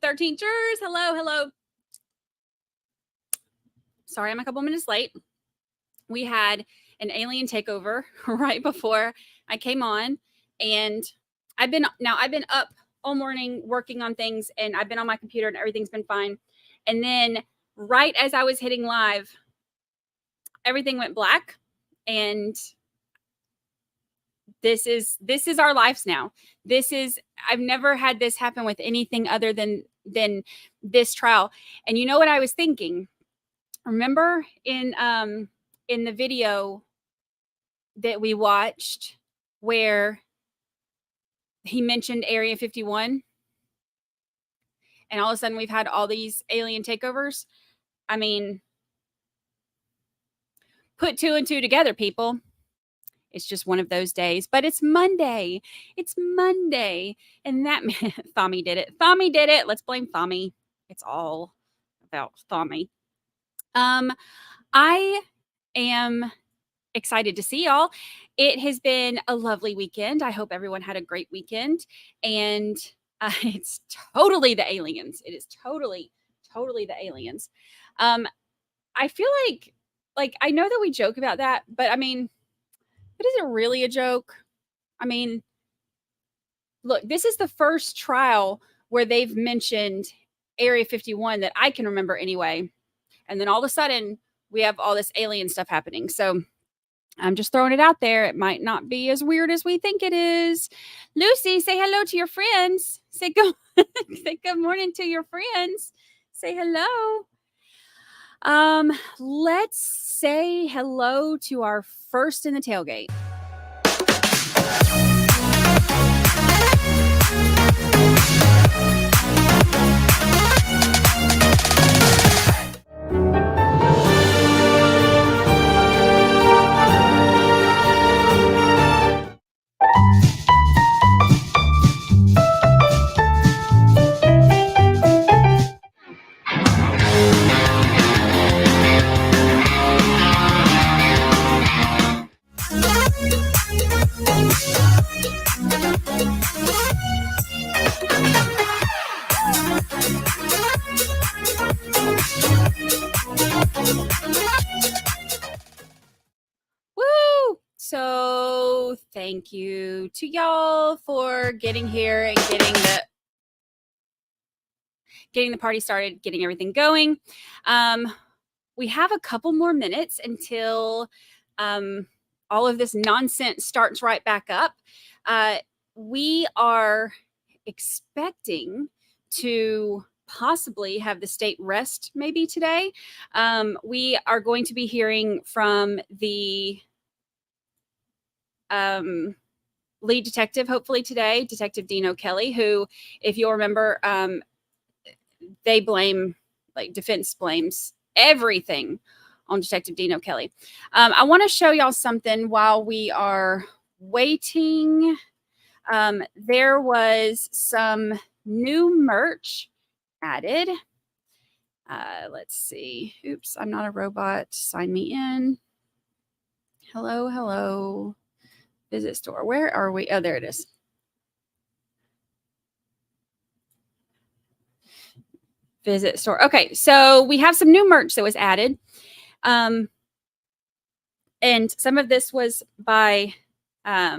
13 jurors. Hello, hello. Sorry, I'm a couple minutes late. We had an alien takeover right before I came on, and I've been up all morning working on things, and I've been on my computer and everything's been fine. And then right as I was hitting live, everything went black, and this is our lives now. I've never had this happen with anything other than this trial. And you know what I was thinking? Remember in the video that we watched where he mentioned Area 51, and all of a sudden we've had all these alien takeovers? I mean, put 2 and 2 together, people. It's just one of those days, but it's Monday. It's Monday. And that Thami did it. Thami did it. Let's blame Thami. It's all about Thami. I am excited to see y'all. It has been a lovely weekend. I hope everyone had a great weekend. And it's totally the aliens. It is totally the aliens. I feel like I know that we joke about that, but I mean, but is it really a joke? I mean, look, this is the first trial where they've mentioned Area 51 that I can remember anyway. And then all of a sudden, we have all this alien stuff happening. So I'm just throwing it out there. It might not be as weird as we think it is. Lucy, say hello to your friends. Say good, say good morning to your friends. Say hello. Let's say hello to our first in the tailgate. So thank you to y'all for getting here and getting the party started, getting everything going. We have a couple more minutes until all of this nonsense starts right back up. We are expecting to possibly have the state rest maybe today. We are going to be hearing from the lead detective, hopefully today, Detective Dino Kelly, who, if you'll remember, they blame, like, defense blames everything on Detective Dino Kelly. I want to show y'all something while we are waiting. There was some new merch added. Let's see. Oops, I'm not a robot. Sign me in. Hello, hello. Visit store. Where are we? Oh, there it is. Visit store. Okay, so we have some new merch that was added. And some of this was by, I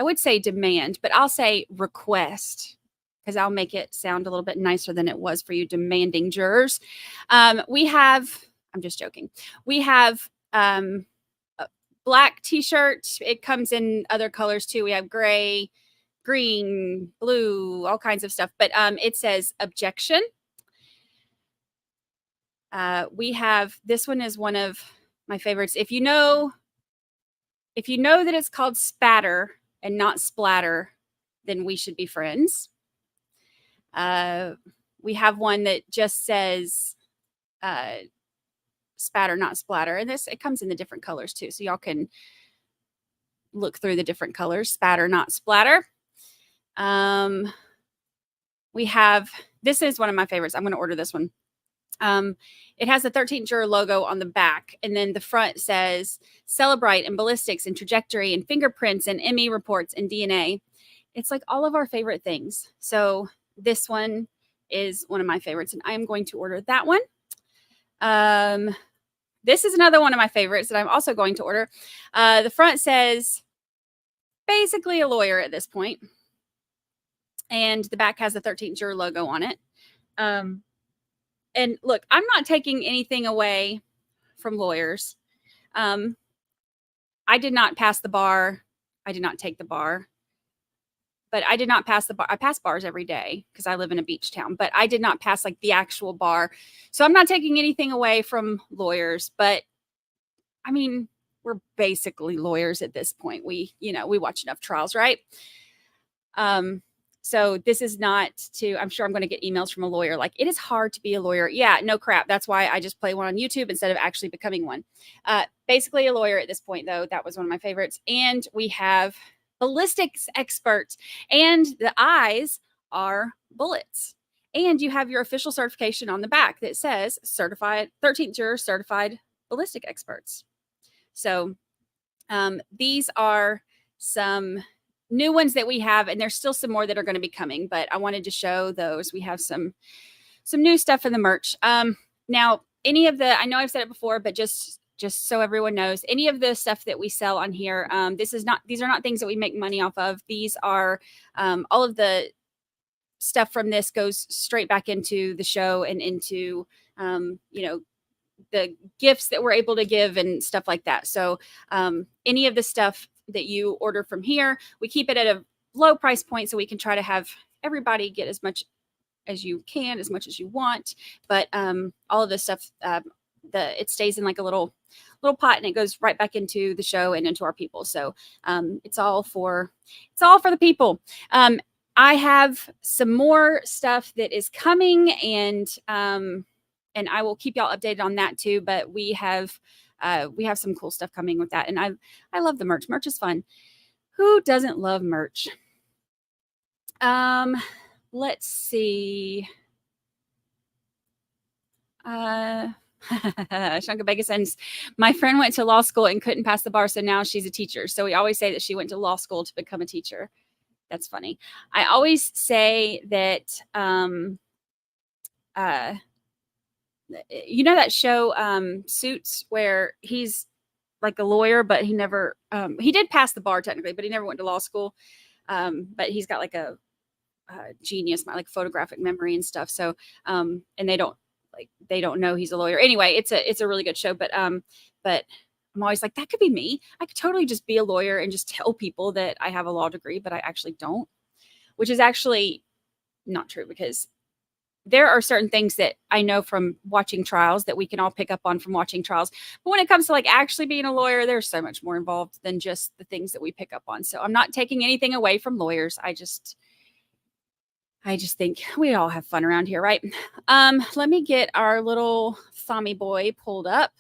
would say demand, but I'll say request, because I'll make it sound a little bit nicer than it was for you demanding jurors. We have, I'm just joking. We have black t-shirt. It comes in other colors too. We have gray, green, blue, all kinds of stuff. But it says objection. We have, this one is one of my favorites. If you know that it's called spatter and not splatter, then we should be friends. We have one that just says spatter, not splatter. And this, it comes in the different colors too. So y'all can look through the different colors. Spatter, not splatter. We have, this is one of my favorites. I'm going to order this one. It has the 13th juror logo on the back. And then the front says Celebrite and ballistics and trajectory and fingerprints and ME reports and DNA. It's like all of our favorite things. So this one is one of my favorites, and I am going to order that one. This is another one of my favorites that I'm also going to order. The front says basically a lawyer at this point, and the back has the 13th juror logo on it. And look, I'm not taking anything away from lawyers. I did not pass the bar. I did not take the bar. But I did not pass the bar. I pass bars every day because I live in a beach town, but I did not pass like the actual bar. So I'm not taking anything away from lawyers, but I mean, we're basically lawyers at this point. We watch enough trials, right? So this is not I'm sure I'm going to get emails from a lawyer like, it is hard to be a lawyer. Yeah, no crap. That's why I just play one on YouTube instead of actually becoming one. Basically a lawyer at this point, though. That was one of my favorites. And we have ballistics expert, and the eyes are bullets. And you have your official certification on the back that says certified 13th juror certified ballistic experts. So these are some new ones that we have, and there's still some more that are going to be coming, but I wanted to show those. We have some new stuff in the merch. Now, any of the, I know I've said it before, but just so everyone knows, any of the stuff that we sell on here, these are not things that we make money off of. These are all of the stuff from this goes straight back into the show and into the gifts that we're able to give and stuff like that. So any of the stuff that you order from here, we keep it at a low price point so we can try to have everybody get as much as you can, as much as you want. But all of this stuff, it stays in like a little pot, and it goes right back into the show and into our people. So it's all for the people. I have some more stuff that is coming, and I will keep y'all updated on that too. But we have some cool stuff coming with that, and I love the merch. Merch is fun. Who doesn't love merch? Let's see. Shanka Becky says, my friend went to law school and couldn't pass the bar, so now she's a teacher. So we always say that she went to law school to become a teacher. That's funny. I always say that you know that show Suits, where he's like a lawyer, but he never he did pass the bar technically, but he never went to law school. But he's got like a genius, like photographic memory and stuff. So and they don't know he's a lawyer. Anyway, it's a really good show. But I'm always like, that could be me. I could totally just be a lawyer and just tell people that I have a law degree, but I actually don't, which is actually not true, because there are certain things that I know from watching trials that we can all pick up on from watching trials. But when it comes to like actually being a lawyer, there's so much more involved than just the things that we pick up on. So I'm not taking anything away from lawyers. I just think we all have fun around here, right? Let me get our little Thommy boy pulled up.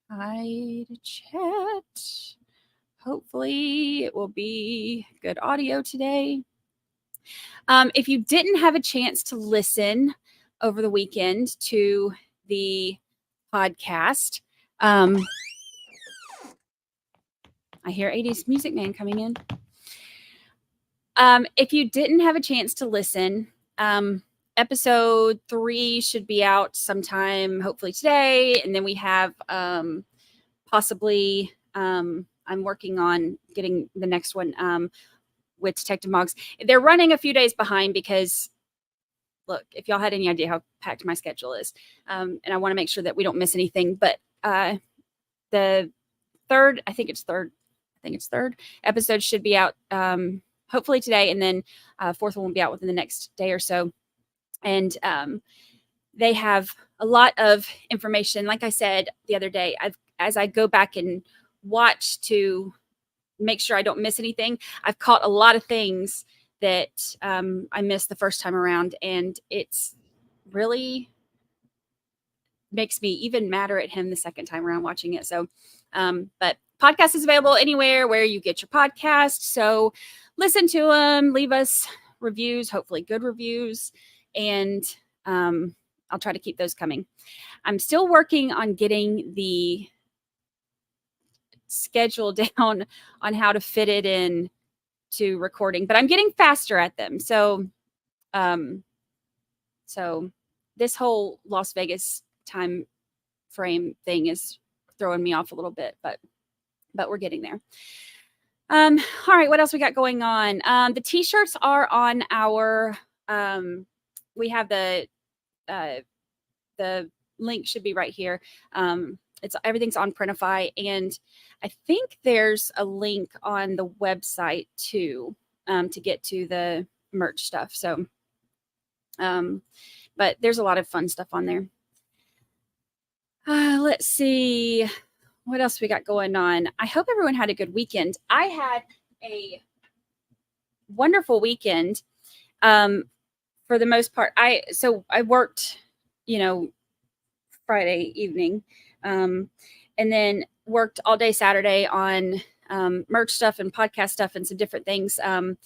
Hide chat. Hopefully it will be good audio today. If you didn't have a chance to listen over the weekend to the podcast, I hear 80s Music Man coming in. If you didn't have a chance to listen, episode 3 should be out sometime, hopefully today. And then we have possibly, I'm working on getting the next one with Detective Moggs. They're running a few days behind because, look, if y'all had any idea how packed my schedule is, and I want to make sure that we don't miss anything. But the third episode should be out hopefully today, and then fourth one will be out within the next day or so. And they have a lot of information. Like I said the other day, as I go back and watch to make sure I don't miss anything, I've caught a lot of things that I missed the first time around, and it's really makes me even madder at him the second time around watching it. So, but podcast is available anywhere where you get your podcast. So listen to them, leave us reviews, hopefully good reviews, and I'll try to keep those coming. I'm still working on getting the schedule down on how to fit it in to recording, but I'm getting faster at them. So So this whole Las Vegas time frame thing is throwing me off a little bit, but we're getting there. All right, what else we got going on? The t-shirts are on our we have the link should be right here. It's everything's on Printify, and I think there's a link on the website too, to get to the merch stuff. So but there's a lot of fun stuff on there. Let's see what else we got going on. I hope everyone had a good weekend. I had a wonderful weekend. For the most part, I worked, Friday evening, and then worked all day Saturday on merch stuff and podcast stuff and some different things. And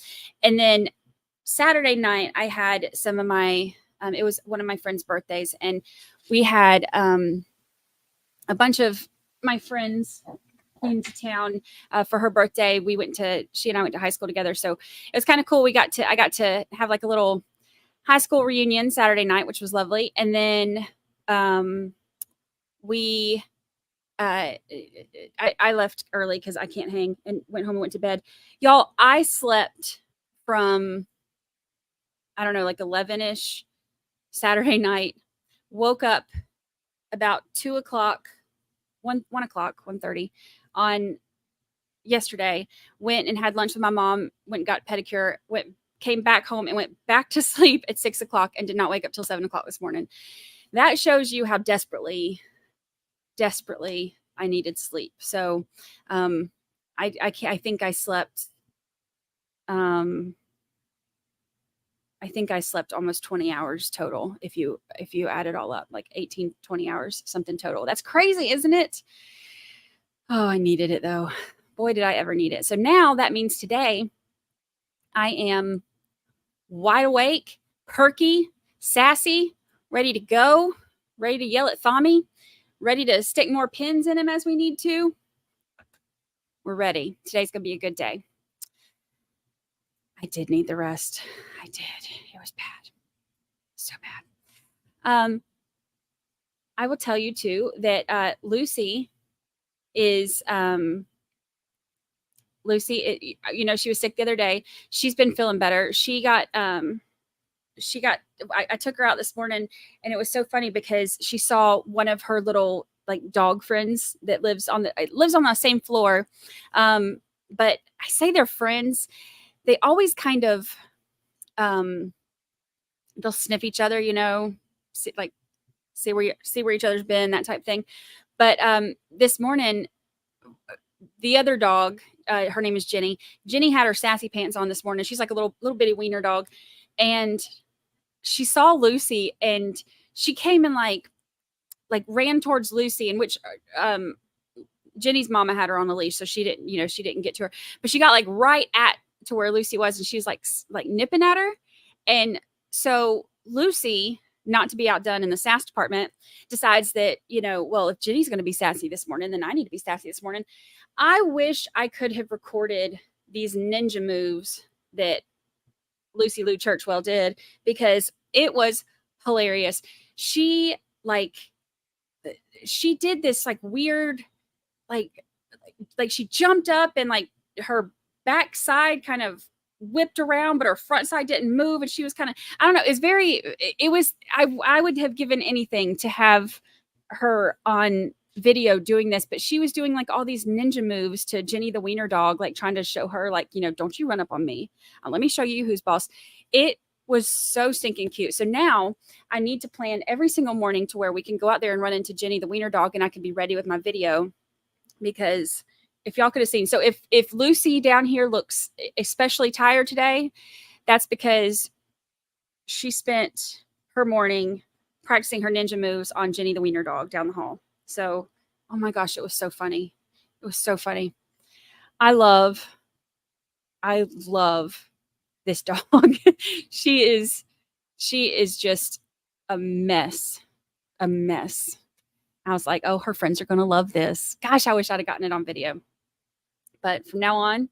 then Saturday night, I had some of my, it was one of my friend's birthdays, and we had a bunch of my friends came to town for her birthday. She and I went to high school together. So it was kind of cool. I got to have like a little high school reunion Saturday night, which was lovely. And then I left early because I can't hang, and went home and went to bed. Y'all, I slept from, I don't know, like 11-ish Saturday night, woke up about 2 o'clock, 1 o'clock, 1:30 on yesterday, went and had lunch with my mom, went and got pedicure, came back home and went back to sleep at 6 o'clock and did not wake up till 7 o'clock this morning. That shows you how desperately I needed sleep. So I think I slept almost 20 hours total. If you add it all up, like 18, 20 hours, something total. That's crazy, isn't it? Oh, I needed it though. Boy, did I ever need it. So now that means today I am wide awake, perky, sassy, ready to go, ready to yell at Thommy, ready to stick more pins in him as we need to. We're ready. Today's going to be a good day. I did need the rest. I did. It was bad. So bad. I will tell you too that Lucy is she was sick the other day. She's been feeling better. I took her out this morning, and it was so funny because she saw one of her little like dog friends that lives on the same floor. But I say they're friends. They always kind of, they'll sniff each other, see where each other's been, that type thing. But this morning, the other dog, her name is Jenny. Jenny had her sassy pants on this morning. She's like a little bitty wiener dog, and she saw Lucy, and she came and like ran towards Lucy, in which Jenny's mama had her on the leash, so she didn't get to her, but she got like right to where Lucy was, and she was like nipping at her. And so Lucy, not to be outdone in the sass department, decides that, well, if Jenny's going to be sassy this morning, then I need to be sassy this morning. I wish I could have recorded these ninja moves that Lucy Lou Churchwell did, because it was hilarious. She did this like weird, like she jumped up, and like her back side kind of whipped around, but her front side didn't move, and she was kind of, I don't know, I would have given anything to have her on video doing this, but she was doing like all these ninja moves to Jenny the wiener dog, like trying to show her like, don't you run up on me. Let me show you who's boss. It was so stinking cute. So now I need to plan every single morning to where we can go out there and run into Jenny the wiener dog, and I can be ready with my video, because if y'all could have seen. So if Lucy down here looks especially tired today, that's because she spent her morning practicing her ninja moves on Jenny the wiener dog down the hall. So, oh my gosh, it was so funny. It was so funny. I love this dog. She is just a mess. A mess. I was like, oh, her friends are going to love this. Gosh, I wish I'd have gotten it on video. But from now on,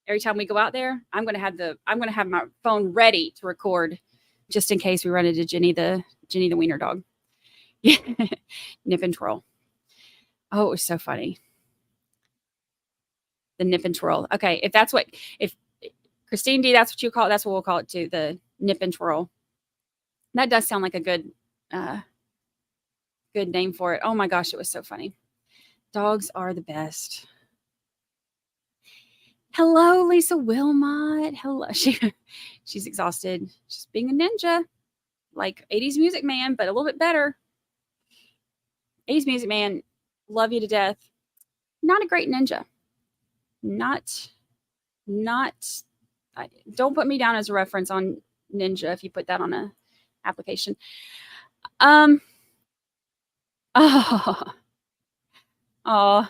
every time we go out there, I'm going to have my phone ready to record just in case we run into Jenny the wiener dog. Yeah. Nip and twirl. Oh, it was so funny. The nip and twirl. Okay, if Christine D, that's what you call it, that's what we'll call it too, the nip and twirl. That does sound like a uh, good name for it. Oh my gosh, it was so funny. Dogs are the best. Hello, Lisa Wilmot. Hello. She's exhausted. She's being a ninja, like 80s Music Man, but a little bit better. 80s Music Man, love you to death. Not a great ninja. Not, not. Don't put me down as a reference on ninja if you put that on a application. Um. Oh, oh,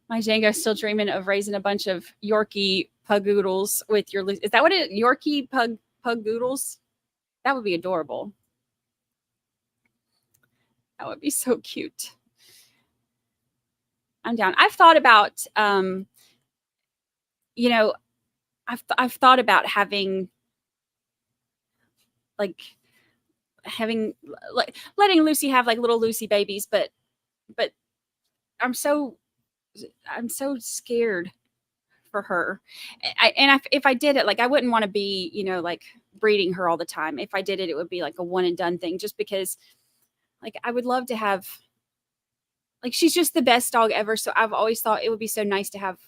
my Django's still dreaming of raising a bunch of Yorkie pugoodles with your. Is that what it? Yorkie pugoodles? That would be adorable. That would be so cute. I'm down. I've thought about, you know, I've thought about having like letting Lucy have like little Lucy babies, but I'm so I'm so scared for her. If I did it, like I wouldn't want to be, like breeding her all the time. If I did it, it would be like a one and done thing, just because like I would love to have, like, she's just the best dog ever. So I've always thought it would be so nice to have,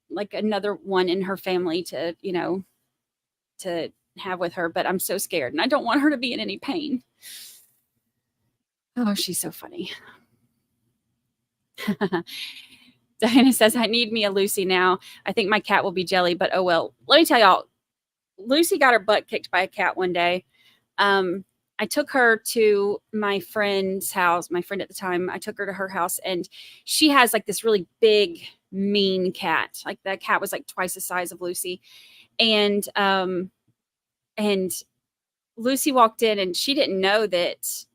like another one in her family to, to have with her. But I'm so scared and I don't want her to be in any pain. Oh, she's so funny. Diana says, I need me a Lucy now. I think my cat will be jelly, but oh well. Let me tell y'all, Lucy got her butt kicked by a cat one day. I took her to my friend's house. My friend at the time, I took her to her house, and she has like this really big, mean cat. Like that cat was like twice the size of Lucy. And Lucy walked in, and she didn't know that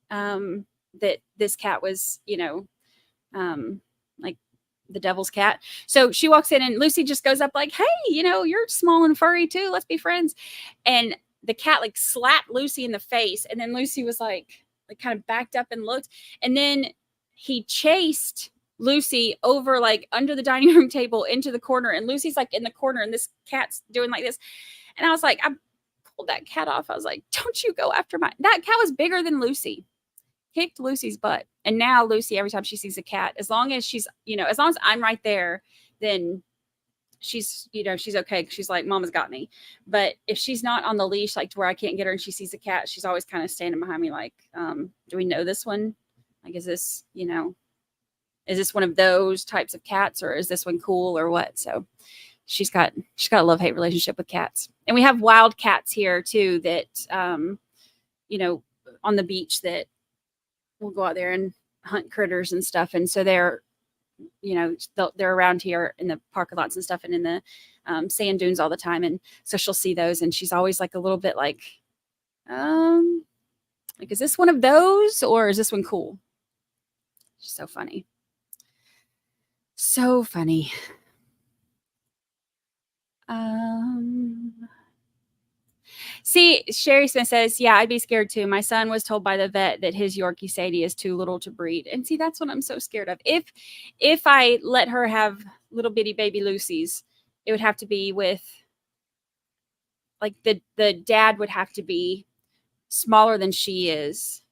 this cat was, like the devil's cat. So she walks in, and Lucy just goes up like, hey, you're small and furry too. Let's be friends. And the cat like slapped Lucy in the face. And then Lucy was like kind of backed up and looked. And then he chased Lucy over like under the dining room table into the corner. And Lucy's like in the corner, and this cat's doing like this. And I was like, I pulled that cat off. I was like, don't you go after that cat was bigger than Lucy. Kicked Lucy's butt. And now Lucy, every time she sees a cat, as long as she's, as long as I'm right there, then she's, she's okay. She's like, Mama's got me. But if she's not on the leash, like to where I can't get her, and she sees a cat, she's always kind of standing behind me like, do we know this one? Like, is this, is this one of those types of cats, or is this one cool, or what? So she's got a love-hate relationship with cats. And we have wild cats here too that, on the beach that we'll go out there and hunt critters and stuff. And so they're around here in the parking lots and stuff, and in the sand dunes all the time. And so she'll see those, and she's always like a little bit like, is this one of those, or is this one cool? She's so funny. So funny. See, Sherry Smith says, yeah, I'd be scared too. My son was told by the vet that his Yorkie Sadie is too little to breed. And see, that's what I'm so scared of. If I let her have little bitty baby Lucy's, it would have to be with, like, the dad would have to be smaller than she is,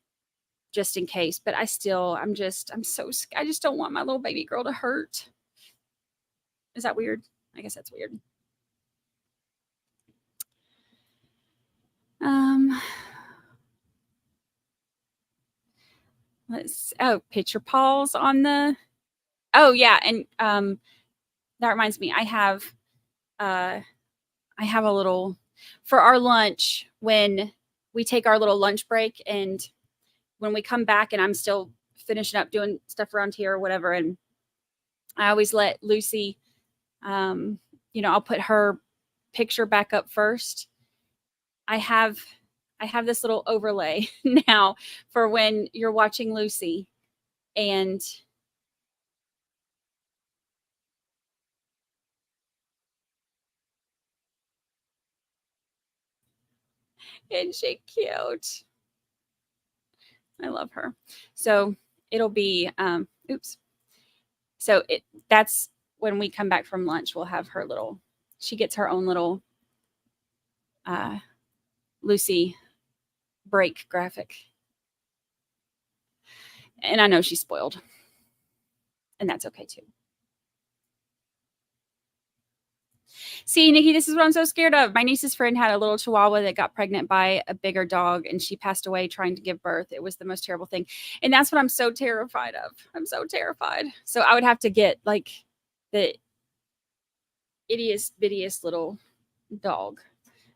just in case. But I just don't want my little baby girl to hurt. Is that weird? I guess that's weird. Picture Paul's on the. Oh yeah, and that reminds me, I have a little for our lunch when we take our little lunch break, and when we come back, and I'm still finishing up doing stuff around here or whatever, and I always let Lucy, I'll put her picture back up first. I have this little overlay now for when you're watching Lucy, and Isn't she cute? I love her. So it'll be oops. So that's when we come back from lunch, we'll have her little, she gets her own little uh Lucy break graphic. And I know she's spoiled. And that's okay too. See, Nikki, this is what I'm so scared of. My niece's friend had a little chihuahua that got pregnant by a bigger dog and she passed away trying to give birth. It was the most terrible thing. And that's what I'm so terrified of. I'm so terrified. So I would have to get like the ittiest bittiest little dog.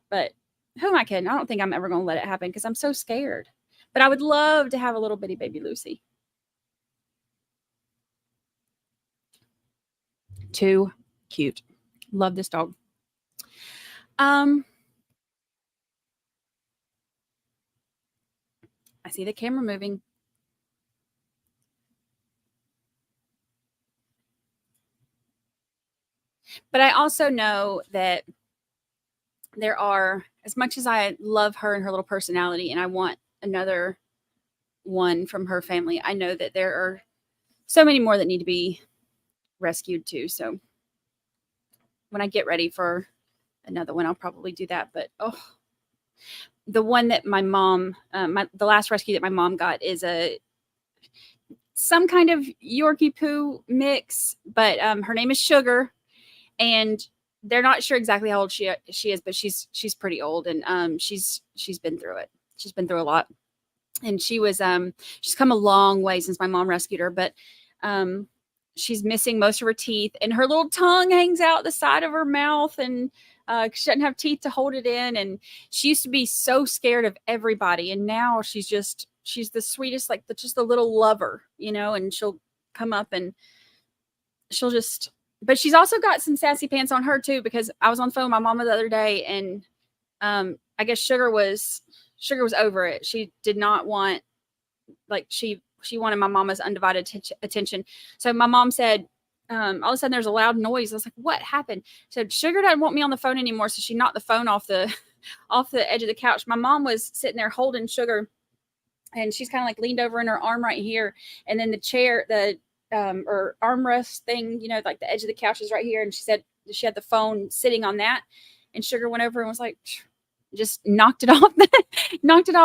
But who am I kidding? I don't think I'm ever going to let it happen because I'm so scared. But I would love to have a little bitty baby Lucy. Too cute. Love this dog. I see the camera moving. But I also know that there are, as much as I love her and her little personality, and I want another one from her family, I know that there are so many more that need to be rescued too. So when I get ready for another one, I'll probably do that. But the one that my mom, the last rescue that my mom got is some kind of Yorkie poo mix, but her name is Sugar, and they're not sure exactly how old she is, but she's pretty old, and she's been through it. She's been through a lot, and she's come a long way since my mom rescued her, but she's missing most of her teeth, and her little tongue hangs out the side of her mouth, and she doesn't have teeth to hold it in. And she used to be so scared of everybody, and now she's the sweetest, like just a little lover, and she'll come up and she'll just, but she's also got some sassy pants on her too, because I was on the phone with my mama the other day, and I guess Sugar was over it. She did not want, like, she wanted my mama's undivided attention. So my mom said, all of a sudden there's a loud noise. I was like, what happened? She said, Sugar doesn't want me on the phone anymore. So she knocked the phone off the edge of the couch. My mom was sitting there holding Sugar, and she's kind of like leaned over in her arm right here. And then the chair, or armrest thing, like the edge of the couch is right here. And she said she had the phone sitting on that. And Sugar went over and was like, just knocked it off,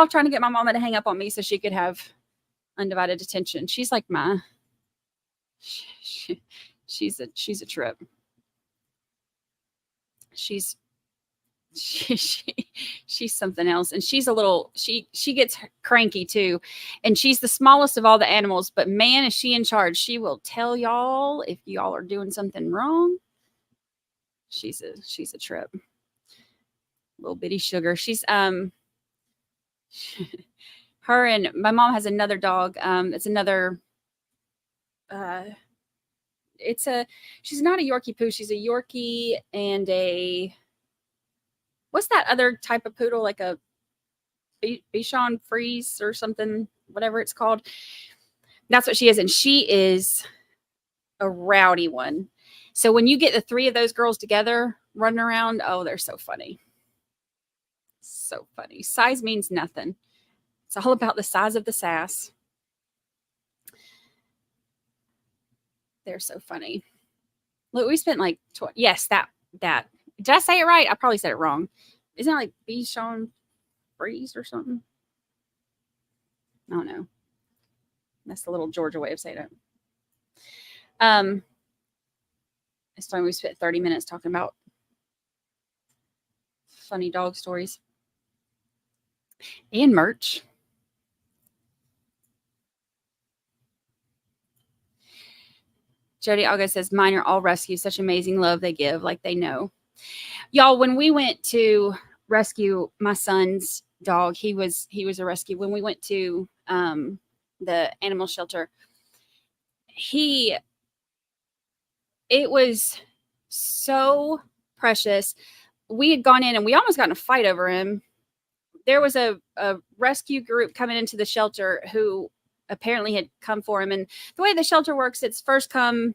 trying to get my mama to hang up on me so she could have undivided attention. She's like she's a trip. She's something else, and she's a little, she gets cranky too, and she's the smallest of all the animals, but man, is she in charge. She will tell y'all if y'all are doing something wrong. She's a trip. Little bitty Sugar. She's her and my mom has another dog. It's another she's not a Yorkie poo. She's a Yorkie and what's that other type of poodle? Like a Bichon Frise or something, whatever it's called. That's what she is. And she is a rowdy one. So when you get the three of those girls together running around, oh, they're so funny. So funny. Size means nothing. It's all about the size of the sass. They're so funny. Look, we spent like, yes, that. Did I say it right? I probably said it wrong. Isn't it like Bichon Frise or something? I don't know. That's the little Georgia way of saying it. This time we spent 30 minutes talking about funny dog stories and merch. Jody August says, mine are all rescues. Such amazing love they give, like they know. Y'all, when we went to rescue my son's dog, he was a rescue. When we went to the animal shelter, it was so precious. We had gone in and we almost got in a fight over him. There was a rescue group coming into the shelter who apparently had come for him. And the way the shelter works, it's first come,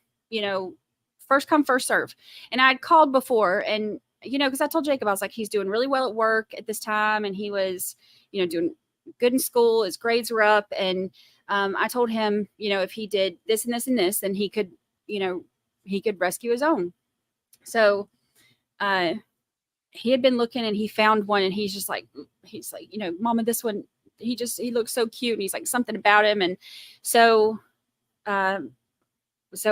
first serve. And I'd called before, and because I told Jacob, I was like, he's doing really well at work at this time. And he was, doing good in school. His grades were up. And I told him, if he did this and this and this, then he could rescue his own. So he had been looking and he found one, and he's like, Mama, this one, he looks so cute. And he's like, something about him. And so, I was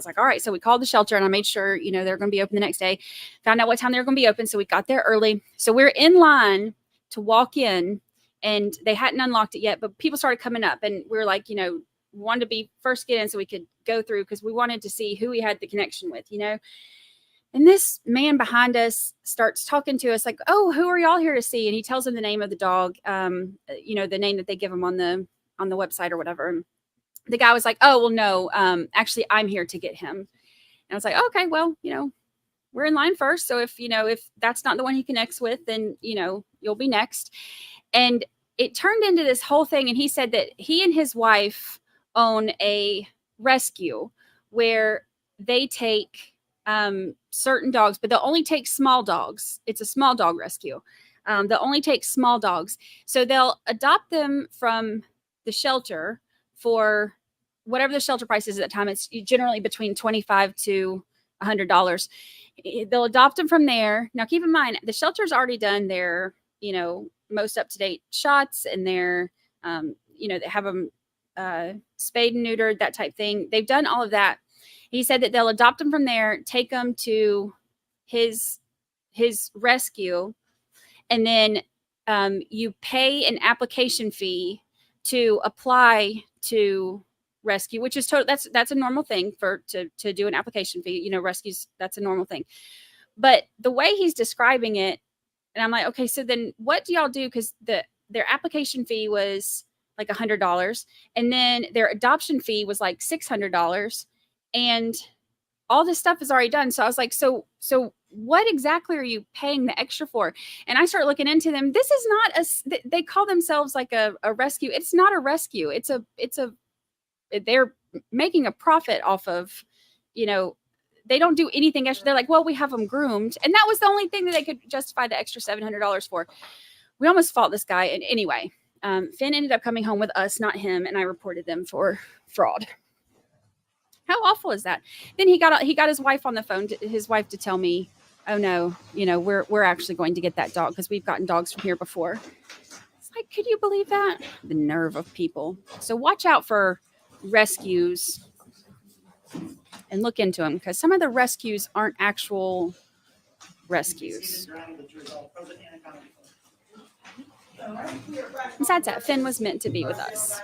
like, all right. So we called the shelter, and I made sure, they're going to be open the next day. Found out what time they were going to be open. So we got there early. So we're in line to walk in, and they hadn't unlocked it yet, but people started coming up, and we were like, we wanted to be first get in so we could go through, because we wanted to see who we had the connection with, And this man behind us starts talking to us like, oh, who are y'all here to see? And he tells them the name of the dog, the name that they give him on the website or whatever. And the guy was like, oh, well, no, actually, I'm here to get him. And I was like, okay, well, we're in line first. So if that's not the one he connects with, then, you'll be next. And it turned into this whole thing. And he said that he and his wife own a rescue where they take certain dogs, but they'll only take small dogs. It's a small dog rescue. They'll only take small dogs. So they'll adopt them from the shelter for whatever the shelter price is at that time. It's generally between $25 to $100. They'll adopt them from there. Now, keep in mind, the shelter's already done their, most up-to-date shots, and their, they have them spayed and neutered, that type thing. They've done all of that. He said that they'll adopt them from there, take them to his rescue, and then you pay an application fee to apply to rescue, which is that's a normal thing to do an application fee. Rescues, that's a normal thing. But the way he's describing it, and I'm like, okay, so then what do y'all do? Because their application fee was like $100, and then their adoption fee was like $600, and all this stuff is already done. So I was like, so what exactly are you paying the extra for? And I started looking into them. This is not they call themselves like a rescue. It's not a rescue. They're making a profit off of, they don't do anything extra. They're like, well, we have them groomed. And that was the only thing that they could justify the extra $700 for. We almost fought this guy. And anyway, Finn ended up coming home with us, not him. And I reported them for fraud. How awful is that? Then he got his wife on the phone, his wife to tell me, oh no, we're actually going to get that dog because we've gotten dogs from here before. It's like, could you believe that? The nerve of people. So watch out for rescues and look into them, because some of the rescues aren't actual rescues. Besides that, Finn was meant to be with us.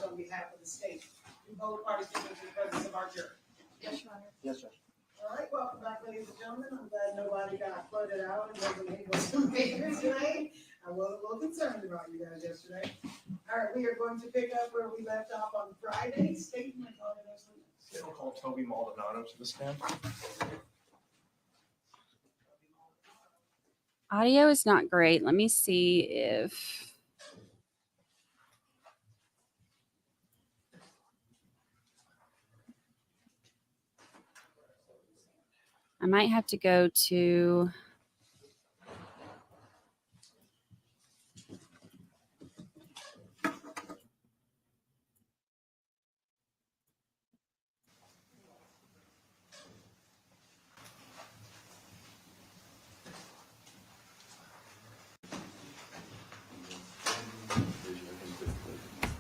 On behalf of the state. Both parties to the presence of our jury. Yes, Your Honor. Yes, sir. All right, welcome back, ladies and gentlemen. I'm glad nobody got flooded out and wasn't able to make it tonight. I was a little concerned about you guys yesterday. All right, we are going to pick up where we left off on Friday. Statement on it. I'll call Toby Maldonado to the stand. Audio is not great. Let me see if... I might have to go to...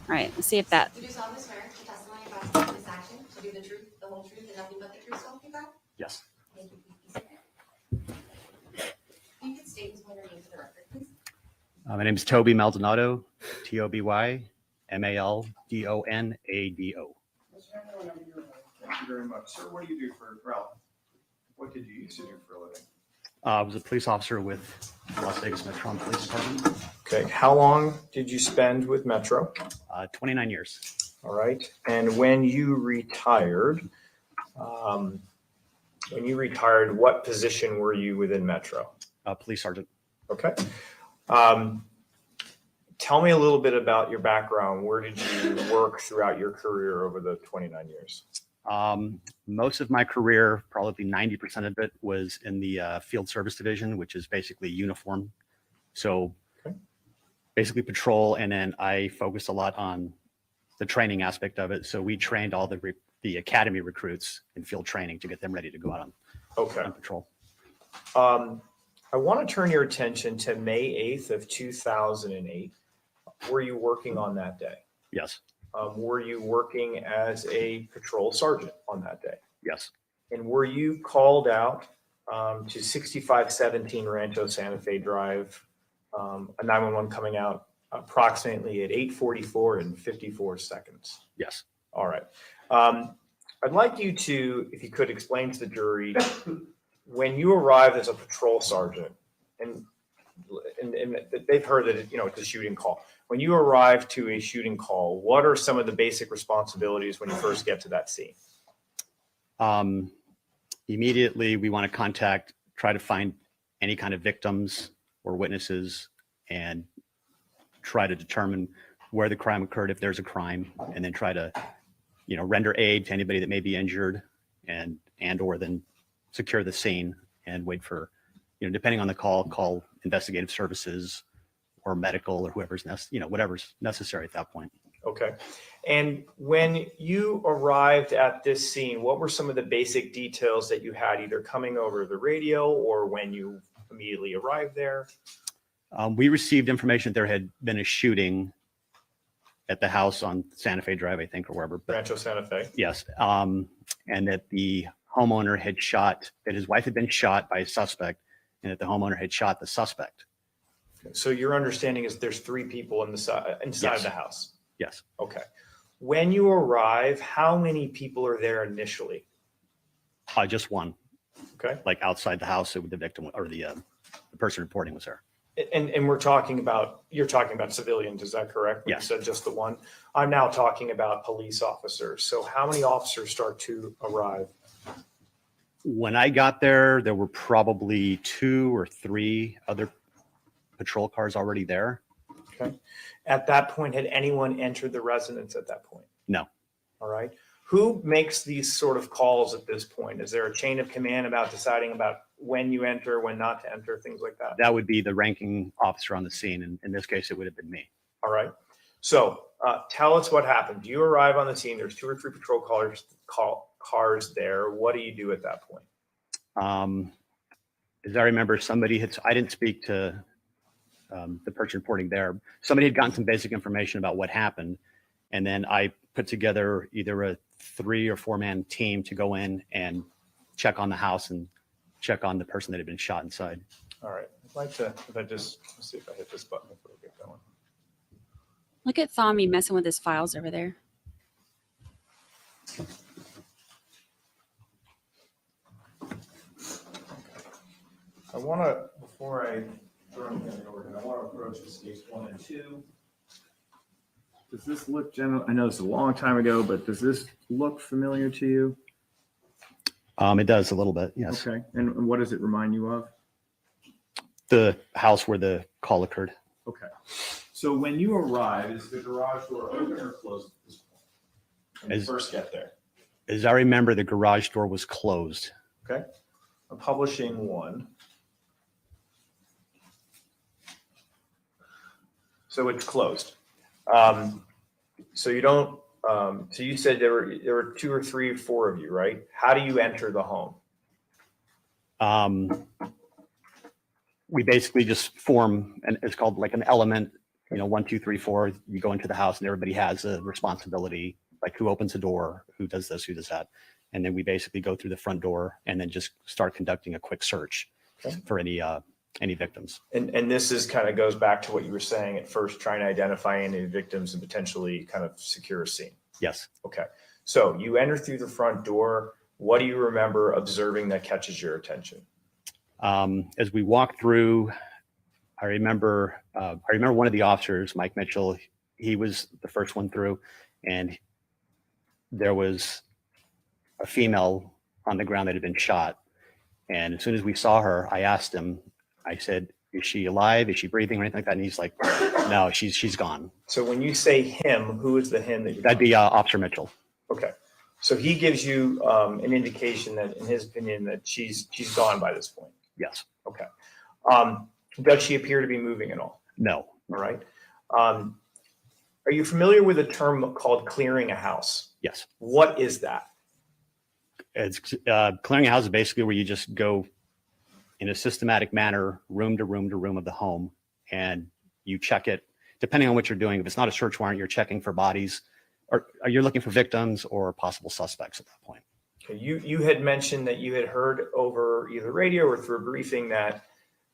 All right, let's see if that... You do solemnly swear to testimony about this action to do the truth, the whole truth, and nothing but the truth, so help you God? Yes. Thank you. You can state your name for the record, please. My name is Toby Maldonado, Toby Maldonado. Thank you very much. Sir, what do you do what did you used to do for a living? I was a police officer with Las Vegas Metro Police Department. Okay. How long did you spend with Metro? 29 years. All right. And when you retired, what position were you within Metro? Police sergeant. Okay. Tell me a little bit about your background. Where did you work throughout your career over the 29 years? Most of my career, probably 90% of it, was in the field service division, which is basically uniform. So Okay. basically patrol, and then I focused a lot on the training aspect of it. So we trained all the academy recruits in field training to get them ready to go out on patrol. I want to turn your attention to May 8th of 2008. Were you working on that day? Yes. Were you working as a patrol sergeant on that day? Yes. And were you called out to 6517 Rancho Santa Fe Drive, a 911 coming out approximately at 8:44 and 54 seconds? Yes. All right. I'd like you to, if you could, explain to the jury when you arrived as a patrol sergeant, and they've heard that it's a shooting call. When you arrive to a shooting call, what are some of the basic responsibilities when you first get to that scene? Immediately, we want to try to find any kind of victims or witnesses, and try to determine where the crime occurred, if there's a crime, and then try to, render aid to anybody that may be injured, and or then secure the scene and wait for, depending on the call investigative services or medical or whoever's whatever's necessary at that point. Okay. And when you arrived at this scene, what were some of the basic details that you had either coming over the radio or when you immediately arrived there? We received information that there had been a shooting at the house on Santa Fe Drive, I think, or wherever. Rancho Santa Fe. Yes. And that the homeowner that his wife had been shot by a suspect, and that the homeowner had shot the suspect. So your understanding is there's 3 people inside Yes. of the house? Yes. Okay. When you arrive, how many people are there initially? Just one. Okay. Like outside the house, the victim or the person reporting was there. And you're talking about civilians, is that correct? Yes. You said just the one. I'm now talking about police officers. So how many officers start to arrive? When I got there, there were probably 2 or 3 other patrol cars already there. Okay. At that point, had anyone entered the residence at that point? No. All right. Who makes these sort of calls at this point? Is there a chain of command about deciding about when you enter, when not to enter, things like that? That would be the ranking officer on the scene. And in this case, it would have been me. All right. So tell us what happened. You arrive on the scene. There's 2 or 3 patrol cars there. What do you do at that point? As I remember, I didn't speak to the person reporting there. Somebody had gotten some basic information about what happened. And then I put together either a 3 or 4-man team to go in and check on the house and check on the person that had been shot inside. All right. I'd like to, let's see if I hit this button before we get going. Look at Thommy messing with his files over there. I want to, before I throw anything over here, I want to approach the states 1 and 2. Does this look general? I know it's a long time ago, but does this look familiar to you? It does a little bit, yes. Okay. And what does it remind you of? The house where the call occurred. Okay. So when you arrive, is the garage door open or closed at this point? When you first get there. As I remember, the garage door was closed. Okay. I'm publishing 1. So it's closed. So you don't. So you said there were 2 or 3 or 4 of you, right? How do you enter the home? We basically just form, and it's called like an element. 1, 2, 3, 4. You go into the house, and everybody has a responsibility, like who opens the door, who does this, who does that, and then we basically go through the front door and then just start conducting a quick search for any victims. And this is kind of goes back to what you were saying at first, trying to identify any victims and potentially kind of secure a scene. Yes. Okay. So you enter through the front door. What do you remember observing that catches your attention? As we walk through, I remember one of the officers, Mike Mitchell, he was the first one through, and there was a female on the ground that had been shot. And as soon as we saw her, I asked him, I said, is she alive? Is she breathing or anything like that? And he's like, no, she's gone. So when you say him, who is the him that you're That'd be Officer Mitchell. Okay. So he gives you an indication that, in his opinion, that she's gone by this point. Yes. Okay. Does she appear to be moving at all? No. All right. Are you familiar with a term called clearing a house? Yes. What is that? It's clearing a house is basically where you just go in a systematic manner, room to room to room of the home, and you check it. Depending on what you're doing, if it's not a search warrant, you're checking for bodies, or you're looking for victims or possible suspects at that point. Okay. You had mentioned that you had heard over either radio or through a briefing that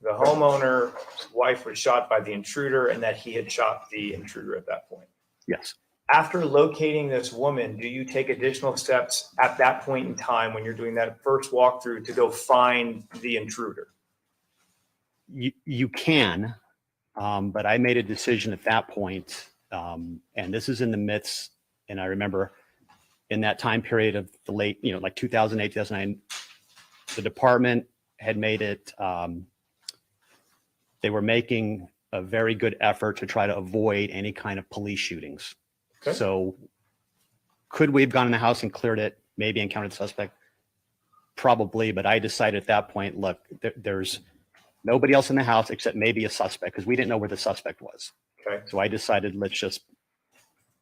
the homeowner's wife was shot by the intruder and that he had shot the intruder at that point. Yes. After locating this woman, do you take additional steps at that point in time when you're doing that first walkthrough to go find the intruder? You can, but I made a decision at that point, and this is in the midst, and I remember in that time period of the late, like 2008, 2009, the department had made it, they were making a very good effort to try to avoid any kind of police shootings. Okay. So could we have gone in the house and cleared it, maybe encountered the suspect? Probably, but I decided at that point, look, there's nobody else in the house except maybe a suspect, because we didn't know where the suspect was. Okay. So I decided, let's just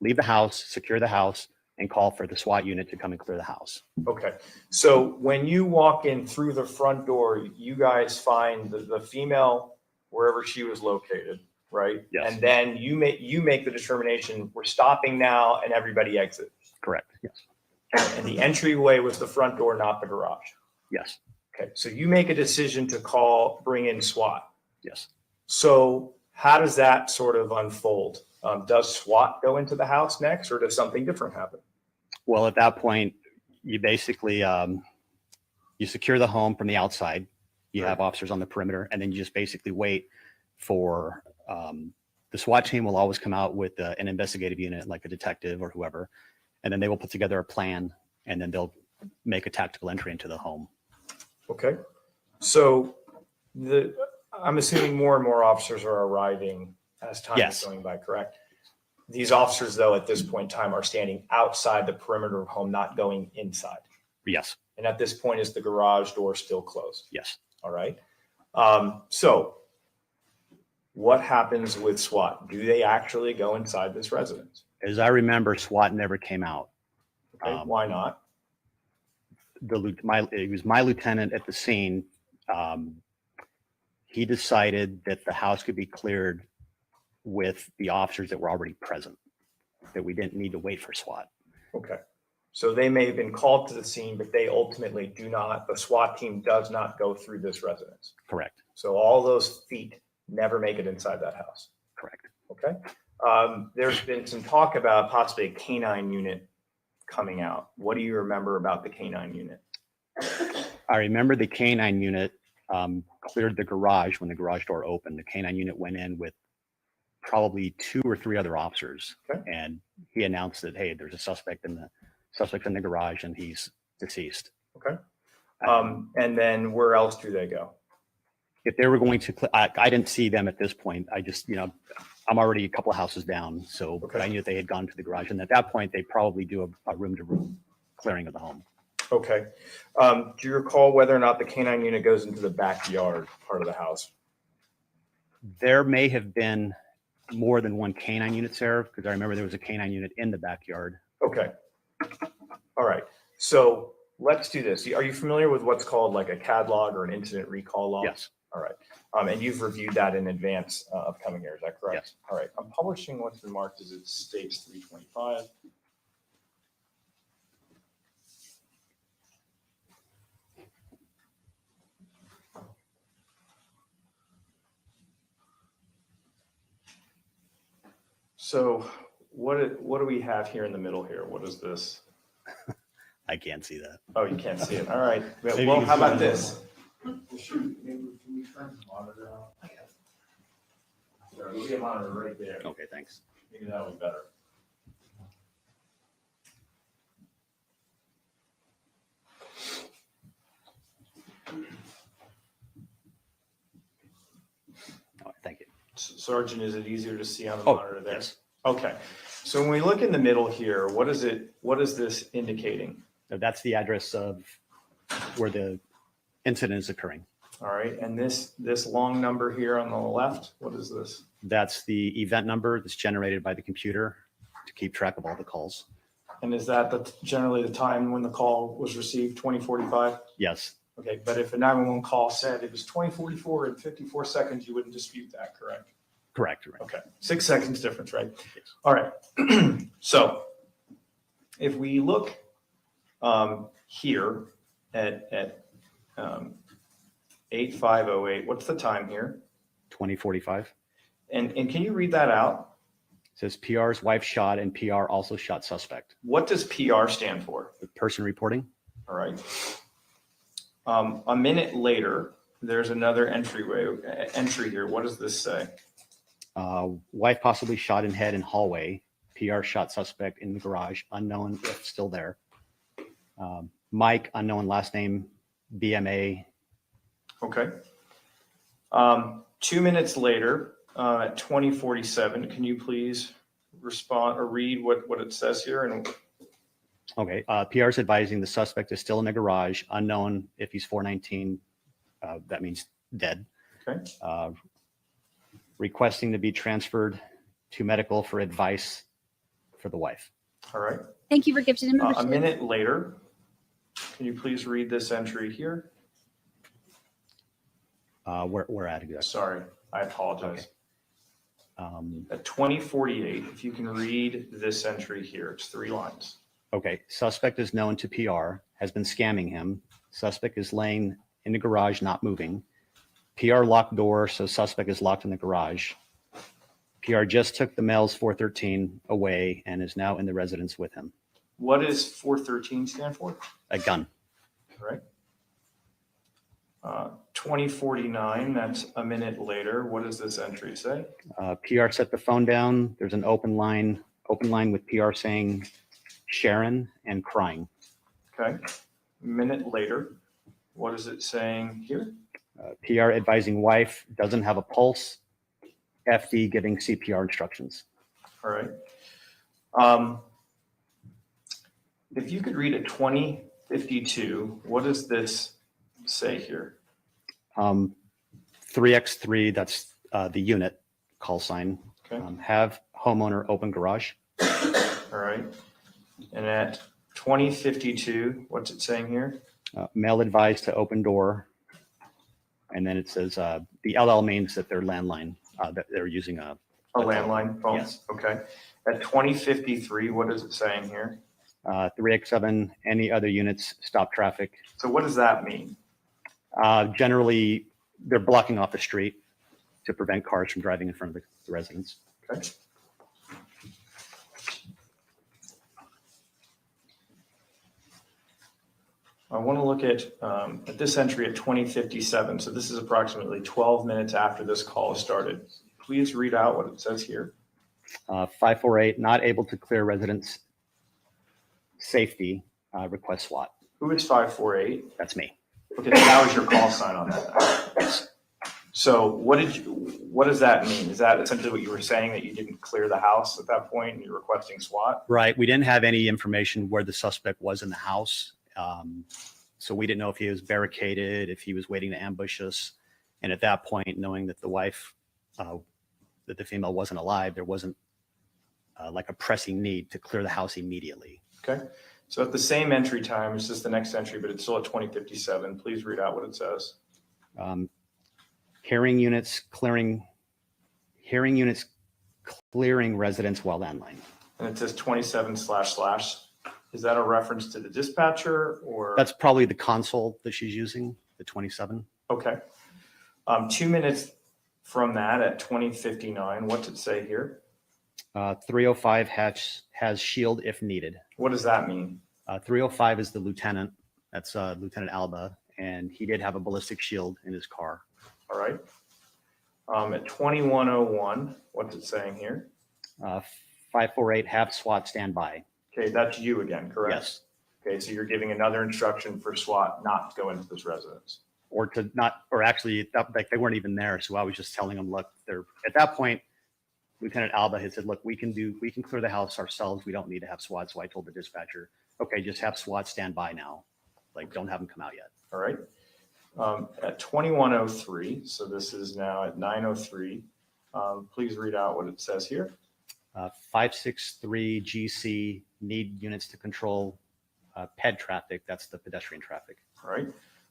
leave the house, secure the house, and call for the SWAT unit to come and clear the house. Okay. So when you walk in through the front door, you guys find the female wherever she was located, right? Yes. And then you make the determination, we're stopping now, and everybody exits. Correct. Yes. And the entryway was the front door, not the garage. Yes. Okay. So you make a decision to bring in SWAT. Yes. So how does that sort of unfold? Does SWAT go into the house next, or does something different happen? Well, at that point, you basically, you secure the home from the outside. You have officers on the perimeter, and then you just basically wait for, the SWAT team will always come out with an investigative unit, like a detective or whoever, and then they will put together a plan, and then they'll make a tactical entry into the home. Okay. So I'm assuming more and more officers are arriving as time Yes. is going by, correct? These officers, though, at this point in time are standing outside the perimeter of home, not going inside. Yes. And at this point, is the garage door still closed? Yes. All right. So what happens with SWAT? Do they actually go inside this residence? As I remember, SWAT never came out. Okay. Why not? It was my lieutenant at the scene. He decided that the house could be cleared with the officers that were already present, that we didn't need to wait for SWAT. Okay. So they may have been called to the scene, but they ultimately the SWAT team does not go through this residence. Correct. So all those feet never make it inside that house. Correct. Okay. There's been some talk about possibly a canine unit coming out. What do you remember about the canine unit? I remember the canine unit cleared the garage when the garage door opened. The canine unit went in with probably 2 or 3 other officers, Okay. and he announced that, hey, there's a suspect in the garage and he's deceased. Okay. And then where else do they go? If they were going to, I didn't see them at this point. I just, I'm already a couple of houses down, so Okay. I knew that they had gone to the garage, and at that point, they probably do a room-to-room clearing of the home. Okay. Do you recall whether or not the canine unit goes into the backyard part of the house? There may have been more than one canine unit there, because I remember there was a canine unit in the backyard. Okay. All right. So let's do this. Are you familiar with what's called like a CAD log or an incident recall log? Yes. All right. And you've reviewed that in advance of coming here. Is that correct? Yes. All right. I'm publishing what's been marked as it states 325. So what do we have here in the middle here? What is this? I can't see that. Oh, you can't see it. All right. Maybe Well, you how can about zoom in. this? Can we turn the monitor on? There'll be a monitor right there. Okay, thanks. Maybe that would be better. All right, thank you. Sergeant, is it easier to see on the Oh, monitor there? yes. Okay. So when we look in the middle here, what is this indicating? So that's the address of where the incident is occurring. All right, and this long number here on the left, what is this? That's the event number that's generated by the computer to keep track of all the calls. And is that generally the time when the call was received, 2045? Yes, Okay, but if a 911 call said it was 2044 and 54 seconds, you wouldn't dispute that, correct? correct. Right. Okay, 6 seconds difference, right? Yes. All right. So if we look here at 8508, what's the time here? 2045. And can you read that out? It says PR's wife shot and PR also shot suspect. What does PR stand for? The person reporting. All right. A minute later, there's another entry here. What does this say? Wife possibly shot in head in hallway. PR shot suspect in the garage. Unknown if still there. Mike, unknown last name, BMA. Okay. 2 minutes later, at 2047, can you please respond or read what it says here? And Okay. PR's advising the suspect is still in the garage. Unknown if he's 419. That means dead. okay. Requesting to be transferred to medical for advice for the wife. All right. Thank you for gifting him. A minute later, can you please read this entry here? Where at exactly? Sorry, I apologize. Okay. At 2048, if you can read this entry here, it's 3 lines. Okay. Suspect is known to PR, has been scamming him. Suspect is laying in the garage, not moving. PR locked door, so suspect is locked in the garage. PR just took the male's 413 away and is now in the residence with him. What does 413 stand for? A gun. All right. 2049, that's a minute later. What does this entry say? PR set the phone down. There's an open line with PR saying Sharon and crying. Okay. A minute later, what is it saying here? PR advising wife doesn't have a pulse. FD giving CPR instructions. All right. If you could read at 2052, what does this say here? 3x3, that's the unit call sign. Okay. Have homeowner open garage. All right. And at 2052, what's it saying here? Male advised to open door. And then it says the LL means that they're landline, that they're using a landline phone? Yes. Okay. At 2053, what is it saying here? 3x7, any other units, stop traffic. So what does that mean? Generally, they're blocking off the street to prevent cars from driving in front of the residence. Okay. I want to look at this entry at 2057. So this is approximately 12 minutes after this call started. Please read out what it says here. 548, not able to clear residence safety, request SWAT. Who is 548? That's me. Okay, so that was your call sign on that. So what does that mean? Is that essentially what you were saying, that you didn't clear the house at that point and you're requesting SWAT? Right. We didn't have any information where the suspect was in the house. So we didn't know if he was barricaded, if he was waiting to ambush us. And at that point, knowing that the wife, that the female wasn't alive, there wasn't like a pressing need to clear the house immediately. Okay. So at the same entry time, it's just the next entry, but it's still at 2057. Please read out what it says. Hearing units clearing residents while landline. And it says 27//. Is that a reference to the dispatcher or? That's probably the console that she's using, the 27. Okay. 2 minutes from that at 2059, what's it say here? 305 has shield if needed. What does that mean? 305 is the lieutenant. That's Lieutenant Alba, and he did have a ballistic shield in his car. All right. At 2101, what's it saying here? 548 have SWAT standby. Okay, that's you again, correct? Yes. Okay, so you're giving another instruction for SWAT not to go into this residence. Or to not, or actually, like they weren't even there. So I was just telling them, look, they're at that point, Lieutenant Alba had said, look, we can clear the house ourselves. We don't need to have SWAT. So I told the dispatcher, okay, just have SWAT stand by now. Like, don't have them come out yet. All right. At 21:03, so this is now at 9:03. Please read out what it says here. 563 GC need units to control PED traffic. That's the pedestrian traffic. All right.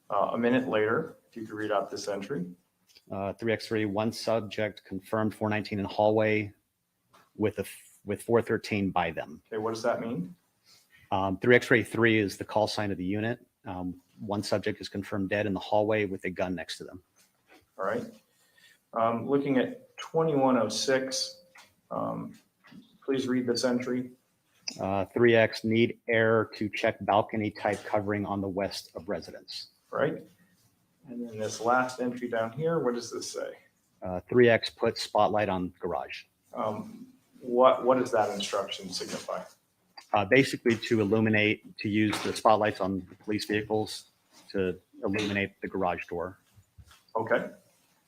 A minute later, if you could read out this entry. 3x3, one subject confirmed 419 in hallway with 413 by them. Okay, what does that mean? 3x-ray 3 is the call sign of the unit. One subject is confirmed dead in the hallway with a gun next to them. All right. Looking at 21:06, please read this entry. 3x need air to check balcony type covering on the west of residence. All right. And then this last entry down here, what does this say? 3x put spotlight on garage. What does that instruction signify? Basically to illuminate, to use the spotlights on the police vehicles to illuminate the garage door. Okay.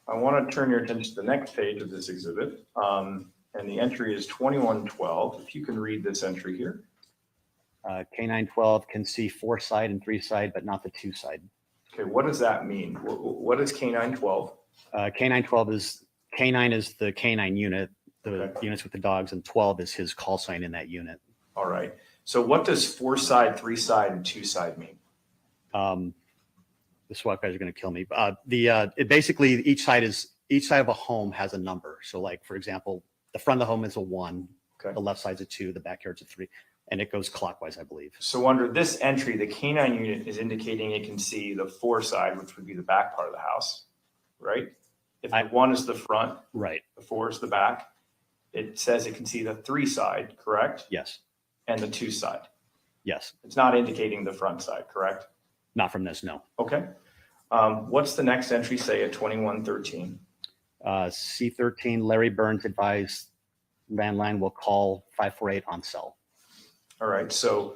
I want to turn your attention to the next page of this exhibit. And the entry is 2112. If you can read this entry here. K912 can see 4 side and 3 side, but not the 2 side. Okay, what does that mean? What is K912? K912 is, K9 is the K9 unit, the Okay. units with the dogs, and 12 is his call sign in that unit. All right. So what does 4 side, 3 side, and 2 side mean? The SWAT guys are going to kill me. It basically, each side of a home has a number. So like, for example, the front of the home is a 1, Okay. the left side's a 2, the backyard's a 3, and it goes clockwise, I believe. So under this entry, the K9 unit is indicating it can see the 4 side, which would be the back part of the house, right? If the 1 is the front, Right. the 4 is the back, it says it can see the 3 side, correct? Yes. And the 2 side. Yes. It's not indicating the front side, correct? Not from this, no. Okay. What's the next entry say at 2113? C13, Larry Burns advised landline will call 548 on cell. All right. So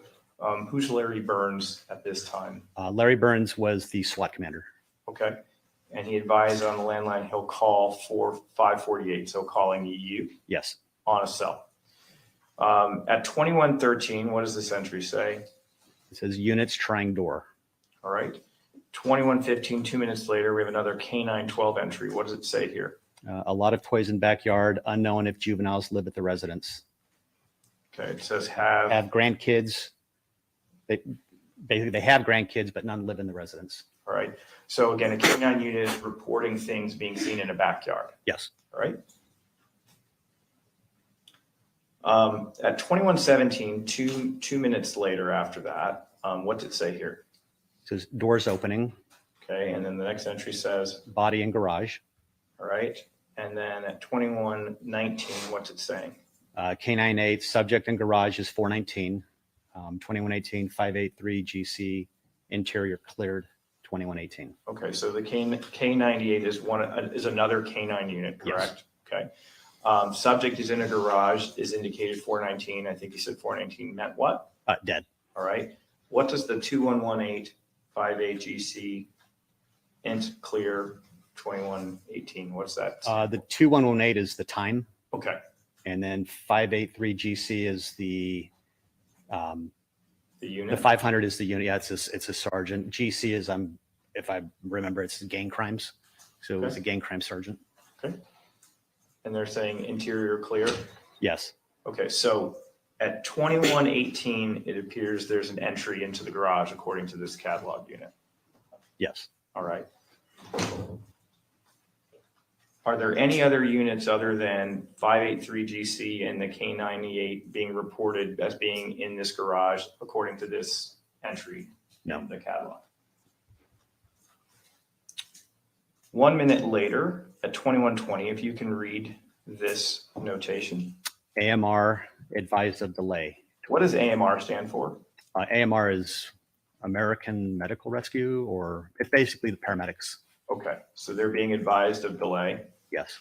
who's Larry Burns at this time? Larry Burns was the SWAT commander. Okay. And he advised on the landline he'll call for 548. So calling you Yes. on a cell. At 2113, what does this entry say? It says units trying door. All right. 2115, 2 minutes later, we have another K912 entry. What does it say here? A lot of toys in backyard, unknown if juveniles live at the residence. Okay. It says have. Have grandkids. They have grandkids, but none live in the residence. All right. So again, a K9 unit is reporting things being seen in a backyard. Yes. All right. At 2117, two minutes later after that, what did it say here? It says doors opening, Okay. And then the next entry says, body in garage. all right. And then at 2119, what's it saying? K98, subject in garage is 419. 2118, 583 GC, interior cleared, 2118. Okay. So the K98 is another K9 unit, correct? Yes. Okay. Subject is in a garage, is indicated 419. I think you said 419 meant what? Dead. All right. What does the 2118 58 GC int clear 2118? What's that? The 2118 is the time, Okay. and then 583 GC is the unit. 500 is the unit. Yeah, it's a sergeant. GC is if I remember, it's gang crimes. So it was Okay. a gang crime sergeant. Okay. And they're saying interior clear. Yes. Okay. So at 2118, it appears there's an entry into the garage according to this catalog unit. Yes. All right. Are there any other units other than 583 GC and the K98 being reported as being in this garage according to this entry No. in the catalog? 1 minute later at 2120, if you can read this notation. AMR advised of delay. What does AMR stand for? AMR is American Medical Rescue, or it's basically the paramedics. Okay, so they're being advised of delay. Yes.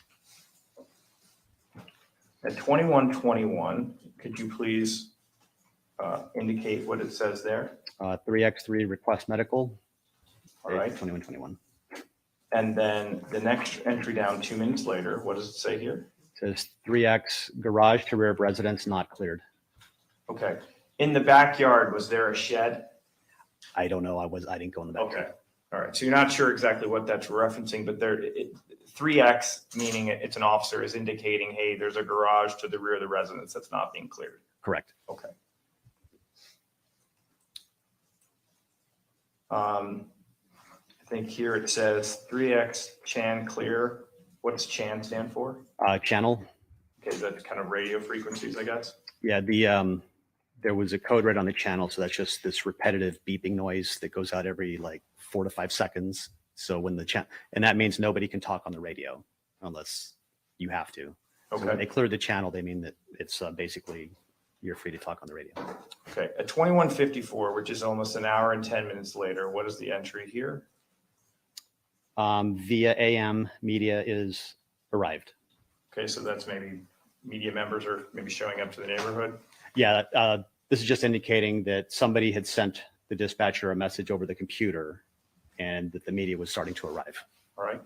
At 2121, could you please indicate what it says there? 3x3 request medical. All right. 2121. And then the next entry down 2 minutes later, what does it say here? It Says 3X garage to rear of residence not cleared. Okay. In the backyard, was there a shed? I don't know. I didn't go in the back. Okay. All right. So you're not sure exactly what that's referencing, but 3X, meaning it's an officer, is indicating, hey, there's a garage to the rear of the residence that's not being cleared. Correct. Okay. I think here it says 3X Chan clear. What does Chan stand for? Channel. Okay, that's kind of radio frequencies, I guess. Yeah, there was a code right on the channel, so that's just this repetitive beeping noise that goes out every like 4 to 5 seconds. So when and that means nobody can talk on the radio unless you have to. So when they clear the channel, they mean that it's basically you're free to talk on the radio. Okay, at 21:54, which is almost an hour and 10 minutes later, what is the entry here? Via AM, media is arrived. Okay, so that's maybe media members are maybe showing up to the neighborhood. Yeah, this is just indicating that somebody had sent the dispatcher a message over the computer and that the media was starting to arrive. All right.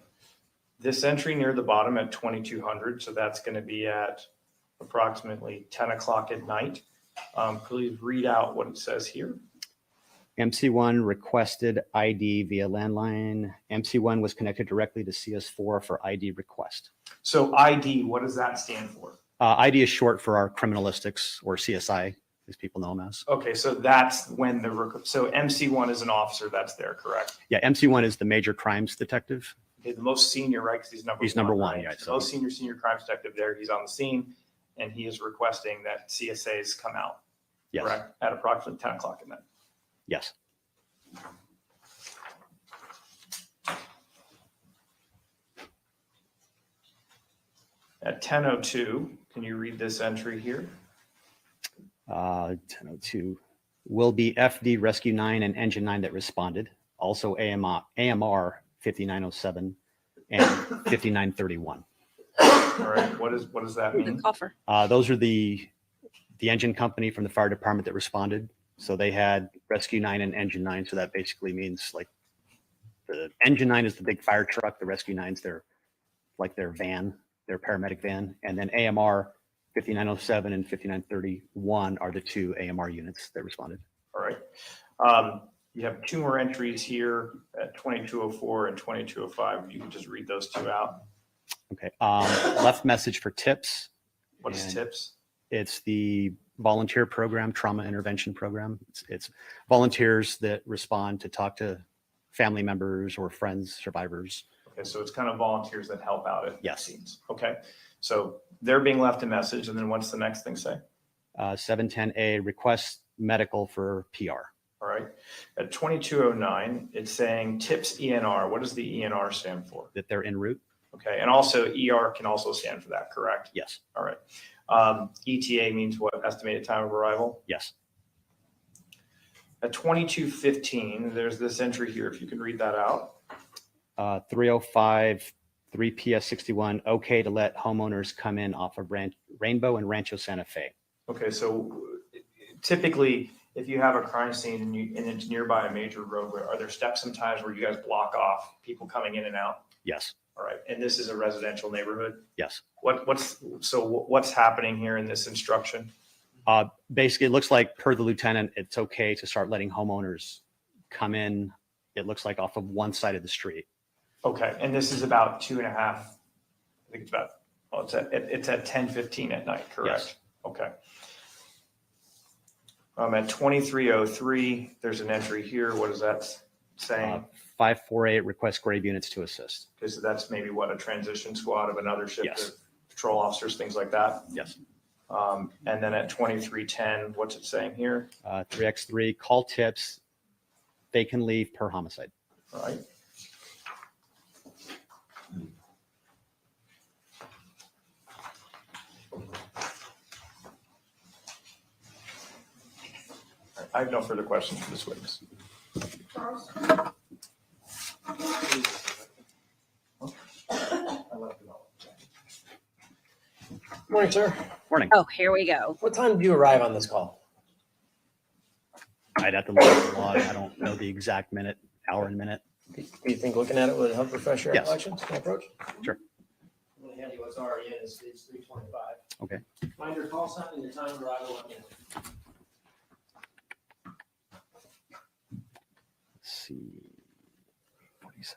This entry near the bottom at 2200, so that's going to be at approximately 10 o'clock at night. Please read out what it says here. MC1 requested ID via landline. MC1 was connected directly to CS4 for ID request. So ID, what does that stand for? ID is short for our criminalistics, or CSI, as people know them as. Okay, so that's when so MC1 is an officer that's there, correct? Yeah, MC1 is the major crimes detective. Okay, the most senior, right? Because he's number one. Right? Yeah. So the most senior crimes detective there. He's on the scene, and he is requesting that CSAs come out. Yes. Correct? At approximately 10 o'clock at night. Yes. At 10:02, can you read this entry here? 10:02 will be FD Rescue 9 and Engine 9 that responded. Also AMR 5907 and 5931. All right. What does that mean? Coffer. Those are the engine company from the fire department that responded. So they had Rescue 9 and Engine 9. So that basically means like the Engine 9 is the big fire truck. The Rescue 9's their van, their paramedic van. And then AMR 5907 and 5931 are the 2 AMR units that responded. All right. You have 2 more entries here at 2204 and 2205. You can just read those 2 out. Okay. Left message for tips. What is tips? It's the volunteer program, trauma intervention program. It's volunteers that respond to talk to family members or friends, survivors. Okay, so it's kind of volunteers that help out at Yes. scenes. Okay, so they're being left a message, and then what's the next thing say? 710A request medical for PR. All right, at 2209, it's saying tips ENR. What does the ENR stand for? That they're en route. Okay, and also ER can also stand for that, correct? Yes. All right. ETA means what? Estimated time of arrival? Yes. At 2215, there's this entry here, if you can read that out. 305 3PS61 okay to let homeowners come in off of Rainbow and Rancho Santa Fe. Okay, so typically, if you have a crime scene and it's nearby a major roadway, are there steps sometimes where you guys block off people coming in and out? Yes. All right, and this is a residential neighborhood? Yes. What's happening here in this instruction? Basically, it looks like per the lieutenant, it's okay to start letting homeowners come in. It looks like off of one side of the street. Okay, and this is about 2.5, I think it's about, it's at 10:15 at night, correct? Yes. Okay. At 2303, there's an entry here. What is that saying? 548 request grave units to assist. Okay, so that's maybe what, a transition squad of another shift Yes. of patrol officers, things like that? Yes. And then at 2310, what's it saying here? 3X3 call tips. They can leave per homicide. All right. I have no further questions for this witness. Morning, sir. Morning. Oh, here we go. What time did you arrive on this call? I'd have to look at the log. I don't know the exact minute, hour and minute. Do you think looking at it would help refresh your Yes. recollections and approach? Sure. I'm only hand you what's already in. It's 325. Okay. Find your call sign and your time of arrival on in. Let's see. 47.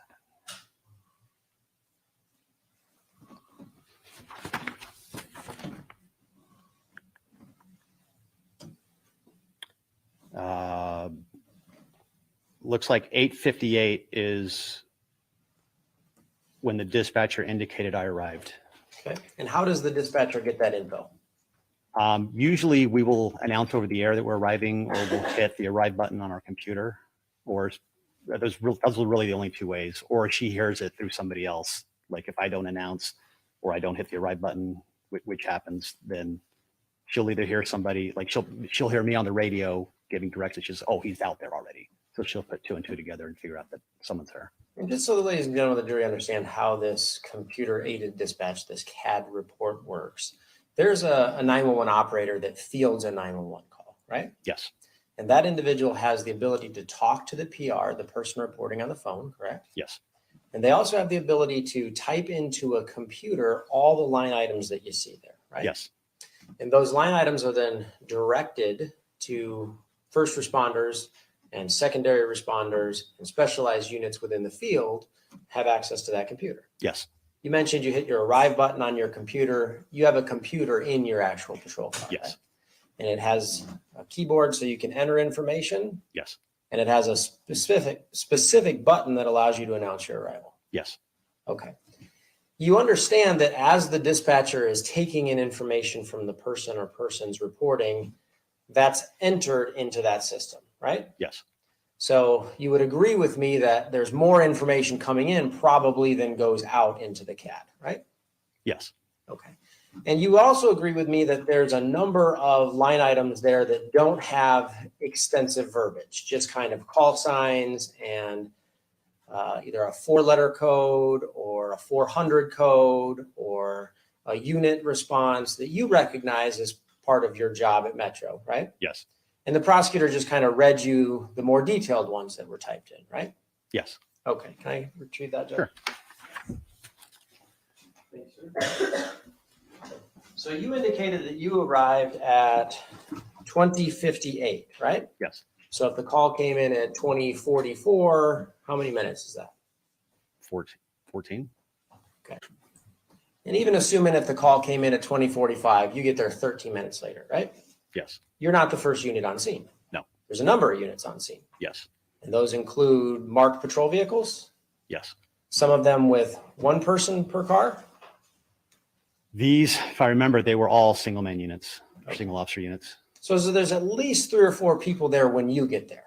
Looks like 8:58 is when the dispatcher indicated I arrived. Okay. And how does the dispatcher get that info? Usually we will announce over the air that we're arriving, or we'll hit the arrive button on our computer, or those are really the only two ways, or she hears it through somebody else. Like if I don't announce or I don't hit the arrive button, which happens, then she'll either hear somebody, like she'll hear me on the radio giving directions. She's, oh, he's out there already. So she'll put two and two together and figure out that someone's there. And just so the ladies and gentlemen of the jury understand how this computer-aided dispatch, this CAD report works, there's a 911 operator that fields a 911 call, right? Yes. And that individual has the ability to talk to the PR, the person reporting on the phone, correct? Yes. And they also have the ability to type into a computer all the line items that you see there, right? Yes. And those line items are then directed to first responders and secondary responders and specialized units within the field have access to that computer. Yes. You mentioned you hit your arrive button on your computer. You have a computer in your actual patrol car. Yes. Right? And it has a keyboard so you can enter information. Yes. And it has a specific button that allows you to announce your arrival. Yes. Okay. You understand that as the dispatcher is taking in information from the person or persons reporting, that's entered into that system, right? Yes. So you would agree with me that there's more information coming in probably than goes out into the CAD, right? Yes. Okay. And you also agree with me that there's a number of line items there that don't have extensive verbiage, just kind of call signs and either a 4-letter code or a 400 code or a unit response that you recognize as part of your job at Metro, right? Yes. And the prosecutor just kind of read you the more detailed ones that were typed in, right? Yes. Okay, can I retrieve that, Judge? Sure. Thanks, sir. So you indicated that you arrived at 20:58, right? Yes. So if the call came in at 20:44, how many minutes is that? 14. And even assuming if the call came in at 20:45, you get there 13 minutes later, right? Yes. You're not the first unit on scene. No. There's a number of units on scene. Yes. And those include marked patrol vehicles, Yes. some of them with one person per car. These, if I remember, they were all single man units or single officer units. So there's at least 3 or 4 people there when you get there.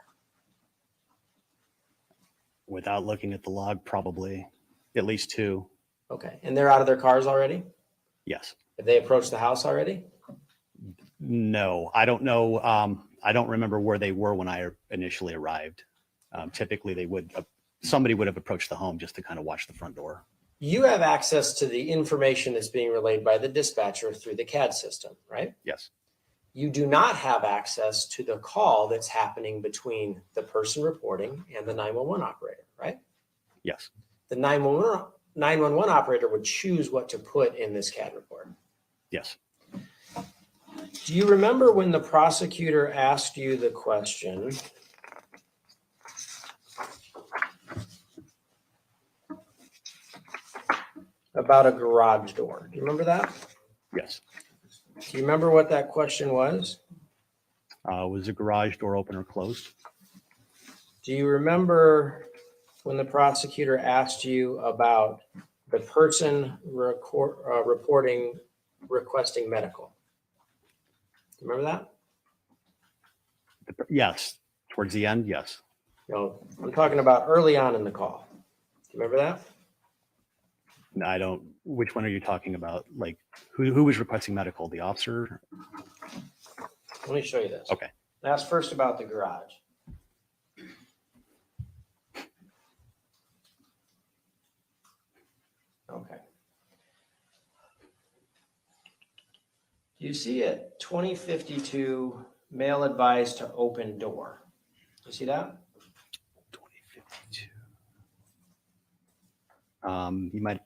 Without looking at the log, probably at least 2. Okay. And they're out of their cars already? Yes. Have they approached the house already? No, I don't know. I don't remember where they were when I initially arrived. Typically, somebody would have approached the home just to kind of watch the front door. You have access to the information that's being relayed by the dispatcher through the CAD system, right? Yes. You do not have access to the call that's happening between the person reporting and the 911 operator, right? Yes. The 911 operator would choose what to put in this CAD report. Yes. Do you remember when the prosecutor asked you the question? About a garage door? Do you remember that? Yes. Do you remember what that question was? Was the garage door open or closed? Do you remember when the prosecutor asked you about the person reporting requesting medical? Do you remember that? Yes. Towards the end, yes. No, I'm talking about early on in the call. Do you remember that? No, I don't. Which one are you talking about? Like who was requesting medical? The officer? Let me show you this. Okay. Ask first about the garage. Okay. Do you see it? 2052 mail advised to open door. You see that? 2052. You might.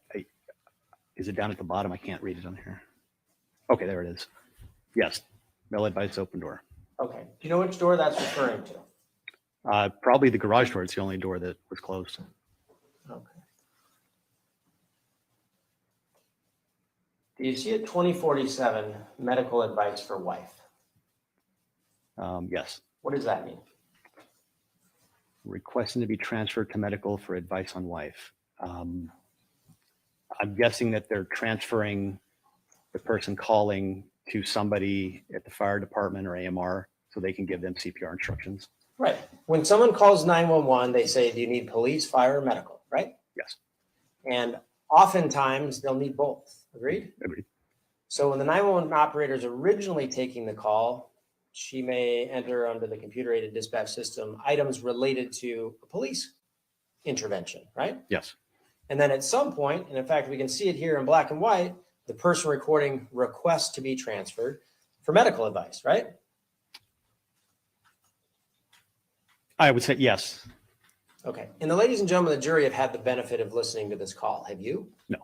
Is it down at the bottom? I can't read it on here. Okay, there it is. Yes, mail advice, open door. Okay. Do you know which door that's referring to? Probably the garage door. It's the only door that was closed. Okay. Do you see at 2047 medical advice for wife? Yes. What does that mean? Requesting to be transferred to medical for advice on wife. I'm guessing that they're transferring the person calling to somebody at the fire department or AMR so they can give them CPR instructions. Right. When someone calls 911, they say, do you need police, fire, or medical, right? Yes. And oftentimes they'll need both. Agreed? Agreed. So when the 911 operator is originally taking the call, she may enter under the computer-aided dispatch system items related to a police intervention, right? Yes. And then at some point, and in fact, we can see it here in black and white, the person recording requests to be transferred for medical advice, right? I would say yes. Okay. And the ladies and gentlemen of the jury have had the benefit of listening to this call. Have you? No.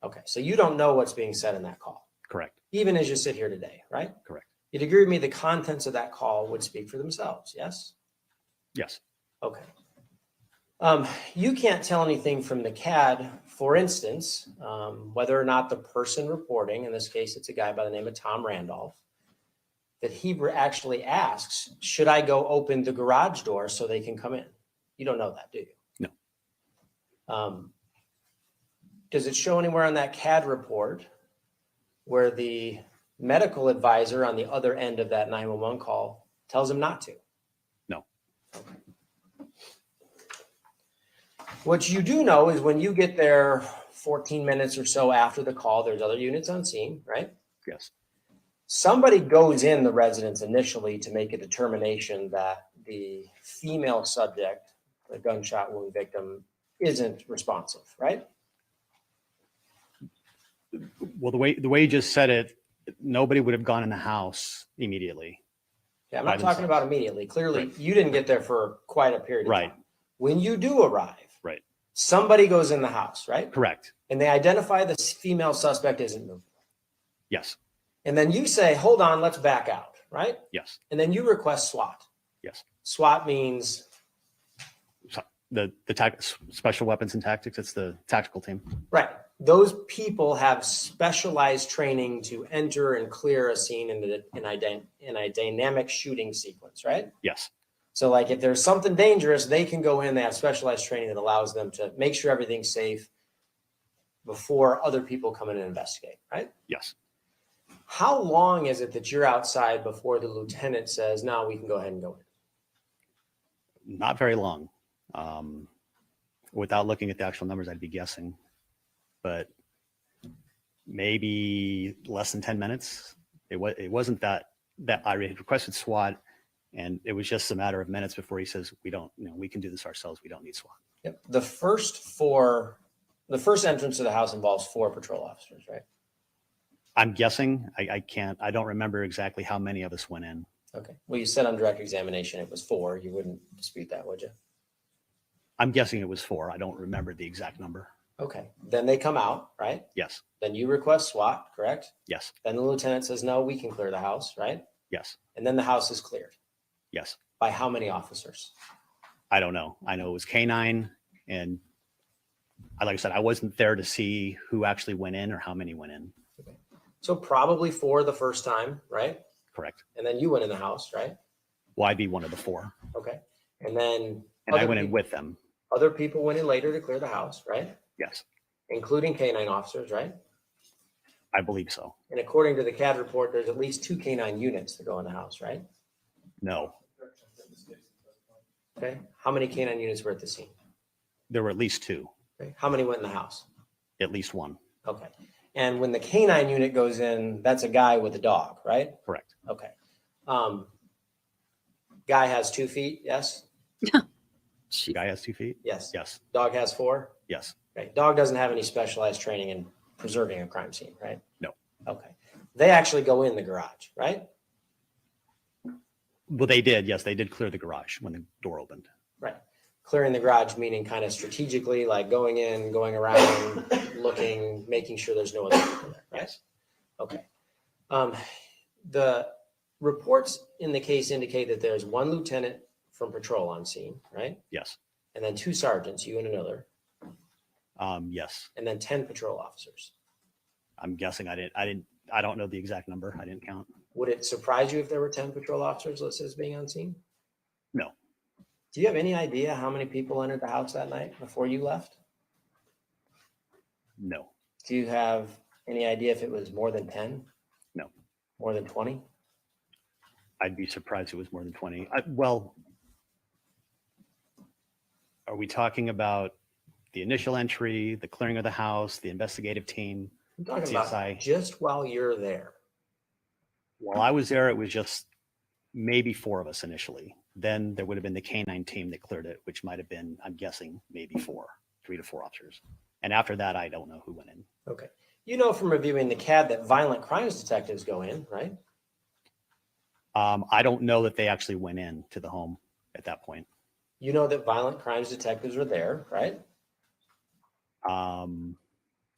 Okay. So you don't know what's being said in that call, Correct. even as you sit here today, right? Correct. You'd agree with me the contents of that call would speak for themselves, yes? Yes. Okay. You can't tell anything from the CAD, for instance, whether or not the person reporting, in this case, it's a guy by the name of Tom Randolph, that he actually asks, should I go open the garage door so they can come in? You don't know that, do you? No. Does it show anywhere on that CAD report where the medical advisor on the other end of that 911 call tells him not to? No. Okay. What you do know is when you get there 14 minutes or so after the call, there's other units on scene, right? Yes. Somebody goes in the residence initially to make a determination that the female subject, the gunshot wound victim, isn't responsive, right? Well, the way you just said it, nobody would have gone in the house immediately. Yeah, I'm By not talking themselves. about immediately. Clearly, Right. you didn't get there for quite a period of Right. time. When you do arrive, Right. somebody goes in the house, right? Correct. And they identify the female suspect isn't moving. Yes. And then you say, hold on, let's back out, right? Yes. And then you request SWAT. Yes. SWAT means, So the special weapons and tactics. It's the tactical team. right, those people have specialized training to enter and clear a scene in a dynamic shooting sequence, right? Yes. So like if there's something dangerous, they can go in, they have specialized training that allows them to make sure everything's safe before other people come in and investigate, right? Yes. How long is it that you're outside before the lieutenant says, no, we can go ahead and go in? Not very long. Without looking at the actual numbers, I'd be guessing, but maybe less than 10 minutes. It wasn't that I requested SWAT, and it was just a matter of minutes before he says, we can do this ourselves. We don't need SWAT. Yep. The first entrance to the house involves 4 patrol officers, right? I'm guessing. I don't remember exactly how many of us went in. Okay. Well, you said on direct examination it was 4. You wouldn't dispute that, would you? I'm guessing it was 4. I don't remember the exact number. Okay. Then they come out, right? Yes. Then you request SWAT, correct? Yes. Then the lieutenant says, no, we can clear the house, right? Yes. And then the house is cleared. Yes. By how many officers? I don't know. I know it was K9, and like I said, I wasn't there to see who actually went in or how many went in. Okay. So probably 4 the first time, right? Correct. And then you went in the house, right? Well, I'd be one of the 4. Okay. And then And I other went in peop- with them. Other people went in later to clear the house, right? Yes. Including K9 officers, right? I believe so. And according to the CAD report, there's at least 2 K9 units that go in the house, right? No, Okay. How many K9 units were at the scene? there were at least 2, Okay. How many went in the house? at least 1. Okay. And when the K9 unit goes in, that's a guy with a dog, right? Correct. Okay. Guy has 2 feet, yes? The guy has 2 feet? Yes. Yes. Dog has 4? Yes. Okay. Dog doesn't have any specialized training in preserving a crime scene, right? No. Okay. They actually go in the garage, right? Well, they did. Yes, they did clear the garage when the door opened. Right. Clearing the garage meaning kind of strategically, like going in, going around, looking, making sure there's no other people there, right? Yes. Okay. The reports in the case indicate that there's one lieutenant from patrol on scene, right? Yes. And then 2 sergeants, you and another, Yes. and then 10 patrol officers. I'm guessing I don't know the exact number. I didn't count. Would it surprise you if there were 10 patrol officers listed as being on scene? No. Do you have any idea how many people entered the house that night before you left? No. Do you have any idea if it was more than 10? No. More than 20? I'd be surprised it was more than 20. Well, are we talking about the initial entry, the clearing of the house, the investigative team? I'm talking CSI. about just while you're there. While I was there, it was just maybe 4 of us initially. Then there would have been the K-9 team that cleared it, which might have been, I'm guessing, maybe 3 to 4 officers. And after that, I don't know who went in. Okay. You know from reviewing the CAD that violent crimes detectives go in, right? I don't know that they actually went in to the home at that point. You know that violent crimes detectives are there, right?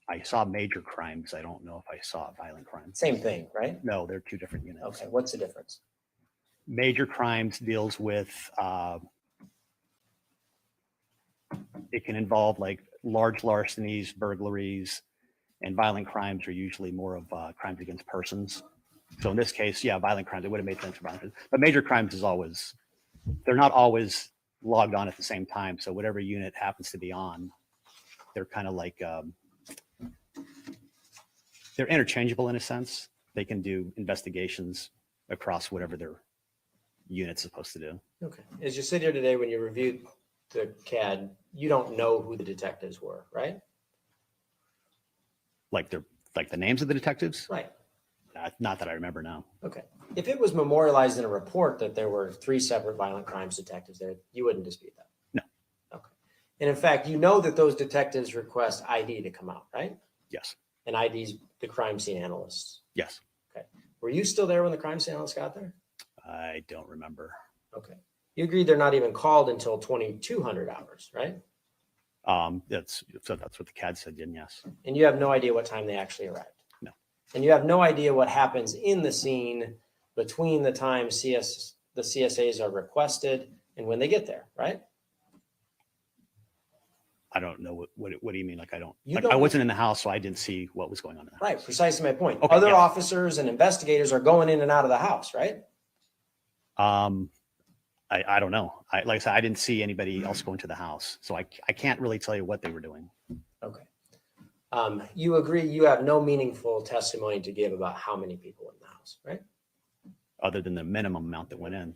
I saw major crimes. I don't know if I saw violent crimes. Same thing, right? No, they're 2 different units. Okay. What's the difference? Major crimes deals with, it can involve like large larcenies, burglaries, and violent crimes are usually more of crimes against persons. So in this case, yeah, violent crimes, it would have made sense for violent crimes. But major crimes is always, they're not always logged on at the same time. So whatever unit happens to be on, they're kind of like, they're interchangeable in a sense. They can do investigations across whatever their unit's supposed to do. Okay. As you sit here today, when you reviewed the CAD, you don't know who the detectives were, right? Like the names of the detectives? Right. Not that I remember now. Okay. If it was memorialized in a report that there were 3 separate violent crimes detectives there, you wouldn't dispute that? No. Okay. And in fact, you know that those detectives request ID to come out, right? Yes. And ID's the crime scene analysts. Yes. Okay. Were you still there when the crime scene analysts got there? I don't remember. Okay. You agreed they're not even called until 2200 hours, right? That's what the CAD said, yes. And you have no idea what time they actually arrived? No. And you have no idea what happens in the scene between the time the CSAs are requested and when they get there, right? I don't know what do you mean? Like You I don't- wasn't in the house, so I didn't see what was going on in the Right, house. precisely my point. Okay, Other yeah. officers and investigators are going in and out of the house, right? I don't know. Like I said, I didn't see anybody else go into the house, so I can't really tell you what they were doing. Okay. You agree you have no meaningful testimony to give about how many people in the house, right? Other than the minimum amount that went in.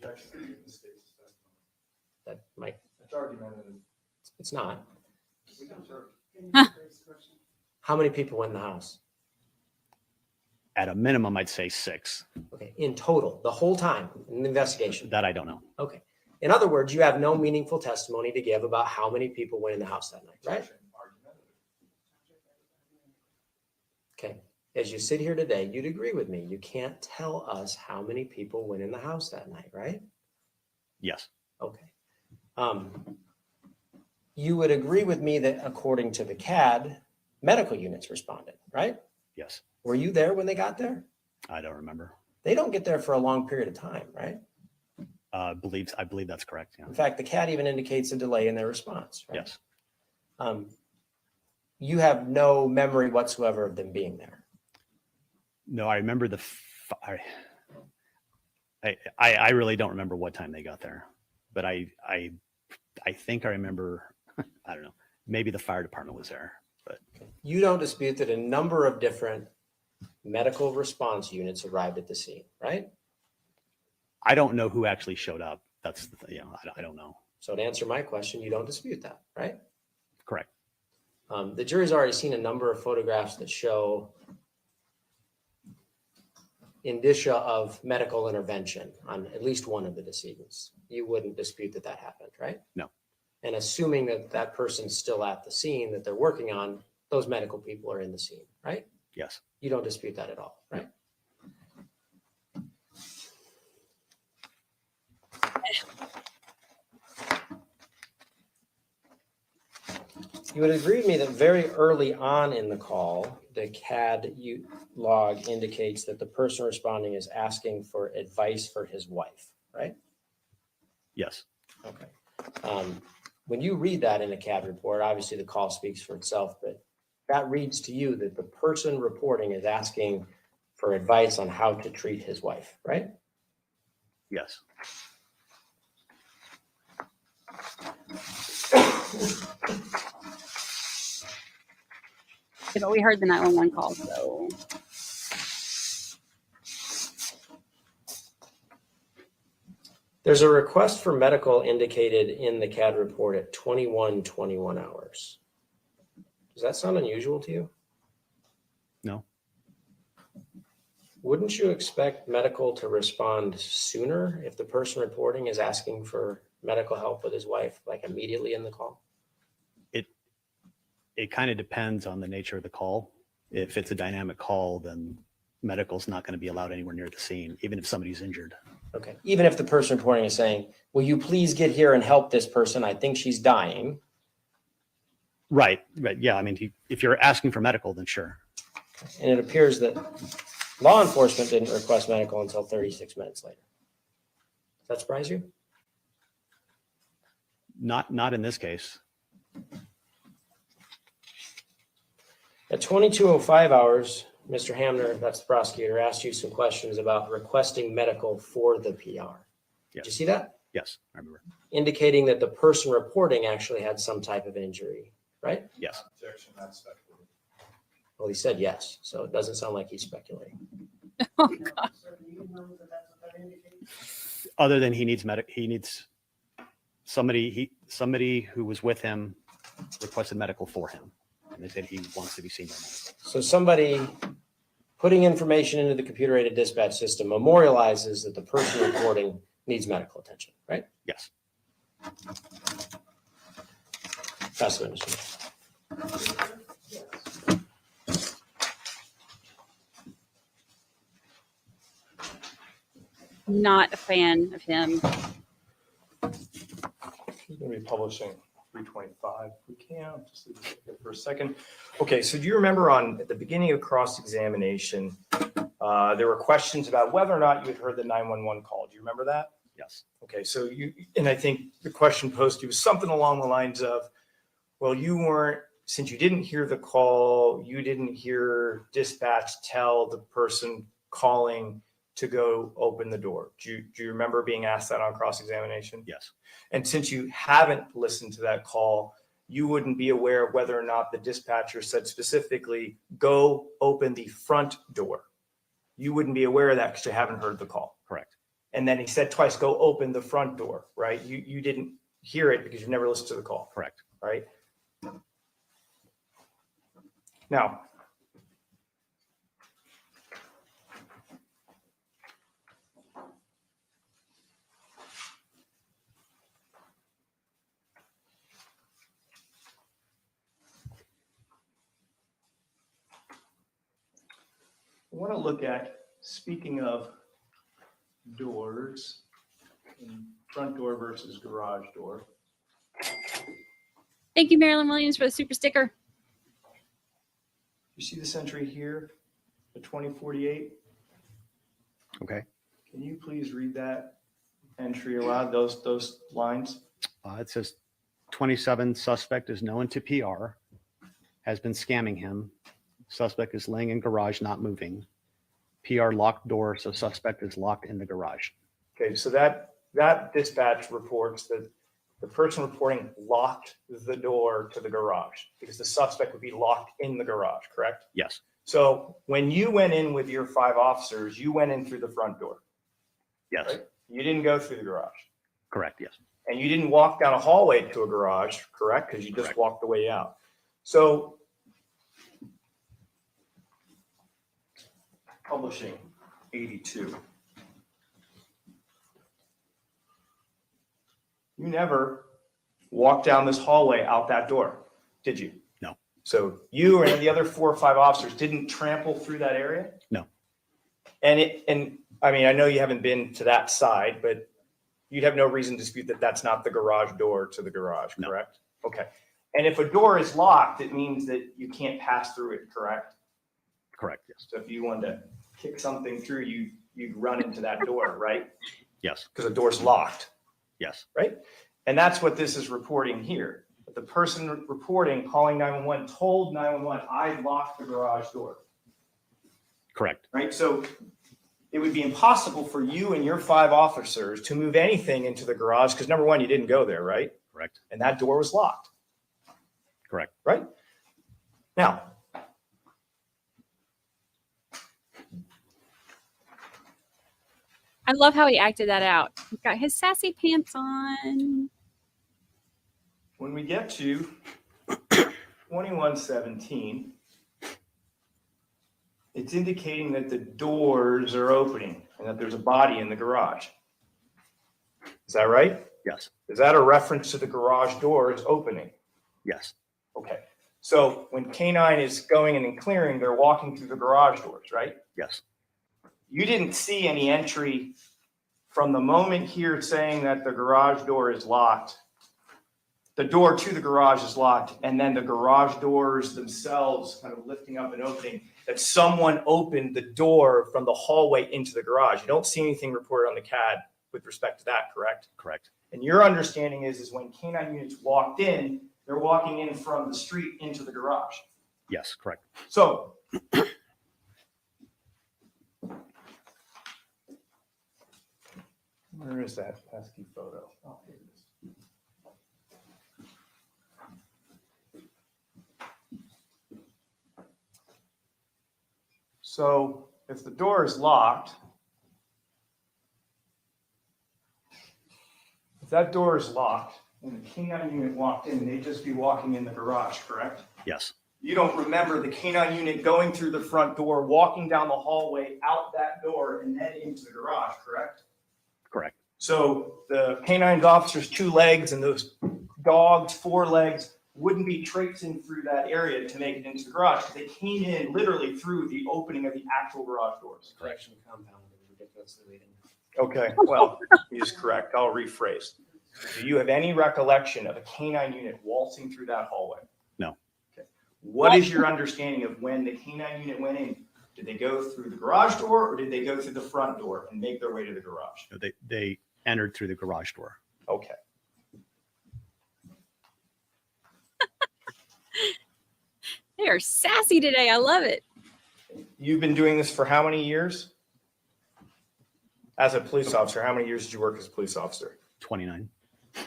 That might, It's argumentative. it's not. Huh. How many people went in the house? At a minimum, I'd say 6. Okay, in total, the whole time in the investigation. That I don't know. Okay. In other words, you have no meaningful testimony to give about how many people went in the house that night, right? Okay. As you sit here today, you'd agree with me. You can't tell us how many people went in the house that night, right? Yes. Okay. You would agree with me that according to the CAD, medical units responded, right? Yes. Were you there when they got there? I don't remember. They don't get there for a long period of time, right? I believe that's correct. Yeah. In fact, the CAD even indicates a delay in their response, right? Yes. You have no memory whatsoever of them being there. No, I remember I really don't remember what time they got there, but I think I remember, I don't know, maybe the fire department was there, but You don't dispute that a number of different medical response units arrived at the scene, right? I don't know who actually showed up. That's the thing, I don't know. So to answer my question, you don't dispute that, right? Correct. The jury's already seen a number of photographs that show indicia of medical intervention on at least one of the decedents. You wouldn't dispute that that happened, right? No. And assuming that that person's still at the scene that they're working on, those medical people are in the scene, right? Yes. You don't dispute that at all, right? You would agree with me that very early on in the call, the CAD log indicates that the person responding is asking for advice for his wife, right? Yes. Okay. When you read that in a CAD report, obviously the call speaks for itself, but that reads to you that the person reporting is asking for advice on how to treat his wife, right? Yes. Yeah, but we heard the 911 call, so There's a request for medical indicated in the CAD report at 21 hours. Does that sound unusual to you? No. Wouldn't you expect medical to respond sooner if the person reporting is asking for medical help with his wife, like immediately in the call? It kind of depends on the nature of the call. If it's a dynamic call, then medical's not going to be allowed anywhere near the scene, even if somebody's injured. Okay. Even if the person reporting is saying, will you please get here and help this person? I think she's dying. Right. Yeah. I mean, if you're asking for medical, then sure. And it appears that law enforcement didn't request medical until 36 minutes later. Does that surprise you? Not in this case. At 22:05 hours, Mr. Hamner, that's the prosecutor, asked you some questions about requesting medical for the PR. Did you see that? Yes, I remember. Indicating that the person reporting actually had some type of injury, right? Yes. Objection, not speculative. Well, he said yes, so it doesn't sound like he's speculating. oh god. Other than he needs somebody who was with him requested medical for him. And they said he wants to be seen by medical. So somebody putting information into the computer-aided dispatch system memorializes that the person reporting needs medical attention, right? Yes. Pass the witness. Not a fan of him. He's going to be publishing 325. We can just leave it here for a second. Okay, so do you remember at the beginning of cross-examination, there were questions about whether or not you had heard the 911 call. Do you remember that? Yes. Okay, so and I think the question posed to you was something along the lines of, well, since you didn't hear the call, you didn't hear dispatch tell the person calling to go open the door. Do you remember being asked that on cross-examination? Yes. And since you haven't listened to that call, you wouldn't be aware of whether or not the dispatcher said specifically, go open the front door. You wouldn't be aware of that because you haven't heard the call. Correct. And then he said twice, go open the front door, right? You didn't hear it because you've never listened to the call. Correct. Right? Now, I want to look at, speaking of doors, front door versus garage door. Thank you, Marilyn Williams, for the super sticker. You see this entry here, the 2048? Okay. Can you please read that entry aloud, those lines? It says 27 suspect is known to PR, has been scamming him. Suspect is laying in garage, not moving. PR locked door, so suspect is locked in the garage. Okay, so that dispatch reports that the person reporting locked the door to the garage because the suspect would be locked in the garage, correct? Yes. So when you went in with your 5 officers, you went in through the front door. Yes. Right? You didn't go through the garage. Correct. Yes. And you didn't walk down a hallway to a garage, correct? Because you just Correct. walked the way out. So publishing 82. You never walked down this hallway out that door, did you? No. So you and the other 4 or 5 officers didn't trample through that area? No. And I mean, I know you haven't been to that side, but you'd have no reason to dispute that that's not the garage door to the garage, correct? No. Okay. And if a door is locked, it means that you can't pass through it, correct? Correct. Yes. So if you wanted to kick something through, you'd run into that door, right? Yes. Because the door's locked, Yes. right? And that's what this is reporting here. The person reporting, calling 911, told 911, I locked the garage door, Correct. right? So it would be impossible for you and your 5 officers to move anything into the garage because number one, you didn't go there, right? Correct. And that door was locked, Correct. right? Now, I love how he acted that out. He's got his sassy pants on. when we get to 2117, it's indicating that the doors are opening and that there's a body in the garage. Is that right? Yes. Is that a reference to the garage doors opening? Yes. Okay. So when K9 is going in and clearing, they're walking through the garage doors, right? Yes. You didn't see any entry from the moment here saying that the garage door is locked. The door to the garage is locked, and then the garage doors themselves kind of lifting up and opening, that someone opened the door from the hallway into the garage. You don't see anything reported on the CAD with respect to that, correct? Correct. And your understanding is when K9 units walked in, they're walking in from the street into the garage. Yes. Correct. So where is that pesky photo? Oh, here it is. So if the door is locked, if that door is locked and the K9 unit walked in, they'd just be walking in the garage, correct? Yes. You don't remember the K9 unit going through the front door, walking down the hallway, out that door, and then into the garage, correct? Correct. So the K9 officer's 2 legs and those dogs' 4 legs wouldn't be traipsing through that area to make it into the garage because they came in literally through the opening of the actual garage doors. Correction compound is ridiculously leading. Okay, well, he's correct. I'll rephrase. Do you have any recollection of a K9 unit waltzing through that hallway? No. Okay. What is your understanding of when the K9 unit went in? Did they go through the garage door or did they go through the front door and make their way to the garage? They entered through the garage door. Okay. They are sassy today. I love it. You've been doing this for how many years? As a police officer, how many years did you work as a police officer? 29.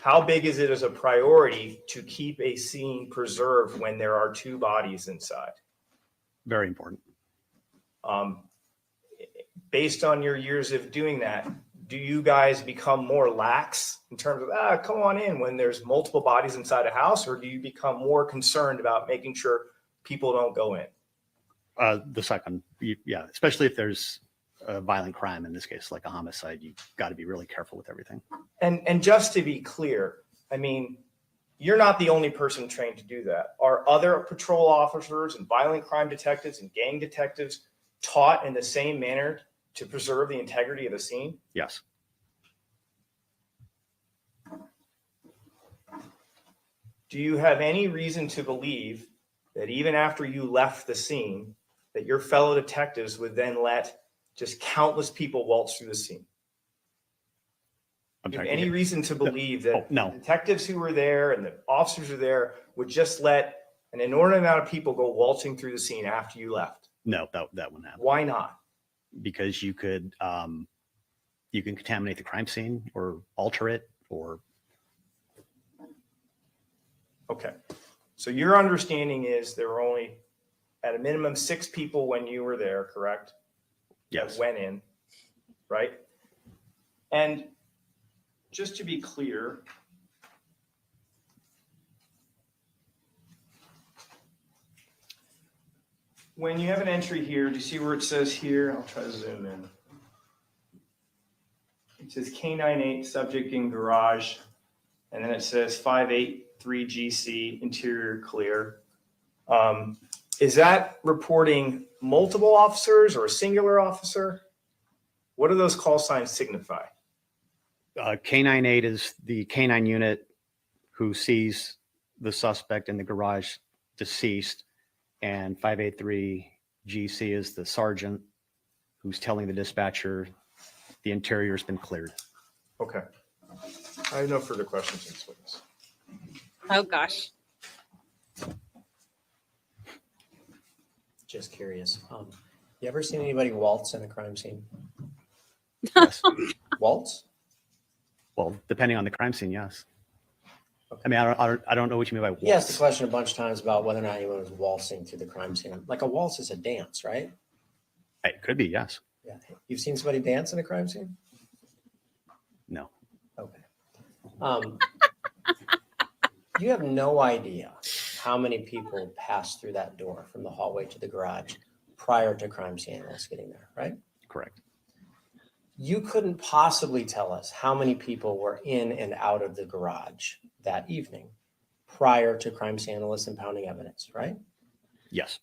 How big is it as a priority to keep a scene preserved when there are 2 bodies inside? Very important. Based on your years of doing that, do you guys become more lax in terms of, come on in when there's multiple bodies inside a house, or do you become more concerned about making sure people don't go in? The second, yeah, especially if there's a violent crime, in this case, like a homicide, you got to be really careful with everything. And just to be clear, I mean, you're not the only person trained to do that. Are other patrol officers and violent crime detectives and gang detectives taught in the same manner to preserve the integrity of the scene? Yes. Do you have any reason to believe that even after you left the scene, that your fellow detectives would then let just countless people waltz through the scene? Do you have any reason to believe that no. the detectives who were there and the officers who were there would just let an inordinate amount of people go waltzing through the scene after you left? No, that wouldn't happen. Why not? Because you can contaminate the crime scene or alter it or. Okay. So your understanding is there were only at a minimum 6 people when you were there, correct? Yes. That went in, right? And just to be clear, when you have an entry here, do you see where it says here? I'll try to zoom in. It says K98 subject in garage, and then it says 583 GC interior clear. Is that reporting multiple officers or a singular officer? What do those call signs signify? K98 is the K9 unit who sees the suspect in the garage deceased, and 583 GC is the sergeant who's telling the dispatcher the interior's been cleared. Okay. I have no further questions on this witness. Oh gosh. Just curious. You ever seen anybody waltz in a crime scene? Yes. Waltz? Well, depending on the crime scene, yes. I mean, I don't know what you mean by waltz. He asked the question a bunch of times about whether or not anyone was waltzing through the crime scene. Like a waltz is a dance, right? It could be, yes. Yeah. You've seen somebody dance in a crime scene? No. Okay. You have no idea how many people passed through that door from the hallway to the garage prior to crime scene analysts getting there, right? Correct. You couldn't possibly tell us how many people were in and out of the garage that evening prior to crime scene analysts impounding evidence, right? Yes.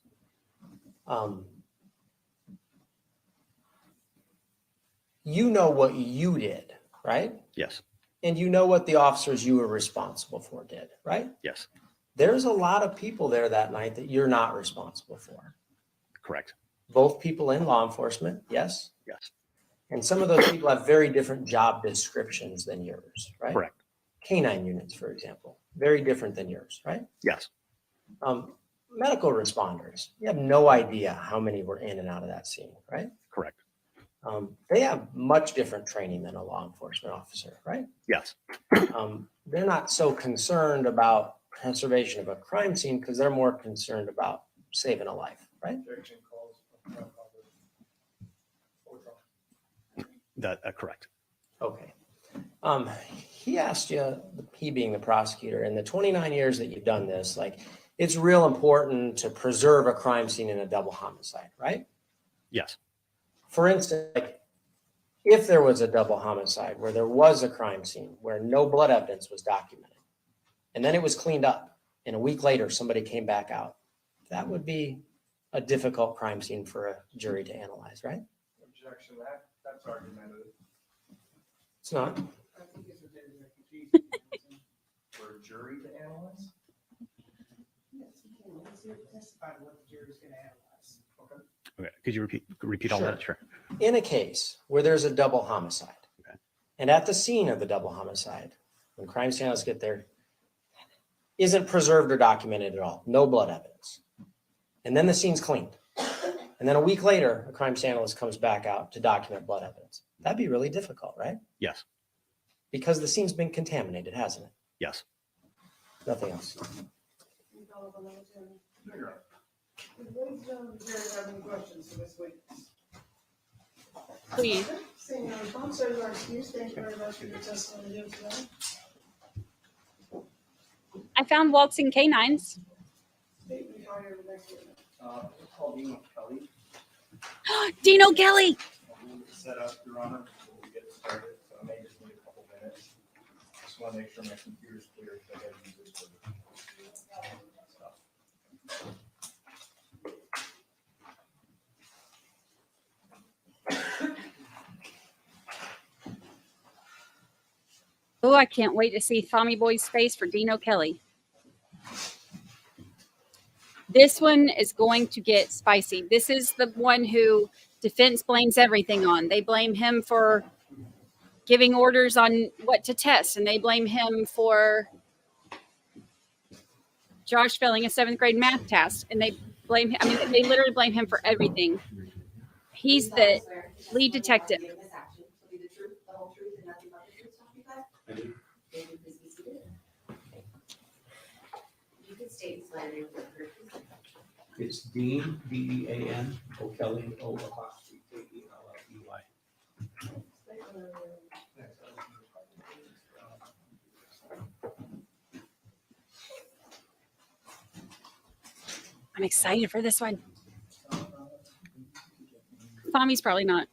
You know what you did, right? Yes. And you know what the officers you were responsible for did, right? Yes. There's a lot of people there that night that you're not responsible for. Correct. Both people in law enforcement, yes? Yes. And some of those people have very different job descriptions than yours, right? Correct. Canine units, for example, very different than yours, right? Yes. Medical responders, you have no idea how many were in and out of that scene, right? Correct. They have much different training than a law enforcement officer, right? Yes. They're not so concerned about preservation of a crime scene because they're more concerned about saving a life, right? That correct. Okay. He asked you, he being the prosecutor, in the 29 years that you've done this, like, it's real important to preserve a crime scene in a double homicide, right? Yes. For instance, like, if there was a double homicide where there was a crime scene where no blood evidence was documented, and then it was cleaned up, and a week later somebody came back out, that would be a difficult crime scene for a jury to analyze, right? Objection, that's argumentative. It's not. I think it's a bit of a confusion for a jury to analyze. Yes, you can. Let's hear testify to what the jury's gonna analyze. Okay. Okay. Could you repeat all Sure. that? Sure. In a case where there's a double homicide, Okay. and at the scene of the double homicide, when crime scene analysts get there, isn't preserved or documented at all, no blood evidence. And then the scene's cleaned. And then a week later, a crime scene analyst comes back out to document blood evidence. That'd be really difficult, right? Yes. Because the scene's been contaminated, hasn't it? Yes. Nothing else. Ladies and gentlemen, the jury have any questions for this witness? Please. Seeing no response, so you are excused. Thank you very much for your testimony here today. I found waltzing canines. State we hire the next witness. It's called Dino Kelly. Dino Kelly. Set up, Your Honor, before we get started, so I may just need a couple minutes. Just want to make sure my computer's clear, because I got to use this for stuff. Oh, I can't wait to see Tommy Boy's face for Dino Kelly. This one is going to get spicy. This is the one who defense blames everything on. They blame him for giving orders on what to test, and they blame him for Josh failing a 7th grade math test, and they blame him. I mean, they literally blame him for everything. He's the lead detective. This action will be the truth, the whole truth, and nothing but the truth. Thank you. Please be seated. You could state his last name for the record, please. It's Dean, D-E-A-N, O'Kelly, O-apostrophe K-E-L-L-E-Y. I'm excited for this one. Tommy's probably not.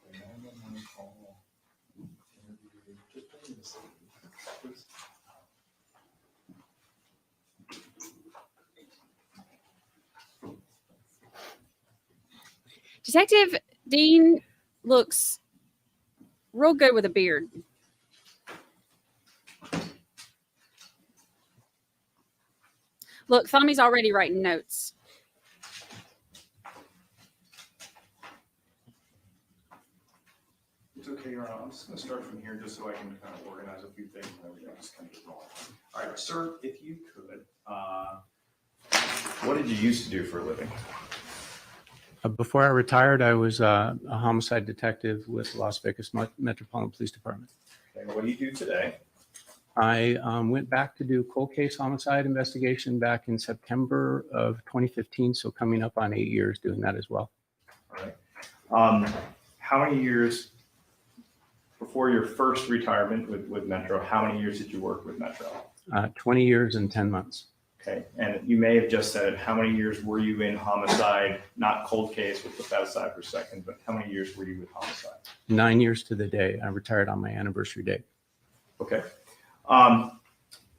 Detective Dean looks real good with a beard. Look, Thami's already writing notes. It's okay, Your Honor. I'm just gonna start from here just so I can kind of organize a few things and then we can just kind of get rolling. All right, sir, if you could, what did you used to do for a living? Before I retired, I was a homicide detective with Las Vegas Metropolitan Police Department. Okay, what do you do today? I went back to do cold case homicide investigation back in September of 2015, so coming up on 8 years doing that as well. All right. How many years before your first retirement with Metro, how many years did you work with Metro? 20 years and 10 months. Okay, and you may have just said it, how many years were you in homicide, not cold case, we'll put that aside for a second, but how many years were you with homicide? 9 years to the day. I retired on my anniversary date. Okay.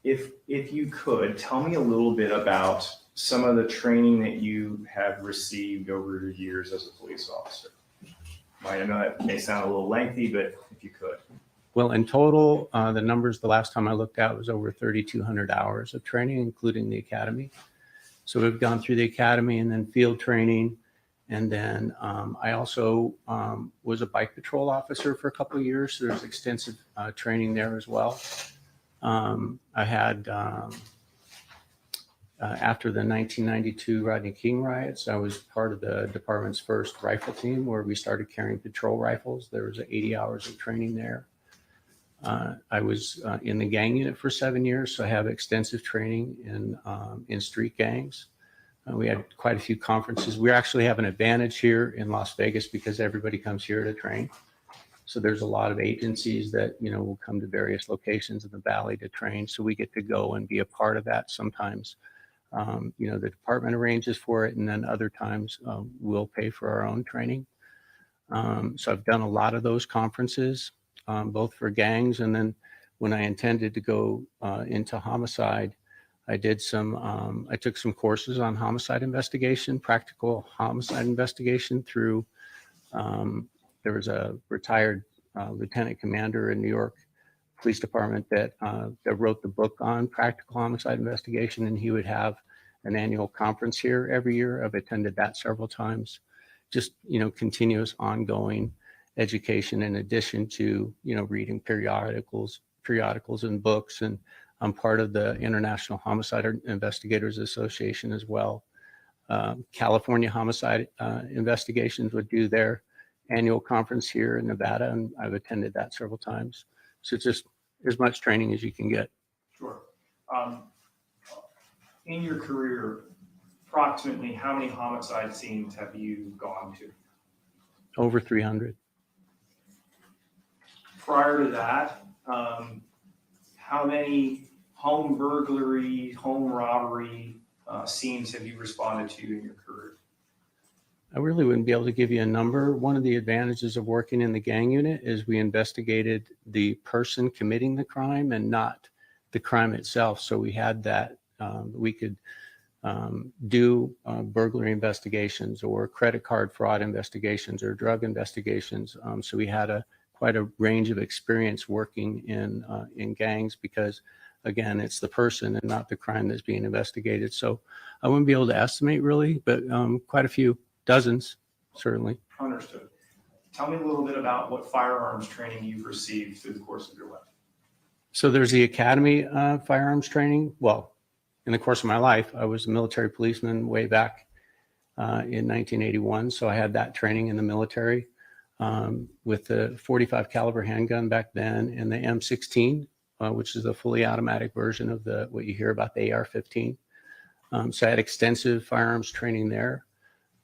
If you could, tell me a little bit about some of the training that you have received over your years as a police officer. I know that may sound a little lengthy, but if you could. Well, in total, the numbers the last time I looked at was over 3,200 hours of training, including the academy. So we've gone through the academy and then field training. And then I also was a bike patrol officer for a couple of years. So there's extensive training there as well. I had, after the 1992 Rodney King riots, I was part of the department's first rifle team where we started carrying patrol rifles. There was 80 hours of training there. I was in the gang unit for 7 years, so I have extensive training in street gangs. We had quite a few conferences. We actually have an advantage here in Las Vegas because everybody comes here to train. So there's a lot of agencies that, will come to various locations in the valley to train. So we get to go and be a part of that. Sometimes, the department arranges for it, and then other times we'll pay for our own training. So I've done a lot of those conferences, both for gangs. And then when I intended to go into homicide, I took some courses on homicide investigation, practical homicide investigation through, there was a retired lieutenant commander in New York Police Department that wrote the book on practical homicide investigation, and he would have an annual conference here every year. I've attended that several times. Just, continuous ongoing education in addition to, reading periodicals and books. And I'm part of the International Homicide Investigators Association as well. California Homicide Investigations would do their annual conference here in Nevada, and I've attended that several times. So it's just as much training as you can get. Sure. In your career, approximately how many homicide scenes have you gone to? Over 300. Prior to that, how many home burglary, home robbery scenes have you responded to in your career? I really wouldn't be able to give you a number. One of the advantages of working in the gang unit is we investigated the person committing the crime and not the crime itself. So we had that, we could do burglary investigations or credit card fraud investigations or drug investigations. So we had quite a range of experience working in gangs because, again, it's the person and not the crime that's being investigated. So I wouldn't be able to estimate really, but quite a few. Dozens, certainly. Understood. Tell me a little bit about what firearms training you've received through the course of your life. So there's the academy firearms training. Well, in the course of my life, I was a military policeman way back in 1981. So I had that training in the military with the 45 caliber handgun back then and the M16, which is the fully automatic version of what you hear about the AR-15. So I had extensive firearms training there.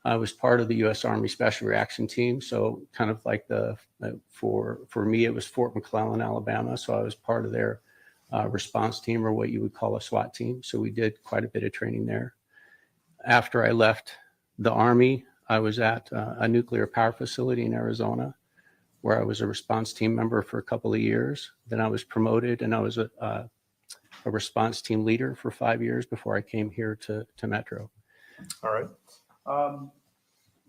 I was part of the U.S. Army Special Reaction Team, so kind of like for me, it was Fort McClellan, Alabama. So I was part of their response team, or what you would call a SWAT team. So we did quite a bit of training there. After I left the Army, I was at a nuclear power facility in Arizona, where I was a response team member for a couple of years. Then I was promoted, and I was a response team leader for 5 years before I came here to Metro. All right.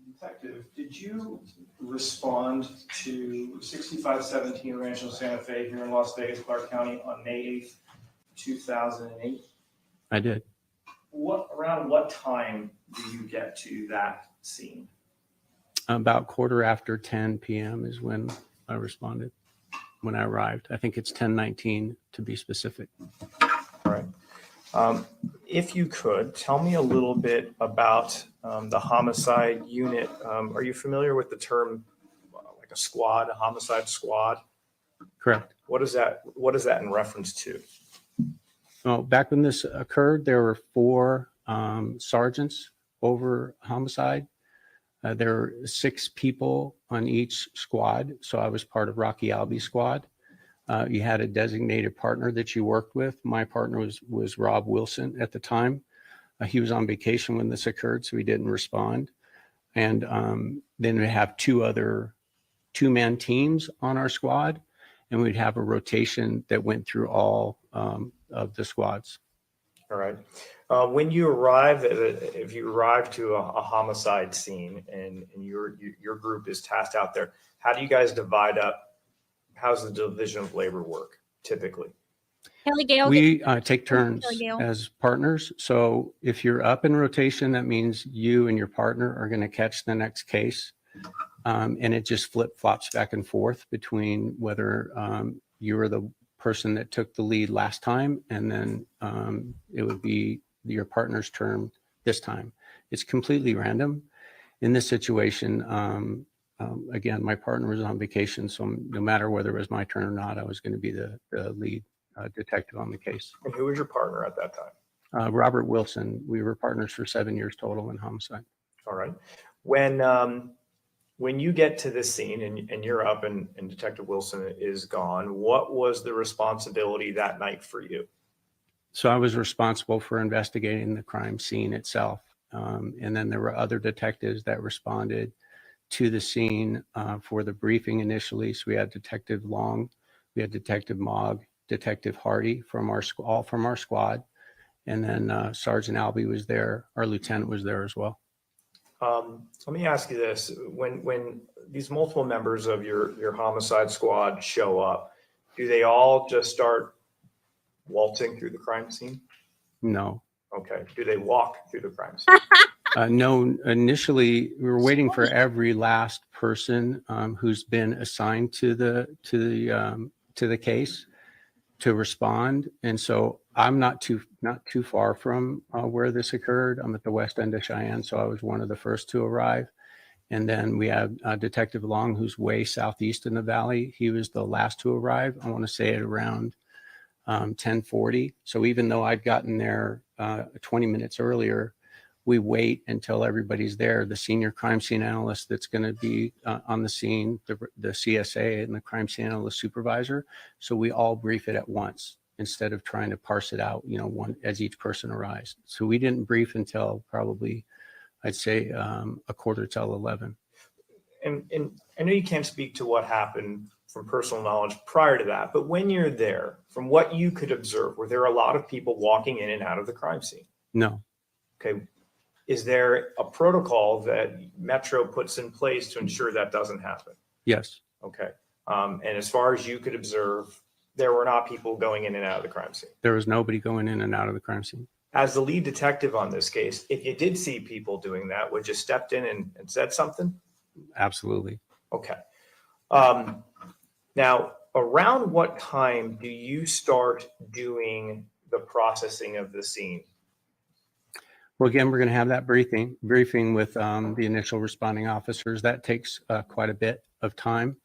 Detective, did you respond to 6517 Rancho Santa Fe here in Las Vegas, Clark County on May 8th, 2008? I did. around what time do you get to that scene? About 10:15 p.m. is when I responded, when I arrived. I think it's 10:19 to be specific. All right. If you could, tell me a little bit about the homicide unit. Are you familiar with the term like a squad, a homicide squad? Correct. What is that in reference to? Well, back when this occurred, there were 4 sergeants over homicide. There were 6 people on each squad. So I was part of Rocky Alby's squad. You had a designated partner that you worked with. My partner was Rob Wilson at the time. He was on vacation when this occurred, so he didn't respond. And then we have 2 other 2-man teams on our squad, and we'd have a rotation that went through all of the squads. All right. When you arrive, if you arrive to a homicide scene and your group is tasked out there, how do you guys divide up? How's the division of labor work typically? Kelly Gale. We take turns Kelly Gale. as partners. So if you're up in rotation, that means you and your partner are going to catch the next case. And it just flip-flops back and forth between whether you were the person that took the lead last time, and then it would be your partner's turn this time. It's completely random. In this situation, again, my partner was on vacation, so no matter whether it was my turn or not, I was going to be the lead detective on the case. And who was your partner at that time? Robert Wilson. We were partners for 7 years total in homicide. All right. When you get to this scene and you're up and Detective Wilson is gone, what was the responsibility that night for you? So I was responsible for investigating the crime scene itself. And then there were other detectives that responded to the scene for the briefing initially. So we had Detective Long, we had Detective Mogg, Detective Hardy all from our squad. And then Sergeant Albee was there. Our lieutenant was there as well. Let me ask you this. When these multiple members of your homicide squad show up, do they all just start waltzing through the crime scene? No. Okay. Do they walk through the crime scene? No, initially we were waiting for every last person who's been assigned to the case to respond. And so I'm not too far from where this occurred. I'm at the west end of Cheyenne, so I was one of the first to arrive. And then we have Detective Long, who's way southeast in the valley. He was the last to arrive. I want to say at around 10:40. So even though I'd gotten there 20 minutes earlier, we wait until everybody's there. The senior crime scene analyst that's going to be on the scene, the CSA and the crime scene analyst supervisor. So we all brief it at once instead of trying to parse it out, one as each person arrives. So we didn't brief until probably, I'd say, 11:15. And I know you can't speak to what happened from personal knowledge prior to that, but when you're there, from what you could observe, were there a lot of people walking in and out of the crime scene? No. Okay. Is there a protocol that Metro puts in place to ensure that doesn't happen? Yes. Okay. And as far as you could observe, there were not people going in and out of the crime scene. There was nobody going in and out of the crime scene. As the lead detective on this case, if you did see people doing that, would you stepped in and said something? Absolutely. Okay. Now, around what time do you start doing the processing of the scene? Well, again, we're going to have that briefing with the initial responding officers. That takes quite a bit of time.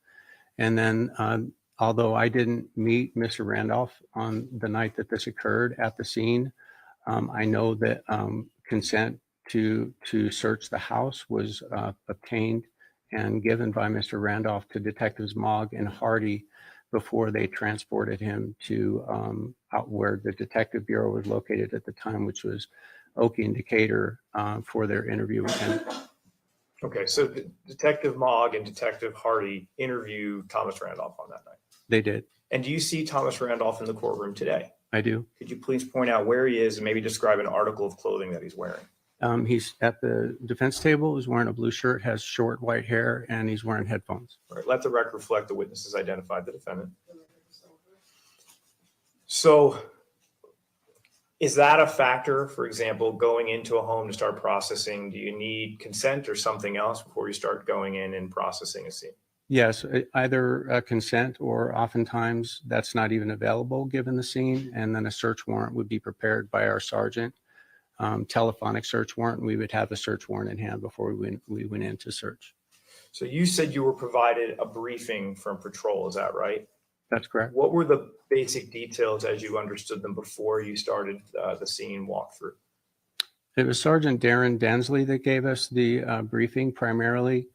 And then, although I didn't meet Mr. Randolph on the night that this occurred at the scene, I know that consent to search the house was obtained and given by Mr. Randolph to Detectives Mogg and Hardy before they transported him to out where the Detective Bureau was located at the time, which was Okie and Decatur, for their interview with him. Okay, so Detective Mogg and Detective Hardy interview Thomas Randolph on that night. They did. And do you see Thomas Randolph in the courtroom today? I do. Could you please point out where he is and maybe describe an article of clothing that he's wearing? He's at the defense table. He's wearing a blue shirt, has short white hair, and he's wearing headphones. All right, let the record reflect the witnesses identified the defendant. So Is that a factor, for example, going into a home to start processing? Do you need consent or something else before you start going in and processing a scene? Yes, either consent or oftentimes that's not even available given the scene. And then a search warrant would be prepared by our sergeant, telephonic search warrant. We would have a search warrant in hand before we went in to search. So you said you were provided a briefing from patrol, is that right? That's correct. What were the basic details as you understood them before you started the scene walkthrough? It was Sergeant Darren Densley that gave us the briefing primarily.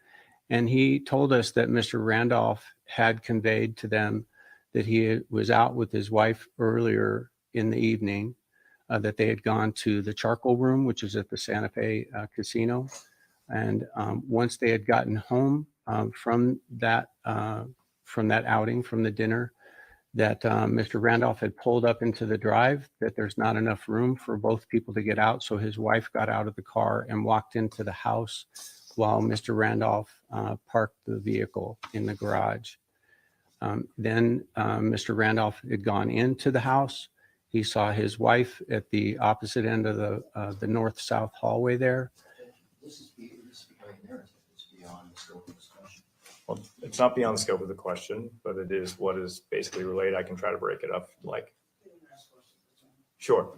And he told us that Mr. Randolph had conveyed to them that he was out with his wife earlier in the evening, that they had gone to the charcoal room, which is at the Santa Fe casino. And once they had gotten home from that outing, from the dinner, that Mr. Randolph had pulled up into the drive, that there's not enough room for both people to get out. So his wife got out of the car and walked into the house while Mr. Randolph parked the vehicle in the garage. Then Mr. Randolph had gone into the house. He saw his wife at the opposite end of the north-south hallway there. This is becoming narrative. It's beyond the scope of discussion. Well, it's not beyond the scope of the question, but it is what is basically related. I can try to break it up. Sure.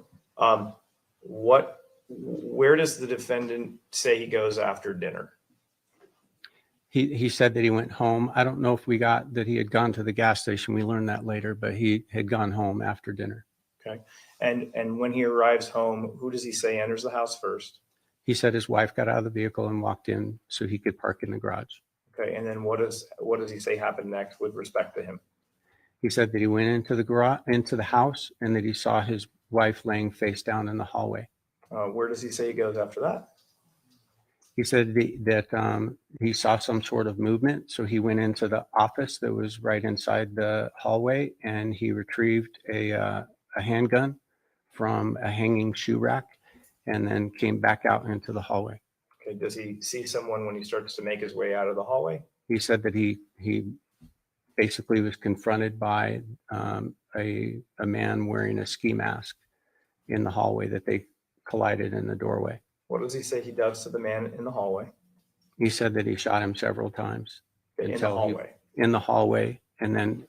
Where does the defendant say he goes after dinner? He said that he went home. I don't know if we got that he had gone to the gas station. We learned that later, but he had gone home after dinner. Okay. And when he arrives home, who does he say enters the house first? He said his wife got out of the vehicle and walked in so he could park in the garage. Okay. And then what does he say happened next with respect to him? He said that he went into the garage, into the house, and that he saw his wife laying face down in the hallway. Where does he say he goes after that? He said that he saw some sort of movement. So he went into the office that was right inside the hallway, and he retrieved a handgun from a hanging shoe rack and then came back out into the hallway. Okay. Does he see someone when he starts to make his way out of the hallway? He said that he basically was confronted by a man wearing a ski mask in the hallway, that they collided in the doorway. What does he say he does to the man in the hallway? He said that he shot him several times. In the hallway. In the hallway. And then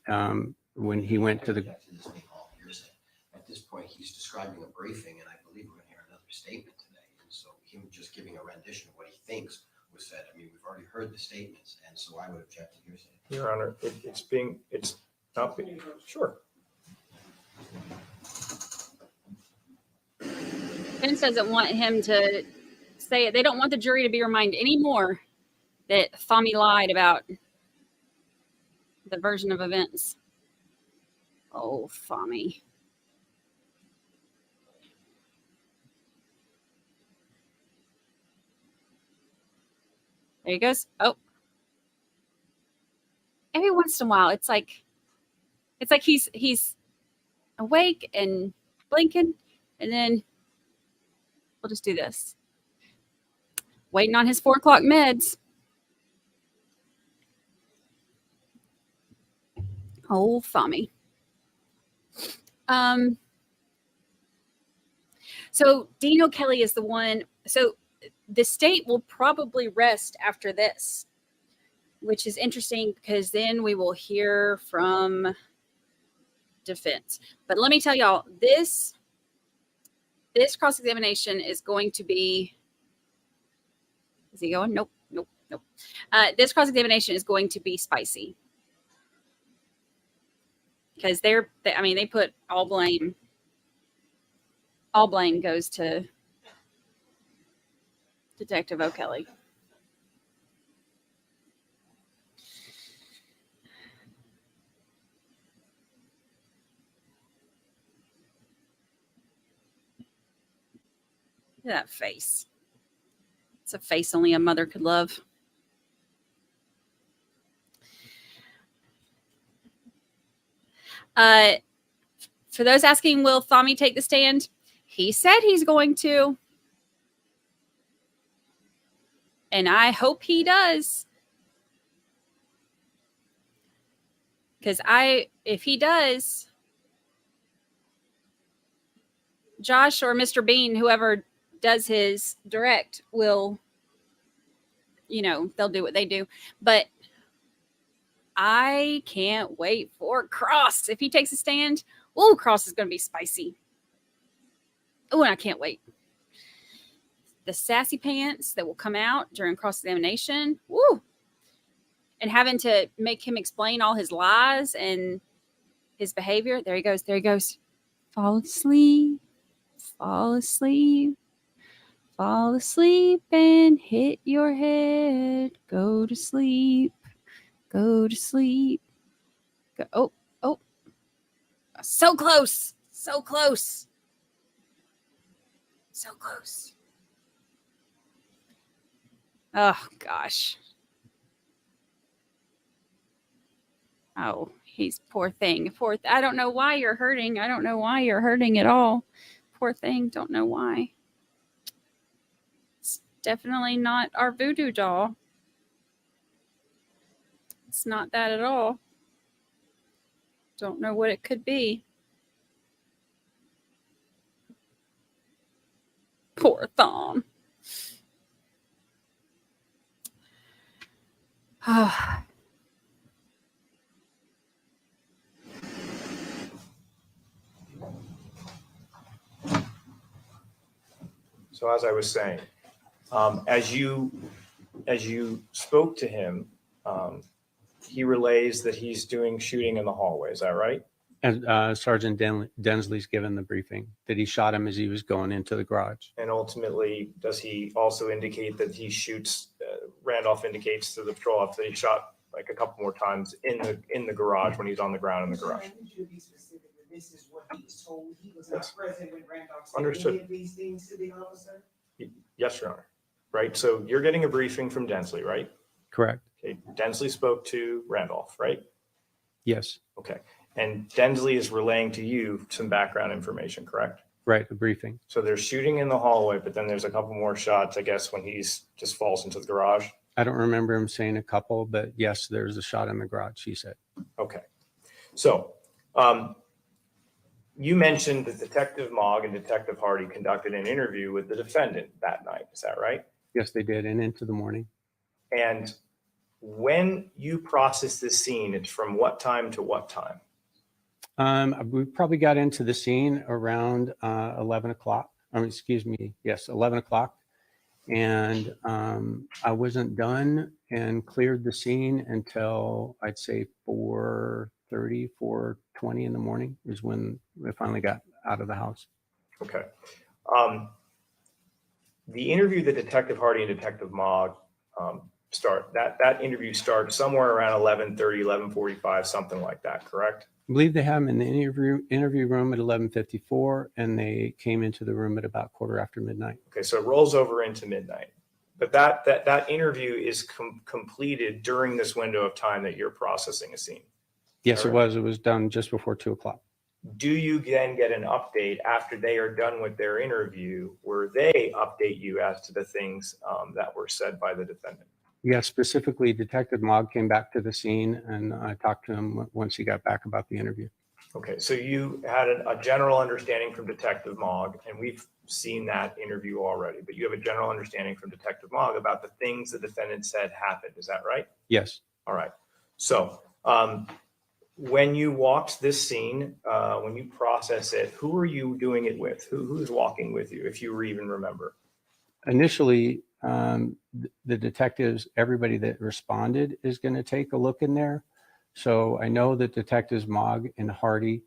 when he went to the... At this point, he's describing a briefing, and I believe we're going to hear another statement today. And so him just giving a rendition of what he thinks was said. I mean, we've already heard the statements, and so I would object to hearsay. Your Honor, it's not being, sure. Vince doesn't want him to say it. They don't want the jury to be reminded anymore that Thami lied about the version of events. Oh, Thami. There he goes. Oh. Every once in a while, it's like he's awake and blinking, and then we'll just do this. Waiting on his 4 o'clock meds. Oh, Thami. So Dean O'Kelly is the one. So the state will probably rest after this, which is interesting because then we will hear from defense. But let me tell y'all, this cross-examination is going to be, is he going? Nope. This cross-examination is going to be spicy because they put all blame goes to Detective O'Kelly. Look at that face. It's a face only a mother could love. For those asking, will Thami take the stand? He said he's going to. And I hope he does. Because if he does, Josh or Mr. Bean, whoever does his direct, will, they'll do what they do. But I can't wait for Cross. If he takes a stand, Cross is going to be spicy. Oh, and I can't wait. The sassy pants that will come out during cross-examination. Woo! And having to make him explain all his lies and his behavior. There he goes. There he goes. Fall asleep. Fall asleep. Fall asleep and hit your head. Go to sleep. Go to sleep. Go. Oh. So close. So close. So close. Oh, gosh. Oh, he's poor thing. I don't know why you're hurting. I don't know why you're hurting at all. Poor thing. Don't know why. It's definitely not our voodoo doll. It's not that at all. Don't know what it could be. Poor Thom. So as I was saying, as you spoke to him, he relays that he's doing shooting in the hallway. Is that right? And Sergeant Densley's given the briefing that he shot him as he was going into the garage. And ultimately, does he also indicate that he shoots? Randolph indicates to the patrol officer that he shot like a couple more times in the garage when he's on the ground in the garage. To be specific, this is what he was told. He was not present when Randolph said Understood. any of these things to the officer. Yes, Your Honor. Right. So you're getting a briefing from Densley, right? Correct. Okay. Densley spoke to Randolph, right? Yes. Okay. And Densley is relaying to you some background information, correct? Right. The briefing. So there's shooting in the hallway, but then there's a couple more shots, I guess, when he's just falls into the garage. I don't remember him saying a couple, but yes, there's a shot in the garage, he said. Okay. So you mentioned that Detective Mogg and Detective Hardy conducted an interview with the defendant that night. Is that right? Yes, they did. And into the morning. And when you process this scene, it's from what time to what time? We probably got into the scene around 11 o'clock. 11 o'clock. And I wasn't done and cleared the scene until I'd say 4:30, 4:20 in the morning is when we finally got out of the house. Okay. The interview that Detective Hardy and Detective Mogg start, that interview starts somewhere around 11:30, 11:45, something like that, correct? I believe they have him in the interview room at 11:54, and they came into the room at about quarter after midnight. Okay, so it rolls over into midnight. But that interview is completed during this window of time that you're processing a scene. Yes, All it right. was. It was done just before 2 o'clock. Do you then get an update after they are done with their interview where they update you as to the things that were said by the defendant? Yes, specifically, Detective Mogg came back to the scene, and I talked to him once he got back about the interview. Okay, so you had a general understanding from Detective Mogg, and we've seen that interview already, but you have a general understanding from Detective Mogg about the things the defendant said happened. Is that right? Yes. All right. So when you watch this scene, when you process it, who are you doing it with? Who's walking with you, if you even remember? Initially, the detectives, everybody that responded is going to take a look in there. So I know that Detectives Mogg and Hardy,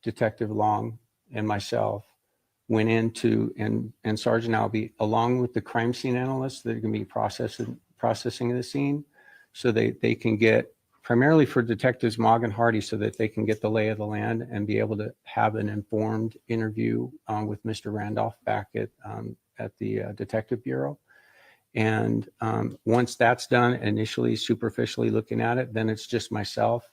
Detective Long, and myself went into, and Sergeant Albee, along with the crime scene analysts that are going to be processing the scene, so they can get, primarily for Detectives Mogg and Hardy, so that they can get the lay of the land and be able to have an informed interview with Mr. Randolph back at the Detective Bureau. And once that's done, initially superficially looking at it, then it's just myself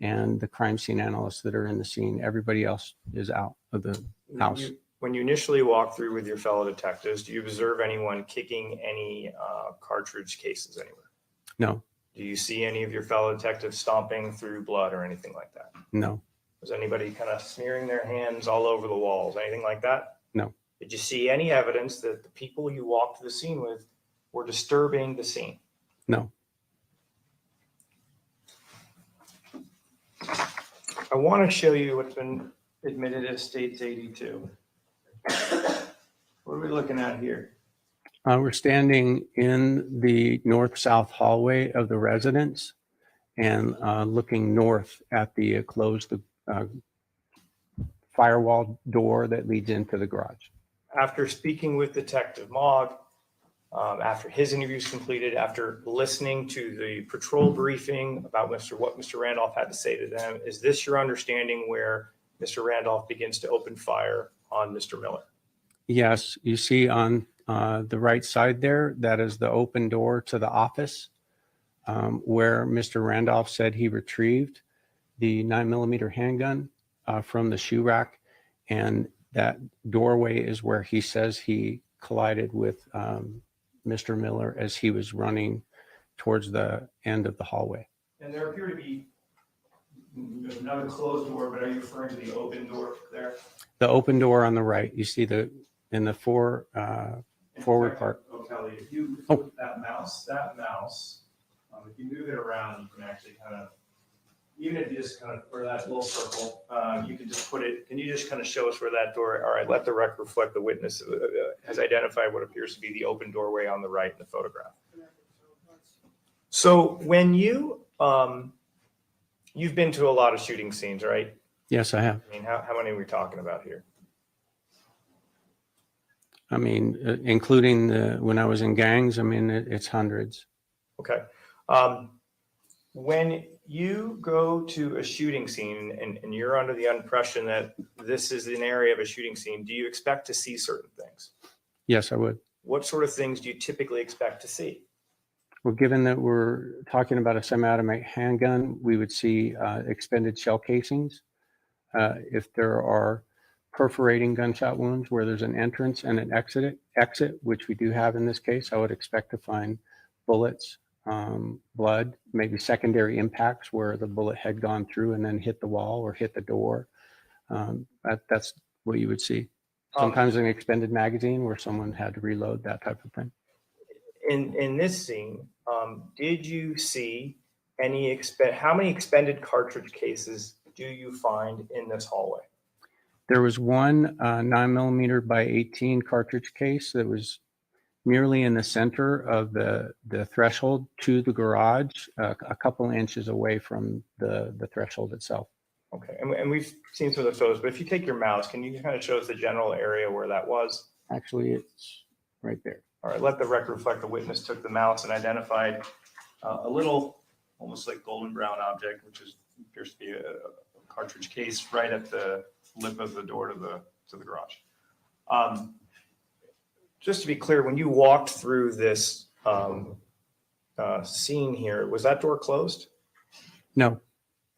and the crime scene analysts that are in the scene. Everybody else is out of the house. When you initially walk through with your fellow detectives, do you observe anyone kicking any cartridge cases anywhere? No. Do you see any of your fellow detectives stomping through blood or anything like that? No. Was anybody kind of smearing their hands all over the walls? Anything like that? No. Did you see any evidence that the people you walked to the scene with were disturbing the scene? No. I want to show you what's been admitted as States 82. What are we looking at here? We're standing in the north-south hallway of the residence and looking north at the closed firewall door that leads into the garage. After speaking with Detective Mogg, after his interview is completed, after listening to the patrol briefing about what Mr. Randolph had to say to them, is this your understanding where Mr. Randolph begins to open fire on Mr. Miller? Yes, you see on the right side there, that is the open door to the office where Mr. Randolph said he retrieved the 9mm handgun from the shoe rack. And that doorway is where he says he collided with Mr. Miller as he was running towards the end of the hallway. And there appear to be another closed door, but are you referring to the open door there? The open door on the right, you see in the forward part. Oh, Kelly, if you Oh. flip that mouse, if you move it around, you can actually kind of, even if you just kind of, or that little circle, you can just put it, can you just kind of show us where that door, all right, let the record reflect the witness has identified what appears to be the open doorway on the right in the photograph. So when you've been to a lot of shooting scenes, right? Yes, I have. I mean, how many are we talking about here? I mean, including when I was in gangs, I mean, it's hundreds. Okay. When you go to a shooting scene and you're under the impression that this is an area of a shooting scene, do you expect to see certain things? Yes, I would. What sort of things do you typically expect to see? Well, given that we're talking about a semi-automatic handgun, we would see expended shell casings. If there are perforating gunshot wounds where there's an entrance and an exit, which we do have in this case, I would expect to find bullets, blood, maybe secondary impacts where the bullet had gone through and then hit the wall or hit the door. That's what you would see. Sometimes an expended magazine where someone had to reload, that type of thing. In this scene, did you see how many expended cartridge cases do you find in this hallway? There was one 9mm by 18 cartridge case that was nearly in the center of the threshold to the garage, a couple inches away from the threshold itself. Okay, and we've seen some of the photos, but if you take your mouse, can you kind of show us the general area where that was? Actually, it's right there. All right, let the record reflect the witness took the mouse and identified a little, almost like golden brown object, which appears to be a cartridge case right at the lip of the door to the garage. Just to be clear, when you walked through this scene here, was that door closed? No,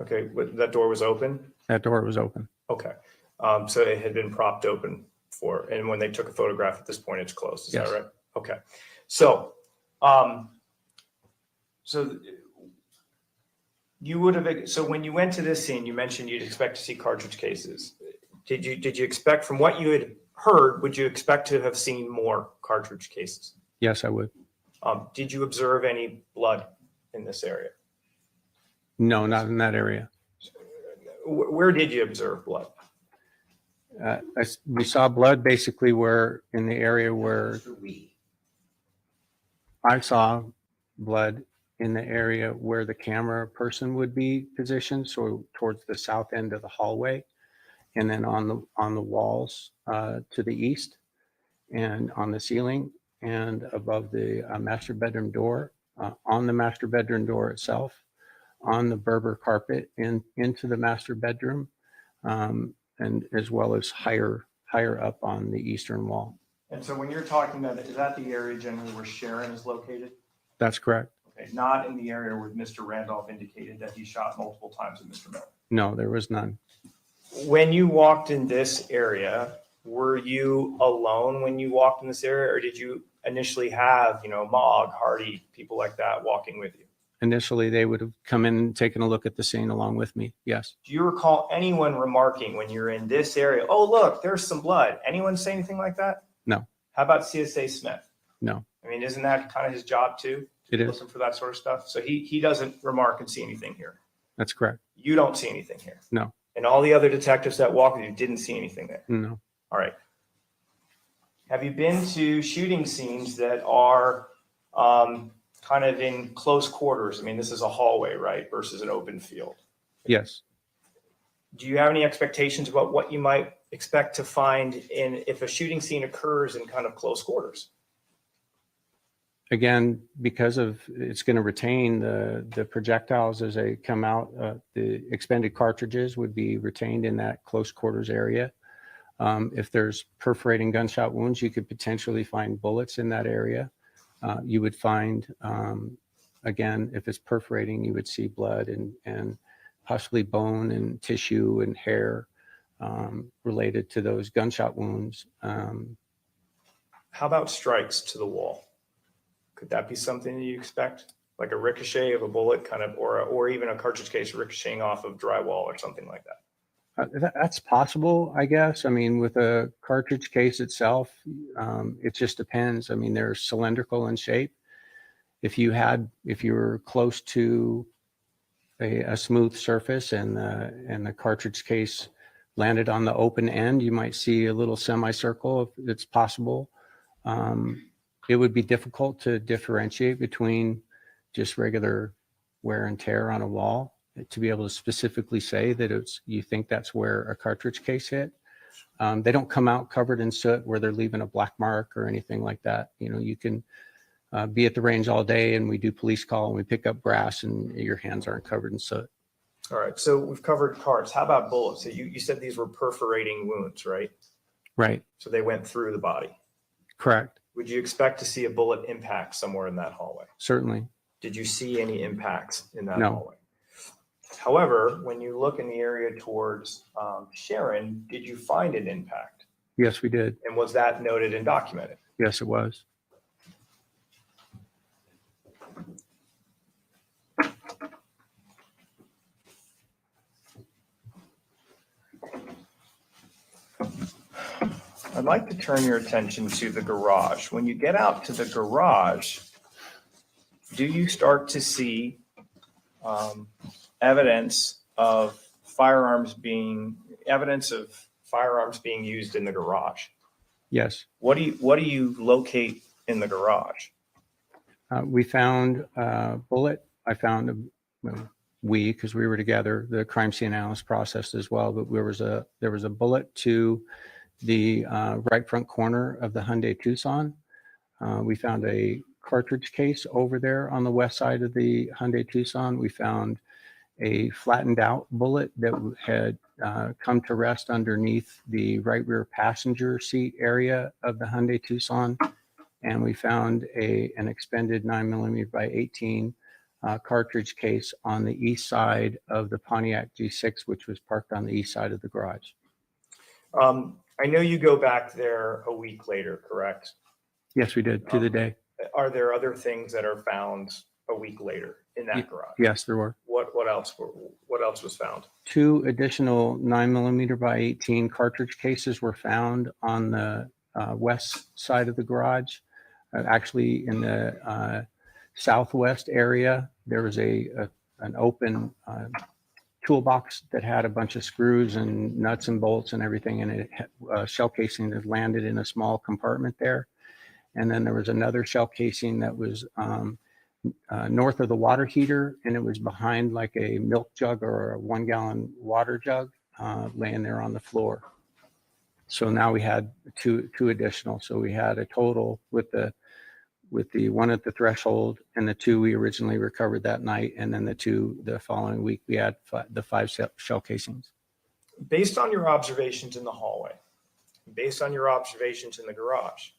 Okay, but that door was open? that door was open. Okay, so it had been propped open and when they took a photograph at this point, it's closed, is that Yes. right? Okay, so you would have, so when you went to this scene, you mentioned you'd expect to see cartridge cases. Did you expect, from what you had heard, would you expect to have seen more cartridge cases? Yes, I would. Did you observe any blood in this area? No, not in that area. Where did you observe blood? We saw blood basically in the area where I saw blood in the area where the camera person would be positioned, so towards the south end of the hallway, and then on the walls to the east, and on the ceiling, and above the master bedroom door, on the master bedroom door itself, on the Berber carpet into the master bedroom, and as well as higher up on the eastern wall. And so when you're talking about, is that the area generally where Sharon is located? That's correct. Okay, not in the area where Mr. Randolph indicated that he shot multiple times at Mr. Miller. No, there was none. When you walked in this area, were you alone when you walked in this area, or did you initially have, Mogg, Hardy, people like that walking with you? initially they would have come in and taken a look at the scene along with me. Yes. Do you recall anyone remarking when you're in this area, oh, look, there's some blood? Anyone say anything like that? No. How about CSA Smith? No. I mean, isn't that kind of his job too? It is. Looking for that sort of stuff. So he doesn't remark and see anything here. That's correct. You don't see anything here. No. And all the other detectives that walk with you didn't see anything there. No. All right. Have you been to shooting scenes that are kind of in close quarters? I mean, this is a hallway, right, versus an open field. Yes. Do you have any expectations about what you might expect to find if a shooting scene occurs in kind of close quarters? Again, because of it's going to retain the projectiles as they come out, the expended cartridges would be retained in that close quarters area. If there's perforating gunshot wounds, you could potentially find bullets in that area. You would find, again, if it's perforating, you would see blood and possibly bone and tissue and hair related to those gunshot wounds. How about strikes to the wall? Could that be something that you expect? Like a ricochet of a bullet kind of, or even a cartridge case ricocheting off of drywall or something like that? That's possible, I guess. I mean, with a cartridge case itself, it just depends. I mean, they're cylindrical in shape. If you were close to a smooth surface and the cartridge case landed on the open end, you might see a little semicircle if it's possible. It would be difficult to differentiate between just regular wear and tear on a wall to be able to specifically say that you think that's where a cartridge case hit. They don't come out covered in soot where they're leaving a black mark or anything like that. You know, you can be at the range all day and we do police call and we pick up brass and your hands aren't covered in soot. All right, so we've covered carts. How about bullets? So you said these were perforating wounds, right? Right. So they went through the body. Correct. Would you expect to see a bullet impact somewhere in that hallway? Certainly. Did you see any impacts in that No. hallway? However, when you look in the area towards Sharon, did you find an impact? Yes, we did. And was that noted and documented? Yes, it was. I'd like to turn your attention to the garage. When you get out to the garage, do you start to see evidence of firearms being used in the garage? Yes. What do you locate in the garage? We found a bullet. I found because we were together, the crime scene analyst processed as well, but there was a bullet to the right front corner of the Hyundai Tucson. We found a cartridge case over there on the west side of the Hyundai Tucson. We found a flattened out bullet that had come to rest underneath the right rear passenger seat area of the Hyundai Tucson. And we found an expended 9mm by 18 cartridge case on the east side of the Pontiac G6, which was parked on the east side of the garage. I know you go back there a week later, correct? Yes, we did, to the day. Are there other things that are found a week later in that garage? Yes, there were. What else was found? 2 additional 9mm by 18 cartridge cases were found on the west side of the garage. Actually, in the southwest area, there was an open toolbox that had a bunch of screws and nuts and bolts and everything, and a shell casing that landed in a small compartment there. And then there was another shell casing that was north of the water heater, and it was behind like a milk jug or a 1-gallon water jug laying there on the floor. So now we had two additional. So we had a total with the one at the threshold and the 2 we originally recovered that night, and then the 2 the following week, we had the 5 shell casings. Based on your observations in the hallway, based on your observations in the garage,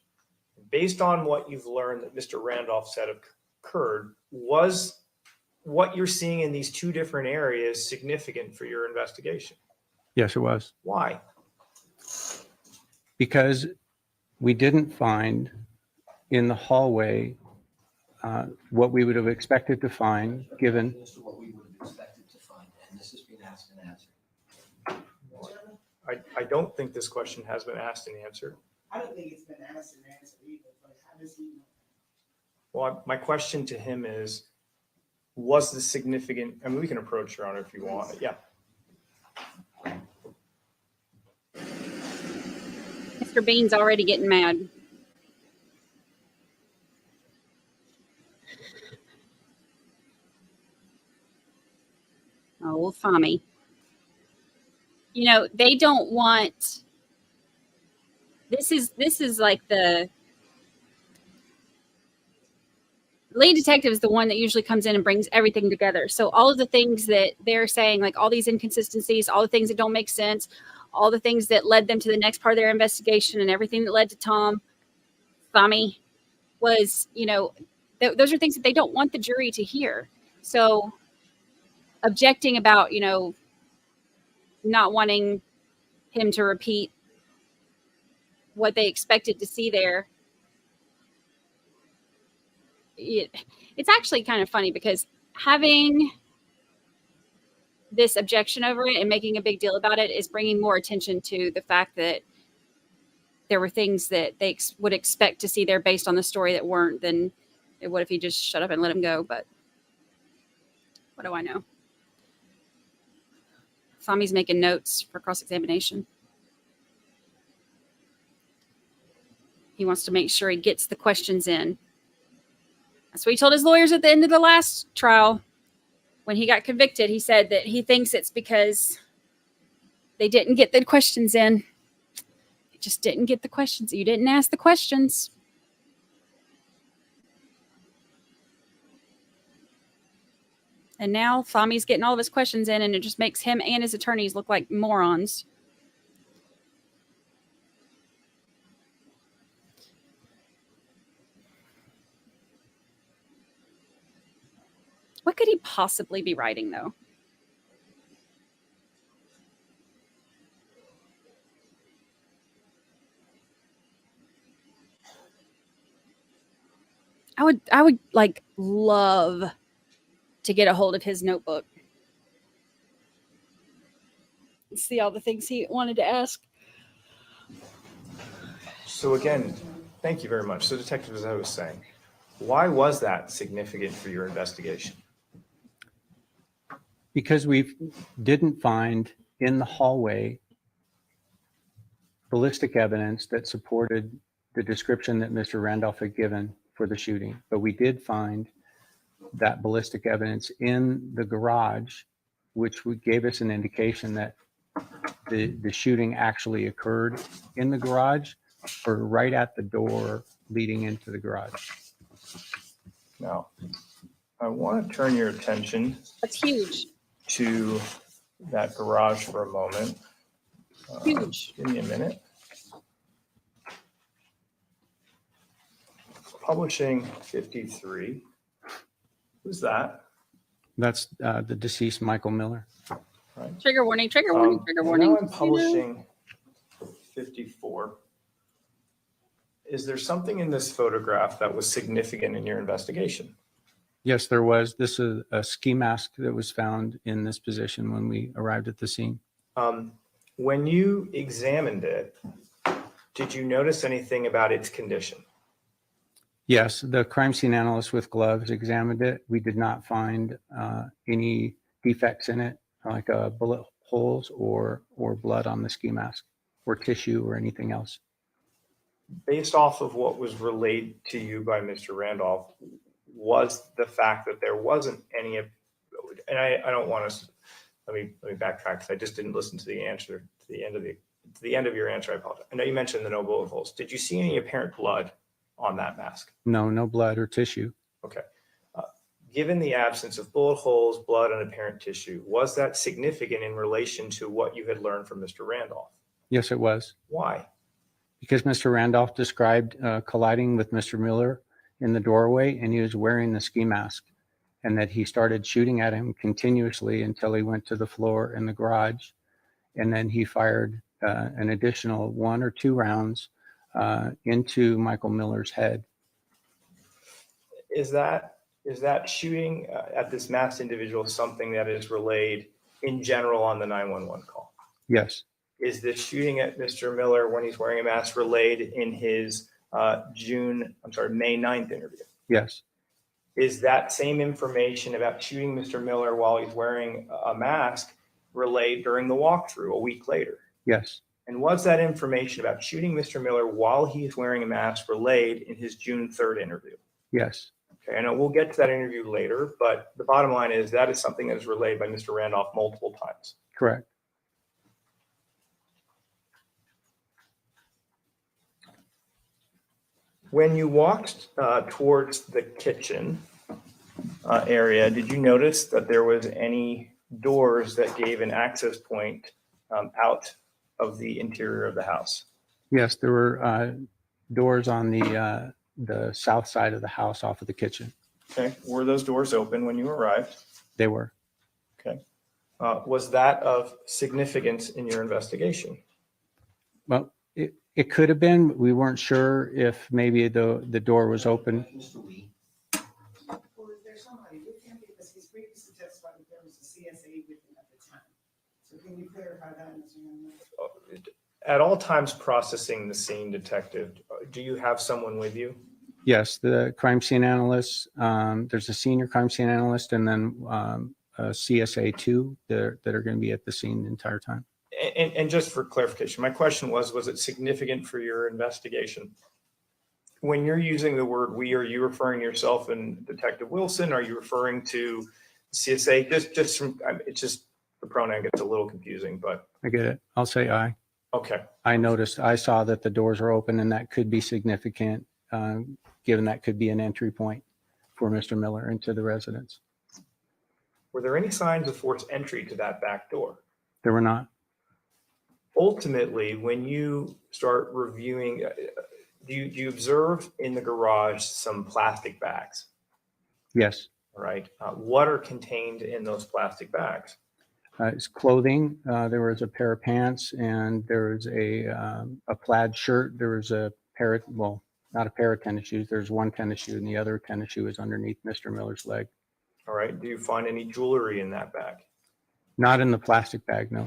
based on what you've learned that Mr. Randolph said occurred, was what you're seeing in these 2 different areas significant for your investigation? Yes, it was. Why? Because we didn't find in the hallway what we would have expected to find given. As to what we would have expected to find, and this has been asked and answered. I don't think this question has been asked and answered. I don't think it's been asked and answered either, but how does he know? Well, my question to him is, was the significant, I mean, we can approach Your Honor if you want. Yeah. Mr. Bean's already getting mad. Oh, Fami. You know, they don't want, this is like the lead detective is the one that usually comes in and brings everything together. So all of the things that they're saying, like all these inconsistencies, all the things that don't make sense, all the things that led them to the next part of their investigation and everything that led to Tom, Fami, was, you know, those are things that they don't want the jury to hear. So objecting about, you know, not wanting him to repeat what they expected to see there. It's actually kind of funny because having this objection over it and making a big deal about it is bringing more attention to the fact that there were things that they would expect to see there based on the story that weren't. Then what if he just shut up and let him go? But what do I know? Fami's making notes for cross-examination. He wants to make sure he gets the questions in. That's what he told his lawyers at the end of the last trial. When he got convicted, he said that he thinks it's because they didn't get the questions in. They just didn't get the questions. You didn't ask the questions. And now Fami's getting all of his questions in, and it just makes him and his attorneys look like morons. What could he possibly be writing, though? I would like love to get a hold of his notebook. See all the things he wanted to ask. So again, thank you very much. So Detective, as I was saying, why was that significant for your investigation? Because we didn't find in the hallway ballistic evidence that supported the description that Mr. Randolph had given for the shooting. But we did find that ballistic evidence in the garage, which gave us an indication that the shooting actually occurred in the garage or right at the door leading into the garage. Now, I want to turn your attention That's huge. to that garage for a moment. Huge. Give me a minute. Publishing 53. Who's that? That's the deceased Michael Miller. Right. Trigger warning, trigger warning, trigger warning. Now I'm publishing 54. Is there something in this photograph that was significant in your investigation? Yes, there was. This is a ski mask that was found in this position when we arrived at the scene. When you examined it, did you notice anything about its condition? Yes, the crime scene analyst with gloves examined it. We did not find any defects in it, like bullet holes or blood on the ski mask or tissue or anything else. Based off of what was relayed to you by Mr. Randolph, was the fact that there wasn't any, and I don't want to, let me backtrack because I just didn't listen to the answer to the end of your answer. I apologize. I know you mentioned the no bullet holes. Did you see any apparent blood on that mask? No blood or tissue. Okay. Given the absence of bullet holes, blood, and apparent tissue, was that significant in relation to what you had learned from Mr. Randolph? Yes, it was. Why? Because Mr. Randolph described colliding with Mr. Miller in the doorway, and he was wearing the ski mask, and that he started shooting at him continuously until he went to the floor in the garage. And then he fired an additional 1 or 2 rounds into Michael Miller's head. Is that shooting at this masked individual something that is relayed in general on the 911 call? Yes, Is the shooting at Mr. Miller when he's wearing a mask relayed in his May 9th interview? yes, Is that same information about shooting Mr. Miller while he's wearing a mask relayed during the walkthrough a week later? yes, And was that information about shooting Mr. Miller while he's wearing a mask relayed in his June 3rd interview? yes, Okay, I know we'll get to that interview later, but the bottom line is that is something that is relayed by Mr. Randolph multiple times. correct. When you walked towards the kitchen area, did you notice that there was any doors that gave an access point out of the interior of the house? Yes, there were doors on the south side of the house off of the kitchen. Okay, were those doors open when you arrived? They were. Okay. Was that of significance in your investigation? Well, it could have been. But we weren't sure if maybe the door was open. Or is there somebody with him? Because he's previously testified that there was a CSA with him at the time. So can you clarify that, Mr. Youngman? At all times processing the scene, detective, do you have someone with you? Yes, the crime scene analyst. There's a senior crime scene analyst, and then a CSA 2 that are going to be at the scene the entire time. And just for clarification, my question was it significant for your investigation? When you're using the word we, are you referring to yourself and Detective Wilson? Are you referring to CSA? It's just the pronoun gets a little confusing, but. I get it. I'll say I. Okay. I saw that the doors are open, and that could be significant, given that could be an entry point for Mr. Miller into the residence. Were there any signs of forced entry to that back door? There were not. Ultimately, when you start reviewing, do you observe in the garage some plastic bags? Yes. All right. What are contained in those plastic bags? It's clothing. There was a pair of pants, and there was a plaid shirt. There was a pair of, well, not a pair of tennis shoes. There's one tennis shoe, and the other tennis shoe is underneath Mr. Miller's leg. All right. Do you find any jewelry in that bag? Not in the plastic bag, no.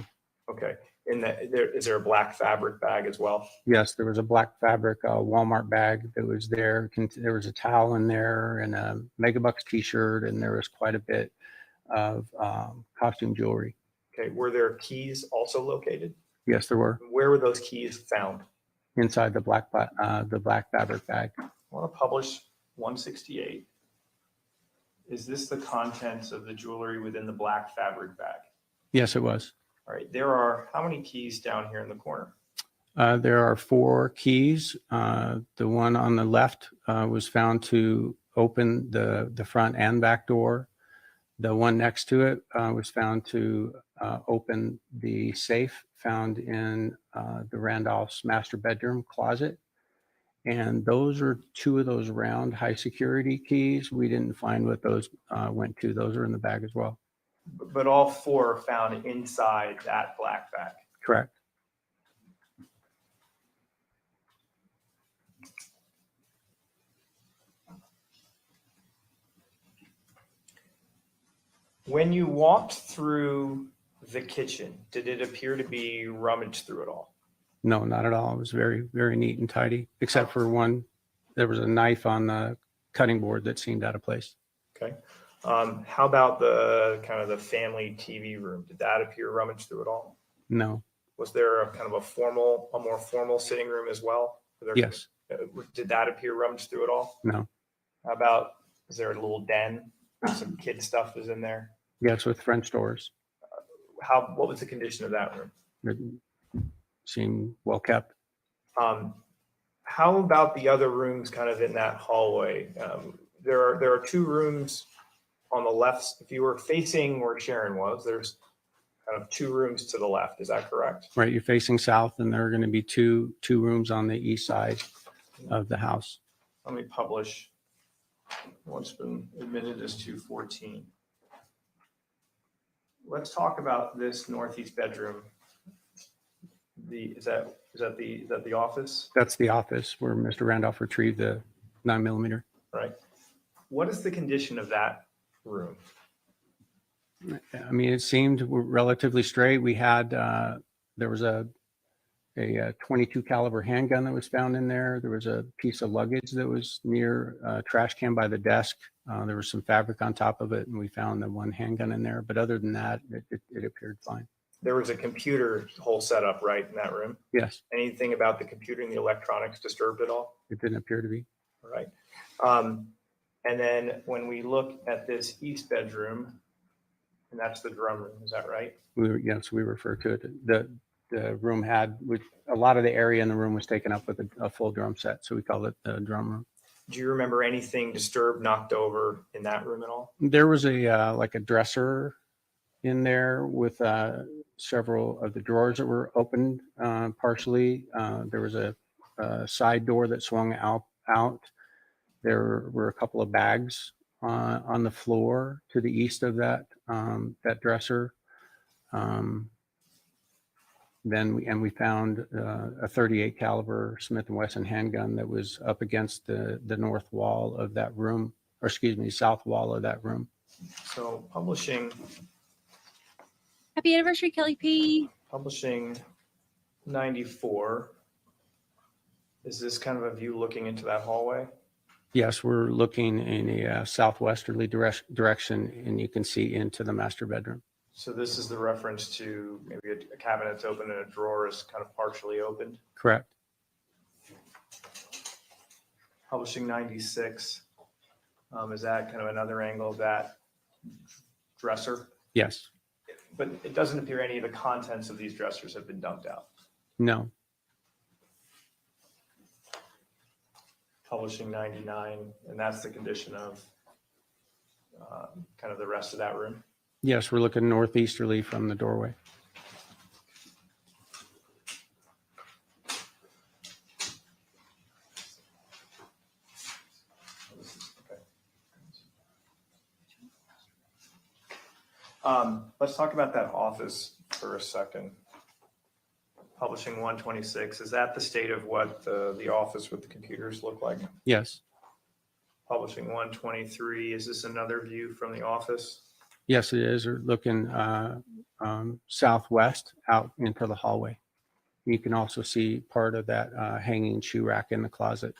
Okay. Is there a black fabric bag as well? Yes, there was a black fabric Walmart bag that was there. There was a towel in there and a Megabucks t-shirt, and there was quite a bit of costume jewelry. Okay. Were there keys also located? Yes, there were. Where were those keys found? Inside the black fabric bag. I want to publish 168. Is this the contents of the jewelry within the black fabric bag? Yes, it was. All right. There are how many keys down here in the corner? There are 4 keys. The one on the left was found to open the front and back door. The one next to it was found to open the safe found in the Randolph's master bedroom closet. And those are 2 of those round high security keys. We didn't find what those went to. Those are in the bag as well. But all 4 are found inside that black bag. Correct. When you walked through the kitchen, did it appear to be rummaged through at all? No, not at all. It was very, very neat and tidy, except for one. There was a knife on the cutting board that seemed out of place. Okay. How about the kind of the family TV room? Did that appear rummaged through at all? No. Was there a kind of a more formal sitting room as well? Yes. Did that appear rummaged through at all? No. How about, is there a little den? Some kid stuff is in there. Yes, with French doors. What was the condition of that room? It seemed well kept. How about the other rooms kind of in that hallway? There are 2 rooms on the left. If you were facing where Sharon was, there's kind of 2 rooms to the left. Is that correct? Right. You're facing south, and there are going to be two rooms on the east side of the house. Let me publish what's been admitted as 214. Let's talk about this northeast bedroom. Is that the office? That's the office where Mr. Randolph retrieved the 9mm. Right. What is the condition of that room? I mean, it seemed relatively straight. We had, there was a 22 caliber handgun that was found in there. There was a piece of luggage that was near a trash can by the desk. There was some fabric on top of it, and we found the one handgun in there. But other than that, it appeared fine. There was a computer whole setup right in that room. Yes, Anything about the computer and the electronics disturbed at all? it didn't appear to be. All right. And then when we look at this east bedroom, and that's the drum room, is that right? Yes, we refer to it. The room had, a lot of the area in the room was taken up with a full drum set, so we called it the drum room. Do you remember anything disturbed, knocked over in that room at all? There was like a dresser in there with several of the drawers that were opened partially. There was a side door that swung out. There were a couple of bags on the floor to the east of that dresser. Then we found a 38 caliber Smith & Wesson handgun that was up against the north wall of that room, or excuse me, south wall of that room. So publishing Happy anniversary, Kelly P. 94. Is this kind of a view looking into that hallway? Yes, we're looking in a southwesterly direction, and you can see into the master bedroom. So this is the reference to maybe a cabinet that's open and a drawer is kind of partially opened. Correct. Publishing 96. Is that kind of another angle of that dresser? Yes. But it doesn't appear any of the contents of these dressers have been dumped out. No. Publishing 99, and that's the condition of kind of the rest of that room. Yes, we're looking northeasterly from the doorway. Let's talk about that office for a second. Publishing 126, is that the state of what the office with the computers look like? Yes. Publishing 123, is this another view from the office? Yes, it is. We're looking southwest out into the hallway. You can also see part of that hanging shoe rack in the closet.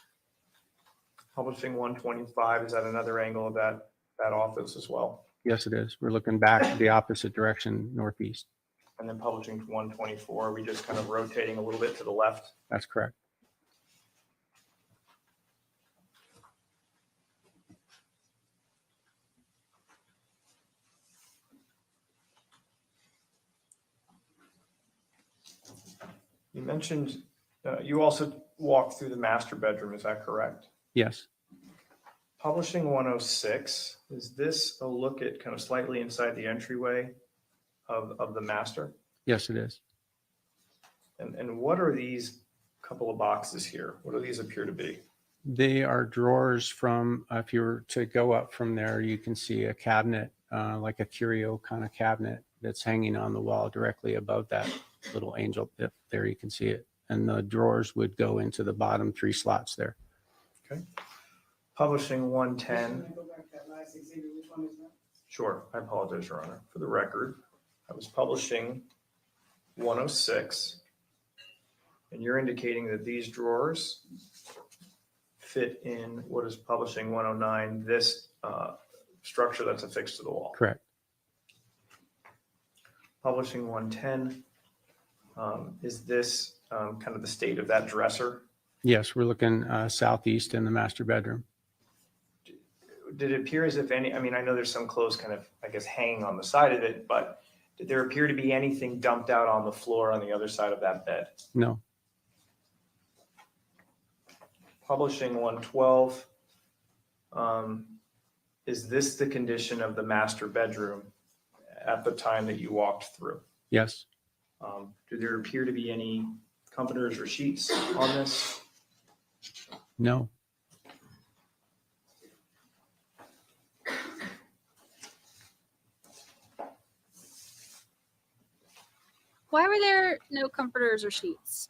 Publishing 125, is that another angle of that office as well? Yes, it is. We're looking back the opposite direction, northeast. And then publishing 124, are we just kind of rotating a little bit to the left? That's correct. You mentioned you also walked through the master bedroom, is that correct? Yes. Publishing 106, is this a look at kind of slightly inside the entryway of the master? Yes, it is. And what are these couple of boxes here? What do these appear to be? They are drawers from, if you were to go up from there, you can see a cabinet, like a curio kind of cabinet that's hanging on the wall directly above that little angel. There you can see it. And the drawers would go into the bottom 3 slots there. Okay. Publishing Can 110. I go back to that last exhibit? Which one is that? Sure, I apologize, Your Honor. For the record, I was publishing 106, and you're indicating that these drawers fit in what is publishing 109, this structure that's affixed to the wall. Correct. Publishing 110, is this kind of the state of that dresser? Yes, we're looking southeast in the master bedroom. Did it appear as if any, I mean, I know there's some clothes kind of, I guess, hanging on the side of it, but did there appear to be anything dumped out on the floor on the other side of that bed? No. Publishing 112, is this the condition of the master bedroom at the time that you walked through? Yes. Do there appear to be any comforters or sheets on this? No. Why were there no comforters or sheets?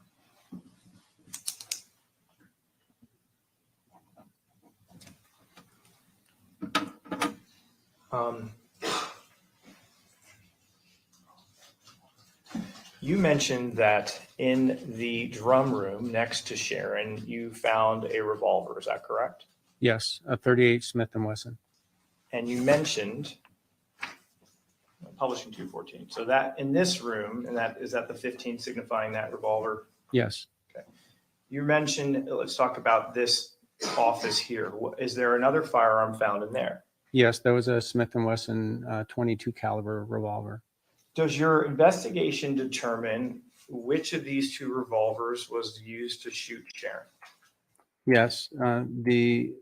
You mentioned that in the drum room next to Sharon, you found a revolver. Is that correct? Yes, a 38 Smith & Wesson. And you mentioned publishing 214. So that in this room, and that is that the 15 signifying that revolver? Yes. Okay. You mentioned, let's talk about this office here. Is there another firearm found in there? Yes, there was a Smith & Wesson 22 caliber revolver. Does your investigation determine which of these two revolvers was used to shoot Sharon? Yes, the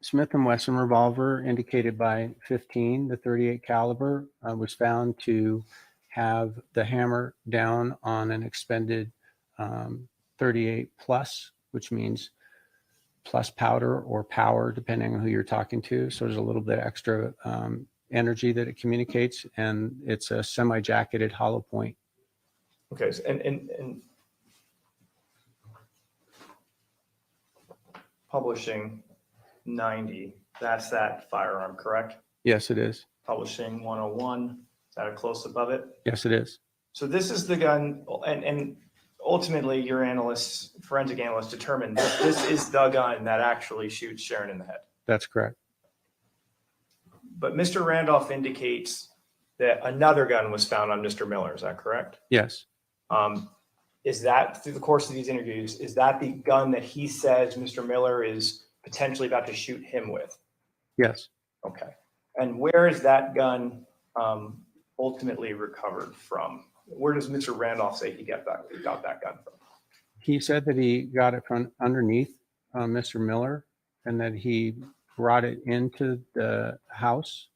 Smith & Wesson revolver indicated by 15, the 38 caliber, was found to have the hammer down on an expended 38 plus, which means plus powder or power, depending on who you're talking to. So there's a little bit extra energy that it communicates, and it's a semi-jacketed hollow point. Okay, so, and publishing 90, that's that firearm, correct? Yes, it is. Publishing 101, is that a close above it? Yes, it is. So this is the gun, and ultimately your analysts, forensic analysts determined that this is the gun that actually shoots Sharon in the head. That's correct. But Mr. Randolph indicates that another gun was found on Mr. Miller, is that correct? Yes. Is that, through the course of these interviews, is that the gun that he says Mr. Miller is potentially about to shoot him with? Yes. Okay. And where is that gun ultimately recovered from? Where does Mr. Randolph say he got that gun from? He said that he got it from underneath Mr. Miller, and that he brought it into the house,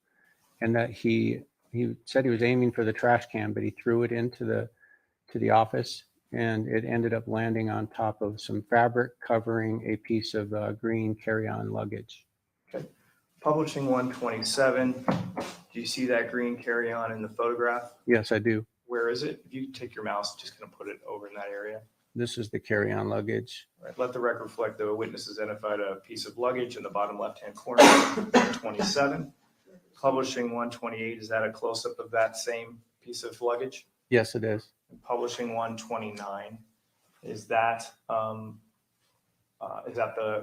and that he said he was aiming for the trash can, but he threw it into the office, and it ended up landing on top of some fabric covering a piece of green carry-on luggage. Okay. Publishing 127. Do you see that green carry-on in the photograph? Yes, I do. Where is it? If you take your mouse, just going to put it over in that area. This is the carry-on luggage. Right. Let the record reflect the witness identified a piece of luggage in the bottom left-hand corner. 127. Publishing 128. Is that a close-up of that same piece of luggage? Yes, it is. Publishing 129. Is that the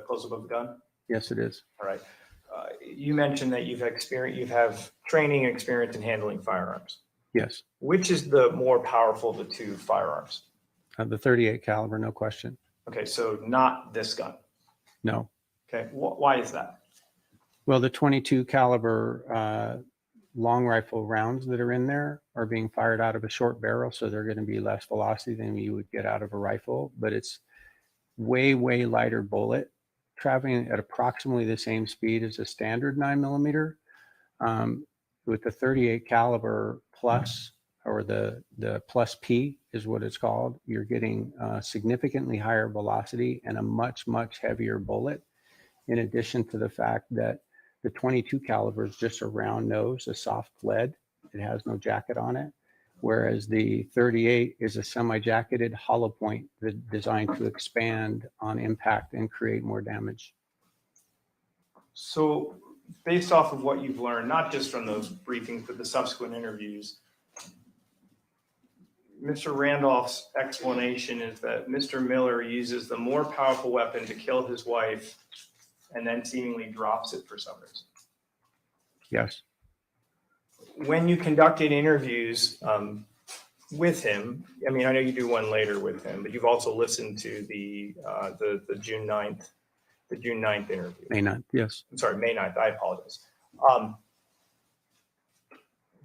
close-up of the gun? Yes, it is. All right. You mentioned that you have training and experience in handling firearms. Yes. Which is the more powerful of the two firearms? The 38 caliber, no question. Okay, so not this gun. No. Okay, why is that? Well, the 22 caliber long rifle rounds that are in there are being fired out of a short barrel, so they're going to be less velocity than you would get out of a rifle, but it's way, way lighter bullet, traveling at approximately the same speed as a standard 9mm. With the 38 caliber plus, or the plus P is what it's called, you're getting significantly higher velocity and a much, much heavier bullet. In addition to the fact that the 22 caliber is just a round nose, a soft lead. It has no jacket on it. Whereas the 38 is a semi-jacketed hollow point designed to expand on impact and create more damage. So based off of what you've learned, not just from those briefings, but the subsequent interviews, Mr. Randolph's explanation is that Mr. Miller uses the more powerful weapon to kill his wife and then seemingly drops it for some reason. Yes. When you conducted interviews with him, I mean, I know you do one later with him, but you've also listened to the June 9th interview. May 9th, yes. I'm sorry, May 9th, I apologize.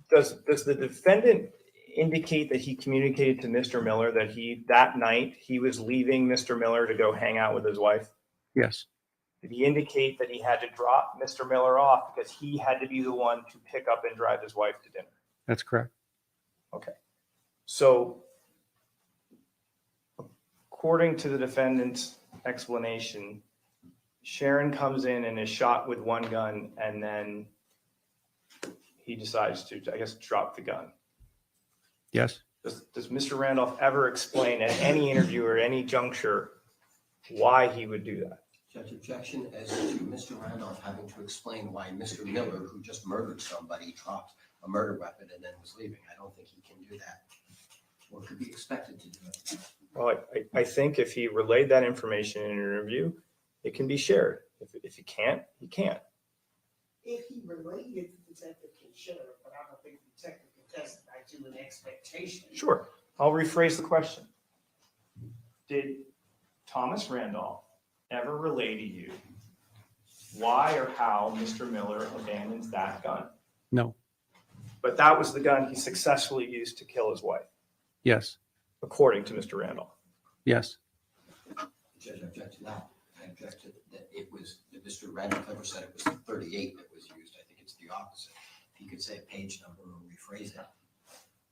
Does the defendant indicate that he communicated to Mr. Miller that that night he was leaving Mr. Miller to go hang out with his wife? Yes. Did he indicate that he had to drop Mr. Miller off because he had to be the one to pick up and drive his wife to dinner? That's correct. Okay. So according to the defendant's explanation, Sharon comes in and is shot with one gun, and then he decides to, I guess, drop the gun. Yes. Does Mr. Randolph ever explain at any interview or any juncture why he would do that? Judge, objection as to Mr. Randolph having to explain why Mr. Miller, who just murdered somebody, dropped a murder weapon and then was leaving. I don't think he can do that or could be expected to do it. Well, I think if he relayed that information in an interview, it can be shared. If he can't, he can't. If he related, the detective can share it, but I don't think the detective can testify to an expectation. Sure. I'll rephrase the question. Did Thomas Randolph ever relay to you why or how Mr. Miller abandons that gun? No. But that was the gun he successfully used to kill his wife, Yes. according to Mr. Randolph. Yes. Judge, I object to that. I object to that that Mr. Randolph never said it was the 38 that was used. I think it's the opposite. If he could say a page number or rephrase it.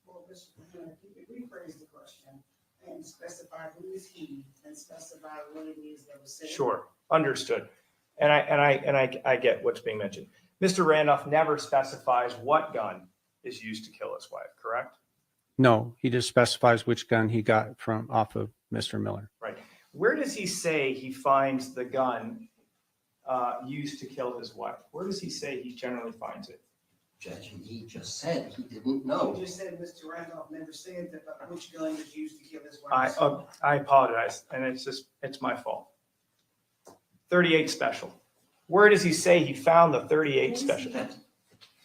Well, Mr. President, if you could rephrase the question and specify who is he and specify what it is that was said. Sure, understood. And I get what's being mentioned. Mr. Randolph never specifies what gun is used to kill his wife, correct? No, he just specifies which gun he got from off of Mr. Miller. Right. Where does he say he finds the gun used to kill his wife? Where does he say he generally finds it? Judge, he just said he didn't know. You just said Mr. Randolph never said that which gun was used to kill his wife. I apologize, and it's my fault. 38 special. Where does he say he found the 38 special?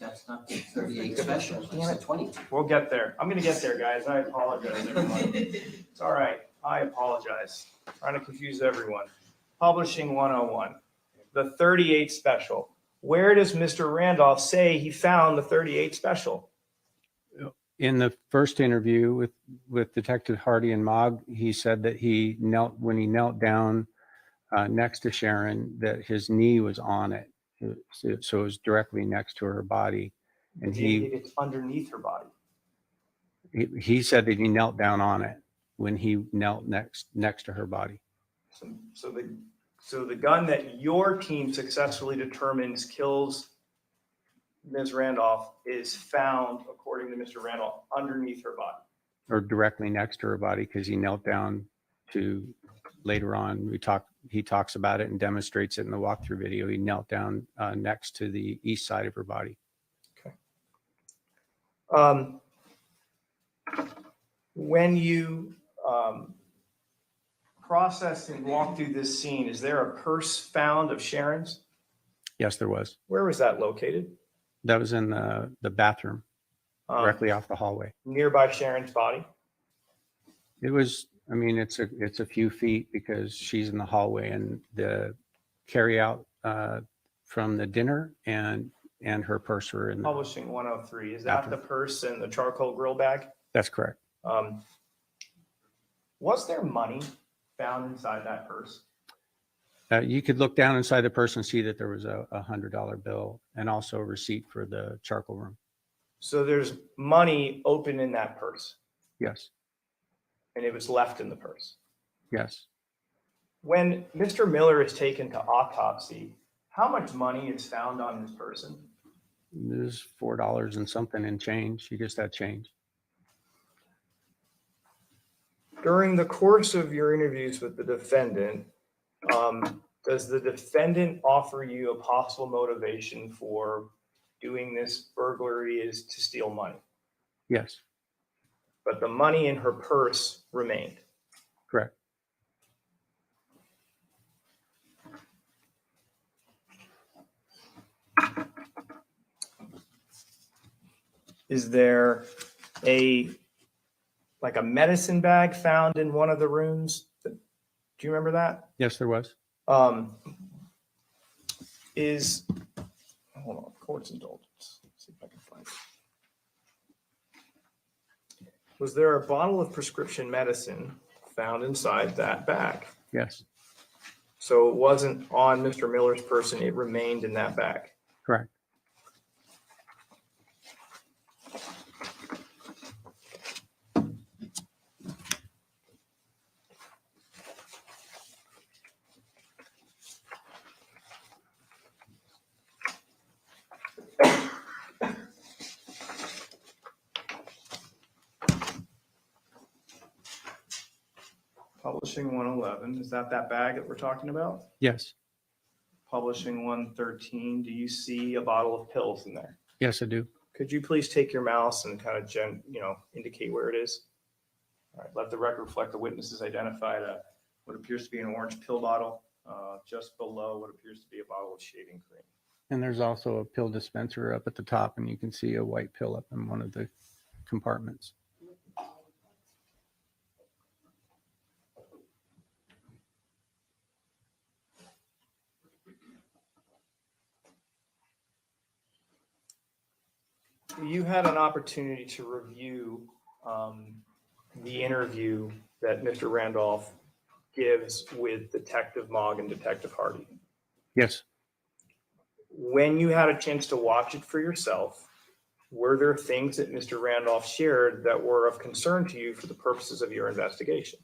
That's not the 38 special, that's the 22. We'll get there. I'm going to get there, guys. I apologize, everyone. It's all right. I apologize. Trying to confuse everyone. Publishing 101. The 38 special. Where does Mr. Randolph say he found the 38 special? In the first interview with Detective Hardy and Mogg, he said that when he knelt down next to Sharon, that his knee was on it. So it was directly next to her body. And It's underneath her body. he said that he knelt down on it when he knelt next to her body. So the gun that your team successfully determines kills Ms. Randolph is found, according to Mr. Randolph, underneath her body. Or directly next to her body, because he knelt down to, later on, he talks about it and demonstrates it in the walkthrough video. He knelt down next to the east side of her body. Okay. When you process and walk through this scene, is there a purse found of Sharon's? Yes, there was. Where was that located? That was in the bathroom, directly off the hallway. Nearby Sharon's body? It was, I mean, it's a few feet because she's in the hallway, and the carry out from the dinner and her purse were in the, Publishing 103. Is that the purse and the charcoal grill bag? that's correct. Was there money found inside that purse? You could look down inside the purse and see that there was a $100 bill and also a receipt for the charcoal room. So there's money open in that purse, Yes, and it was left in the purse. yes. When Mr. Miller is taken to autopsy, how much money is found on this person? There's $4 and something in change. He just had change. During the course of your interviews with the defendant, does the defendant offer you a possible motivation for doing this burglary is to steal money? Yes, But the money in her purse remained. correct. Is there a medicine bag found in one of the rooms? Do you remember that? Yes, there was. Hold on, court's indulgence. Let's see if I can find it. Was there a bottle of prescription medicine found inside that bag? Yes, So it wasn't on Mr. Miller's person, it remained in that bag. correct. Publishing 111, is that bag that we're talking about? Yes, Publishing 113, do you see a bottle of pills in there? Yes, I do. Could you please take your mouse and kind of indicate where it is? All right, let the record reflect the witnesses identified what appears to be an orange pill bottle just below what appears to be a bottle of shaving cream. And there's also a pill dispenser up at the top, and you can see a white pill up in one of the compartments. You had an opportunity to review the interview that Mr. Randolph gives with Detective Mogg and Detective Hardy. Yes. When you had a chance to watch it for yourself, were there things that Mr. Randolph shared that were of concern to you for the purposes of your investigation?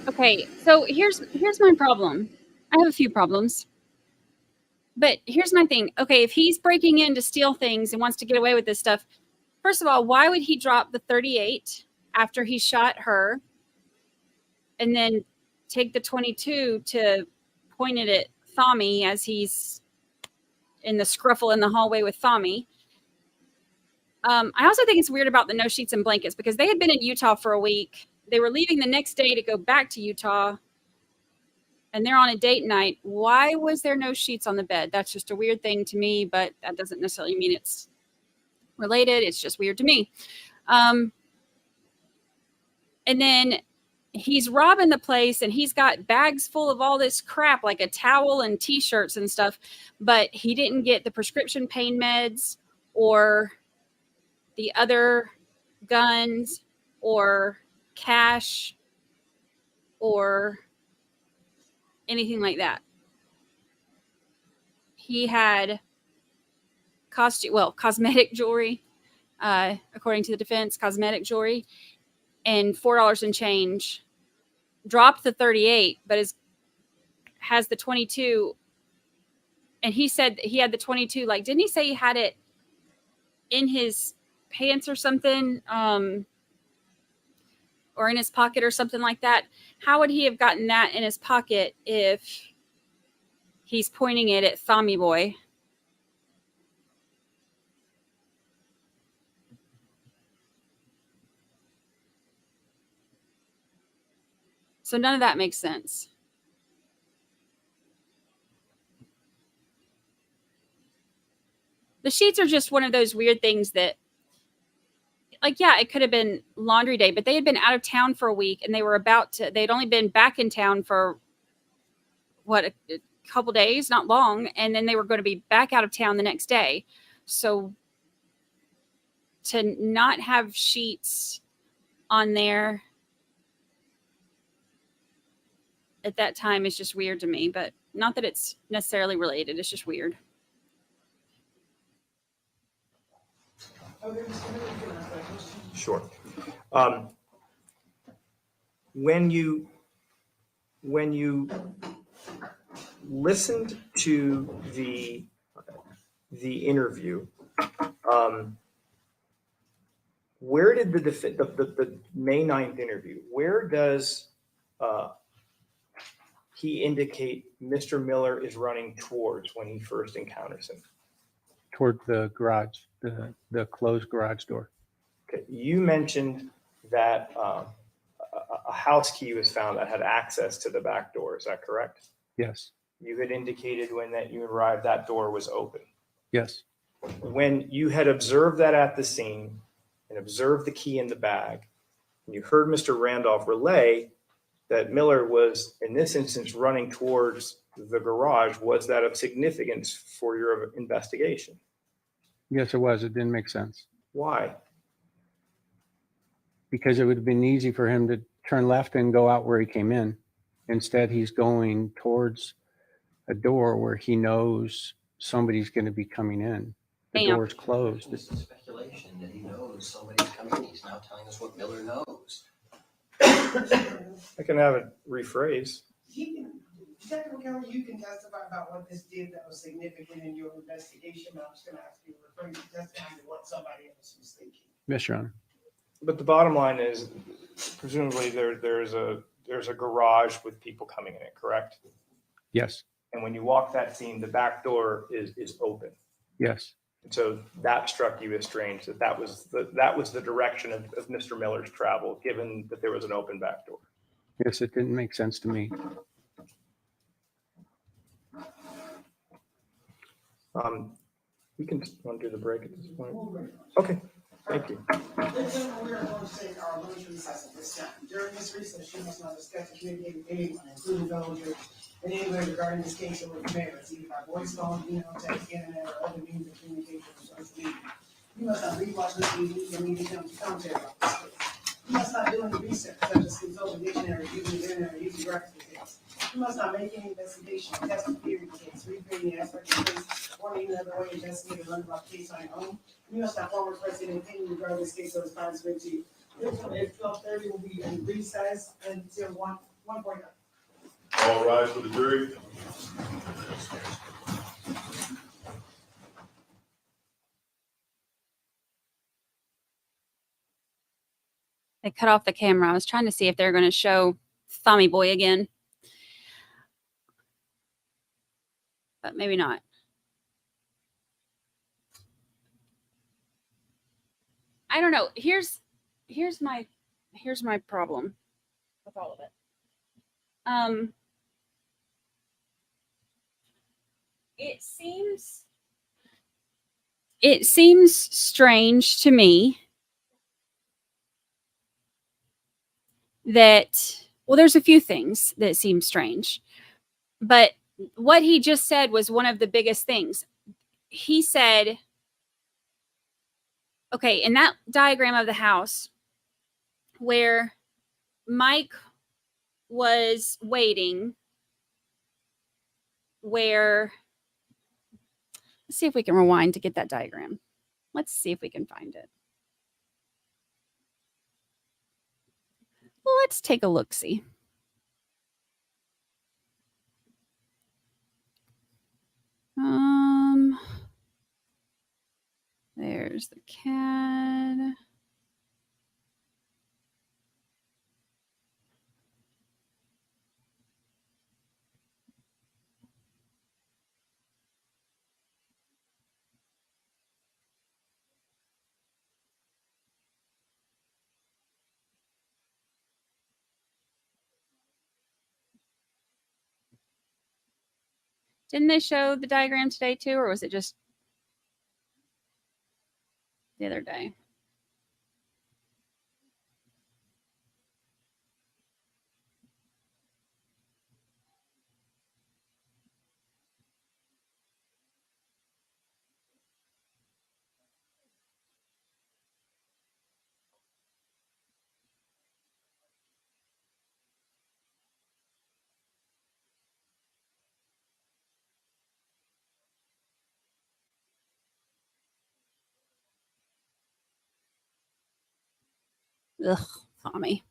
Okay, so here's my problem. I have a few problems. But here's my thing. Okay, if he's breaking in to steal things and wants to get away with this stuff, first of all, why would he drop the 38 after he shot her and then take the 22 to point it at Thami as he's in the scruffle in the hallway with Thami? I also think it's weird about the no sheets and blankets because they had been in Utah for a week. They were leaving the next day to go back to Utah, and they're on a date night. Why was there no sheets on the bed? That's just a weird thing to me, but that doesn't necessarily mean it's related. It's just weird to me. And then he's robbing the place, and he's got bags full of all this crap, like a towel and T-shirts and stuff, but he didn't get the prescription pain meds or the other guns or cash or anything like that. He had cosmetic jewelry, according to the defense, cosmetic jewelry, and $4 and change. Dropped the 38, but has the 22. And he said he had the 22. Like, didn't he say he had it in his pants or something? Or in his pocket or something like that? How would he have gotten that in his pocket if he's pointing it at Thami Boy? So none of that makes sense. The sheets are just one of those weird things that, like, yeah, it could have been laundry day, but they had been out of town for a week, and they'd only been back in town for a couple days, not long, and then they were going to be back out of town the next day. So to not have sheets on there at that time is just weird to me, but not that it's necessarily related. It's just weird. Sure. When you listened to the interview, where did the May 9th interview, where does he indicate Mr. Miller is running towards when he first encounters him? Toward the garage, the closed garage door. Okay. You mentioned that a house key was found that had access to the back door. Is that correct? Yes. You had indicated when that you arrived, that door was open. Yes. When you had observed that at the scene and observed the key in the bag, and you heard Mr. Randolph relay that Miller was, in this instance, running towards the garage, was that of significance for your investigation? Yes, it was. It didn't make sense. Why? Because it would have been easy for him to turn left and go out where he came in. Instead, he's going towards a door where he knows somebody's going to be coming in. The Bam. door's closed. This is speculation that he knows somebody's coming. He's now telling us what Miller knows. I can have it rephrase. Detective Kelly, you can testify about what this did that was significant in your investigation. I'm just going to ask you to refer to testify to what somebody else was thinking. Yes, Your Honor. But the bottom line is, presumably there's a garage with people coming in it, correct? Yes, And when you walk that scene, the back door is open. yes. And so that struck you as strange, that was the direction of Mr. Miller's travel, given that there was an open back door. Yes, it didn't make sense to me. We can undo the break at this point. Okay, thank you. Ladies and gentlemen, we are going to take our lunch recess at this time. During this recess, you must not discuss or communicate with anyone, including fellow jurors, in any way regarding this case or with the mayor, either by voice, phone, email, text, internet, or other means of communication or social media. You must not rewatch this TV and media commentary about this case. You must not do any research, such as consulting dictionary, using the internet, or using records for the case. You must not make any investigation, test, or theory of the case, read any aspect of the case, or in any other way investigate or learn about the case on your own. You must not form or express any opinion regarding this case or its findings given to you. This one at 12:30 will be in recess until 1:49. All rise for the jury. They cut off the camera. I was trying to see if they're going to show Thummy Boy again. But maybe not. I don't know. Here's my problem with all of it. It seems strange to me that, well, there's a few things that seem strange, but what he just said was one of the biggest things. He said, okay, in that diagram of the house where Mike was waiting, where, let's see if we can rewind to get that diagram. Let's see if we can find it. Let's take a look-see. There's the cat. Didn't they show the diagram today too, or was it just the other day? Ugh, Tommy.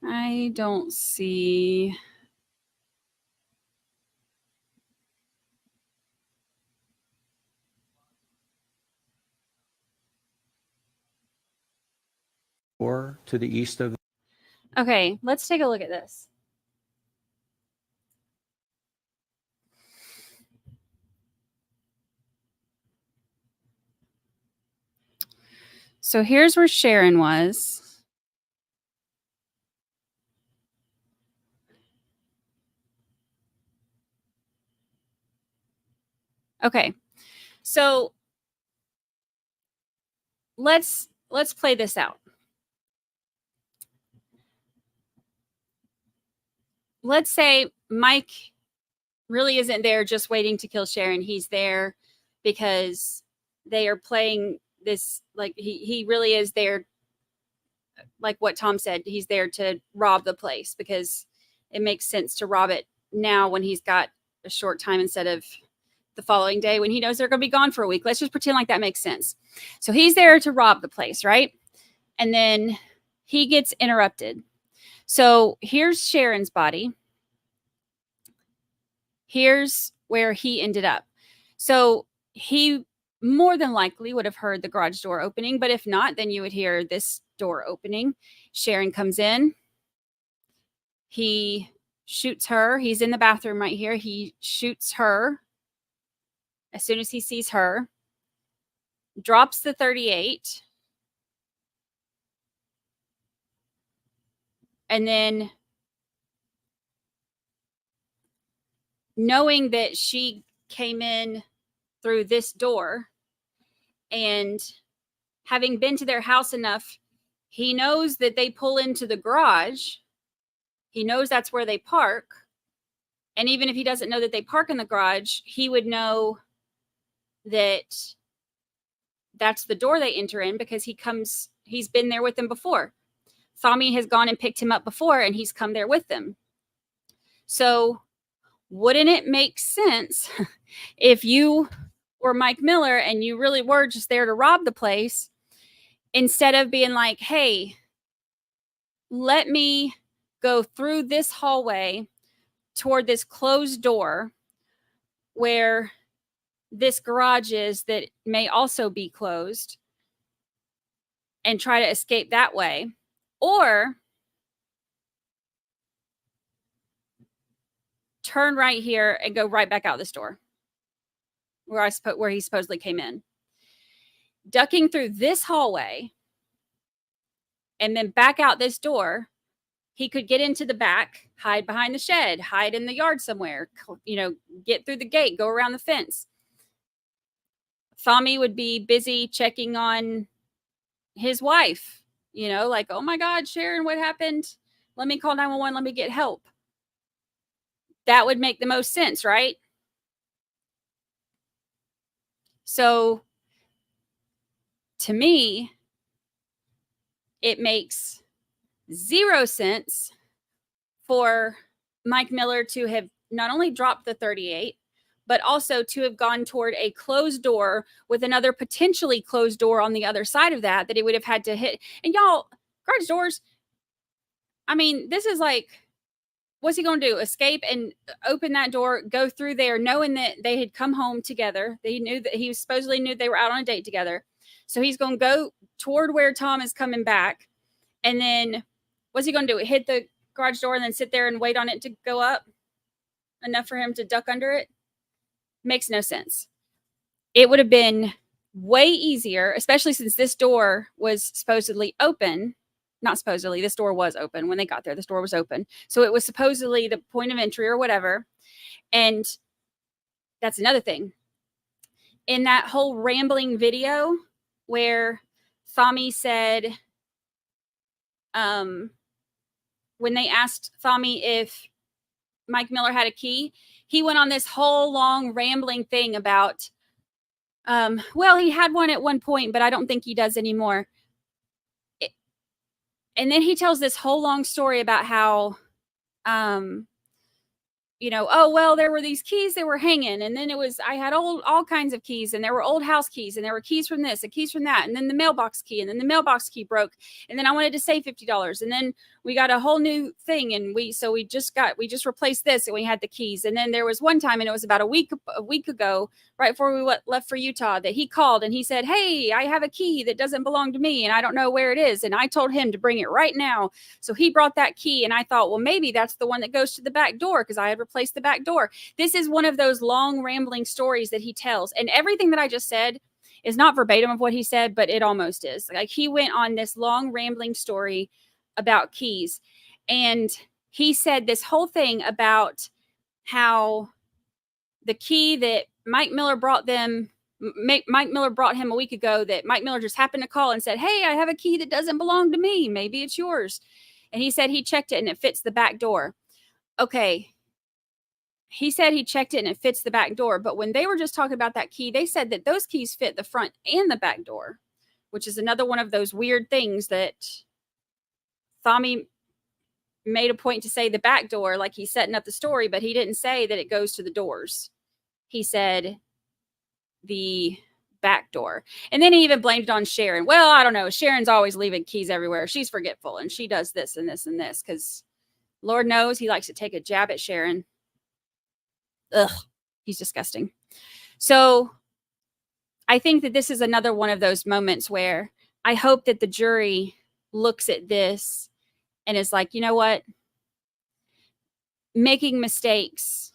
I don't see. Or to the east of. Okay, let's take a look at this. So here's where Sharon was. Okay, so let's play this out. Let's say Mike really isn't there just waiting to kill Sharon. He's there because they are playing this, like he really is there, like what Tom said, he's there to rob the place because it makes sense to rob it now when he's got a short time instead of the following day when he knows they're going to be gone for a week. Let's just pretend like that makes sense. So he's there to rob the place, right? And then he gets interrupted. So here's Sharon's body. Here's where he ended up. So he more than likely would have heard the garage door opening, but if not, then you would hear this door opening. Sharon comes in. He shoots her. He's in the bathroom right here. He shoots her as soon as he sees her, drops the 38, and then knowing that she came in through this door and having been to their house enough, he knows that they pull into the garage. He knows that's where they park. And even if he doesn't know that they park in the garage, he would know that that's the door they enter in because he's been there with them before. Thami has gone and picked him up before, and he's come there with them. So wouldn't it make sense if you were Mike Miller and you really were just there to rob the place, instead of being like, hey, let me go through this hallway toward this closed door where this garage is that may also be closed, and try to escape that way? Or turn right here and go right back out this door where he supposedly came in, ducking through this hallway and then back out this door. He could get into the back, hide behind the shed, hide in the yard somewhere, get through the gate, go around the fence. Thami would be busy checking on his wife, like, oh my God, Sharon, what happened? Let me call 911. Let me get help. That would make the most sense, right? So to me, it makes zero sense for Mike Miller to have not only dropped the 38, but also to have gone toward a closed door with another potentially closed door on the other side of that he would have had to hit. And y'all, garage doors, I mean, this is like, what's he going to do? Escape and open that door, go through there, knowing that they had come home together. He supposedly knew they were out on a date together. So he's going to go toward where Tom is coming back. And then what's he going to do? Hit the garage door and then sit there and wait on it to go up enough for him to duck under it? Makes no sense. It would have been way easier, especially since this door was supposedly open. Not supposedly, this door was open. When they got there, this door was open. So it was supposedly the point of entry or whatever. And that's another thing. In that whole rambling video where Thami said, when they asked Thami if Mike Miller had a key, he went on this whole long rambling thing about, well, he had one at one point, but I don't think he does anymore. And then he tells this whole long story about how, oh, well, there were these keys that were hanging. And then I had all kinds of keys, and there were old house keys, and there were keys from this and keys from that. And then the mailbox key, and then the mailbox key broke. And then I wanted to save $50. And then we got a whole new thing. And we just replaced this, and we had the keys. And then there was one time, and it was about a week ago, right before we left for Utah, that he called and he said, hey, I have a key that doesn't belong to me, and I don't know where it is. And I told him to bring it right now. So he brought that key, and I thought, well, maybe that's the one that goes to the back door, because I had replaced the back door. This is one of those long rambling stories that he tells. And everything that I just said is not verbatim of what he said, but it almost is. Like, he went on this long rambling story about keys. And he said this whole thing about how the key that Mike Miller brought him a week ago, that Mike Miller just happened to call and said, hey, I have a key that doesn't belong to me. Maybe it's yours. And he said he checked it and it fits the back door. Okay. He said he checked it and it fits the back door. But when they were just talking about that key, they said that those keys fit the front and the back door, which is another one of those weird things that Thami made a point to say the back door, like he's setting up the story, but he didn't say that it goes to the doors. He said the back door. And then he even blamed it on Sharon. Well, I don't know. Sharon's always leaving keys everywhere. She's forgetful, and she does this and this and this, because Lord knows he likes to take a jab at Sharon. Ugh, he's disgusting. So I think that this is another one of those moments where I hope that the jury looks at this and is like, you know what? Making mistakes,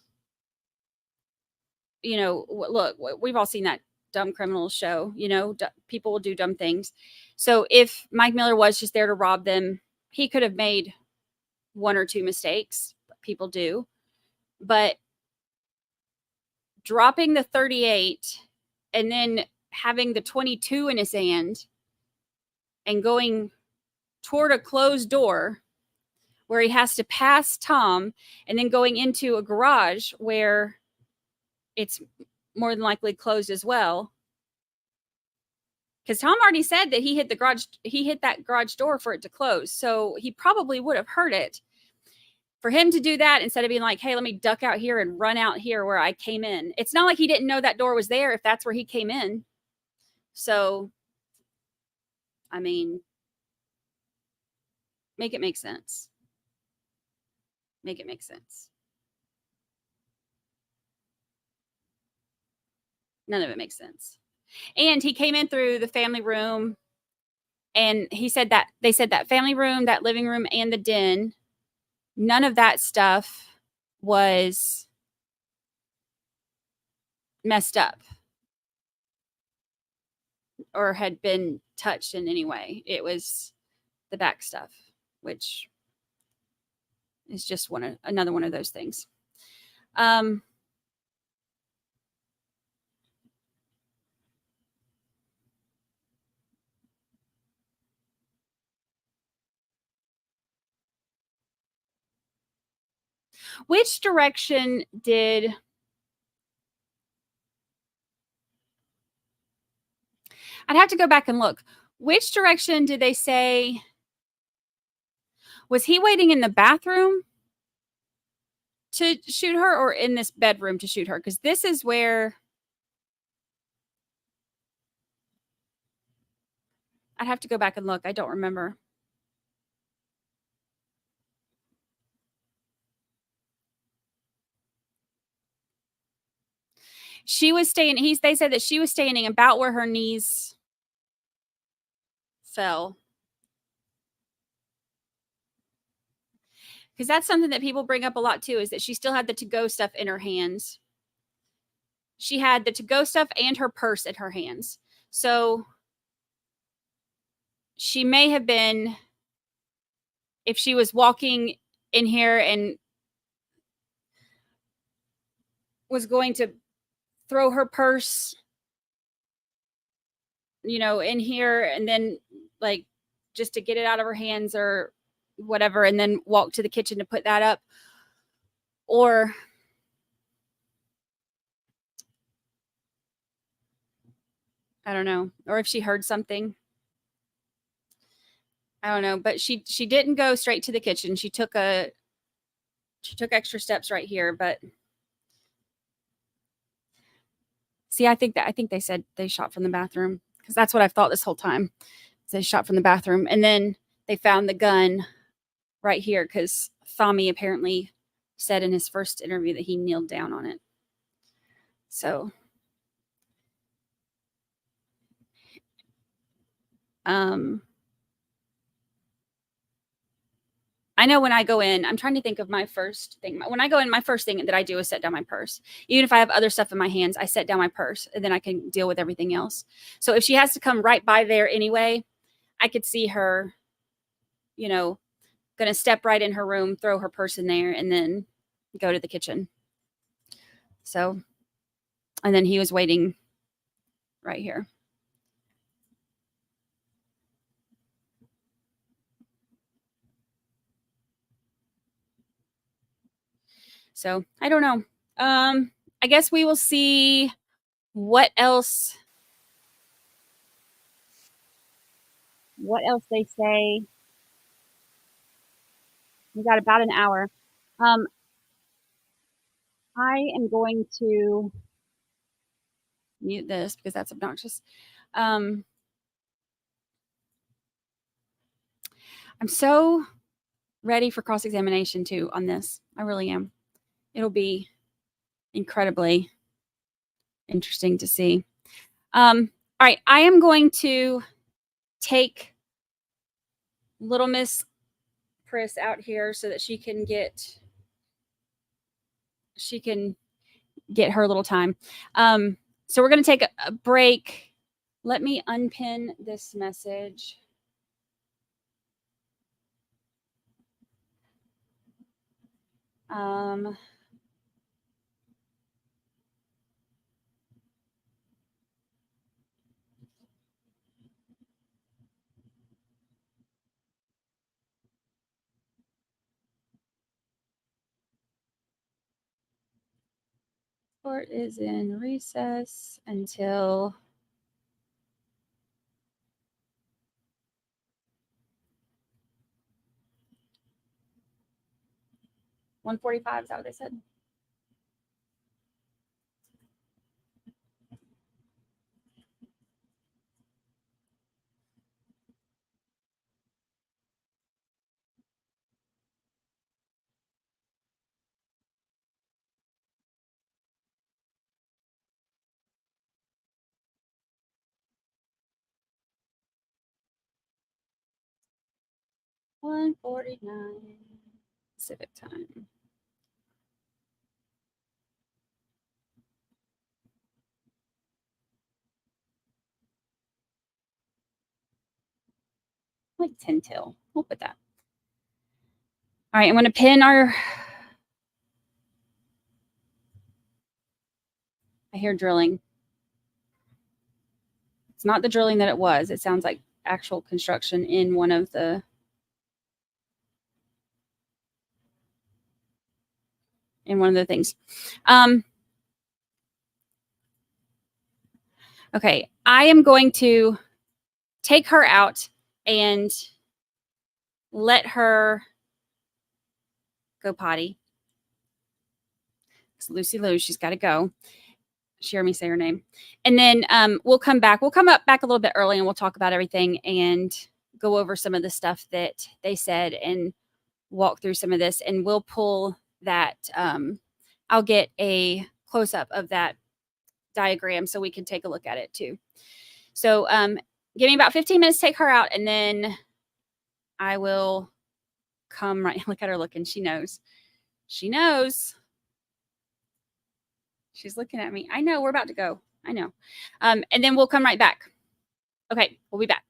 you know, look, we've all seen that Dumb Criminals show, you know, people will do dumb things. So if Mike Miller was just there to rob them, he could have made one or two mistakes. People do. But dropping the 38 and then having the 22 in his hand and going toward a closed door where he has to pass Tom and then going into a garage where it's more than likely closed as well. Because Tom already said that he hit that garage door for it to close. So he probably would have heard it. For him to do that instead of being like, hey, let me duck out here and run out here where I came in. It's not like he didn't know that door was there if that's where he came in. So, I mean, make it make sense. Make it make sense. None of it makes sense. And he came in through the family room, and they said that family room, that living room, and the den, none of that stuff was messed up or had been touched in any way. It was the back stuff, which is just another one of those things. Which direction did I'd have to go back and look. Which direction did they say? Was he waiting in the bathroom to shoot her or in this bedroom to shoot her? Because this is where I'd have to go back and look. I don't remember. They said that she was standing about where her knees fell. Because that's something that people bring up a lot too, is that she still had the to-go stuff in her hands. She had the to-go stuff and her purse in her hands. So she may have been, if she was walking in here and was going to throw her purse, you know, in here and then like just to get it out of her hands or whatever, and then walk to the kitchen to put that up. Or I don't know. Or if she heard something. I don't know. But she didn't go straight to the kitchen. She took extra steps right here, but see, I think they said they shot from the bathroom, because that's what I've thought this whole time. They shot from the bathroom, and then they found the gun right here because Thami apparently said in his first interview that he kneeled down on it. So, I know when I go in, I'm trying to think of my first thing. When I go in, my first thing that I do is set down my purse. Even if I have other stuff in my hands, I set down my purse, and then I can deal with everything else. So if she has to come right by there anyway, I could see her, you know, going to step right in her room, throw her purse in there, and then go to the kitchen. So, and then he was waiting right here. So I don't know. I guess we will see what else they say. We got about an hour. I am going to mute this because that's obnoxious. I'm so ready for cross-examination too on this. I really am. It'll be incredibly interesting to see. All right, I am going to take little Miss Pris out here so that she can get her little time. So we're going to take a break. Let me unpin this message. Court is in recess until 1:45. Is that what they said? $1:49 Pacific time. Like 10 till. We'll put that. All right, I'm going to pin our. I hear drilling. It's not the drilling that it was. It sounds like actual construction in one of the. Things. Okay, I am going to take her out and let her go potty. It's Lucy Lou. She's got to go. She heard me say her name. And then we'll come back. We'll come up back a little bit early and we'll talk about everything and go over some of the stuff that they said and walk through some of this. And we'll pull that. I'll get a close-up of that diagram so we can take a look at it too. So give me about 15 minutes to take her out, and then I will come right. Look at her looking. She knows. She knows. She's looking at me. I know. We're about to go. I know. And then we'll come right back. Okay. We'll be back.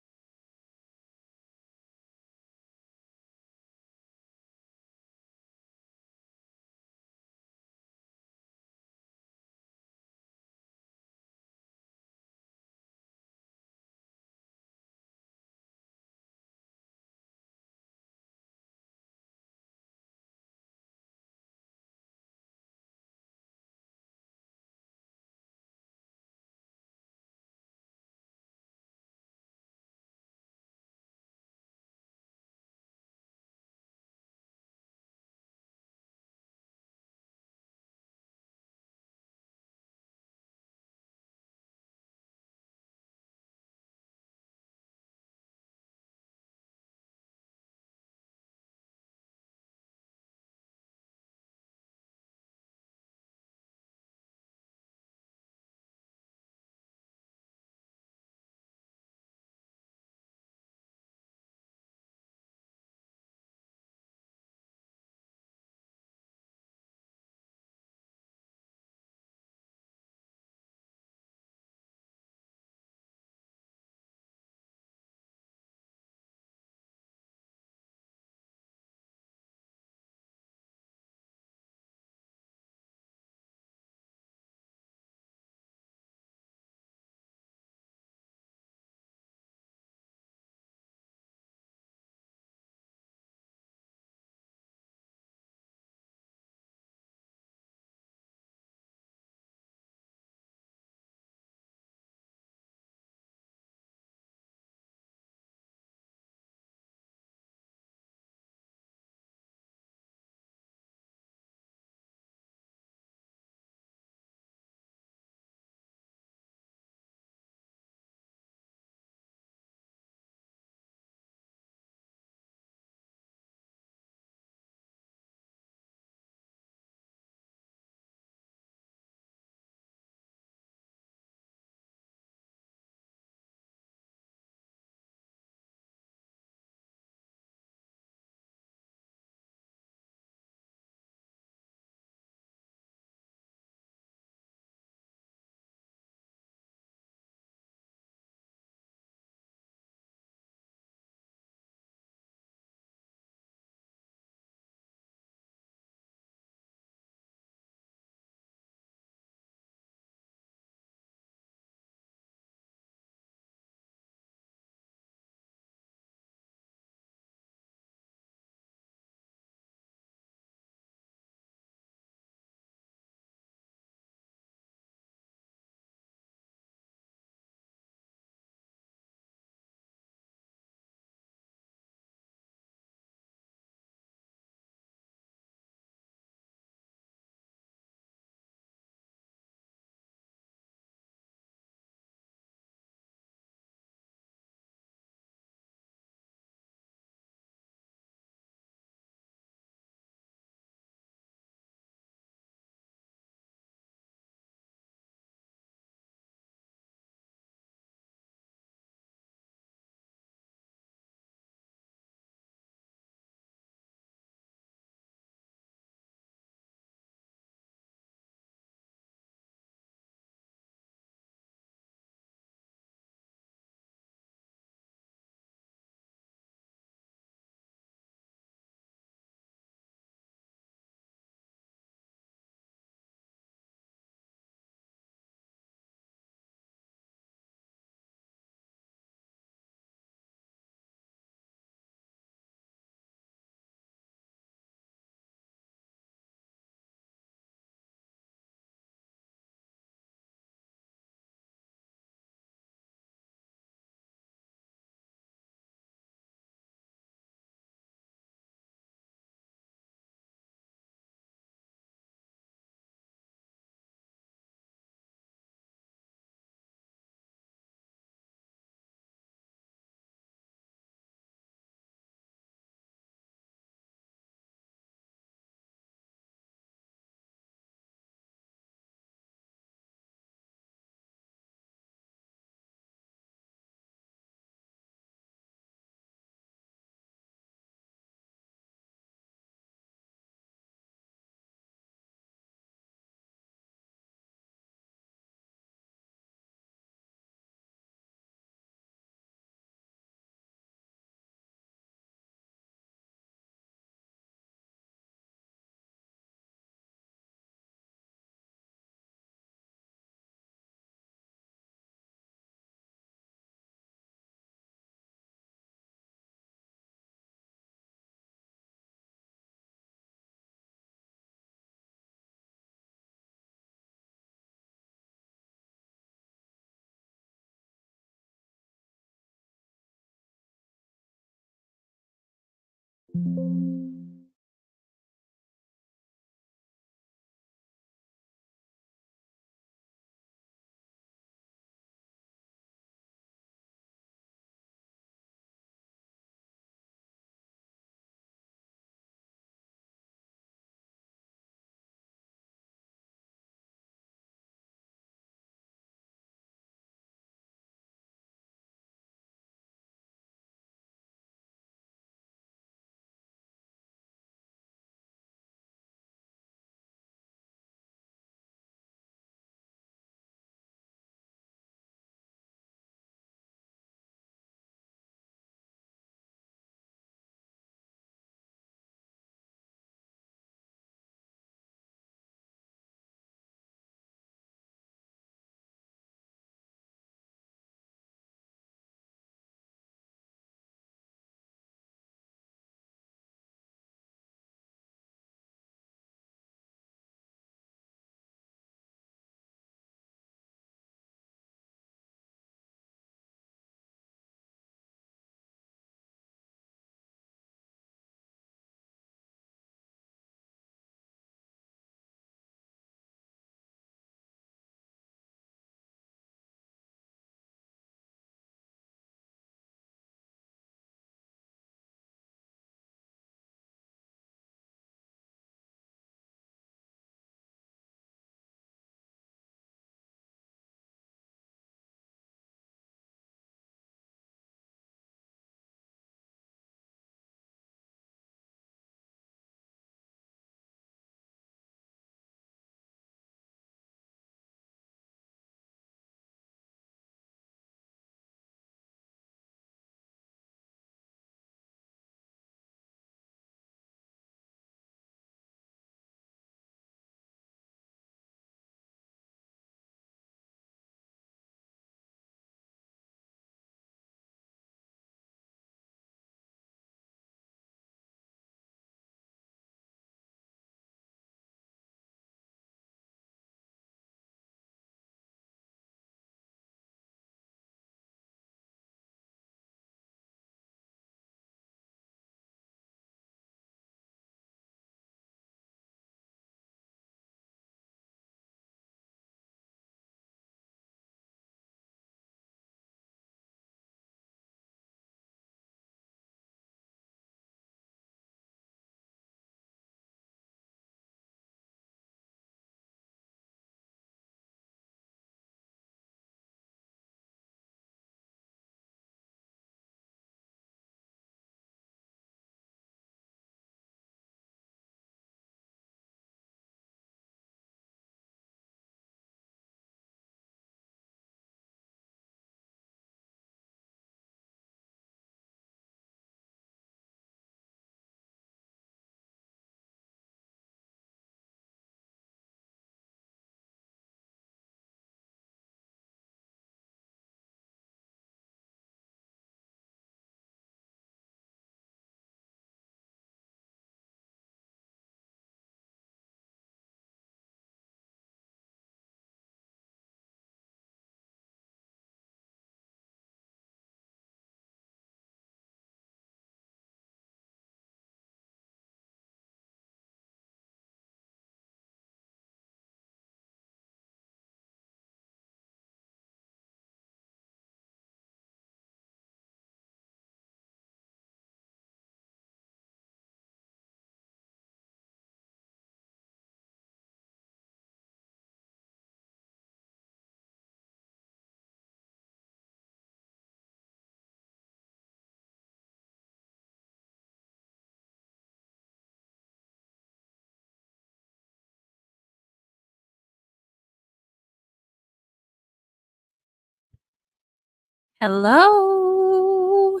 Hello.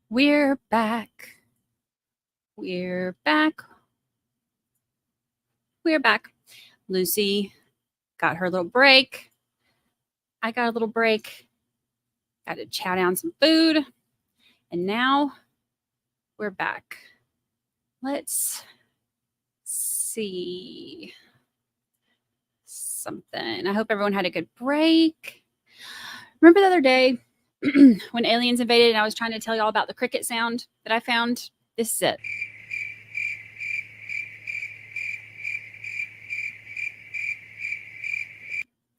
We're back. We're back. We're back. Lucy got her little break. I got a little break. Got to chow down some food. And now we're back. Let's see something. I hope everyone had a good break. Remember the other day when aliens invaded and I was trying to tell y'all about the cricket sound that I found This is it.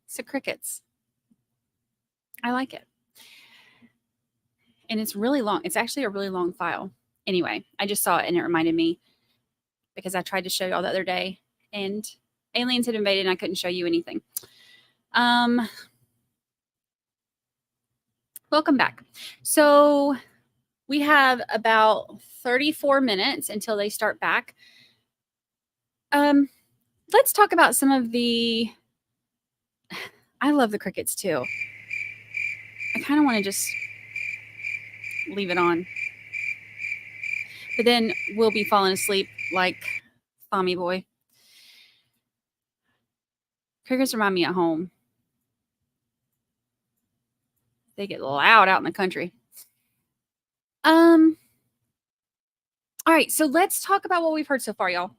So crickets. I like it. And it's really long. It's actually a really long file. Anyway, I just saw it and it reminded me because I tried to show y'all the other day and aliens had invaded and I couldn't show you anything. Welcome back. So we have about 34 minutes until they start back. Let's talk about some of the, I love the crickets too. I kind of want to just leave it on. But then we'll be falling asleep like Tommy Boy. Crickets remind me at home. They get loud out in the country. All right, so let's talk about what we've heard so far, y'all.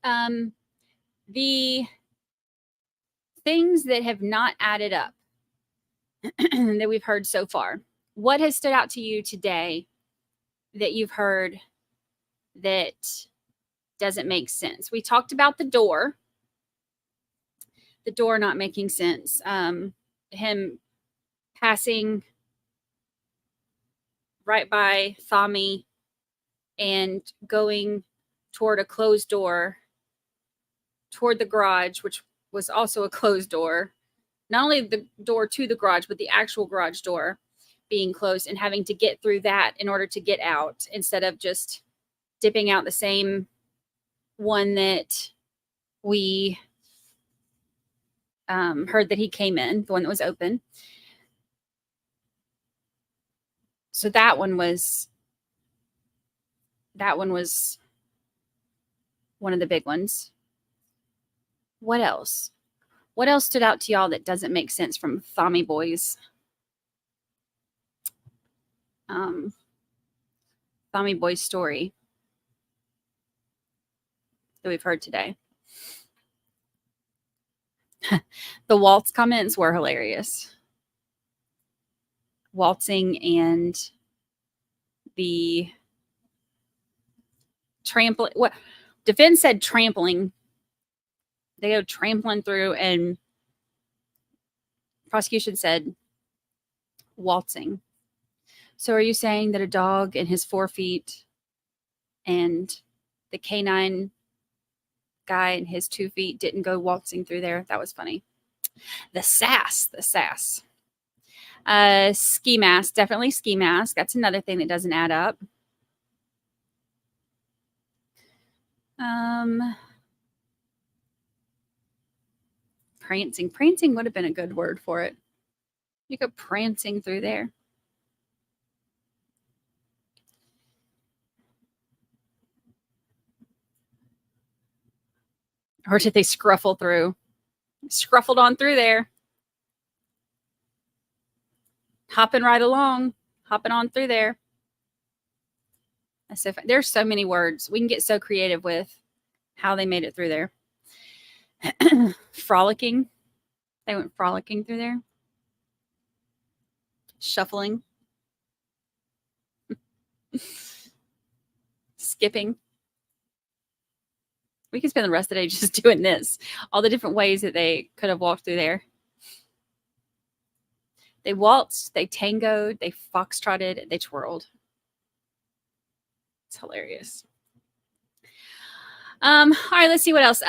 The things that have not added up that we've heard so far. What has stood out to you today that you've heard that doesn't make sense? We talked about the door not making sense. Him passing right by Tommy and going toward a closed door toward the garage, which was also a closed door. Not only the door to the garage, but the actual garage door being closed and having to get through that in order to get out instead of just dipping out the same one that we heard that he came in, the one that was open. So that one was one of the big ones. What else? What else stood out to y'all that doesn't make sense from Tommy Boy's story that we've heard today? The waltz comments were hilarious. Waltzing and the trampling. What defense said trampling. They go trampling through, and prosecution said waltzing. So are you saying that a dog in his 4 feet and the canine guy in his 2 feet didn't go waltzing through there? That was funny. The sass. Ski mask, definitely ski mask. That's another thing that doesn't add up. Prancing would have been a good word for it. You go prancing through there. Or did they scruffle through? Scruffled on through there. Hopping right along. Hopping on through there. That's so fun. There's so many words. We can get so creative with how they made it through there. Frolicking. They went frolicking through there. Shuffling. Skipping. We could spend the rest of the day just doing this. All the different ways that they could have walked through there. They waltzed, they tangoed, they foxtrotted, they twirled. It's hilarious. All right, let's see what else.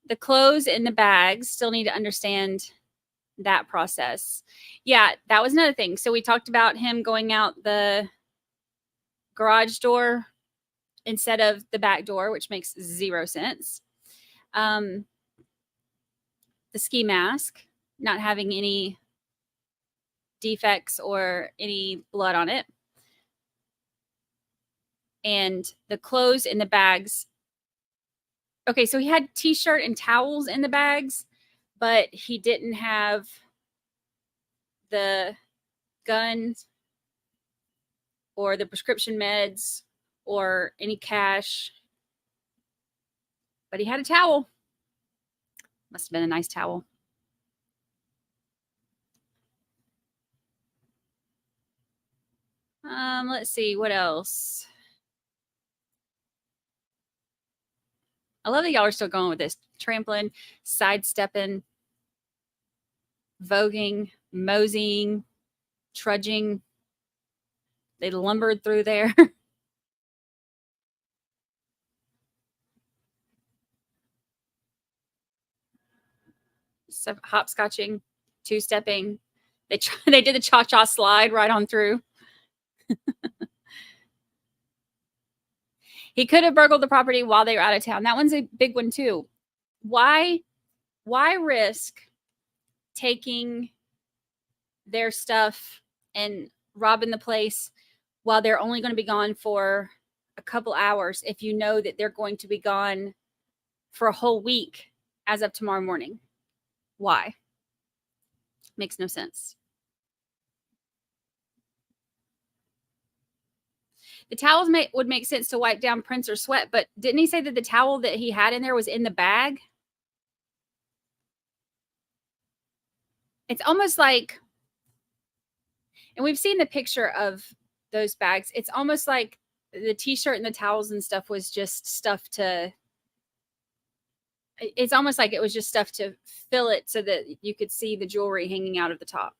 The clothes in the bags, still need to understand that process. Yeah, that was another thing. So we talked about him going out the garage door instead of the back door, which makes 0 sense. The ski mask, not having any defects or any blood on it. And the clothes in the bags. Okay, so he had t-shirt and towels in the bags, but he didn't have the guns or the prescription meds or any cash. But he had a towel. Must have been a nice towel. let's see what else. I love that y'all are still going with this. Trampling, sidestepping, voguing, moseying, trudging. They lumbered through there. Hopscotching, two-stepping. They did the cha-cha slide right on through. He could have burgled the property while they were out of town. That one's a big one too. Why risk taking their stuff and robbing the place while they're only going to be gone for a couple hours if you know that they're going to be gone for a whole week as of tomorrow morning? Why? Makes no sense. The towels would make sense to wipe down prints or sweat, but didn't he say that the towel that he had in there was in the bag? It's almost like, and we've seen the picture of those bags. It's almost like the t-shirt and the towels and stuff was just stuff to, it's almost like it was just stuff to fill it so that you could see the jewelry hanging out of the top.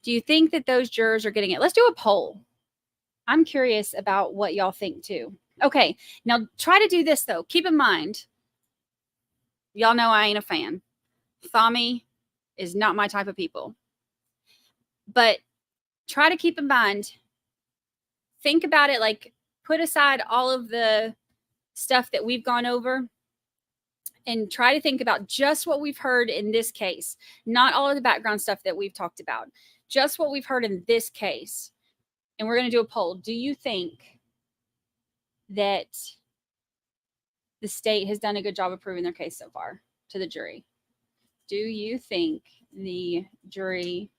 Do you think that those jurors are getting it? Let's do a poll. I'm curious about what y'all think too. Okay, now try to do this though. Keep in mind, y'all know I ain't a fan. Thami is not my type of people. But try to keep in mind, think about it, like put aside all of the stuff that we've gone over and try to think about just what we've heard in this case, not all of the background stuff that we've talked about, just what we've heard in this case. And we're going to do a poll. Do you think that the state has done a good job of proving their case so far to the jury? Do you think the jury,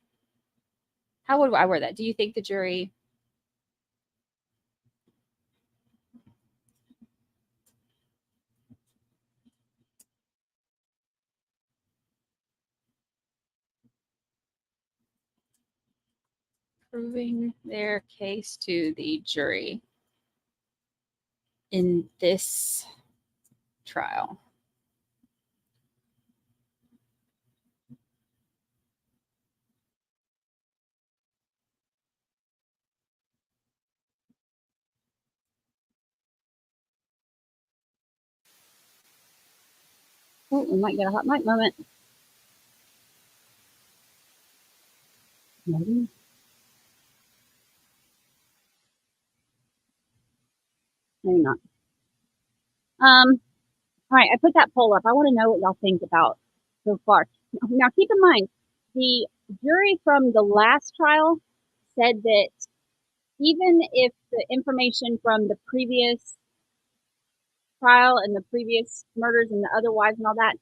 how would I word that? Do you think the jury proving their case to the jury in this trial? Oh, we might get a hot mic moment. Maybe. Maybe not. All right, I put that poll up. I want to know what y'all think about so far. Now, keep in mind, the jury from the last trial said that even if the information from the previous trial and the previous murders and the other wives and all that,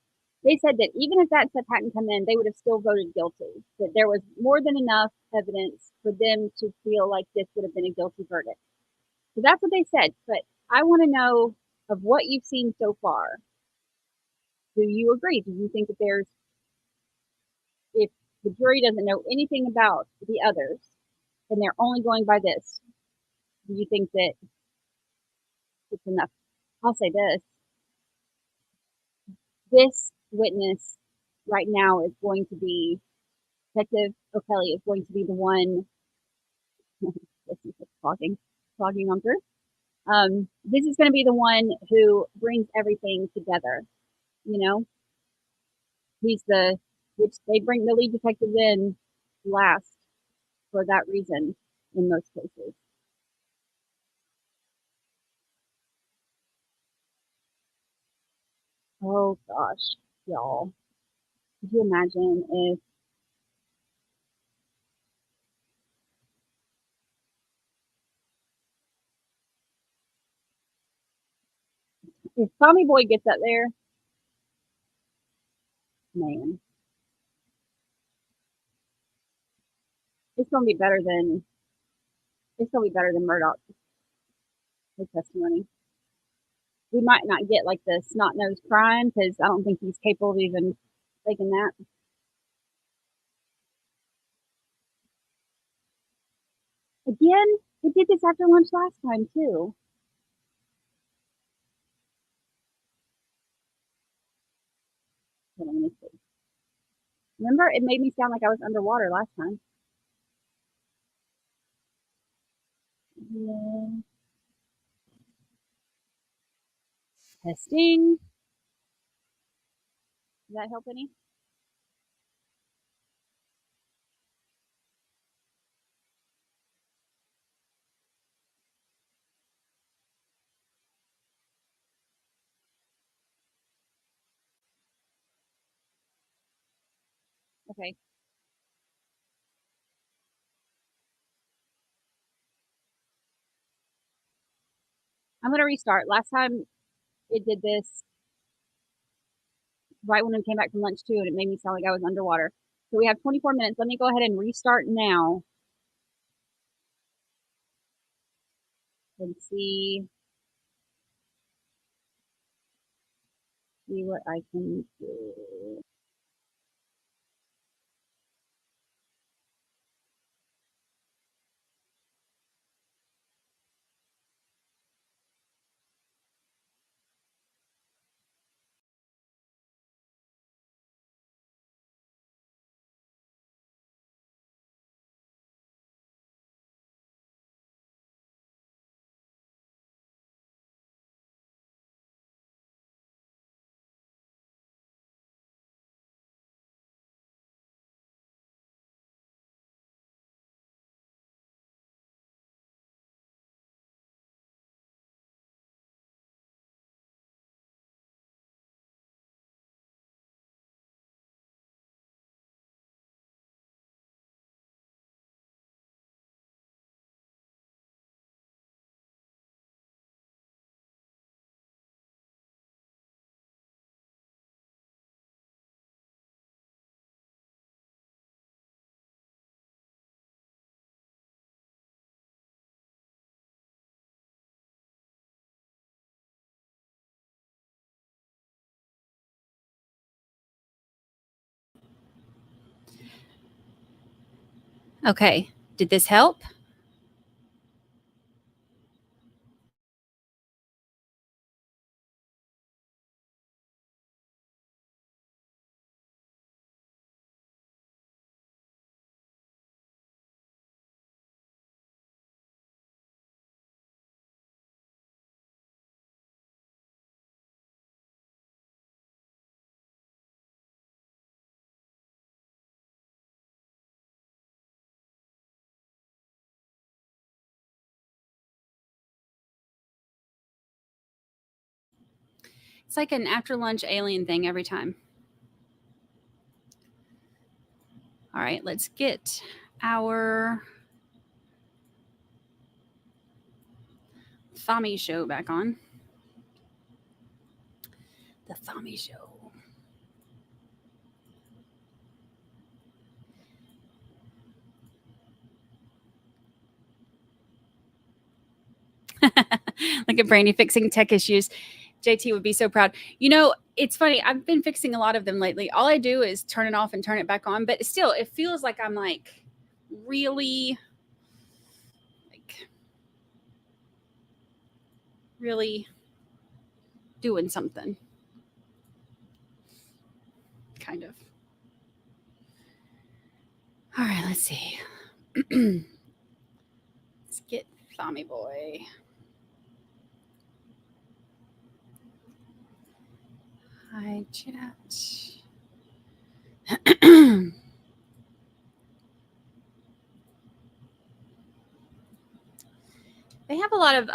they said that even if that stuff hadn't come in, they would have still voted guilty, that there was more than enough evidence for them to feel like this would have been a guilty verdict. So that's what they said. But I want to know, of what you've seen so far, do you agree? Do you think that there's, if the jury doesn't know anything about the others and they're only going by this, do you think that it's enough? I'll say this witness right now is going to be, Detective O'Kelly is going to be the one, clogging on through. This is going to be the one who brings everything together. You know, he's which they bring the lead detective in last for that reason in most cases. Oh gosh, y'all. Could you imagine if Tommy Boy gets up there, man, it's gonna be better than Murdoch's testimony. We might not get like the snot-nosed crying because I don't think he's capable of even taking that. Again, it did this after lunch last time too. Hold on, let me see. Remember, it made me sound like I was underwater last time. Yeah. Testing. Does that help any? Okay. I'm going to restart. Last time it did this right when we came back from lunch too, and it made me sound like I was underwater. So we have 24 minutes. Let me go ahead and restart now and see what I can do. Okay. Did this help? It's like an after lunch alien thing every time. All right, let's get our Thami show back on. The Thami show. Look at Brandy fixing tech issues. JT would be so proud. You know, it's funny. I've been fixing a lot of them lately. All I do is turn it off and turn it back on, but still, it feels like I'm like really doing something. Kind of. All right, let's see. Let's get Thami Boy. Hi, chat. They have a lot of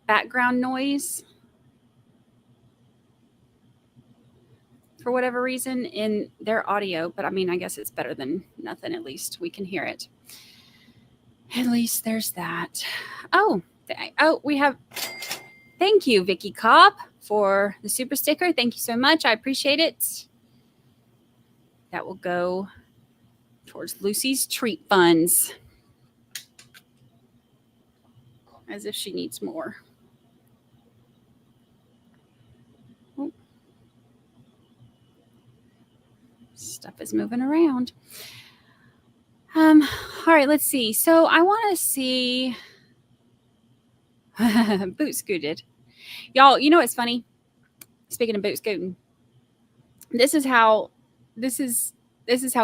background noise for whatever reason in their audio, but I mean, I guess it's better than nothing. At least we can hear it. At least there's that. Oh, we have. Thank you, Vicky Cobb, for the super sticker. Thank you so much. I appreciate it. That will go towards Lucy's treat funds. As if she needs more. Oh. Stuff is moving around. All right, let's see. So I want to see boot scooted. Y'all, you know what's funny? Speaking of boot scooting, this is how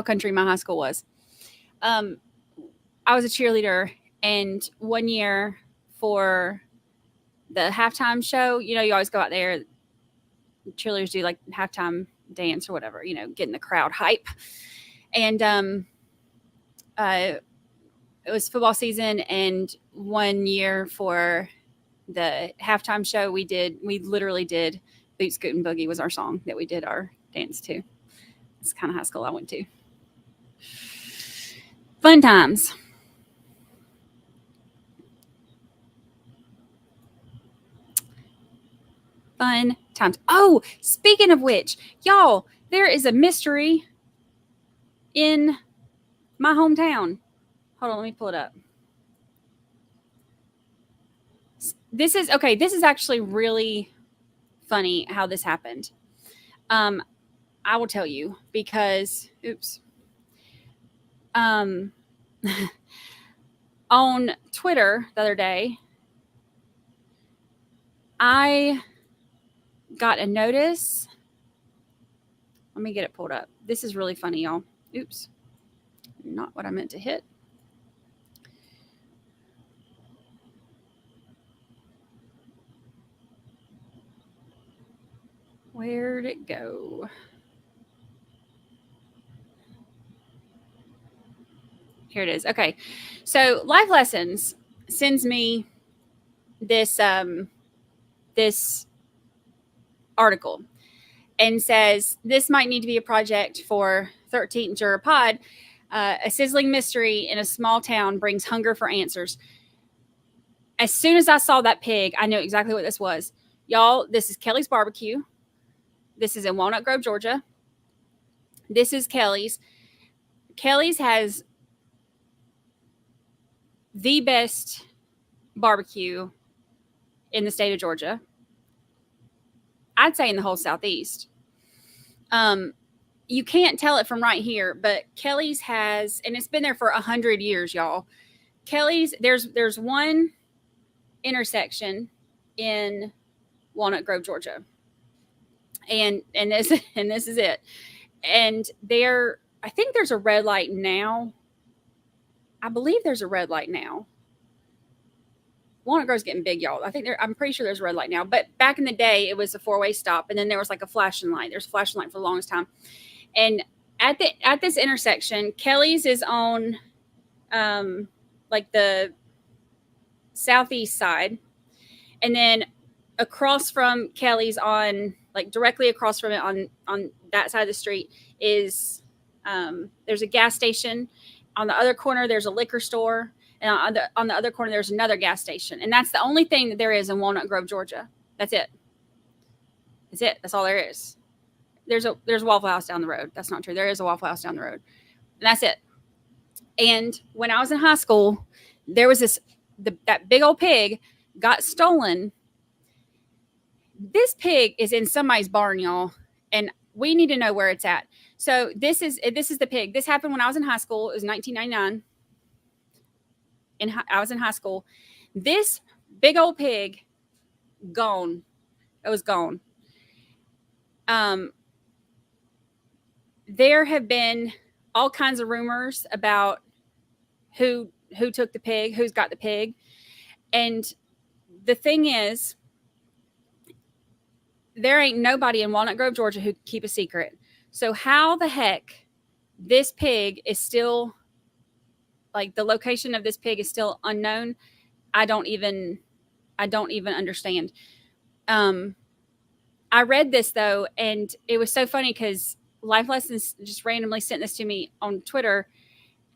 country my high school was. I was a cheerleader, and one year for the halftime show, you know, you always go out there, cheerleaders do like halftime dance or whatever, you know, getting the crowd hype. And it was football season, and one year for the halftime show, we literally did Boot Scootin' Boogie was our song that we did our dance to. It's kind of high school I went to. Fun times. Fun times. Oh, speaking of which, y'all, there is a mystery in my hometown. Hold on, let me pull it up. This is actually really funny how this happened. I will tell you because on Twitter the other day, I got a notice. Let me get it pulled up. This is really funny, y'all. Oops. Not what I meant to hit. Where'd it go? Here it is. Okay. So Life Lessons sends me this this article and says this might need to be a project for 13th Juror Pod. A sizzling mystery in a small town brings hunger for answers. As soon as I saw that pig, I knew exactly what this was. Y'all, this is Kelly's Barbecue. This is in Walnut Grove, Georgia. This is Kelly's. Kelly's has the best barbecue in the state of Georgia. I'd say in the whole Southeast. You can't tell it from right here, but Kelly's has, and it's been there for 100 years, y'all. Kelly's, there's one intersection in Walnut Grove, Georgia. And this is it. And I think there's a red light now. I believe there's a red light now. Walnut Grove's getting big, y'all. I'm pretty sure there's a red light now. But back in the day, it was a 4-way stop, and then there was like a flashing light. There's a flashing light for the longest time. And at this intersection, Kelly's is on like the southeast side, and then across from Kelly's on like directly across from it on that side of the street is there's a gas station. On the other corner, there's a liquor store. And on the other corner, there's another gas station. And that's the only thing that there is in Walnut Grove, Georgia. That's it. That's it. That's all there is. There's a Waffle House down the road. That's not true. There is a Waffle House down the road. And that's it. And when I was in high school, there was that big old pig got stolen. This pig is in somebody's barn, y'all. And we need to know where it's at. So this is the pig. This happened when I was in high school. It was 1999. I was in high school. This big old pig, gone. It was gone. There have been all kinds of rumors about who took the pig, who's got the pig. And the thing is, there ain't nobody in Walnut Grove, Georgia who can keep a secret. So how the heck this pig is still, like the location of this pig is still unknown. I don't even understand. I read this though, and it was so funny because Life Lessons just randomly sent this to me on Twitter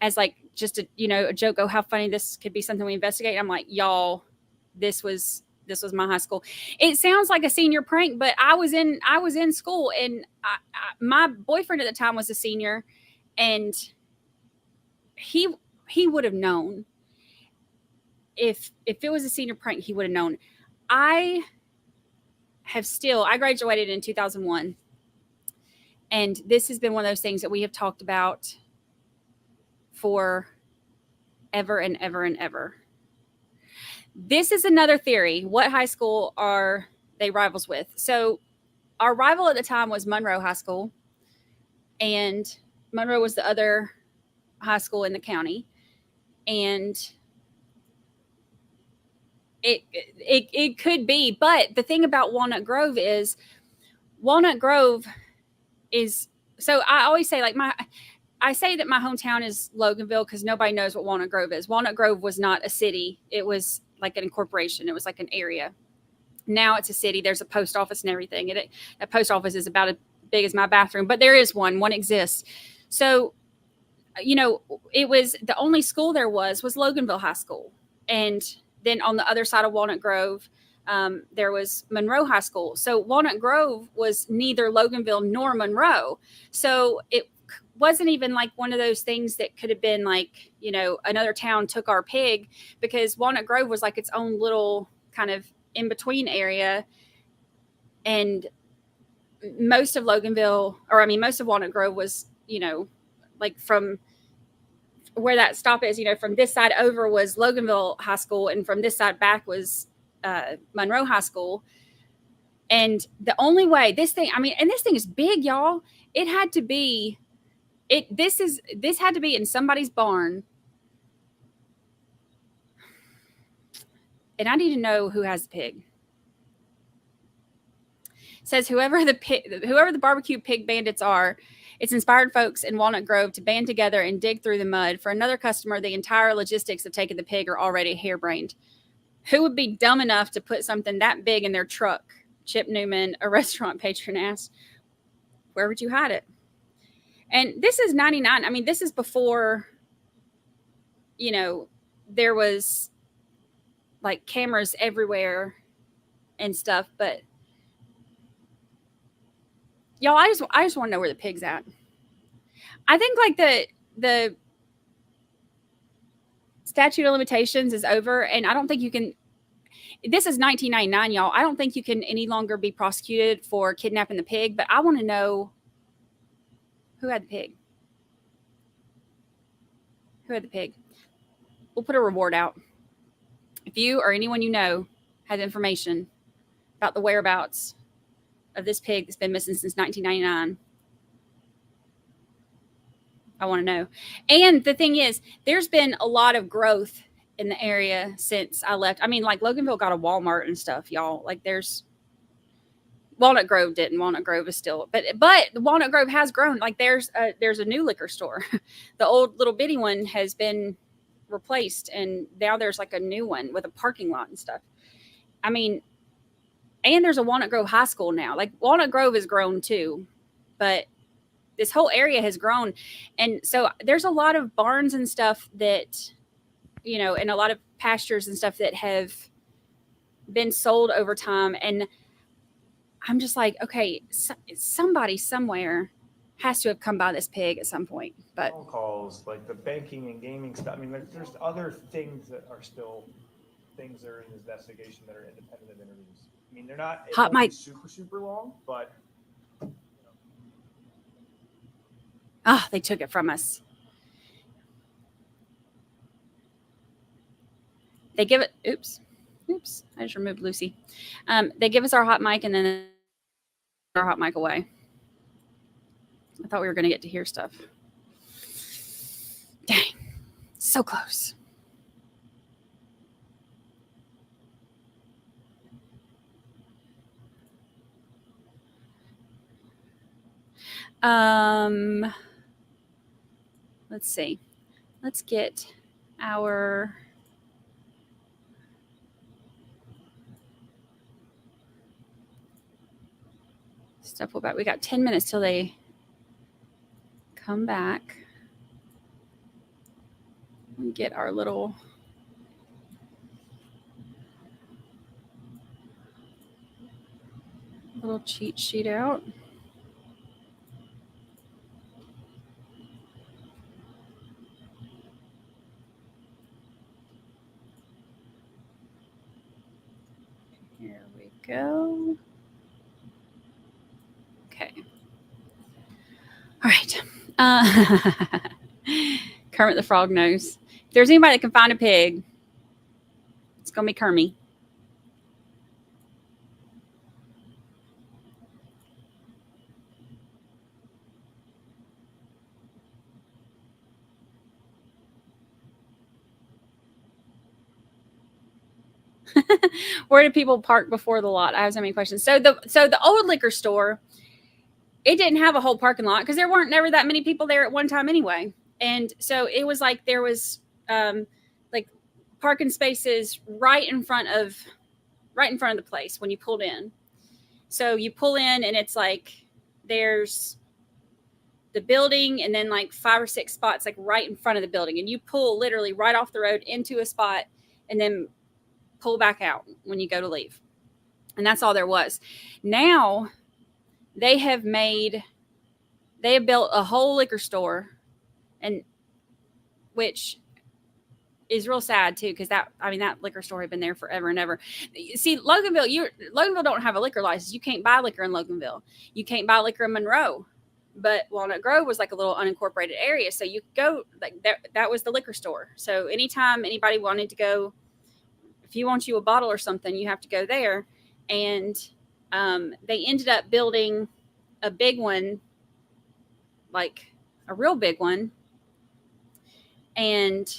as like just a joke. Oh, how funny this could be something we investigate. I'm like, y'all, this was my high school. It sounds like a senior prank, but I was in school, and my boyfriend at the time was a senior, and he would have known if it was a senior prank. He would have known. I graduated in 2001, and this has been one of those things that we have talked about for ever and ever and ever. This is another theory. What high school are they rivals with? So our rival at the time was Monroe High School, and Monroe was the other high school in the county. And it could be, but the thing about Walnut Grove is so I always say, like, I say that my hometown is Loganville because nobody knows what Walnut Grove is. Walnut Grove was not a city. It was like an incorporation. It was like an area. Now it's a city. There's a post office and everything. That post office is about as big as my bathroom, but there is one. One exists. So, it was the only school there was Loganville High School. And then on the other side of Walnut Grove, there was Monroe High School. So Walnut Grove was neither Loganville nor Monroe. So it wasn't even like one of those things that could have been like, another town took our pig, because Walnut Grove was like its own little kind of in between area. And most of most of Walnut Grove was, like from where that stop is, from this side over was Loganville High School, and from this side back was Monroe High School. And the only way this thing is big, y'all. It had to be, this had to be in somebody's barn. And I need to know who has the pig. It says whoever the barbecue pig bandits are, it's inspired folks in Walnut Grove to band together and dig through the mud. For another customer, the entire logistics of taking the pig are already harebrained. Who would be dumb enough to put something that big in their truck? Chip Newman, a restaurant patron, asked. Where would you hide it? And this is 99. This is before, there was like cameras everywhere and stuff. But y'all, I just want to know where the pig's at. I think like the statute of limitations is over, and I don't think you can. This is 1999, y'all. I don't think you can any longer be prosecuted for kidnapping the pig. But I want to know who had the pig. Who had the pig? We'll put a reward out. If you or anyone you know has information about the whereabouts of this pig that's been missing since 1999, I want to know. And the thing is, there's been a lot of growth in the area since I left. Like Loganville got a Walmart and stuff, y'all. Like Walnut Grove didn't. Walnut Grove is still, but Walnut Grove has grown. Like there's a new liquor store. The old little bitty one has been replaced, and now there's like a new one with a parking lot and stuff. And there's a Walnut Grove High School now. Like Walnut Grove has grown too, but this whole area has grown. And so there's a lot of barns and stuff that, and a lot of pastures and stuff that have been sold over time. And I'm just like, okay, somebody somewhere has to have come by this pig at some point. But phone calls, like the banking and gaming stuff. There's other things that are still things that are in this investigation that are independent of interviews. They're not Hot mic. super long, but they took it from us. They give it. Oops. I just removed Lucy. They give us our hot mic and then our hot mic away. I thought we were going to get to hear stuff. Dang. So close. Let's see. Let's get our stuff about. We got 10 minutes till they come back. And get our little cheat sheet out. Here we go. Okay. All right. Kermit the Frog knows. If there's anybody that can find a pig, it's going to be Kermit. Where do people park before the lot? I have so many questions. So the old liquor store, it didn't have a whole parking lot because there weren't never that many people there at one time anyway. And so it was like there was like parking spaces right in front of the place when you pulled in. So you pull in and it's like there's the building and then like 5 or 6 spots like right in front of the building, and you pull literally right off the road into a spot and then pull back out when you go to leave. And that's all there was. Now they have built a whole liquor store, and which is real sad too, because that liquor store had been there forever and ever. See, Loganville don't have a liquor license. You can't buy liquor in Loganville. You can't buy liquor in Monroe. But Walnut Grove was like a little unincorporated area, so you could go like that was the liquor store. So anytime anybody wanted to go, if you want you a bottle or something, you have to go there. And they ended up building a big one, like a real big one. And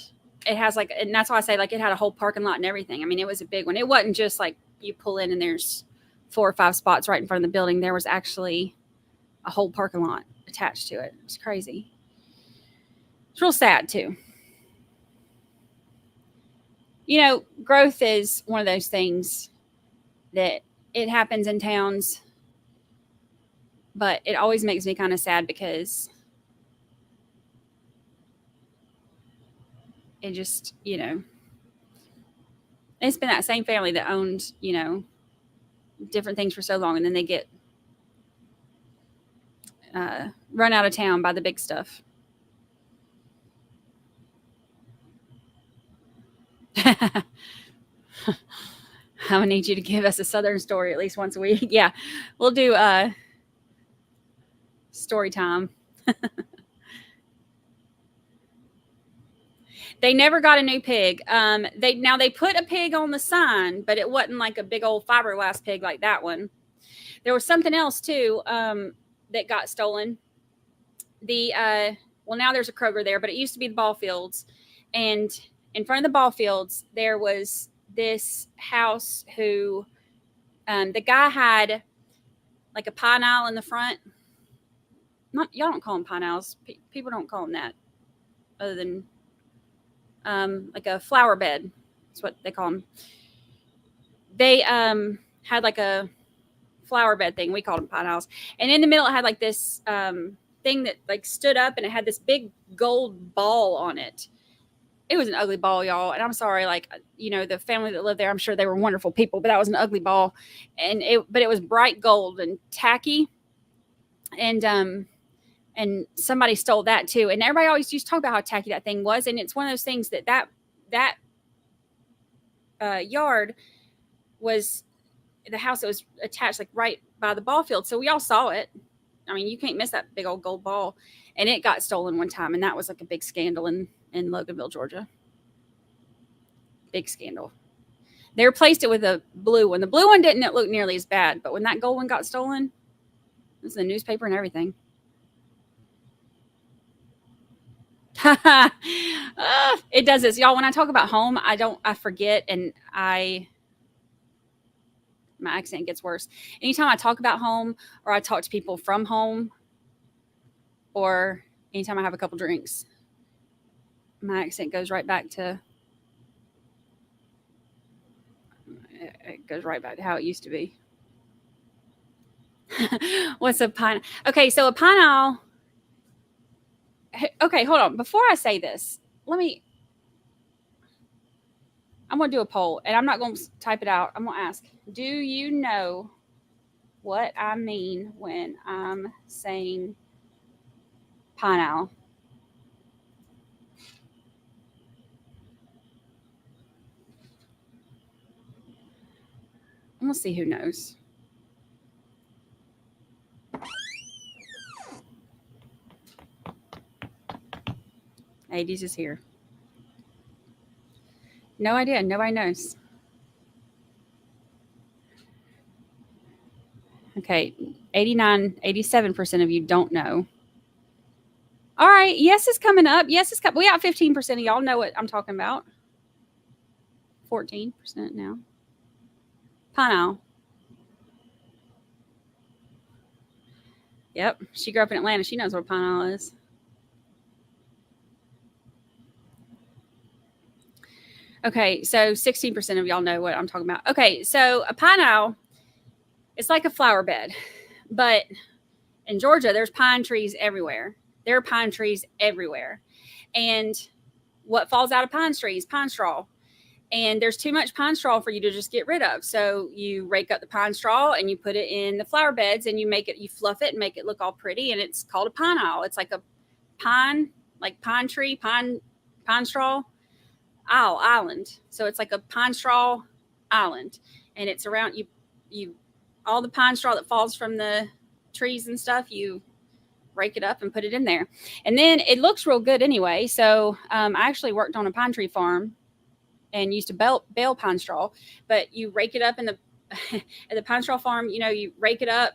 it has like, and that's why I say like it had a whole parking lot and everything. I mean, it was a big one. It wasn't just like you pull in and there's 4 or 5 spots right in front of the building. There was actually a whole parking lot attached to it. It was crazy. It's real sad too. You know, growth is one of those things that it happens in towns, but it always makes me kind of sad because it just, you know, it's been that same family that owned, you know, different things for so long, and then they get run out of town by the big stuff. I'm gonna need you to give us a Southern story at least once a week. Yeah, we'll do story time. They never got a new pig. They put a pig on the sign, but it wasn't like a big old fiberglass pig like that one. There was something else too that got stolen. Now there's a Kroger there, but it used to be the ball fields, and in front of the ball fields there was this house who the guy had like a pine aisle in the front. Y'all don't call them pine aisles. People don't call them that, other than like a flower bed. That's what they call them. They had like a flower bed thing. We called them pine aisles. And in the middle it had like this thing that like stood up, and it had this big gold ball on it. It was an ugly ball, y'all. And I'm sorry, like, you know, the family that lived there, I'm sure they were wonderful people, but that was an ugly ball. But it was bright gold and tacky. And somebody stole that too. And everybody always used to talk about how tacky that thing was. And it's one of those things that yard was the house that was attached like right by the ball field. So we all saw it. I mean, you can't miss that big old gold ball. And it got stolen one time. And that was like a big scandal in Loganville, Georgia. Big scandal. They replaced it with a blue one. The blue one didn't look nearly as bad. But when that gold one got stolen, it was in the newspaper and everything. It does this, y'all. When I talk about home, I forget, and my accent gets worse. Anytime I talk about home, or I talk to people from home, or anytime I have a couple drinks, my accent goes right back to how it used to be. What's a pine? Okay, so a pine aisle. Okay, hold on. Before I say this, I'm going to do a poll, and I'm not going to type it out. I'm going to ask, do you know what I mean when I'm saying pine aisle? I'm going to see who knows. 80s is here. No idea. Nobody knows. Okay, 87% of you don't know. All right, yes is coming up. Yes is coming. We got 15% of y'all know what I'm talking about. 14% now. Pineapple. Yep, she grew up in Atlanta. She knows what pineapple is. Okay, so 16% of y'all know what I'm talking about. Okay, so a pineapple, it's like a flower bed, but in Georgia, there's pine trees everywhere. There are pine trees everywhere. And what falls out of pine trees? Pine straw. And there's too much pine straw for you to just get rid of. So you rake up the pine straw and you put it in the flower beds and you fluff it and make it look all pretty. And it's called a pine owl. It's like a pine tree, pine straw island. So it's like a pine straw island. And it's around you all the pine straw that falls from the trees and stuff, you rake it up and put it in there. And then it looks real good anyway. So I actually worked on a pine tree farm and used to bale pine straw, but you rake it up in the at the pine straw farm, you rake it up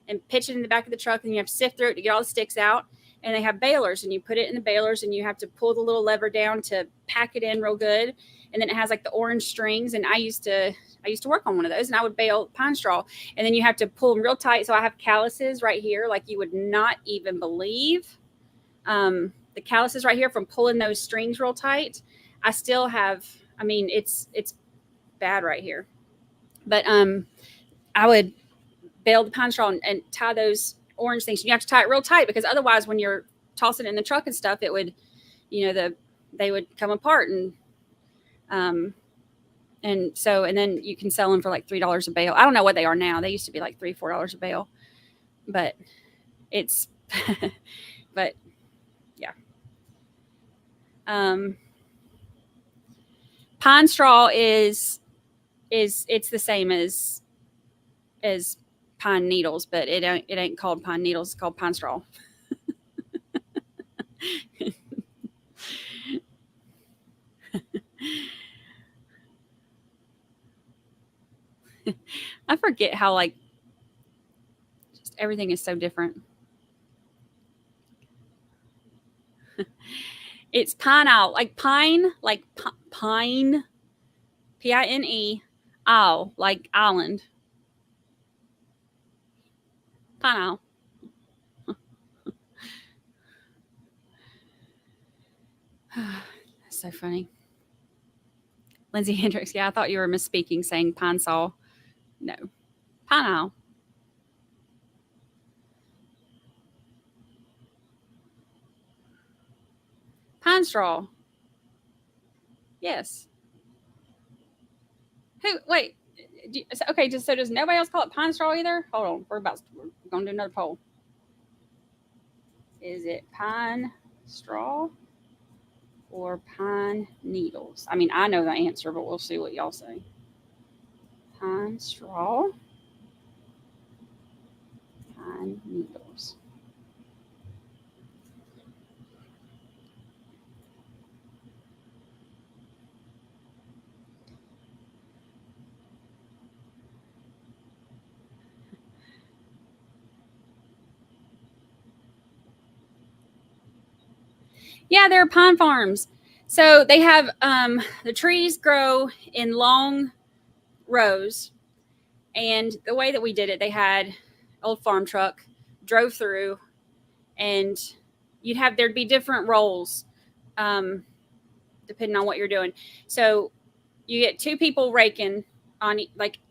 and pitch it in the back of the truck, and you have to sift through it to get all the sticks out. And they have balers, and you put it in the balers, and you have to pull the little lever down to pack it in real good. And then it has like the orange strings, and I used to work on one of those, and I would bale pine straw, and then you have to pull them real tight. So I have calluses right here, like you would not even believe. The calluses right here from pulling those strings real tight. I still have, it's bad right here. But I would bale the pine straw and tie those orange things. You have to tie it real tight because otherwise when you're tossing it in the truck and stuff, it would, they would come apart. And then you can sell them for like $3 a bale. I don't know what they are now. They used to be like $3-4 a bale. But it's, but yeah. Pine straw is it's the same as pine needles, but it ain't called pine needles. It's called pine straw. I forget how just everything is so different. It's pine owl, like pine, pine, Pine, owl, like island. Pine owl. That's so funny. Lindsay Hendricks, yeah, I thought you were misspeaking, saying pine saw. No, pine owl. Pine straw. Yes. Wait. Okay, so does nobody else call it pine straw either? Hold on. We're going to do another poll. Is it pine straw or pine needles? I know the answer, but we'll see what y'all say. Pine straw, pine needles. Yeah, there are pine farms. So they have the trees grow in long rows. And the way that we did it, they had old farm truck, drove through, and there'd be different roles depending on what you're doing. So you get two people raking on,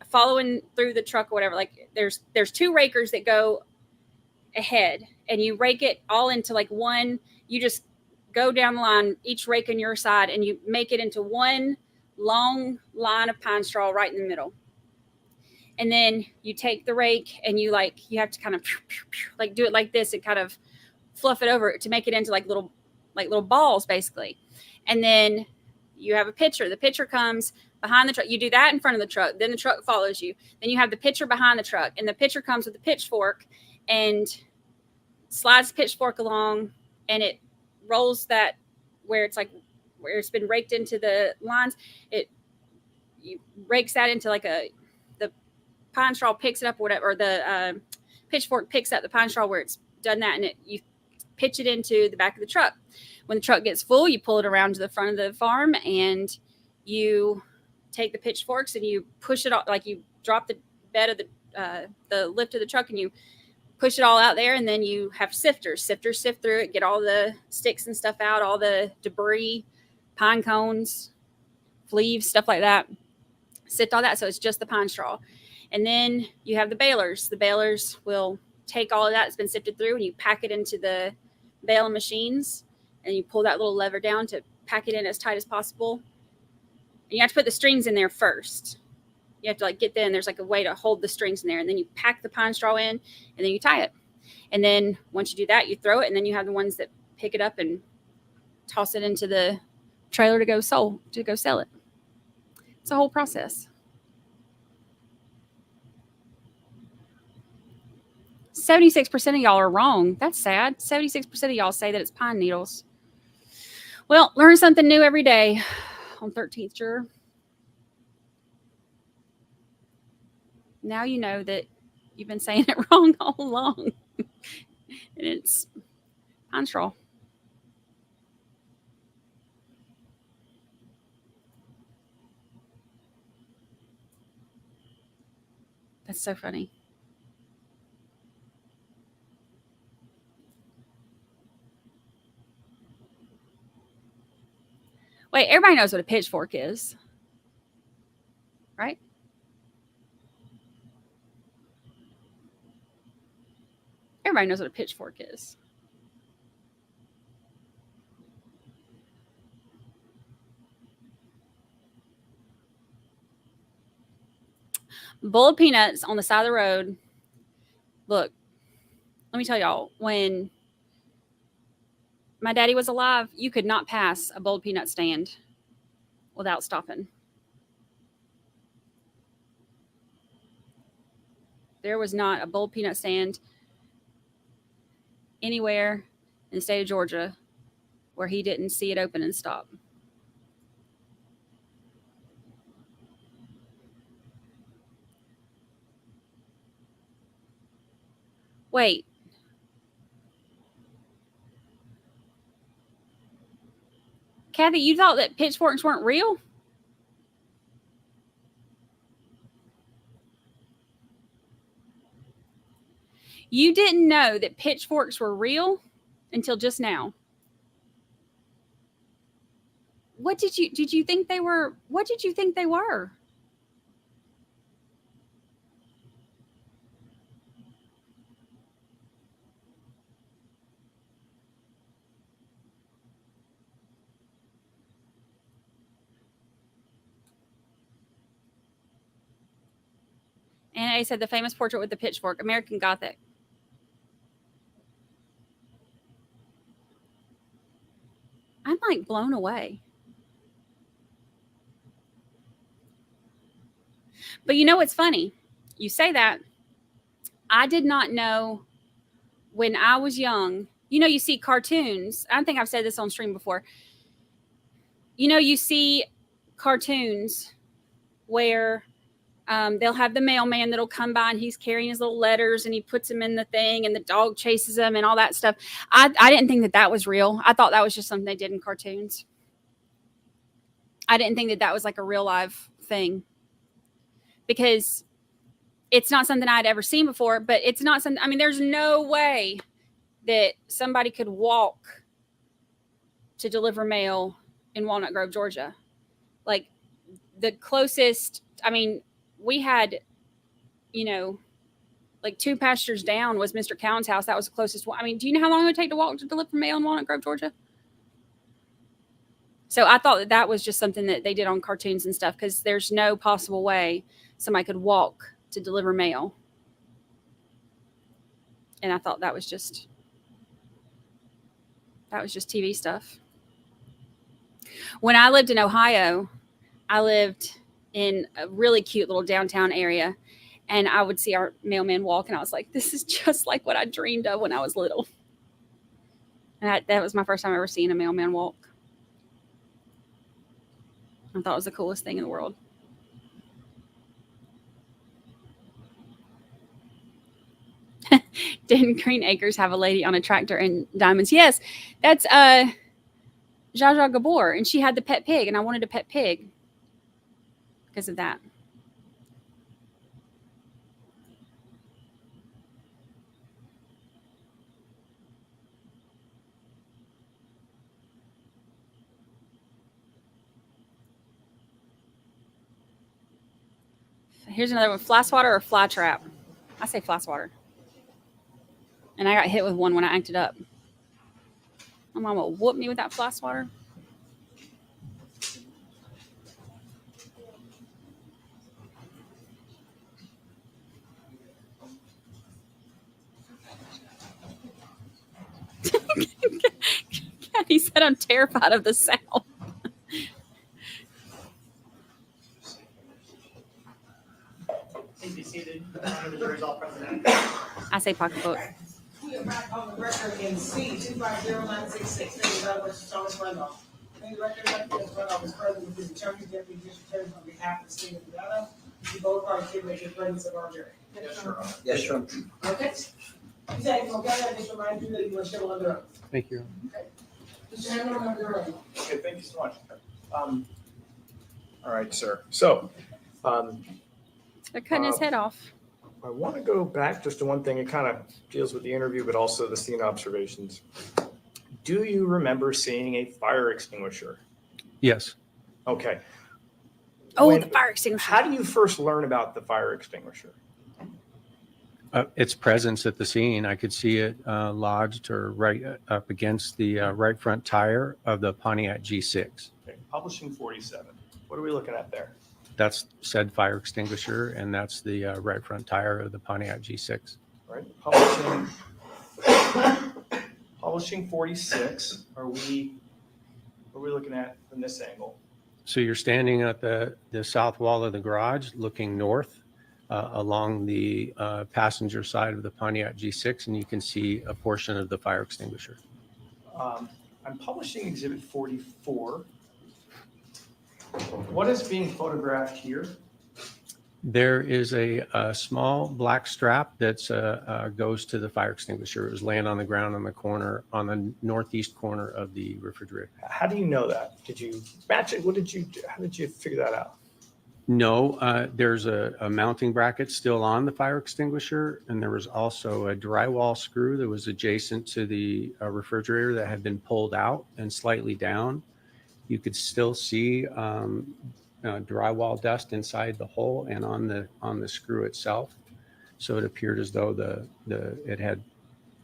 following through the truck or whatever. Like there's two rakers that go ahead, and you rake it all into one. You just go down the line, each rake on your side, and you make it into one long line of pine straw right in the middle. And then you take the rake and you have to kind of do it like this and kind of fluff it over to make it into little balls basically. And then you have a pitcher. The pitcher comes behind the truck. You do that in front of the truck. Then the truck follows you. Then you have the pitcher behind the truck, and the pitcher comes with a pitchfork and slides the pitchfork along, and it rolls that where it's like where it's been raked into the lines, you rakes that into like the pine straw picks it up or whatever, or the pitchfork picks up the pine straw where it's done that, and you pitch it into the back of the truck. When the truck gets full, you pull it around to the front of the farm, and you take the pitchforks and you push it off, like you drop the bed of the lift of the truck, and you push it all out there, and then you have sifters sift through it, get all the sticks and stuff out, all the debris, pine cones, leaves, stuff like that. Sift all that, so it's just the pine straw. And then you have the balers. The balers will take all of that that's been sifted through, and you pack it into the baling machines, and you pull that little lever down to pack it in as tight as possible. And you have to put the strings in there first. You have to like get there, and there's like a way to hold the strings in there, and then you pack the pine straw in, and then you tie it. And then once you do that, you throw it, and then you have the ones that pick it up and toss it into the trailer to go sell it. It's a whole process. 76% of y'all are wrong. That's sad. 76% of y'all say that it's pine needles. Well, learn something new every day on 13th Juror. Now you know that you've been saying it wrong all along. And it's pine straw. That's so funny. Wait, everybody knows what a pitchfork is, right? Everybody knows what a pitchfork is. Bowl of peanuts on the side of the road. Look, let me tell y'all, when my daddy was alive, you could not pass a bowl of peanut stand without stopping. There was not a bowl of peanut stand anywhere in the state of Georgia where he didn't see it open and stop. Wait. Kathy, you thought that pitchforks weren't real? You didn't know that pitchforks were real until just now. What did you think they were? What did you think they were? And I said the famous portrait with the pitchfork, American Gothic. I'm like blown away. But you know what's funny? You say that. I did not know when I was young. You know, you see cartoons. I don't think I've said this on stream before. You know, you see cartoons where they'll have the mailman that'll come by and he's carrying his little letters and he puts them in the thing and the dog chases him and all that stuff. I didn't think that was real. I thought that was just something they did in cartoons. I didn't think that was like a real life thing because it's not something I'd ever seen before, but it's not something, I mean, there's no way that somebody could walk to deliver mail in Walnut Grove, Georgia. Like the closest, I mean, we had, you know, like 2 pastures down was Mr. Cowan's house. That was the closest one. I mean, do you know how long it would take to walk to deliver mail in Walnut Grove, Georgia? So I thought that was just something that they did on cartoons and stuff because there's no possible way somebody could walk to deliver mail. And I thought that was just TV stuff. When I lived in Ohio, I lived in a really cute little downtown area, and I would see our mailman walk, and I was like, this is just like what I dreamed of when I was little. And that was my first time ever seeing a mailman walk. I thought it was the coolest thing in the world. Didn't Green Acres have a lady on a tractor and diamonds? Yes, that's Zsa Zsa Gabor, and she had the pet pig, and I wanted a pet pig because of that. Here's another one: fly swatter or fly trap? I say fly swatter. And I got hit with one when I acted up. My mama whooped me with that fly swatter. He said I'm terrified of the sound. Please be seated. The jury's all present. I say pocketbook. We are back on the record in C 250966. Mary Bell versus Thomas Randolph. In the record, Ms. Randolph is present with his attorney, deputy district attorney on behalf of the state of Nevada. You both are here with your presence of our jury. Yes, Your Honor. Yes, sir. Okay. Please act okay. I just remind you that you are still under oath. Thank you. Mr. Hamlin, under oath. Okay, thank you so much. All right, sir. So, They're cutting his head off. I want to go back just to one thing. It kind of deals with the interview, but also the scene observations. Do you remember seeing a fire extinguisher? Yes. Okay. Oh, When- the fire extinguisher. How do you first learn about the fire extinguisher? Its presence at the scene, I could see it lodged or right up against the right front tire of the Pontiac G6. Okay. Publishing 47. What are we looking at there? That's said fire extinguisher, and that's the right front tire of the Pontiac G6. Right. Publishing 46. Are we looking at from this angle? So you're standing at the south wall of the garage looking north along the passenger side of the Pontiac G6, and you can see a portion of the fire extinguisher. I'm publishing exhibit 44. What is being photographed here? There is a small black strap that goes to the fire extinguisher. It was laying on the ground on the corner, on the northeast corner of the refrigerator. How do you know that? Did you match it? How did you figure that out? No, there's a mounting bracket still on the fire extinguisher, and there was also a drywall screw that was adjacent to the refrigerator that had been pulled out and slightly down. You could still see drywall dust inside the hole and on the screw itself. So it appeared as though it had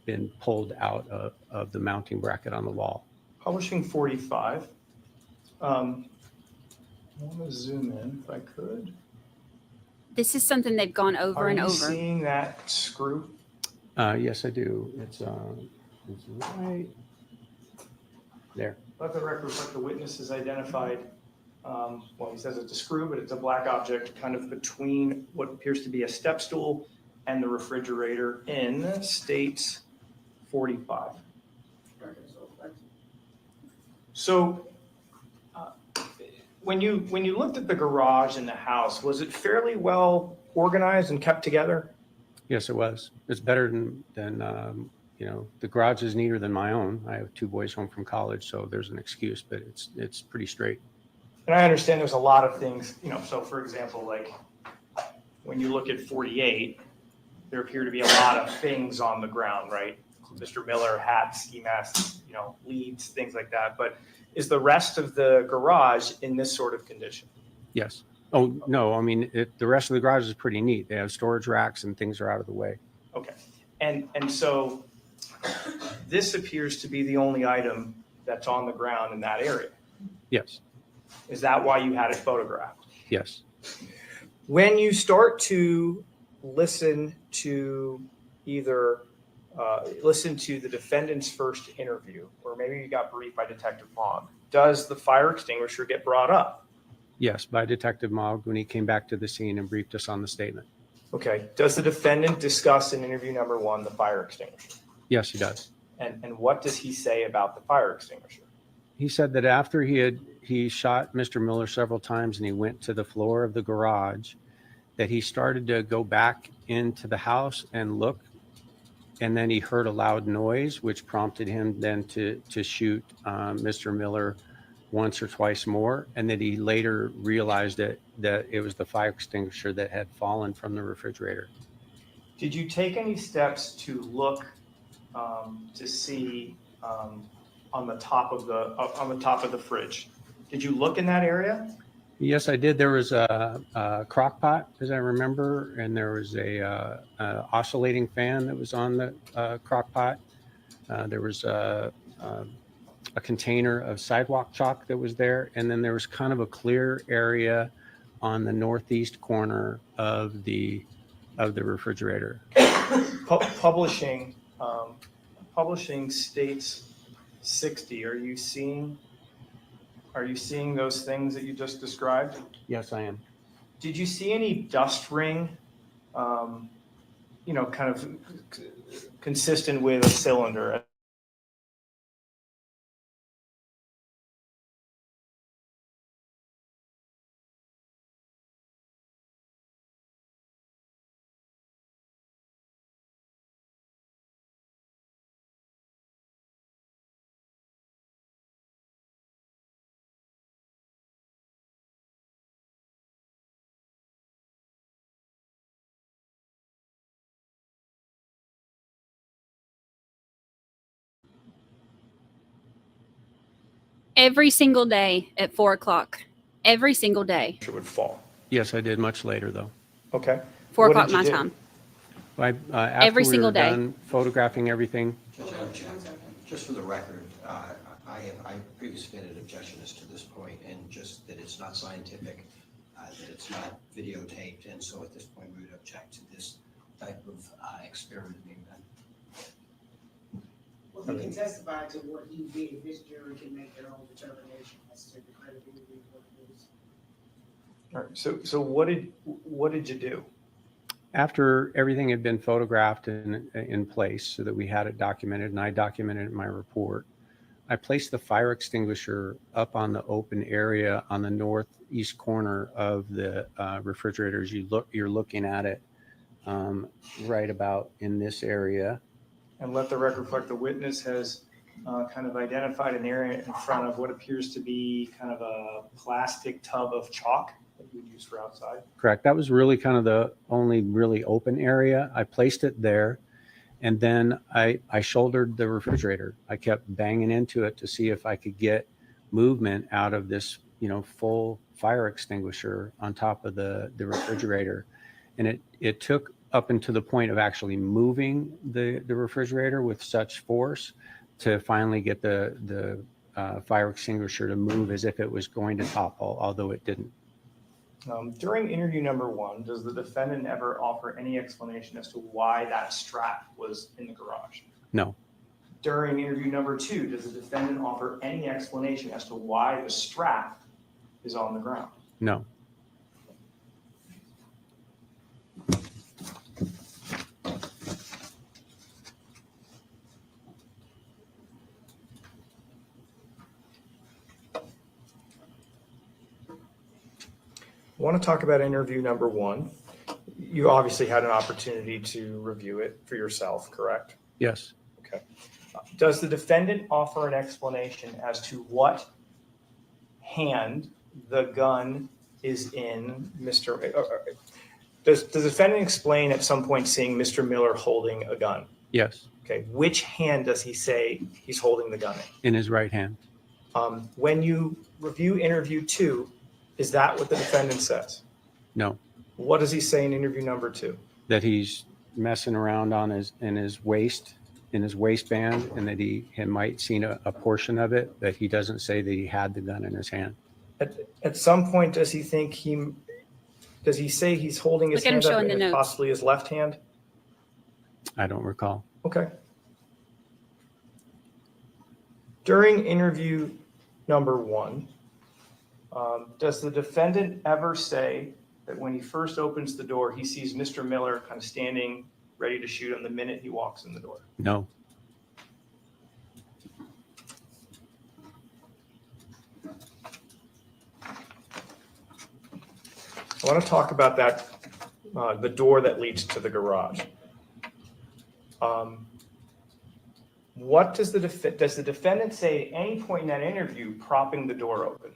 been pulled out of the mounting bracket on the wall. Publishing 45. I want to zoom in if I could. This is something they've gone over and Are you over. seeing that screw? Yes, I do. It's right there. Let the record reflect the witness is identified. Well, he says it's a screw, but it's a black object kind of between what appears to be a step stool and the refrigerator in States 45. So when you looked at the garage in the house, was it fairly well organized and kept together? Yes, it was. It's better than the garage is neater than my own. I have two boys home from college, so there's an excuse, but it's pretty straight. And I understand there's a lot of things, so for example, like when you look at 48, there appear to be a lot of things on the ground, right? Mr. Miller, hats, ski masks, leads, things like that. But is the rest of the garage in this sort of condition? Yes. Oh, no, I mean, the rest of the garage is pretty neat. They have storage racks and things are out of the way. Okay. And so this appears to be the only item that's on the ground in that area. Yes. Is that why you had it photographed? Yes. When you start to listen to listen to the defendant's first interview, or maybe you got briefed by Detective Mogg, does the fire extinguisher get brought up? Yes, by Detective Mogg when he came back to the scene and briefed us on the statement. Okay. Does the defendant discuss in interview number 1 the fire extinguisher? Yes, he does. And what does he say about the fire extinguisher? He said that after he he shot Mr. Miller several times and he went to the floor of the garage, that he started to go back into the house and look, and then he heard a loud noise, which prompted him then to shoot Mr. Miller once or twice more, and that he later realized that it was the fire extinguisher that had fallen from the refrigerator. Did you take any steps to look to see on the top of the fridge? Did you look in that area? Yes, I did. There was a crock pot, as I remember, and there was a oscillating fan that was on the crock pot. There was a container of sidewalk chalk that was there, and then there was kind of a clear area on the northeast corner of the refrigerator. Publishing states 60. Are you seeing those things that you just described? Yes, I am. Did you see any dust ring, kind of consistent with a cylinder? Every single day at 4 o'clock. Every single day. It would fall. Yes, I did much later, though. Okay. 4 What o'clock did you my do? time. After Every we single were day. done photographing everything. Just for the record, I previously made an objection as to this point, and just that it's not scientific, that it's not videotaped, and so at this point, we would object to this type of experiment being done. Well, he can testify to what he did. This jury can make their own determination as to the credibility of what it is. All right. So what did you do? After everything had been photographed in place so that we had it documented, and I documented it in my report, I placed the fire extinguisher up on the open area on the northeast corner of the refrigerators. You're looking at it right about in this area. And let the record reflect the witness has kind of identified an area in front of what appears to be kind of a plastic tub of chalk that you would use for outside. Correct. That was really kind of the only really open area. I placed it there, and then I shouldered the refrigerator. I kept banging into it to see if I could get movement out of this, full fire extinguisher on top of the refrigerator. And it took up until the point of actually moving the refrigerator with such force to finally get the fire extinguisher to move as if it was going to topple, although it didn't. During interview number 1, does the defendant ever offer any explanation as to why that strap was in the garage? No. During interview number 2, does the defendant offer any explanation as to why the strap is on the ground? No. I want to talk about interview number 1. You obviously had an opportunity to review it for yourself, correct? Yes. Okay. Does the defendant offer an explanation as to what hand the gun is in, does the defendant explain at some point seeing Mr. Miller holding a gun? Yes. Okay. Which hand does he say he's holding the gun in? In his right hand. When you review interview 2, is that what the defendant says? No. What does he say in interview number 2? That he's messing around in his waistband, and that he might seen a portion of it, but he doesn't say that he had the gun in his hand. At some point, does he say he's holding his hand up in possibly his left hand? I don't recall. Okay. During interview number 1, does the defendant ever say that when he first opens the door, he sees Mr. Miller kind of standing ready to shoot him the minute he walks in the door? No. I want to talk about that, the door that leads to the garage. What does the defendant say at any point in that interview propping the door open?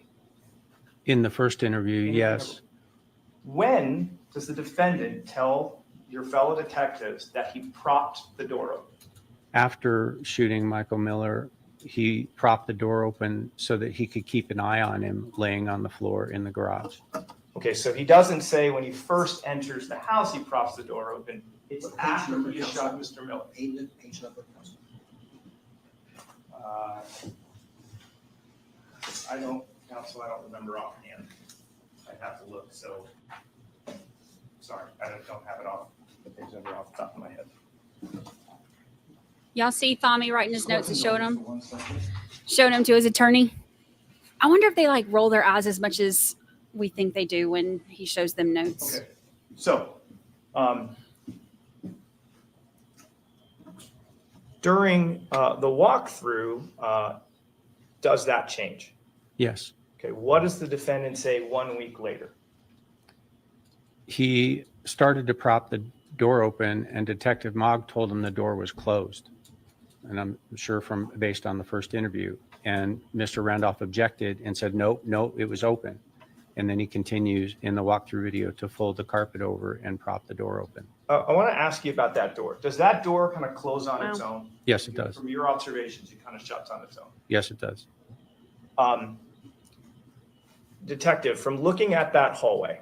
In the first interview, In the yes. When does the defendant tell your fellow detectives that he propped the door open? After shooting Michael Miller, he propped the door open so that he could keep an eye on him laying on the floor in the garage. Okay, so he doesn't say when he first enters the house, he props the door open. It's after he shot Mr. Miller. Page number, Counsel. I don't remember offhand. I'd have to look, so, sorry, I don't have it off the page number off the top of my head. Y'all see Thami writing his notes and showing them to his attorney. I wonder if they like roll their eyes as much as we think they do when he shows them notes. Okay, so, during the walkthrough, does that change? Yes. Okay, what does the defendant say 1 week later? He started to prop the door open, and Detective Mogg told him the door was closed. And I'm sure based on the first interview. And Mr. Randolph objected and said, no, it was open. And then he continues in the walkthrough video to fold the carpet over and prop the door open. I want to ask you about that door. Does that door kind of close on its own? Yes, it does. From your observations, it kind of shuts on its own. Yes, it does. Detective, from looking at that hallway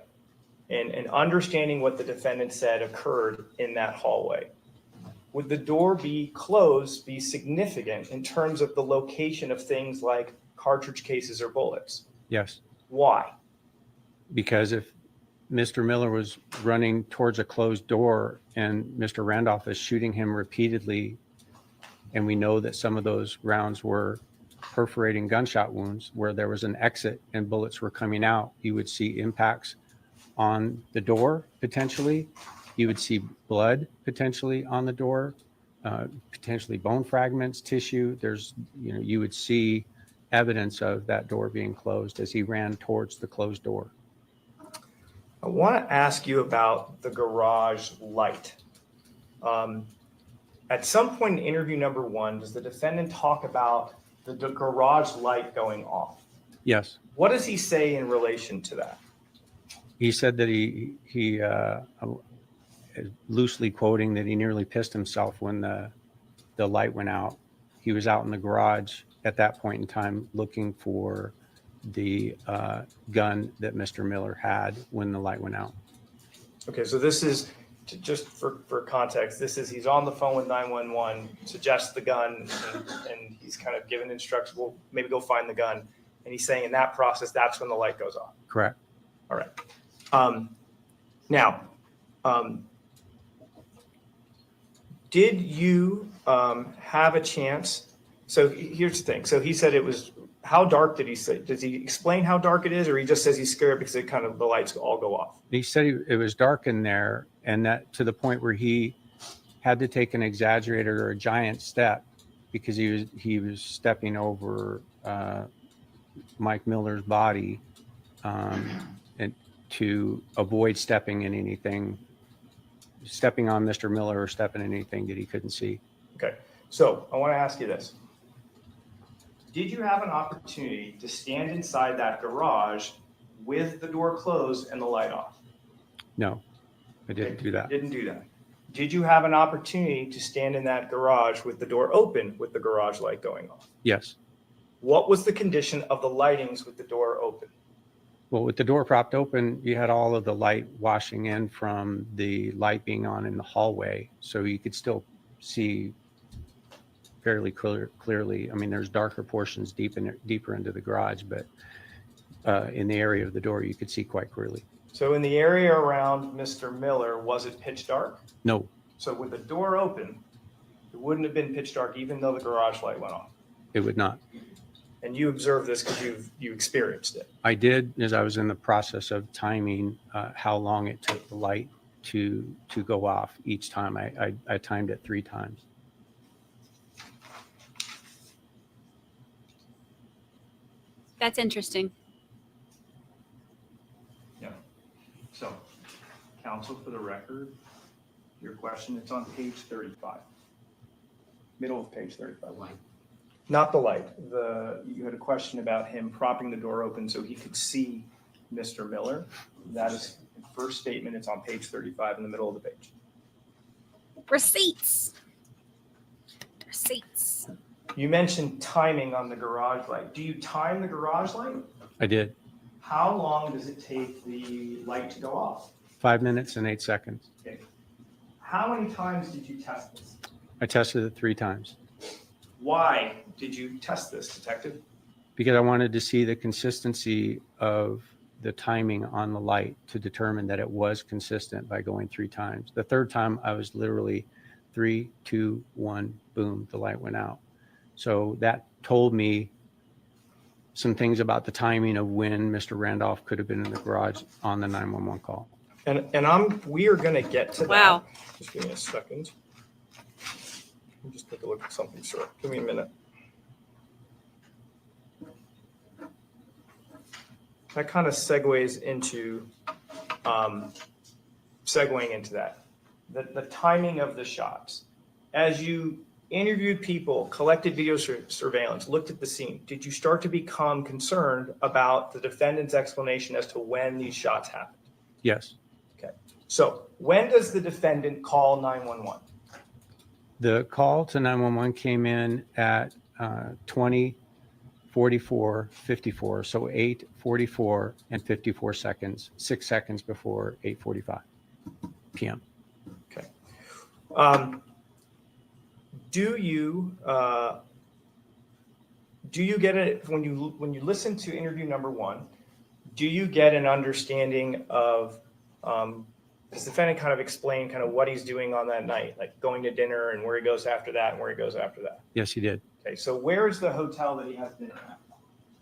and understanding what the defendant said occurred in that hallway, would the door be significant in terms of the location of things like cartridge cases or bullets? Yes. Why? Because if Mr. Miller was running towards a closed door and Mr. Randolph is shooting him repeatedly, and we know that some of those rounds were perforating gunshot wounds where there was an exit and bullets were coming out, you would see impacts on the door potentially. You would see blood potentially on the door, potentially bone fragments, tissue. You would see evidence of that door being closed as he ran towards the closed door. I want to ask you about the garage light. At some point in interview number 1, does the defendant talk about the garage light going off? Yes. What does he say in relation to that? He said that he loosely quoting that he nearly pissed himself when the light went out. He was out in the garage at that point in time looking for the gun that Mr. Miller had when the light went out. Okay, so this is, just for context, he's on the phone with 911, suggests the gun, and he's kind of given instructions, well, maybe go find the gun. And he's saying in that process, that's when the light goes off. Correct. All right. Now, did you have a chance? So here's the thing. So he said it was, how dark did he say? Does he explain how dark it is, or he just says he's scared because it kind of, the lights all go off? He said it was dark in there, and that to the point where he had to take an exaggerated or a giant step because he was stepping over Mike Miller's body and to avoid stepping on Mr. Miller or stepping in anything that he couldn't see. Okay, so I want to ask you this. Did you have an opportunity to stand inside that garage with the door closed and the light off? No, I didn't do that. Didn't do that. Did you have an opportunity to stand in that garage with the door open with the garage light going off? Yes. What was the condition of the lightings with the door open? Well, with the door propped open, you had all of the light washing in from the light being on in the hallway, so you could still see fairly clearly. I mean, there's darker portions deeper into the garage, but in the area of the door, you could see quite clearly. So in the area around Mr. Miller, was it pitch dark? No, So with the door open, it wouldn't have been pitch dark even though the garage light went off. it would not. And you observed this because you experienced it. I did, as I was in the process of timing how long it took the light to go off each time. I timed it 3 times. That's interesting. Yeah. So Counsel, for the record, your question, it's on page 35. Middle of page 35. Not the light. You had a question about him propping the door open so he could see Mr. Miller. That is the first statement. It's on page 35 in the middle of the page. Receipts. Receipts. You mentioned timing on the garage light. Do you time the garage light? I did. How long does it take the light to go off? 5 minutes and 8 seconds. Okay. How many times did you test this? I tested it 3 times Why did you test this, detective? because I wanted to see the consistency of the timing on the light to determine that it was consistent by going 3 times. The third time I was literally 3, 2, 1, boom, the light went out. So that told me some things about the timing of when Mr. Randolph could have been in the garage on the 911 call. And we are going to get to Wow. that. Just give me a second. Let me just take a look at something, sir. Give me a minute. That kind of segues into segueing into that. The timing of the shots. As you interviewed people, collected video surveillance, looked at the scene, did you start to become concerned about the defendant's explanation as to when these shots happened? Yes. Okay. So when does the defendant call 911? The call to 911 came in at 20:44:54, so 8:44 and 54 seconds, 6 seconds before 8:45 p.m. Okay. Do you get it when you listen to interview number 1? Do you get an understanding of does the defendant kind of explain kind of what he's doing on that night, like going to dinner and where he goes after that and where he goes after that? Yes, he did. Okay, so where is the hotel that he has dinner at?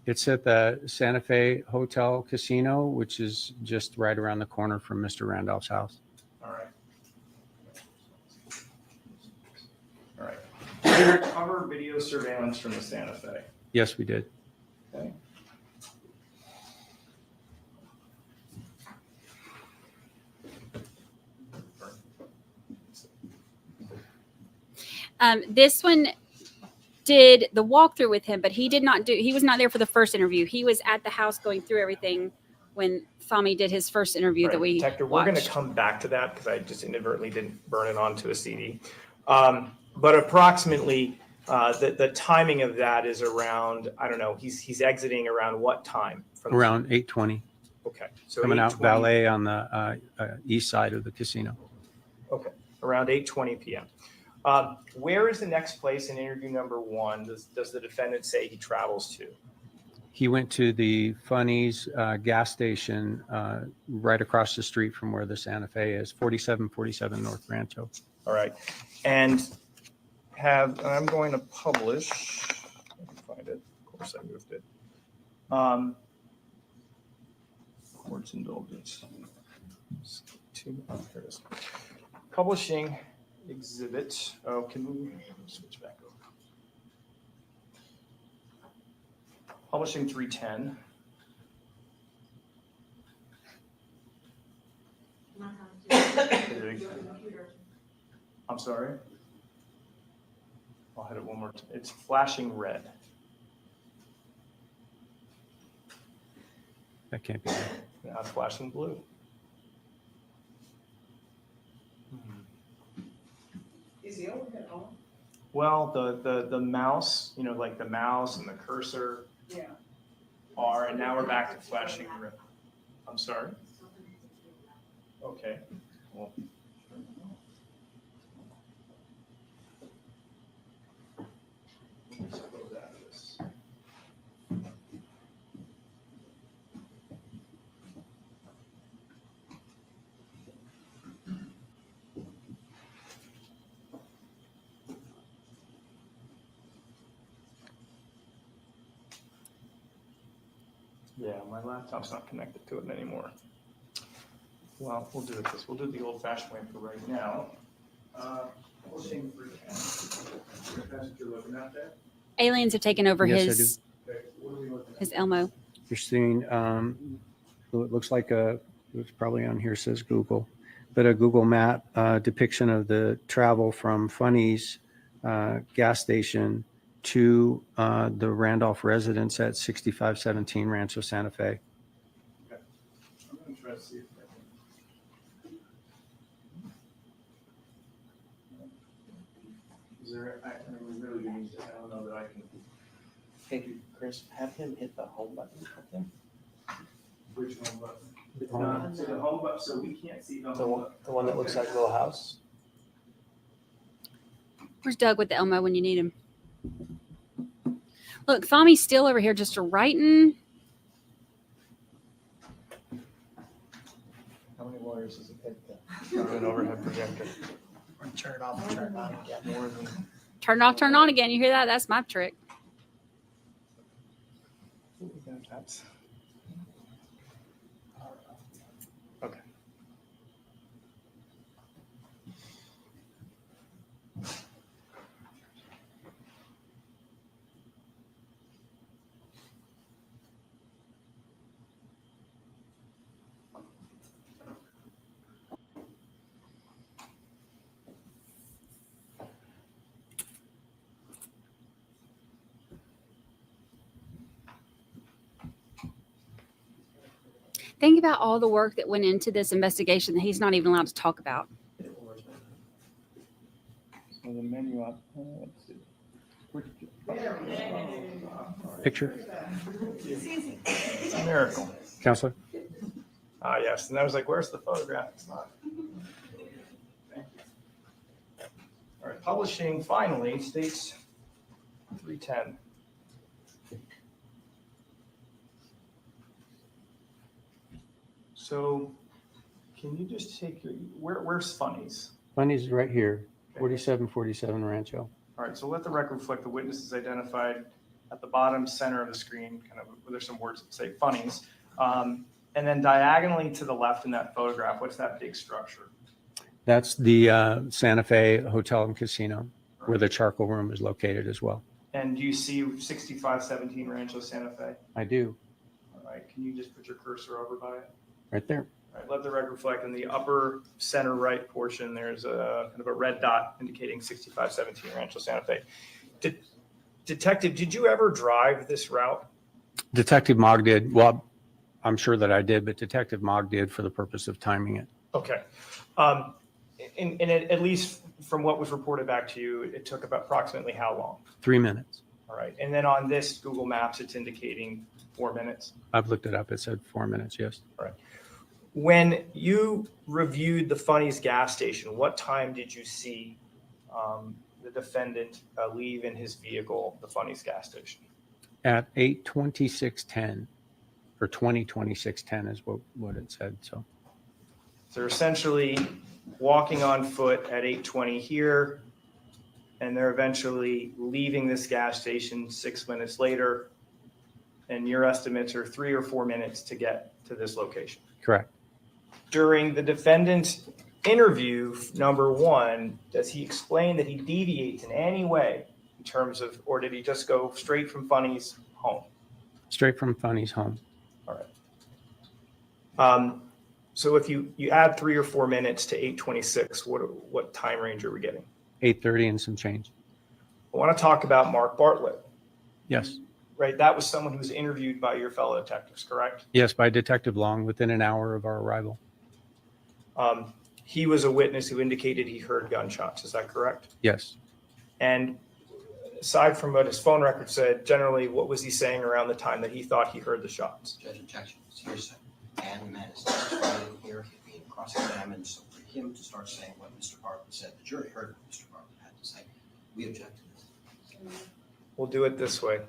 It's at the Santa Fe Hotel Casino, which is just right around the corner from Mr. Randolph's house. All right. All right. Did you recover video surveillance from the Santa Fe? Yes, we did. Okay. This one did the walkthrough with him, but he was not there for the first interview. He was at the house going through everything when Fahmy did his first interview that we Detective, watched. we're going to come back to that because I just inadvertently didn't burn it onto a CD. But approximately the timing of that is around, I don't know, he's exiting around what time? Around 8:20, Okay. So coming out 8:20 valet on the east side of the casino. Okay, around 8:20 p.m. Where is the next place in interview number 1 does the defendant say he travels to? He went to the Funnies gas station right across the street from where the Santa Fe is, 4747 North Rancho. All right. And I'm going to publish, I can find it. Of course, I moved it. Court's indulgence. Here it is. Publishing exhibit. Oh, can we switch back over? Publishing 310. I'm sorry. I'll hit it one more time. It's flashing red. That can't be right. Now it's flashing blue. Is the overhead on? Well, the mouse, like the mouse and the cursor Yeah. are, and now we're back to flashing red. I'm sorry. Okay. Well. Let's close out of this. Yeah, my laptop's not connected to it anymore. Well, we'll do it this. We'll do it the old-fashioned way for right now. Publishing 310. That's what you're looking at there? Aliens have taken over Yes, I his Okay, what are we looking at? his Elmo. You're seeing, it looks like it's probably on here, says Google. but a Google map depiction of the travel from Funny's gas station to the Randolph residence at 6517 Rancho Santa Fe. I'm gonna try to see if I can. Is there, I really need to, I don't know that I can. Thank you, Chris. Have him hit the home button up there. Which home button? It's not, so the home button, so we can't see the The home one, button. the one that looks like a little house. Where's Doug with the Elmo when you need him? Look, Thami's still over here just writing. How many lawyers does it take to do an overhead projector? Or turn it off, turn it on, get more than. Turn it off, turn it on again. You hear that? That's my trick. Okay. Think about all the work that went into this investigation that he's not even allowed to talk about. So the menu up, let's see. Picture, It's a miracle. Counselor? Ah, yes. And I was like, where's the photograph? It's not. Thank you. All right, publishing finally states 310. So can you just take your, where's Funny's? Funny's right here, 4747 Rancho. All right, so let the record reflect the witnesses identified at the bottom center of the screen, kind of, there's some words that say Funny's. And then diagonally to the left in that photograph, what's that big structure? That's the Santa Fe Hotel and Casino, where the charcoal room is located as well. And do you see 6517 Rancho Santa Fe? I do, All right, can you just put your cursor over by it? right there. All right, let the record reflect in the upper center right portion, there's a kind of a red dot indicating 6517 Rancho Santa Fe. Detective, did you ever drive this route? Detective Mogg did, well, I'm sure that I did, but Detective Mogg did for the purpose of timing it. Okay. And at least from what was reported back to you, it took about approximately how long? 3 minutes. All right. And then on this Google Maps, it's indicating 4 minutes. I've looked it up. It said 4 minutes, yes. All right. When you reviewed the Funny's gas station, what time did you see the defendant leave in his vehicle, the Funny's gas station? At 8:26:10 or 20:26:10 is what it said. So they're essentially walking on foot at 8:20 here, and they're eventually leaving this gas station 6 minutes later. And your estimates are 3 or 4 minutes to get to this location. correct. During the defendant's interview, number one, does he explain that he deviates in any way in terms of, or did he just go straight from Funny's home? Straight from Funny's home. All right. So if you add 3 or 4 minutes to 8:26, what time range are we getting? 8:30 and some change. I want to talk about Mark Bartlett, Yes. right? That was someone who was interviewed by your fellow detectives, correct? Yes, by Detective Long within an hour of our arrival. He was a witness who indicated he heard gunshots. Is that correct? Yes. And aside from what his phone record said, generally, what was he saying around the time that he thought he heard the shots? Judge, objection, it's hearsay. And the man is testified here, he's being cross-examined, so for him to start saying what Mr. Bartlett said, the jury heard what Mr. Bartlett had to say. We object to this. We'll do it this way.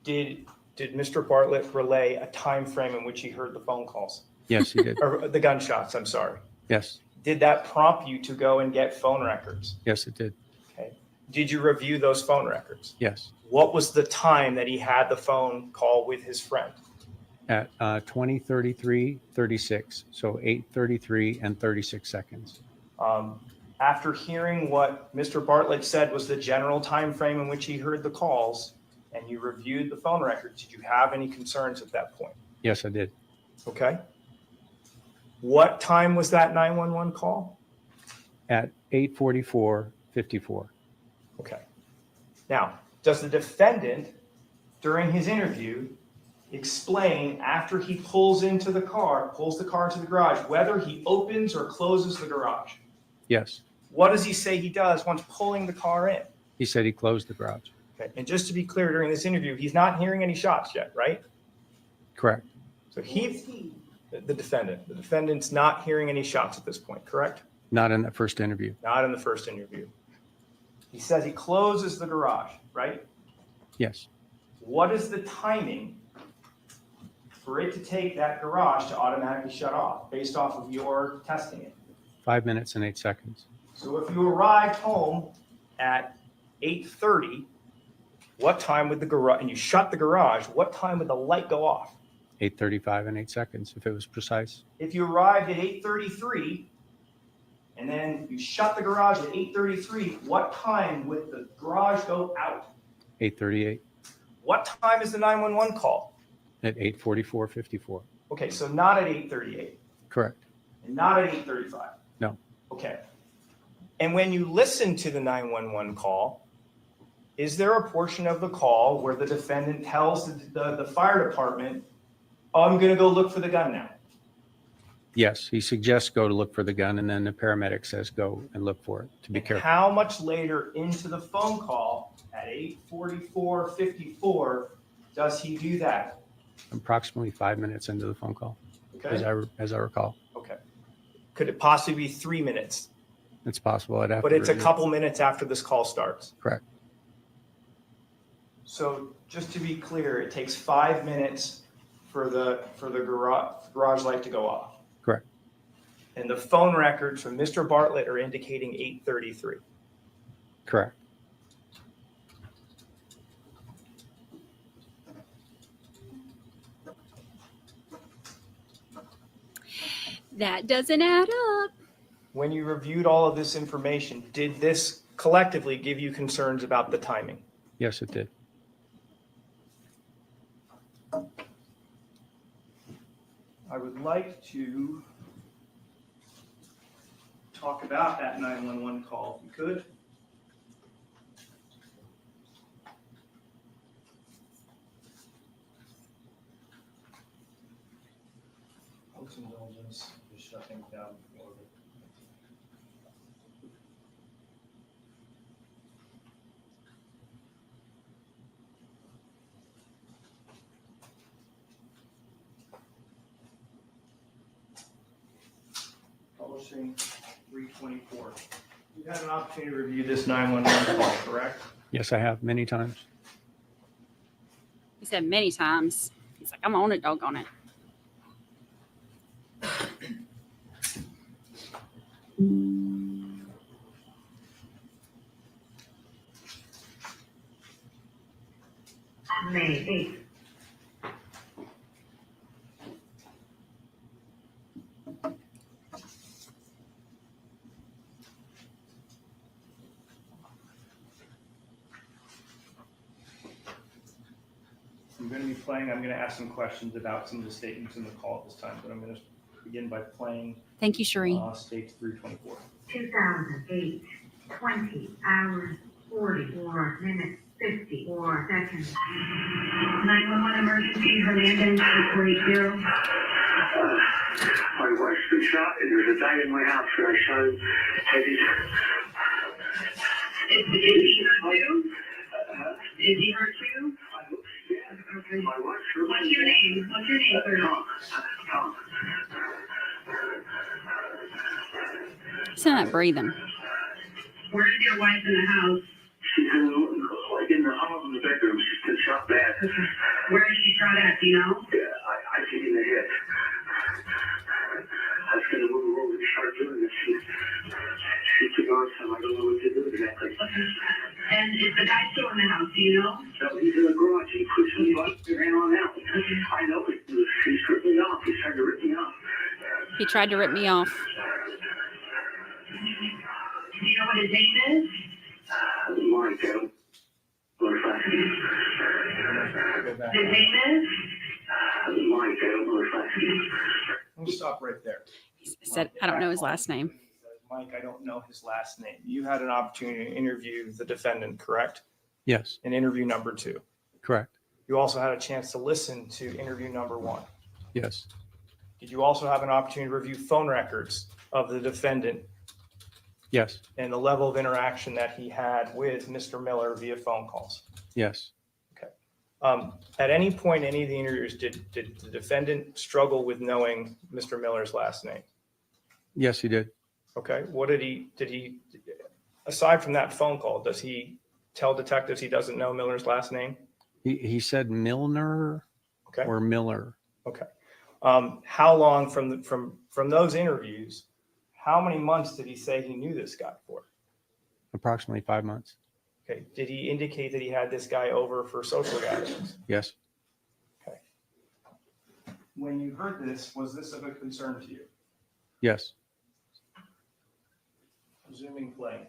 Did Mr. Bartlett relay a time frame in which he heard the phone calls? Yes, he did. Or the gunshots, I'm sorry. Yes. Did that prompt you to go and get phone records? Yes, it did. Okay. Did you review those phone records? Yes. What was the time that he had the phone call with his friend? At 20:33:36. So 8:33 and 36 seconds. After hearing what Mr. Bartlett said was the general time frame in which he heard the calls, and you reviewed the phone records, did you have any concerns at that point? Yes, I did. Okay. What time was that 911 call? At 8:44:54. Okay. Now, does the defendant, during his interview, explain after he pulls the car into the garage, whether he opens or closes the garage? Yes. What does he say he does once pulling the car in? He said he closed the garage. Okay. And just to be clear, during this interview, he's not hearing any shots yet, right? Correct. So the defendant's not hearing any shots at this point, correct? Not in that first interview. Not in the first interview. He says he closes the garage, right? Yes. What is the timing for it to take that garage to automatically shut off based off of your testing it? 5 minutes and 8 seconds. So if you arrived home at 8:30, what time would the garage, and you shut the garage, what time would the light go off? 8:35 and 8 seconds, if it was precise. If you arrived at 8:33 and then you shut the garage at 8:33, what time would the garage go out? 8:38 What time is the 911 call? at 8:44:54. Okay, so not at 8:38 Correct. and not at 8:35. No. Okay. And when you listen to the 911 call, is there a portion of the call where the defendant tells the fire department, oh, I'm going to go look for the gun now? Yes, he suggests go to look for the gun, and then the paramedic says go and look for it, to be And careful. how much later into the phone call at 8:44:54 does he do that? Approximately 5 minutes into the phone call, as Okay. I recall. Okay. Could it possibly be 3 minutes? It's possible. I'd have But to it's a review. couple minutes after this call starts. Correct. So just to be clear, it takes 5 minutes for the garage light to go off. Correct. And the phone records from Mr. Bartlett are indicating 8:33. Correct. That doesn't add up. When you reviewed all of this information, did this collectively give you concerns about the timing? Yes, it did. I would like to talk about that 911 call, if you could. Folks, indulgence, just shut things down before the publishing 324. You've had an opportunity to review this 911 call, correct? Yes, I have many times. He said many times. He's like, I'm on it, doggone it. May 8th. I'm going to be playing, I'm going to ask some questions about some of the statements in the call at this time, but I'm going to begin by playing Thank you, Cherie. Stage 324. 2008, 20 hours, 44 minutes, 54 seconds. 911 emergency, Hernandez, 840. My wife's been shot and there's a guy in my house where I shot him. Is he hurt too? Is he hurt too? Okay. My wife's What's your name? What's your name, sir? Tom. He's not breathing. Where is your wife in the house? She's in the hall in the bedroom. She's been shot bad. Okay. Where is she shot at, do you know? Yeah, I think in the head. I was going to move her over to start doing this. She took off, so I don't know what to do exactly. Okay. And is the guy still in the house, do you know? No, he's in the garage. He pushed me up and ran on out. Okay. I know it. He stripped me off. He tried to rip me off. He tried to rip me off. Do you know what his name is? Mike, I don't know if I His name is? Mike, I don't know if I I'm going to stop right there. He said, I don't know his last name. Mike, I don't know his last name. You had an opportunity to interview the defendant, correct? Yes, In interview number 2. correct. You also had a chance to listen to interview number 1. Yes, Did you also have an opportunity to review phone records of the defendant yes, and the level of interaction that he had with Mr. Miller via phone calls? yes. At any point, any of the interviews, did the defendant struggle with knowing Mr. Miller's last name? Yes, he did. Okay, what did he, aside from that phone call, does he tell detectives he doesn't know Miller's last name? He said Milner Okay, or Miller. okay. How long from those interviews, how many months did he say he knew this guy for? Approximately 5 months. Okay, did he indicate that he had this guy over for social gatherings? Yes, Okay. When you heard this, was this of a concern to you? yes, Resuming play.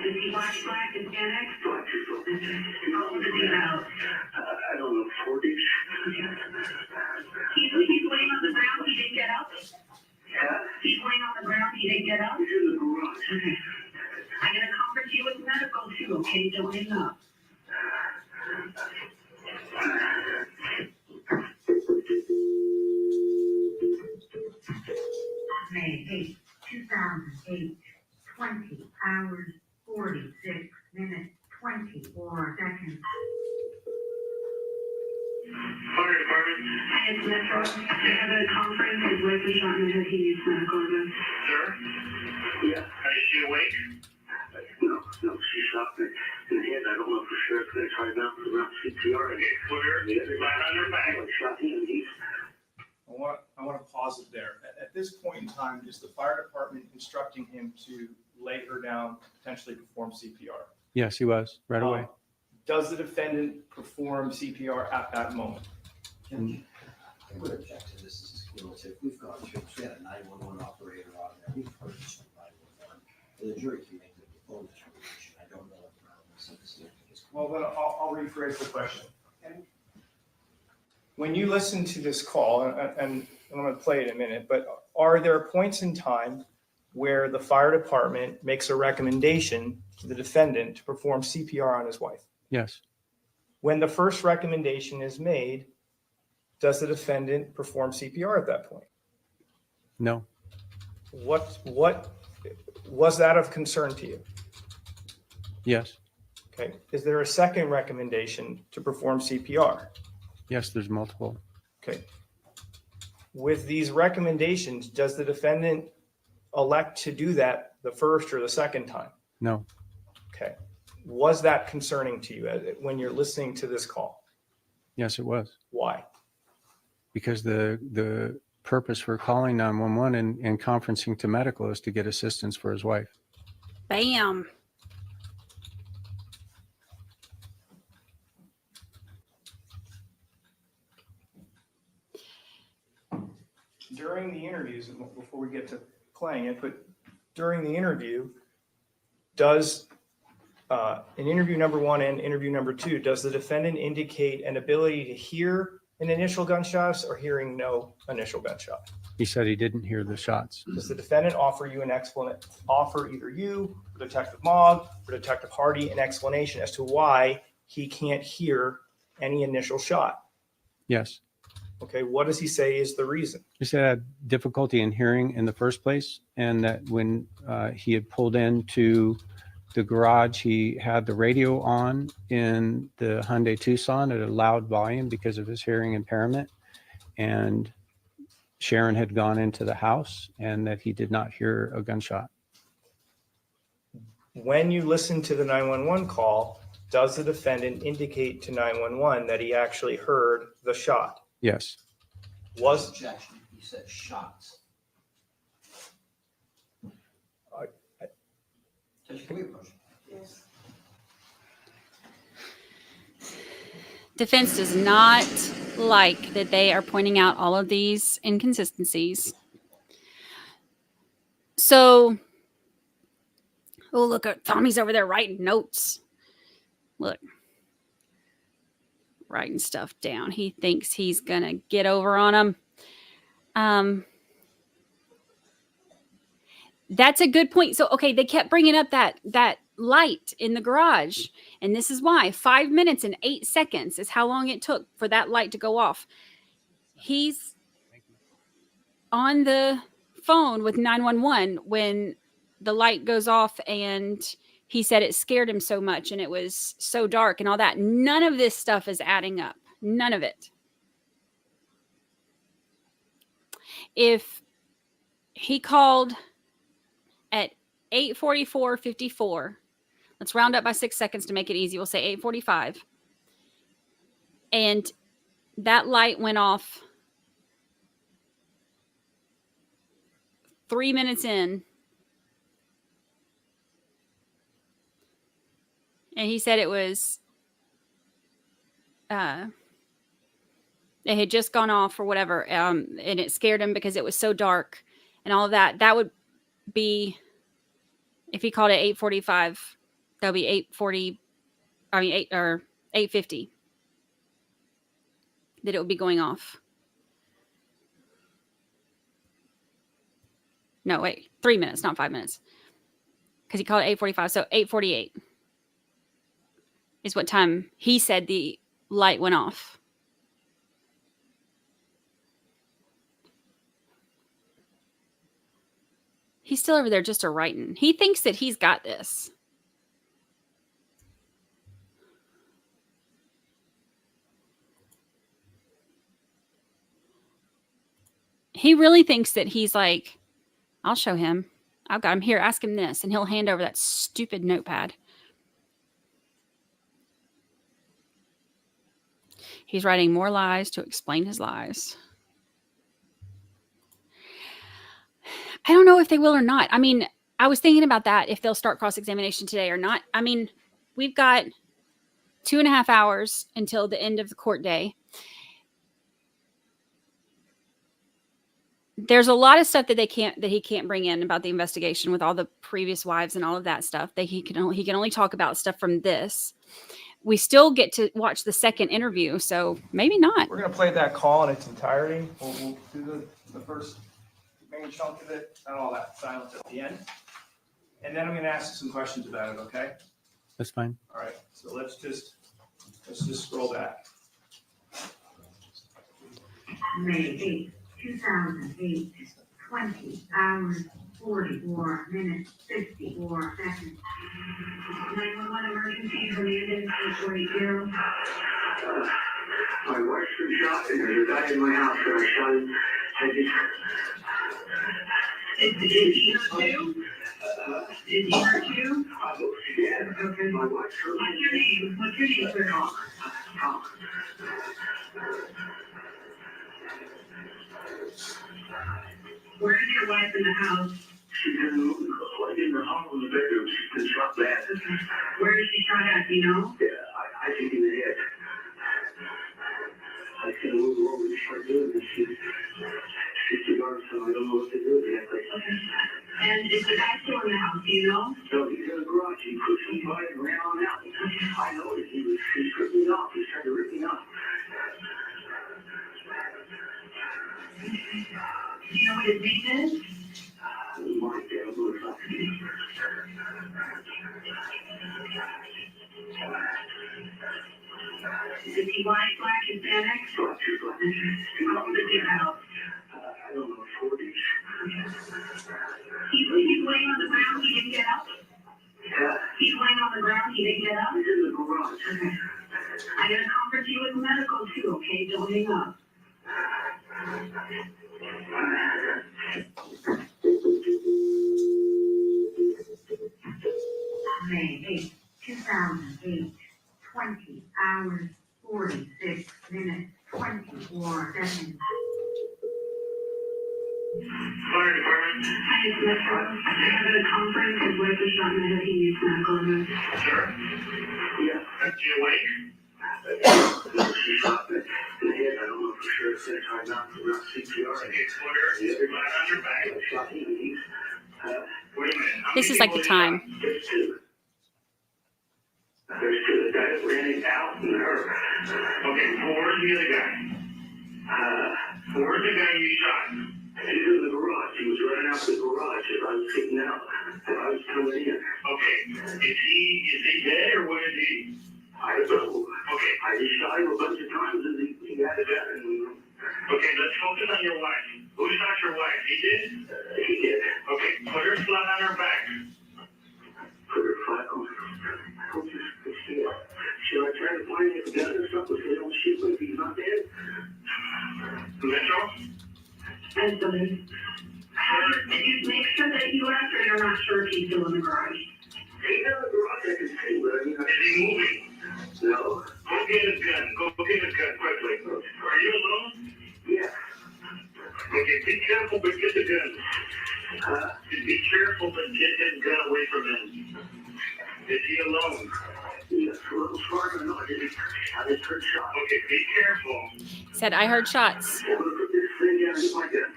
Did he flashback and Xanax? How old is he now? I don't know, 40s. He's laying on the ground, he didn't get up? Yeah. He's laying on the ground, he didn't get up? He's in the garage. Okay. I'm gonna comfort you with medical too, okay? Don't hang up. May 8, 2008, 20 hours, 46 minutes, 24 seconds. Fire department. Hi, it's Metro. I have a conference. His wife was shot in the head. He needs medical attention. Sure? Yeah. Is she awake? No, she shot me in the head. I don't know for sure if they tried now to run CPR. Okay, clear. Flat on her back. Shot him. I want to pause it there. At this point in time, is the fire department instructing him to lay her down, potentially perform CPR? yes, he was right away. Does the defendant perform CPR at that moment? I would object to this as cumulative. We've gone through, we had a 911 operator on there. We've heard this from 911. The jury can make the own determination. I don't know if the ground is. Well, then I'll rephrase the question. When you listen to this call, and I'm going to play it in a minute, but are there points in time where the fire department makes a recommendation to the defendant to perform CPR on his wife? Yes, When the first recommendation is made, does the defendant perform CPR at that point? no, What was that of concern to you? yes, Okay. Is there a second recommendation to perform CPR? yes, there's multiple. Okay. With these recommendations, does the defendant elect to do that the first or the second time? No, Okay. Was that concerning to you when you're listening to this call? yes, it was. Why? Because the purpose for calling 911 and conferencing to medical is to get assistance for his wife. Bam. During the interviews, before we get to playing it, but during the interview, does in interview number 1 and interview number 2, does the defendant indicate an ability to hear an initial gunshot or hearing no initial gunshot? He said he didn't hear the shots. Does the defendant offer you offer either you, Detective Mogg, or Detective Hardy an explanation as to why he can't hear any initial shot? Yes. Okay, what does he say is the reason? He said he had difficulty in hearing in the first place, and that when he had pulled into the garage, he had the radio on in the Hyundai Tucson at a loud volume because of his hearing impairment. And Sharon had gone into the house and that he did not hear a gunshot. When you listen to the 911 call, does the defendant indicate to 911 that he actually heard the shot? Yes. Was Objection. He said shots. Judge, can we approach? Yes. Defense does not like that they are pointing out all of these inconsistencies. So, oh, look, Tommy's over there writing notes. Look. writing stuff down. He thinks he's going to get over on him. That's a good point. So, okay, they kept bringing up that light in the garage. And this is why 5 minutes and 8 seconds is how long it took for that light to go off. He's on the phone with 911 when the light goes off, and he said it scared him so much and it was so dark and all that. None of this stuff is adding up. None of it. If he called at 8:44:54, let's round up by 6 seconds to make it easy. We'll say 8:45. And that light went off 3 minutes in. And he said it was, it had just gone off or whatever. And it scared him because it was so dark and all of that. That would be, if he called it 8:45, that would be 8:50 that it would be going off. No, wait, 3 minutes, not 5 minutes. Because he called it 8:45. So 8:48 is what time he said the light went off. He's still over there just a writing. He thinks that he's got this. He really thinks that he's like, I'll show him. I've got him here. Ask him this. And he'll hand over that stupid notepad. He's writing more lies to explain his lies. I don't know if they will or not. I mean, I was thinking about that, if they'll start cross-examination today or not. I mean, we've got 2.5 hours until the end of the court day. There's a lot of stuff that he can't bring in about the investigation with all the previous wives and all of that stuff. That he can only talk about stuff from this. We still get to watch the second interview, so maybe not. We're going to play that call in its entirety. We'll do the first main chunk of it and all that silence at the end. And then I'm going to ask you some questions about it, okay? That's fine. All right, so let's just scroll back. May 8th, 2008, 20 hours, 44 minutes, 54 seconds. 911 emergency, Brandon, 842. My wife's been shot and there's a guy in my house that I shot him. Did he hurt you? Did he hurt you? Yeah. Okay. My wife's hurt. What's your name? What's your name, sir? Tom. Where is your wife in the house? She's in the hall in the bedroom. She's been shot bad. Where is she shot at, you know? Yeah, I think in the head. I said, move her over and start doing this. She's cigar, so I don't know what to do exactly. Okay. And is the guy still in the house, do you know? So he's in the garage. He pushed me by and ran on out. I noticed he stripped me off. He started ripping off. Do you know what his name is? My dad looks like Is he white, black, Hispanic? black. How old is he about? I don't know, 40s. He's laying on the ground, he didn't get up? He's laying on the ground, he didn't get up? He's in the garage. Okay. I gotta conference you with medical too, okay? Don't hang up. May 8th, 2008, 20 hours, 46 minutes, 24 seconds. Fire department. Hi, it's Metro. I have at a conference, his wife was shot in the head, he needs medical attention. Sure. Yeah. Is she awake? She shot in the head. I don't know for sure. It's going to try not to run CPR. It's clear. Flat on your back. Shot in the knees. Wait a minute. This is like the time. There's two. There's two. The guy that ran it out and her. Okay, He's in the garage. He was running out the garage as I was getting out. And I was coming in. Okay. Is he dead or what is he? I don't know. Okay. I just shot him a bunch of times and he had a gun. Okay, let's focus on your wife. Who shot your wife? He did? He did. Okay, put her flat on her back. Put her flat on her back. Should I try to find his gun or something so they don't shoot him if he's not dead? Metro? And so did you make sure that you left or you're not sure if he's still in the garage? He's in the garage, I can see, but I mean, is he moving? No. Go get his gun. Go get his gun quickly. Are you alone? Yeah. Okay, be careful, but get the gun. Be careful, but get his gun away from him. Is he alone? Yes, a little farther north. I just heard shots. Okay, be careful. Said, I heard shots. I'm gonna put this thing down in my gun.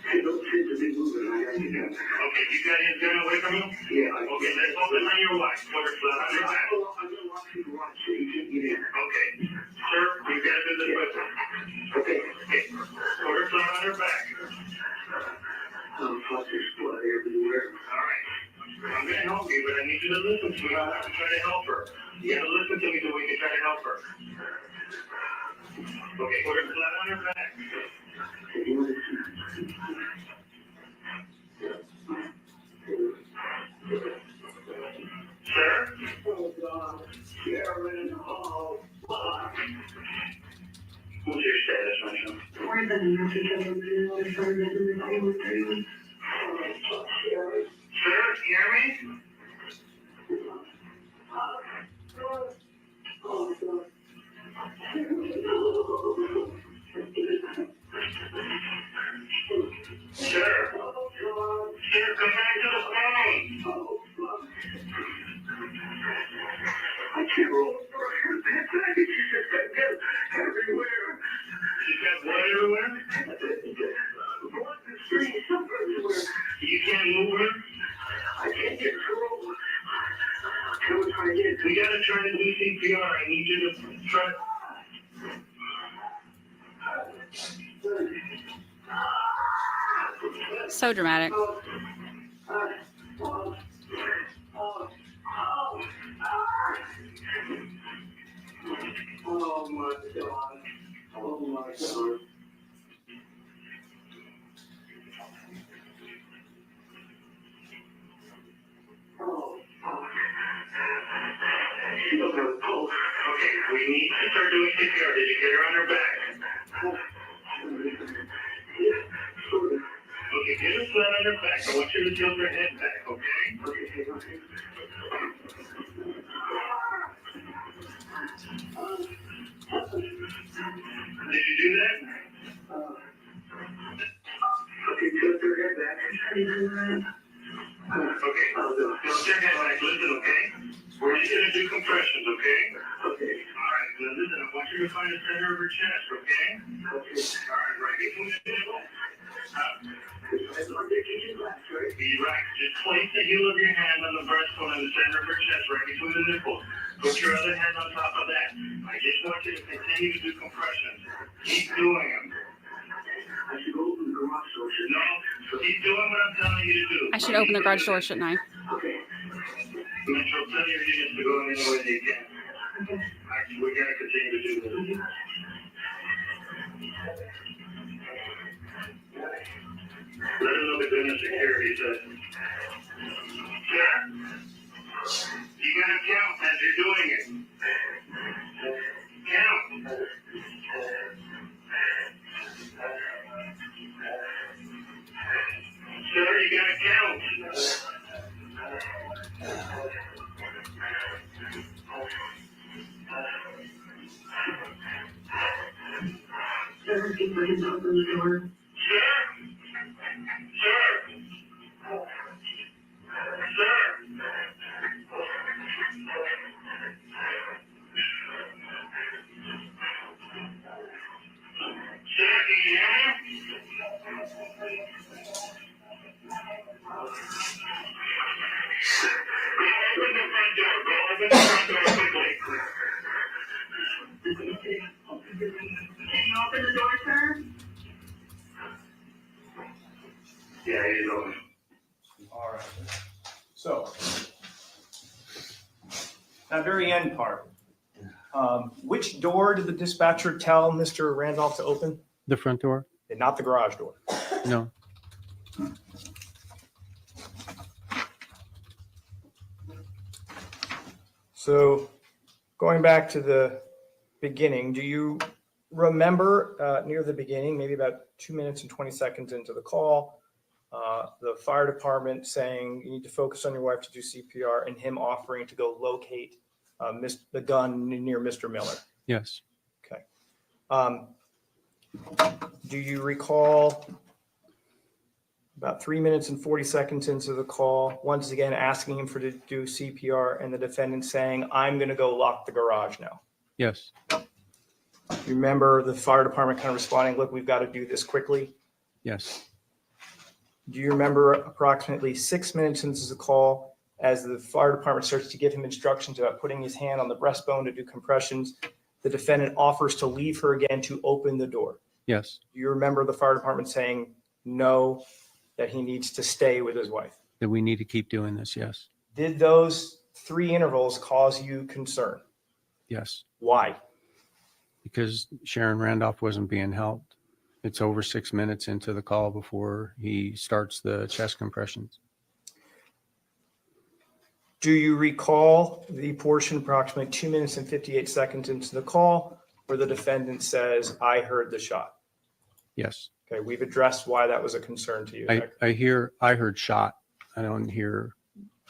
He don't seem to be moving. I got his gun. Okay, you got his gun away from him? Yeah. Okay, let's focus on your wife. Put her flat on your back. I'm gonna lock you right so you can't get in. Okay. Sir, you gotta do this with her. Okay. Okay. Put her flat on her back. Oh, fuck, there's blood everywhere. All right. I'm gonna help you, but I need you to listen to me. I'm trying to help her. You gotta listen to me so we can try to help her. Okay, put her flat on her back. Sir? Oh, God. Sharon, oh, fuck. What's your status, my son? Where's the message of the other side that in the table three? Sir, you hear me? Sir, come back to the phone. I can't roll the package. She's just got blood everywhere. She's got blood everywhere? Blood and streams everywhere. You can't move her? I can't get her over. Can we try again? We gotta try to do CPR. I need you to try. So dramatic. Oh my God. Oh my God. Oh, fuck. She doesn't have a pulse. Okay, we need to start doing CPR. Did you get her on her back? Yeah, sort of. Okay, get her flat on her back. I want you to tilt her head back, okay? Okay, hang on. Did you do that? Okay, tilt her head back. Okay, tilt your head back. Listen, okay? We're just gonna do compressions, okay? Okay. All right, now listen, I want you to find the center of her chest, okay? Okay. All right, right between the nipples. Be right. Just place the heel of your hand on the breastbone in the center of her chest, right between the nipples. Put your other hand on top of that. I just want you to continue to do compressions. Keep doing them. I should open the garage door, shouldn't I? No, keep doing what I'm telling you to do. I should open the garage door, shouldn't I? Okay. Metro, tell your units to go in any way they can. Actually, we gotta continue to do this. Let him know the goodness security says. Sir, you gotta count as you're doing it. Count. Sir, you gotta count. Sir, keep bringing open the door. Sir? Sir? Sir? open the front door quickly. Can you open the door, sir? Yeah, he's open. All right. So, that very end part. Which door did the dispatcher tell Mr. Randolph to open? The front door? And not the garage door. No. So going back to the beginning, do you remember near the beginning, maybe about 2 minutes and 20 seconds into the call, the fire department saying you need to focus on your wife to do CPR and him offering to go locate the gun near Mr. Miller? Yes. Okay. Do you recall about 3 minutes and 40 seconds into the call, once again asking him to do CPR and the defendant saying, I'm going to go lock the garage now? Yes. You remember the fire department kind of responding, look, we've got to do this quickly? Yes. Do you remember approximately 6 minutes into the call, as the fire department starts to give him instructions about putting his hand on the breastbone to do compressions, the defendant offers to leave her again to open the door? Yes. Do you remember the fire department saying no, that he needs to stay with his wife? That we need to keep doing this. Yes. Did those 3 intervals cause you concern? Yes. Why? Because Sharon Randolph wasn't being helped. It's over 6 minutes into the call before he starts the chest compressions. Do you recall the portion approximately 2 minutes and 58 seconds into the call where the defendant says, I heard the shot? Yes. Okay, we've addressed why that was a concern to you. I heard shot. I don't hear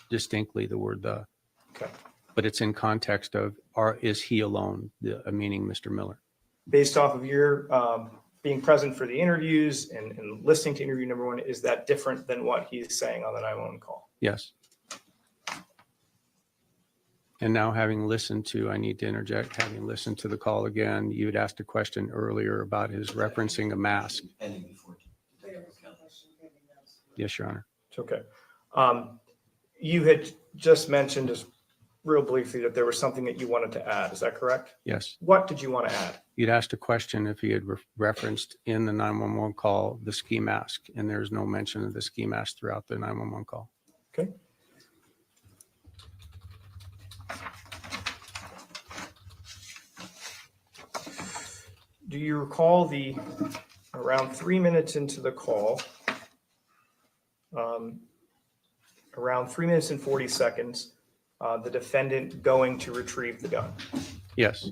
distinctly the word the. Okay. But it's in context of, is he alone? Meaning Mr. Miller. Based off of your being present for the interviews and listening to interview number 1, is that different than what he's saying on the 911 call? Yes. And now having listened to, I need to interject, having listened to the call again, you had asked a question earlier about his referencing a mask. Yes, Your Honor. It's okay. You had just mentioned just real briefly that there was something that you wanted to add. Is that correct? Yes. What did you want to add? You'd asked a question if he had referenced in the 911 call the ski mask, and there's no mention of the ski mask throughout the 911 call. Okay. Do you recall the around 3 minutes into the call, around 3 minutes and 40 seconds, the defendant going to retrieve the gun? Yes.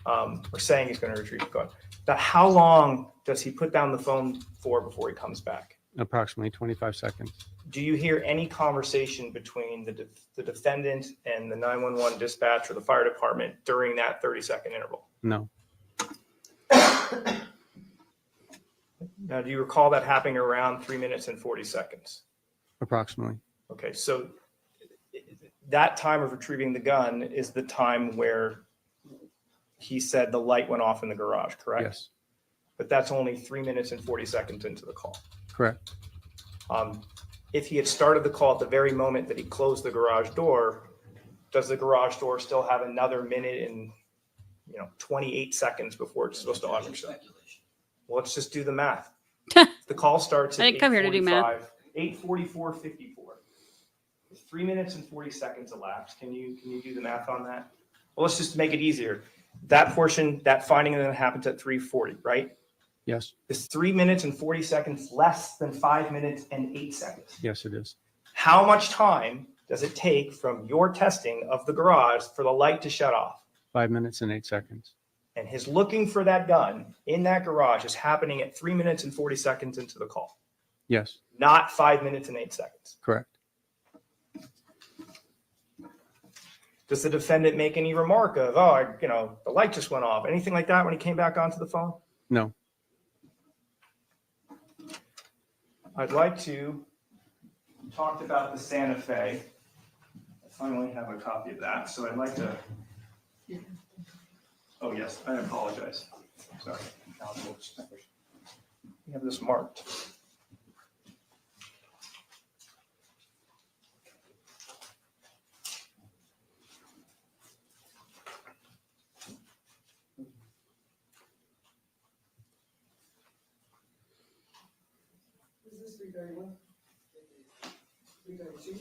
Or saying he's going to retrieve the gun. Now, how long does he put down the phone for before he comes back? Approximately 25 seconds. Do you hear any conversation between the defendant and the 911 dispatch or the fire department during that 30-second interval? No. Now, do you recall that happening around 3 minutes and 40 seconds? Approximately. Okay, so that time of retrieving the gun is the time where he said the light went off in the garage, correct? Yes. But that's only 3 minutes and 40 seconds into the call. Correct. If he had started the call at the very moment that he closed the garage door, does the garage door still have another minute and 28 seconds before it's supposed to unlock? Well, let's just do the math. The call starts at 8:44:54. 3 minutes and 40 seconds elapsed. Can you do the math on that? Well, let's just make it easier. That portion, that finding then happens at 3:40, right? Yes. Is 3 minutes and 40 seconds less than 5 minutes and 8 seconds? Yes, it is. How much time does it take from your testing of the garage for the light to shut off? 5 minutes and 8 seconds. And his looking for that gun in that garage is happening at 3 minutes and 40 seconds into the call. Yes. Not 5 minutes and 8 seconds. Correct. Does the defendant make any remark of, the light just went off, anything like that when he came back onto the phone? No. I'd like to talk about the Santa Fe. I finally have a copy of that, so I'd like to. Oh, yes, I apologize. Sorry. We have this marked. 331, 332.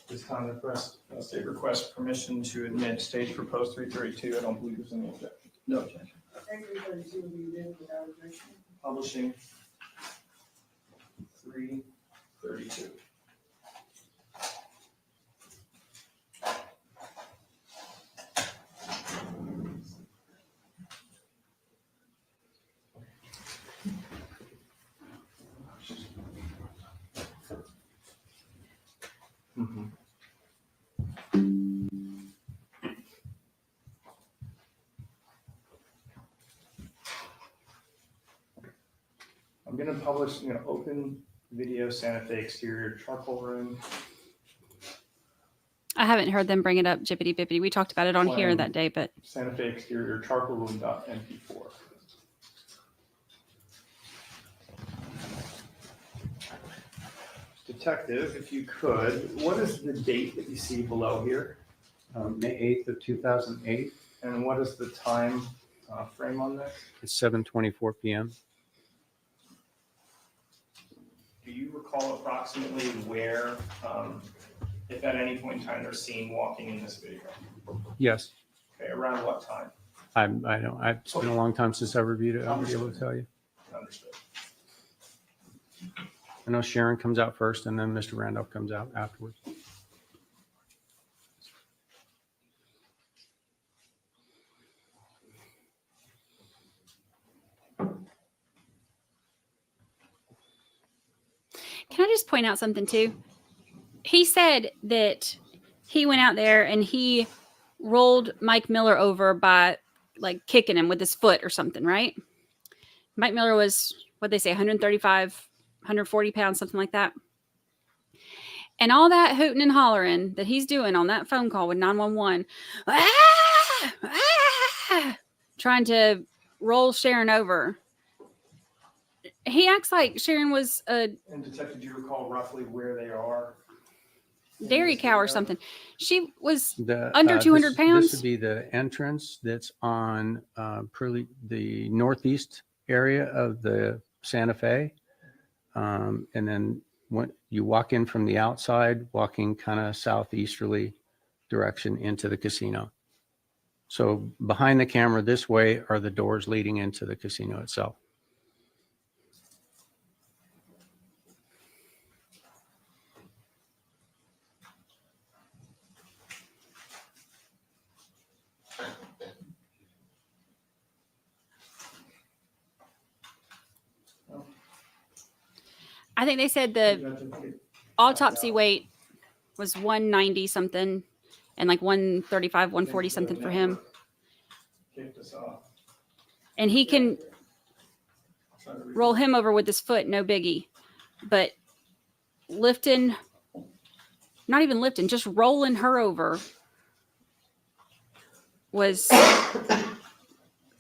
This time the state requests permission to admit stage for post 332. I don't believe there's any objection. No objection. Okay, 332 will be admitted without objection. Publishing 332. Mhm. I'm going to publish, open video Santa Fe exterior charcoal room. I haven't heard them bring it up, jippity bippity. We talked about it on here Plan. that day, but Santa Fe exterior charcoal room .mp4. Detective, if you could, what is the date that you see below here? May 8th of 2008. And what is the time frame on this? It's 7:24 p.m. Do you recall approximately where, if at any point in time they're seen walking in this video? Yes. Okay, around what time? I don't. It's been a long time since I reviewed it. I won't be able to tell you. Understood. I know Sharon comes out first, and then Mr. Randolph comes out afterwards. can I just point out something too? He said that he went out there and he rolled Mike Miller over by like kicking him with his foot or something, right? Mike Miller was, what'd they say, 135, 140 pounds, something like that. And all that hooting and hollering that he's doing on that phone call with 911, trying to roll Sharon over. He acts like Sharon was a And Detective, do you recall roughly where they are? dairy cow or something. She was The, under 200 pounds. This would be the entrance that's on the northeast area of the Santa Fe. And then when you walk in from the outside, walking kind of southeasterly direction into the casino. So behind the camera this way are the doors leading into the casino itself. I think they said the autopsy weight was 190 something and like 135, 140 something for him. Kicked us off. And he can roll him over with his foot, no biggie. But lifting, not even lifting, just rolling her over was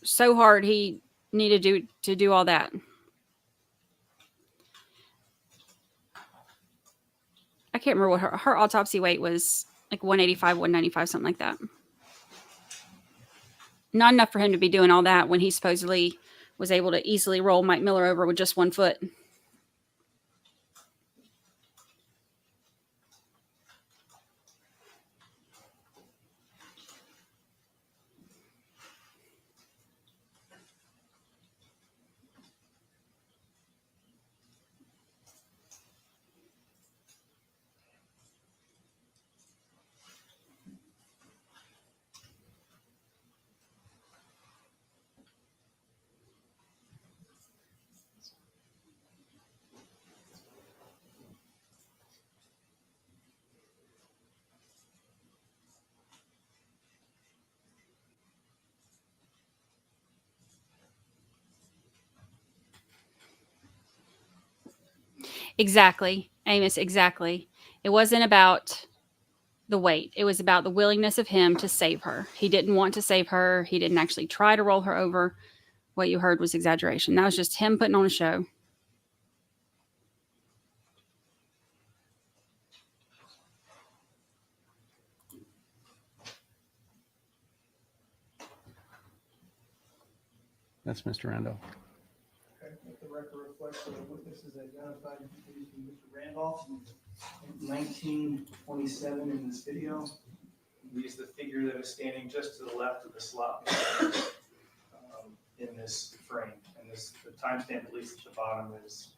so hard he needed to do all that. I can't remember what her autopsy weight was, like 185, 195, something like that. Not enough for him to be doing all that when he supposedly was able to easily roll Mike Miller over with just one foot. Exactly, Amos, exactly. It wasn't about the weight. It was about the willingness of him to save her. He didn't want to save her. He didn't actually try to roll her over. What you heard was exaggeration. That was just him putting on a show. That's Mr. Randolph. Okay, let the record reflect the witnesses identified using Mr. Randolph in 1927 in this video. He's the figure that is standing just to the left of the slot machine, in this frame. And the timestamp, at least at the bottom, is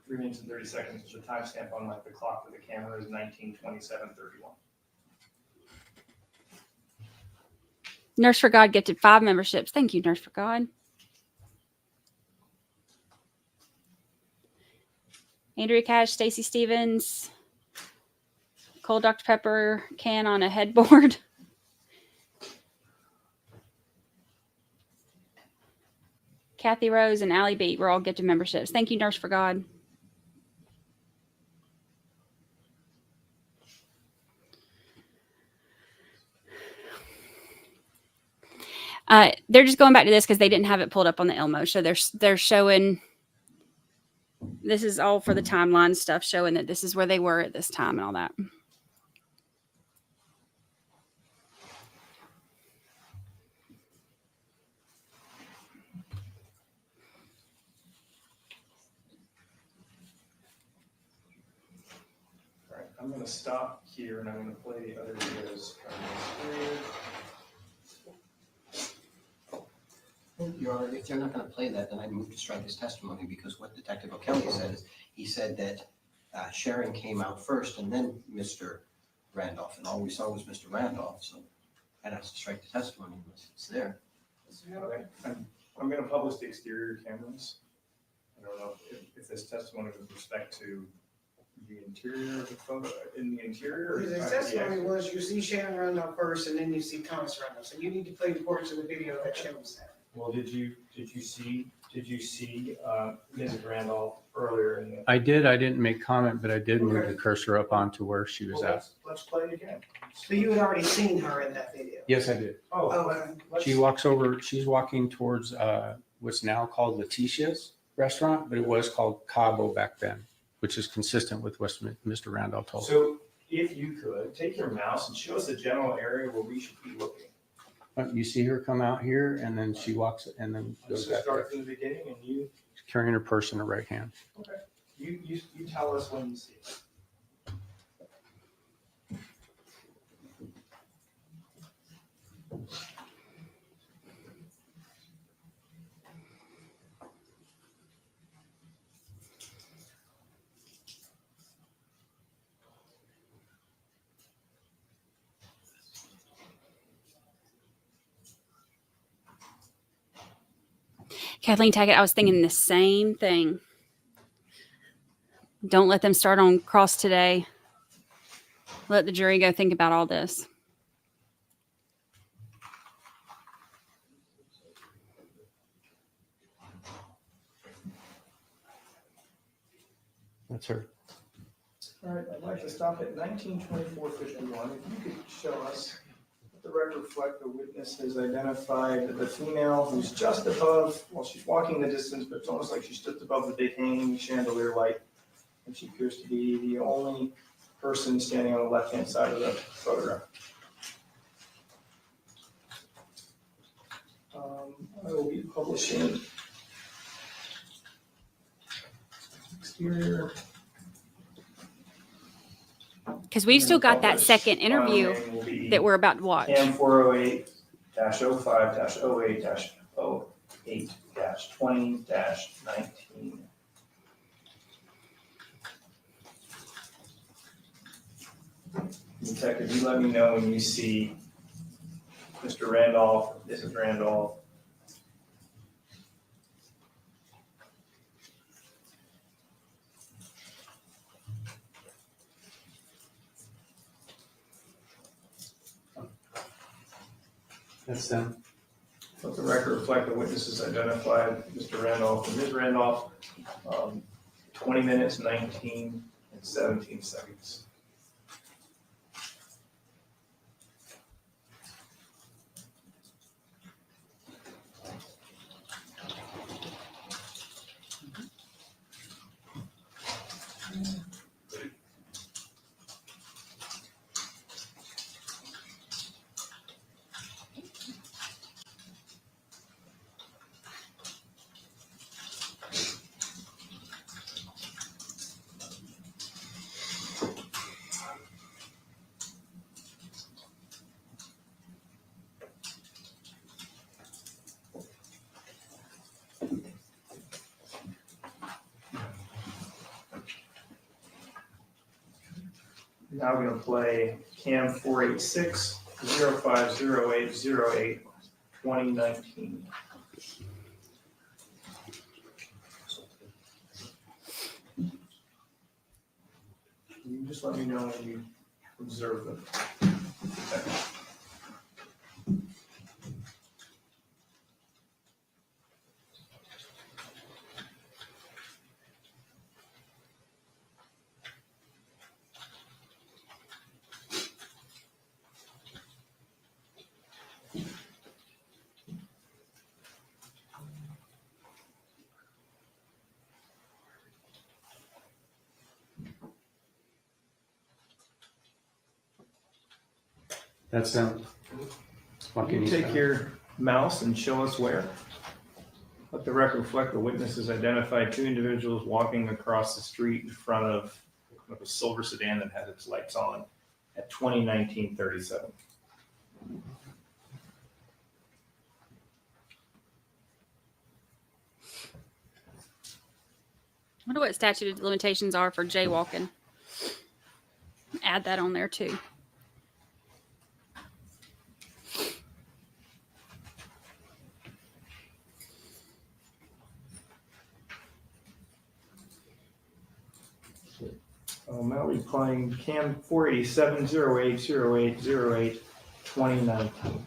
3 minutes and 30 seconds. The timestamp on like the clock for the camera is 19:27:31. Nurse for God gifted 5 memberships. Thank you, Nurse for God. Andrea Cash, Stacy Stevens, cold Dr. Pepper can on a headboard. Kathy Rose and Allie B were all gifted memberships. Thank you, Nurse for God. They're just going back to this because they didn't have it pulled up on the Elmo. So they're showing, this is all for the timeline stuff, showing that this is where they were at this time and all that. All right, I'm going to stop here and I'm going to play the other videos from this period. Your Honor, if they're not going to play that, then I move to strike his testimony, because what Detective O'Kelly said is, he said that Sharon came out first and then Mr. Randolph, and all we saw was Mr. Randolph, so I'd have to strike the testimony unless it's there. Okay, I'm going to publish the exterior cameras. I don't know if this testimony with respect to the interior of the photo, in the interior. The testimony was you see Sharon Randolph first and then you see Thomas Randolph. So you need to play the portion of the video that shows that. Well, did you see Mrs. Randolph earlier in the? I did. I didn't make comment, but I did move the cursor up onto where she was Well, at. let's play it again. So you had already seen her in that video? Yes, I did. Oh, Okay. She walks over. She's walking towards what's now called Letitia's restaurant, but it was called Cabo back then, which is consistent with what Mr. Randolph told me. So if you could, take your mouse and show us the general area where we should be looking. You see her come out here, and then she walks, and then goes So back there. start from the beginning and you, Carrying her purse in her right hand. okay, you tell us when you see it. Kathleen Tackett, I was thinking the same thing. Don't let them start on cross today. Let the jury go think about all this. That's her. All right, I'd like to stop at 1924:51. If you could show us, let the record reflect the witness has identified the female who's just above, well, she's walking the distance, but it's almost like she's just above the big hanging chandelier light. And she appears to be the only person standing on the left-hand side of the photograph. I will be publishing exterior. Because we've still got that second interview that we're about to watch. CAM 408-05-08-08-20-19. Detective, you let me know when you see Mr. Randolph, Mrs. Randolph. That's them. Let the record reflect the witnesses identified Mr. Randolph and Ms. Randolph, 20 minutes, 19 and 17 seconds. Now we're gonna play cam 486 050808 2019. You just let me know when you observe them. That's them. Can you take your mouse and show us where? Let the record reflect the witnesses identified two individuals walking across the street in front of a silver sedan that had its lights on at 2019-37. I wonder what statute of limitations are for jaywalking. Add that on there too. Now we're playing cam 487 080808 2019.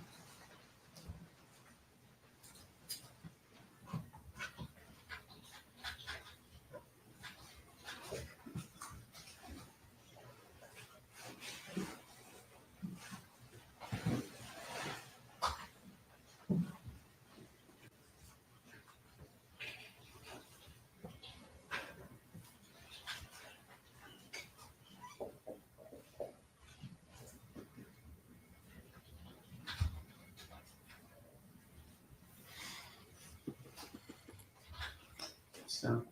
So,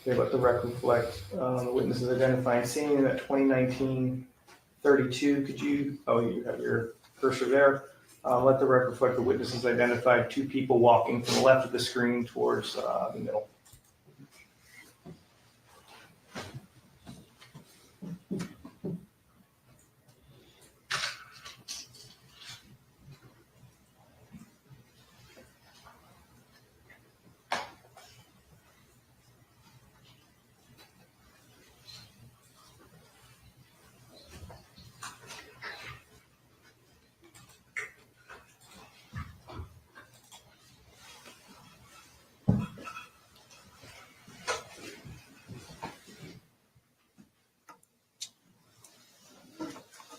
Okay, let the record reflect the witnesses identifying scene at 2019-32. Could you, oh, you have your cursor there. Let the record reflect the witnesses identified two people walking from the left of the screen towards the middle.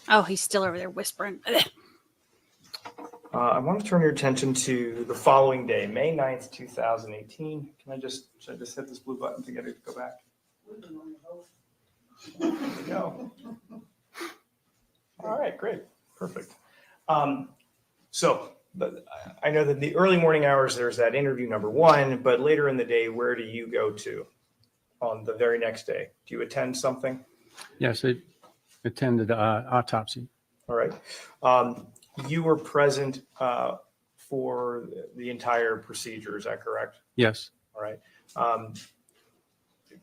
Oh, he's still over there whispering. I want to turn your attention to the following day, May 9th, 2018. Should I just hit this blue button to get it to go back? There we go. All right, great, perfect. But I know that in the early morning hours, there's that interview number one, but later in the day, where do you go to on the very next day? Do you attend something? yes, I attended autopsy. All right. You were present for the entire procedure, is that correct? Yes, All right.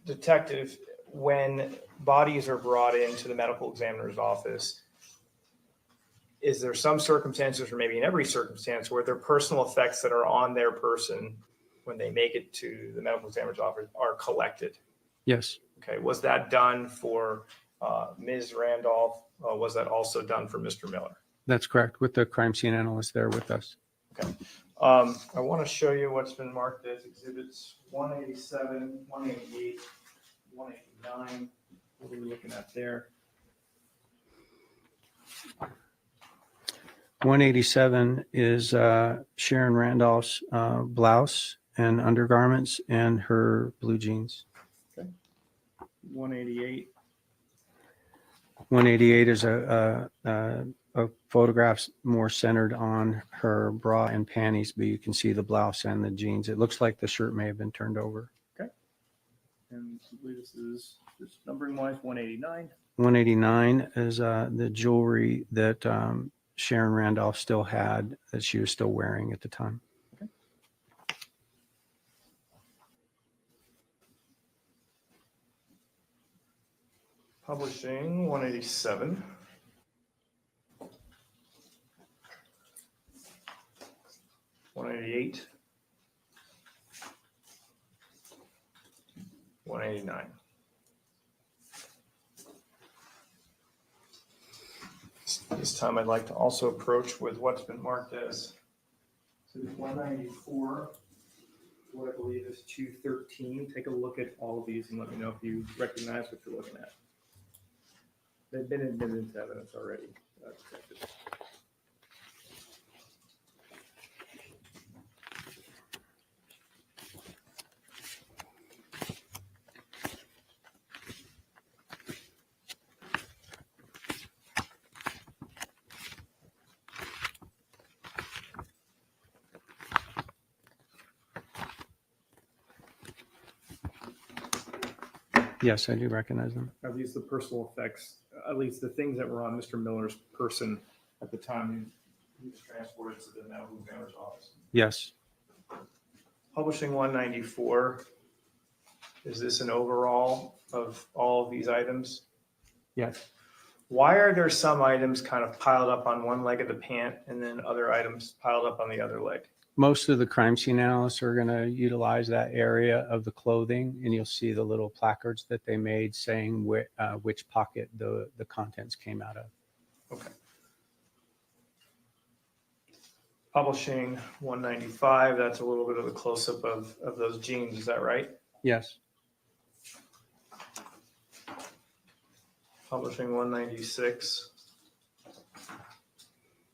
Detective, when bodies are brought into the medical examiner's office, is there some circumstances, or maybe in every circumstance, where their personal effects that are on their person when they make it to the medical examiner's office are collected? yes, Okay. Was that done for Ms. Randolph? Was that also done for Mr. Miller? that's correct, with the crime scene analyst there with us. Okay. I want to show you what's been marked as exhibits 187, 188, 189. What are we looking at there? 187 is Sharon Randolph's blouse and undergarments and her blue jeans. 188. 188 is a photograph more centered on her bra and panties, but you can see the blouse and the jeans. It looks like the shirt may have been turned over. And I believe this is just numbering wise 189. 189 is the jewelry that Sharon Randolph still had that she was still wearing at the time. Publishing 187. $188. $189. This time I'd like to also approach with what's been marked as, So there's 194, what I believe is 213. Take a look at all of these and let me know if you recognize what you're looking at. They've been admitted into evidence already. Detected. Yes, I do recognize them. Are these the personal effects, at least the things that were on Mr. Miller's person at the time he was transported to the now governor's office? Yes. publishing 194. Is this an overall of all of these items? Yes. Why are there some items kind of piled up on one leg of the pant and then other items piled up on the other leg? Most of the crime scene analysts are going to utilize that area of the clothing, and you'll see the little placards that they made saying which pocket the contents came out of. Okay. Publishing 195, that's a little bit of a close-up of those jeans, is that right? Yes. Publishing 196.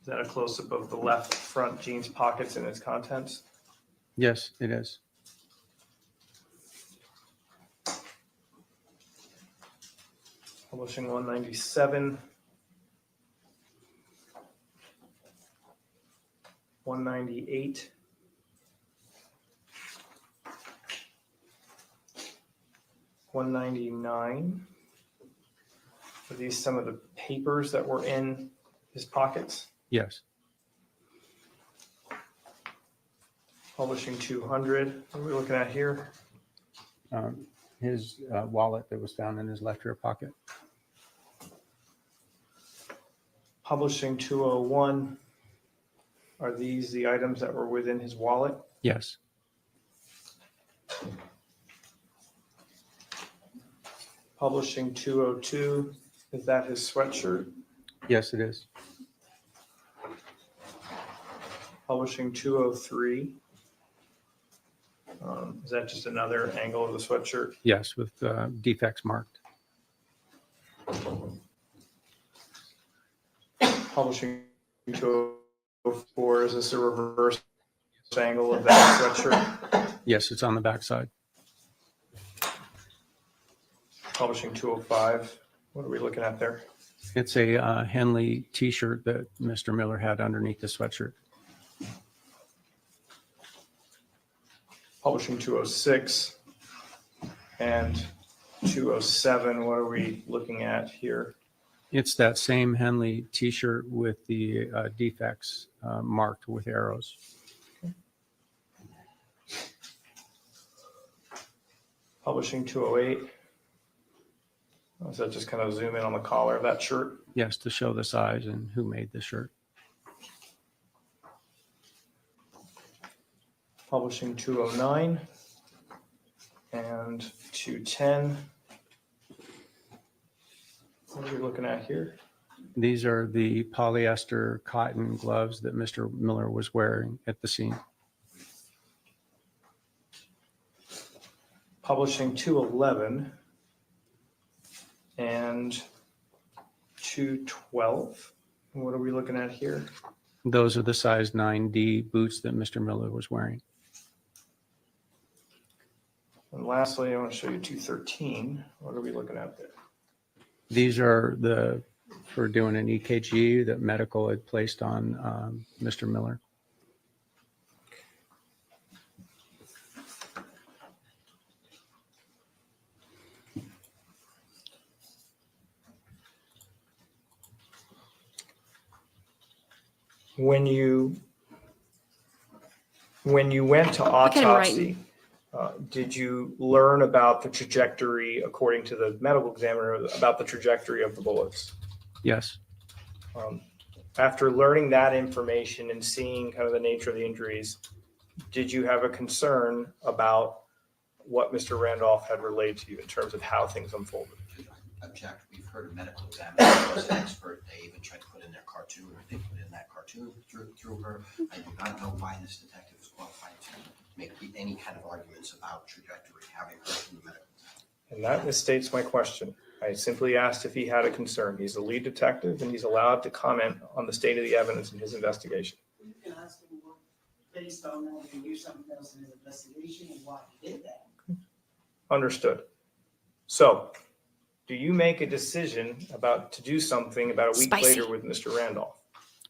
Is that a close-up of the left front jeans pockets and its contents? Yes, it is. Publishing 197. 198. $199. Are these some of the papers that were in his pockets? Yes. Publishing 200. What are we looking at here? His wallet that was found in his left rear pocket. Publishing 201. Are these the items that were within his wallet? Yes. Publishing 202. Is that his sweatshirt? Yes, it is. Publishing 203. Is that just another angle of the sweatshirt? Yes, with defects marked. Publishing 204. Is this a reverse angle of that sweatshirt? Yes, it's on the back side. Publishing 205. What are we looking at there? It's a Henley t-shirt that Mr. Miller had underneath the sweatshirt. Publishing 206 and 207. What are we looking at here? It's that same Henley t-shirt with the defects marked with arrows. Publishing 208. Does that just kind of zoom in on the collar of that shirt? Yes, to show the size and who made the shirt. Publishing 209 and 210. What are we looking at here? These are the polyester cotton gloves that Mr. Miller was wearing at the scene. Publishing 211 and 212. What are we looking at here? Those are the size 9D boots that Mr. Miller was wearing. And lastly, I want to show you 213. What are we looking at there? These are for doing an EKG that medical had placed on Mr. Miller. When you went to at him autopsy, Did you learn about the trajectory, according to the medical examiner, about the trajectory of the bullets? Yes. After learning that information and seeing kind of the nature of the injuries, did you have a concern about what Mr. Randolph had relayed to you in terms of how things unfolded? Object. We've heard a medical examiner was an expert. They even tried to put in their cartoon, or they put in that cartoon through her. I do not know why this detective is qualified to make any kind of arguments about trajectory, having heard from the medical examiner. And that misstates my question. I simply asked if he had a concern. He's the lead detective, and he's allowed to comment on the state of the evidence in his investigation. You can ask him what, based on that, he knew something else in his investigation and why he did that. Understood. So, do you make a decision to do something about a week Spicy. later with Mr. Randolph?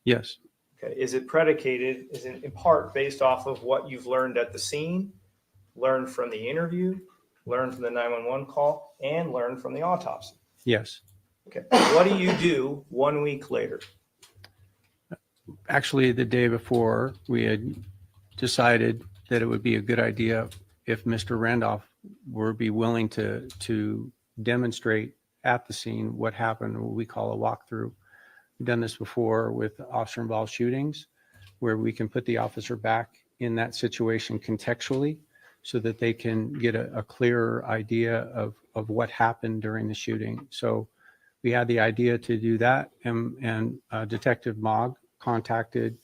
Yes. Okay. Is it predicated, is it in part based off of what you've learned at the scene, learned from the interview, learned from the 911 call, and learned from the autopsy? Yes. Okay. What do you do 1 week later? Actually, the day before, we had decided that it would be a good idea if Mr. Randolph would be willing to demonstrate at the scene what happened, what we call a walkthrough. We've done this before with officer-involved shootings, where we can put the officer back in that situation contextually so that they can get a clearer idea of what happened during the shooting. So we had the idea to do that, and Detective Mogg contacted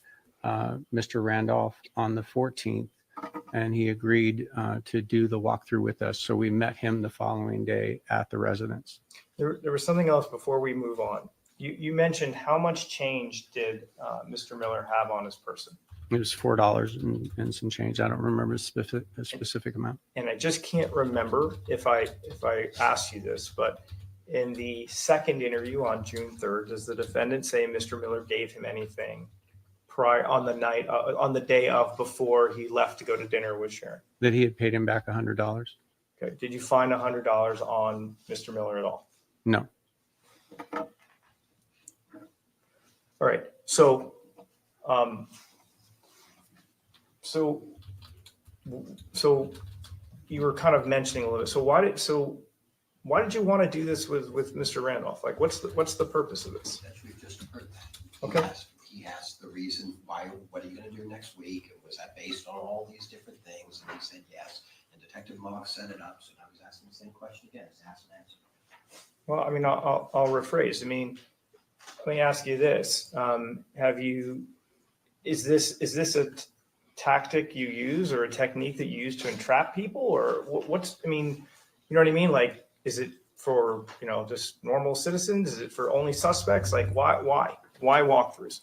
Mr. Randolph on the 14th, and he agreed to do the walkthrough with us. So we met him the following day at the residence. There was something else before we move on. You mentioned how much change did Mr. Miller have on his person? It was $4 and some change. I don't remember a specific amount. And I just can't remember if I asked you this, but in the second interview on June 3rd, does the defendant say Mr. Miller gave him anything prior on the day of before he left to go to dinner with Sharon? That he had paid him back $100. Okay. Did you find $100 on Mr. Miller at all? No. All right. So, so you were kind of mentioning a little bit. So why did you want to do this with Mr. Randolph? Like, what's the purpose of this? We've just heard that. Okay. He asked the reason why, what are you going to do next week? And was that based on all these different things? And he said yes. And Detective Mogg set it up. So now he's asking the same question again. It's asked and answered. Well, I mean, I'll rephrase. I mean, let me ask you this: is this a tactic you use or a technique that you use to entrap people, or what's? I mean, you know what I mean? Like, is it for just normal citizens? Is it for only suspects? Like, why walkthroughs?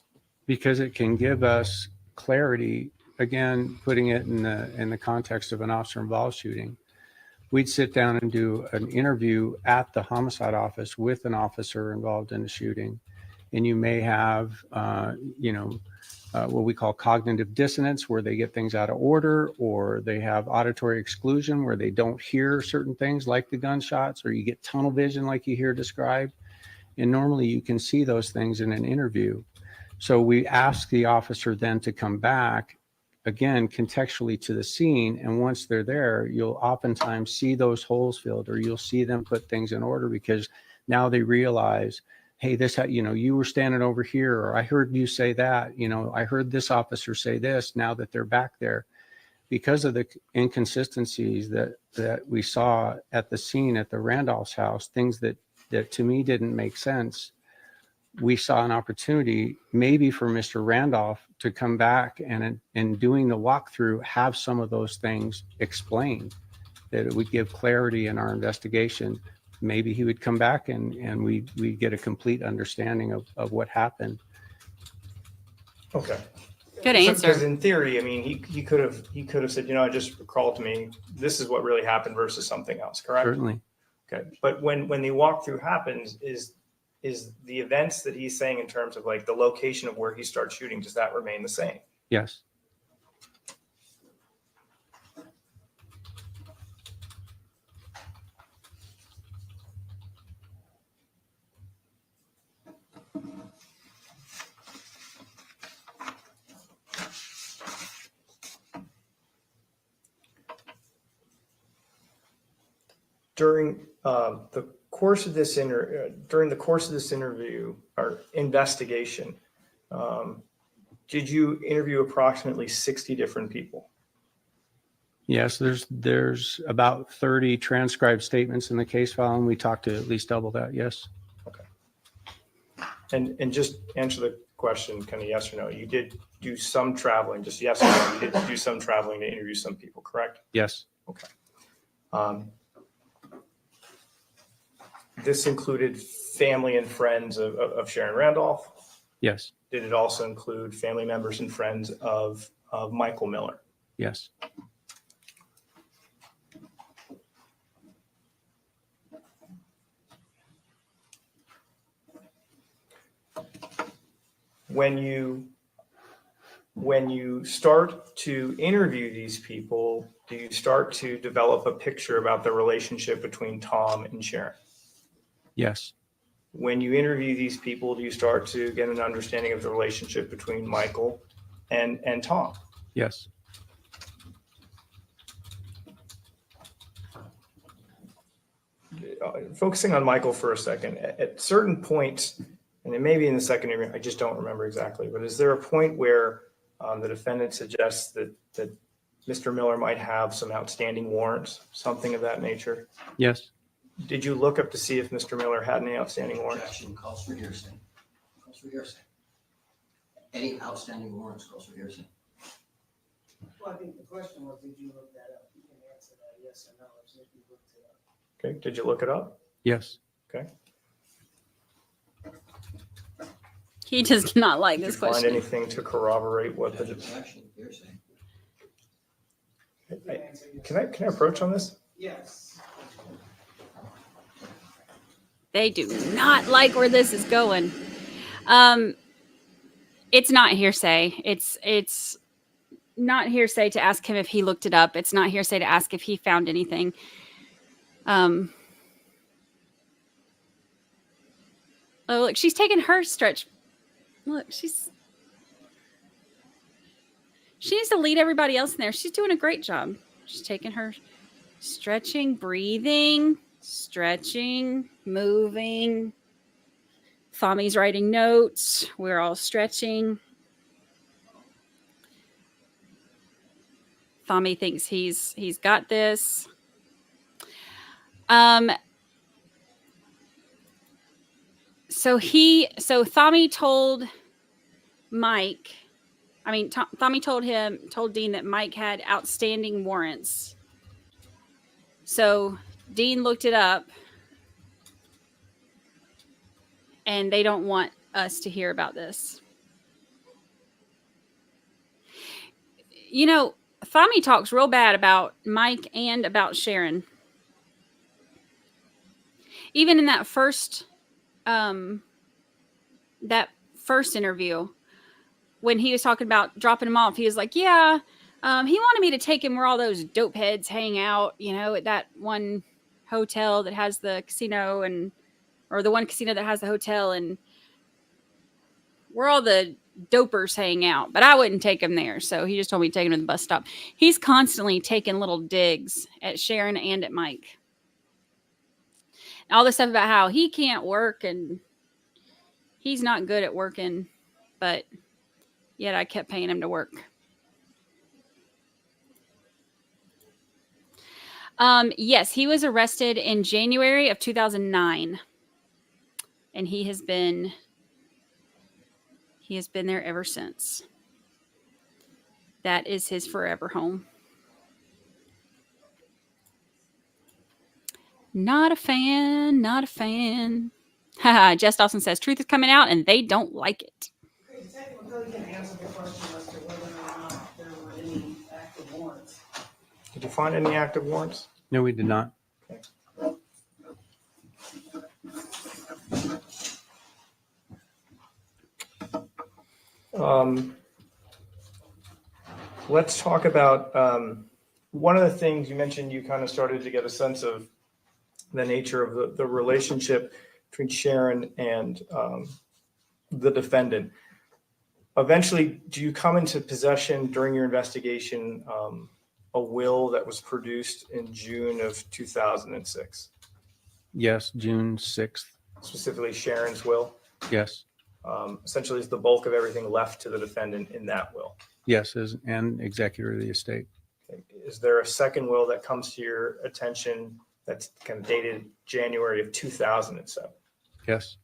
Because it can give us clarity. Again, putting it in the context of an officer-involved shooting, we'd sit down and do an interview at the homicide office with an officer involved in the shooting. And you may have, what we call cognitive dissonance, where they get things out of order, or they have auditory exclusion, where they don't hear certain things like the gunshots, or you get tunnel vision like you hear described. And normally you can see those things in an interview. So we ask the officer then to come back, again, contextually to the scene. And once they're there, you'll oftentimes see those holes filled, or you'll see them put things in order, because now they realize, hey, you were standing over here, or I heard you say that, I heard this officer say this, now that they're back there. Because of the inconsistencies that we saw at the scene at the Randolph's house, things that to me didn't make sense, we saw an opportunity maybe for Mr. Randolph to come back and in doing the walkthrough, have some of those things explained, that it would give clarity in our investigation. Maybe he would come back and we'd get a complete understanding of what happened. Okay. Good answer. Because in theory, I mean, he could have said, it just recalled to me, this is what really happened versus something else, correct? Certainly. Okay. But when the walkthrough happens, is the events that he's saying in terms of like the location of where he starts shooting, does that remain the same? Yes. during the course of this interview or investigation, did you interview approximately 60 different people? Yes, there's about 30 transcribed statements in the case file, and we talked to at least double that. Yes. Okay. And just answer the question, kind of yes or no. You did do some traveling, just yes or no. You did do some traveling to interview some people, correct? Yes. Okay. This included family and friends of Sharon Randolph. Yes. Did it also include family members and friends of Michael Miller? Yes. When you start to interview these people, do you start to develop a picture about the relationship between Tom and Sharon? Yes. When you interview these people, do you start to get an understanding of the relationship between Michael and Tom? Yes. Focusing on Michael for a second, at certain points, and it may be in the second interview, I just don't remember exactly, but is there a point where the defendant suggests that Mr. Miller might have some outstanding warrants, something of that nature? Yes. Did you look up to see if Mr. Miller had any outstanding warrants? Objection calls for hearsay. Calls for hearsay. Any outstanding warrants calls for hearsay. Well, I think the question was, did you look that up? You can answer that yes or no, if you looked it up. Okay, did you look it up? Yes. Okay. He does not like Did you this find question. anything to corroborate what the? Objection, hearsay. Can I approach on this? Yes. They do not like where this is going. It's not hearsay. It's not hearsay to ask him if he looked it up. It's not hearsay to ask if he found anything. Oh, look, she's taking her stretch. Look, she needs to lead everybody else in there. She's doing a great job. She's taking her stretching, breathing, stretching, moving. Thami's writing notes. We're all stretching. Thami thinks he's got this. So Thami told Mike, Thami told Dean that Mike had outstanding warrants. So Dean looked it up, and they don't want us to hear about this. You know, Thami talks real bad about Mike and about Sharon. Even in that first interview, when he was talking about dropping him off, he was like, yeah, he wanted me to take him where all those dope heads hang out, at that one hotel that has the casino or the one casino that has the hotel, and where all the dopers hang out, but I wouldn't take him there. So he just told me to take him to the bus stop. He's constantly taking little digs at Sharon and at Mike. All this stuff about how he can't work and he's not good at working, but yet I kept paying him to work. Yes, he was arrested in January of 2009, and he has been there ever since. That is his forever home. Not a fan, not a fan. Haha, Jess Dawson says, truth is coming out and they don't like it. Okay, technically, you can answer the question as to whether or not there were any active warrants. Did you find any active warrants? No, we did not. Let's talk about one of the things you mentioned. You kind of started to get a sense of the nature of the relationship between Sharon and the defendant. Eventually, do you come into possession during your investigation a will that was produced in June of 2006? Yes, June 6th. Specifically Sharon's will? Yes, Essentially, is the bulk of everything left to the defendant in that will? yes, and executor of the estate. Okay. Is there a second will that comes to your attention that's kind of dated January of 2007? Yes,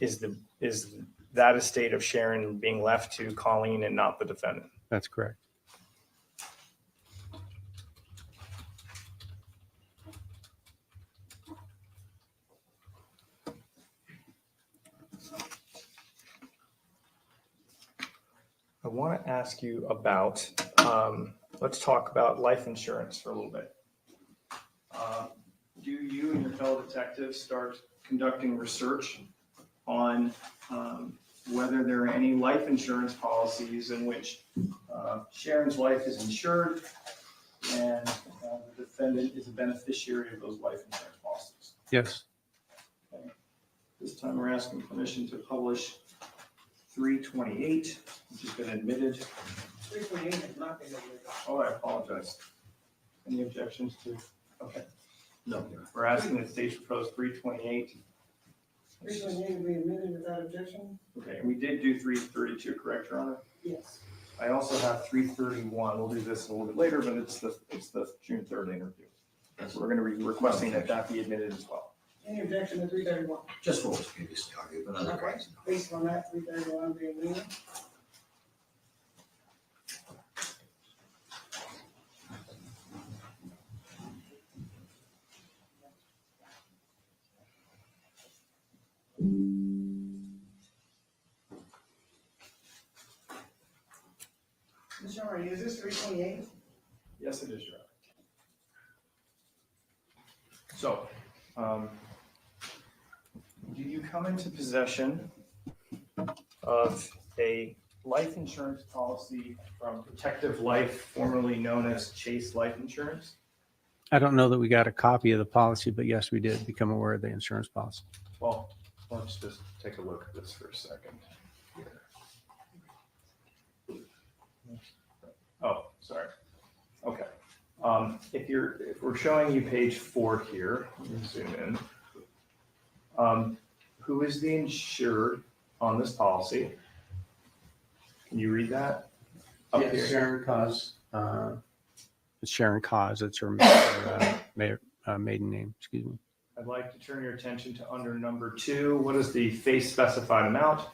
Is that estate of Sharon being left to Colleen and not the defendant? that's correct. I want to ask you about, let's talk about life insurance for a little bit. Do you and your fellow detectives start conducting research on whether there are any life insurance policies in which Sharon's life is insured and the defendant is a beneficiary of those life insurance policies? Yes, Okay. This time we're asking permission to publish 328, which has been admitted. 328 has not been admitted. Oh, I apologize. Any objections to? Okay. No. We're asking that state propose 328. 328 will be admitted without objection? Okay, and we did do 332, correct, Your Honor? Yes. I also have 331. We'll do this a little bit later, but it's the June 3rd interview. So we're going to be requesting that be admitted as well. Any objection to 331? Just what was previously argued, but otherwise. no. Based on that, 331 being admitted. Ms. Sharon, is this 328? Yes, it is, Your Honor. So, do you come into possession of a life insurance policy from Protective Life, formerly known as Chase Life Insurance? I don't know that we got a copy of the policy, but yes, we did become aware of the insurance policy. Well, let's just take a look at this for a second here. Oh, sorry. Okay. If we're showing you page 4 here, let me zoom in. Who is the insured on this policy? Can you read that? Up Yes, here. Sharon Cause. It's Sharon Cause. It's her maiden name. Excuse me. I'd like to turn your attention to under number 2. What is the face specified amount?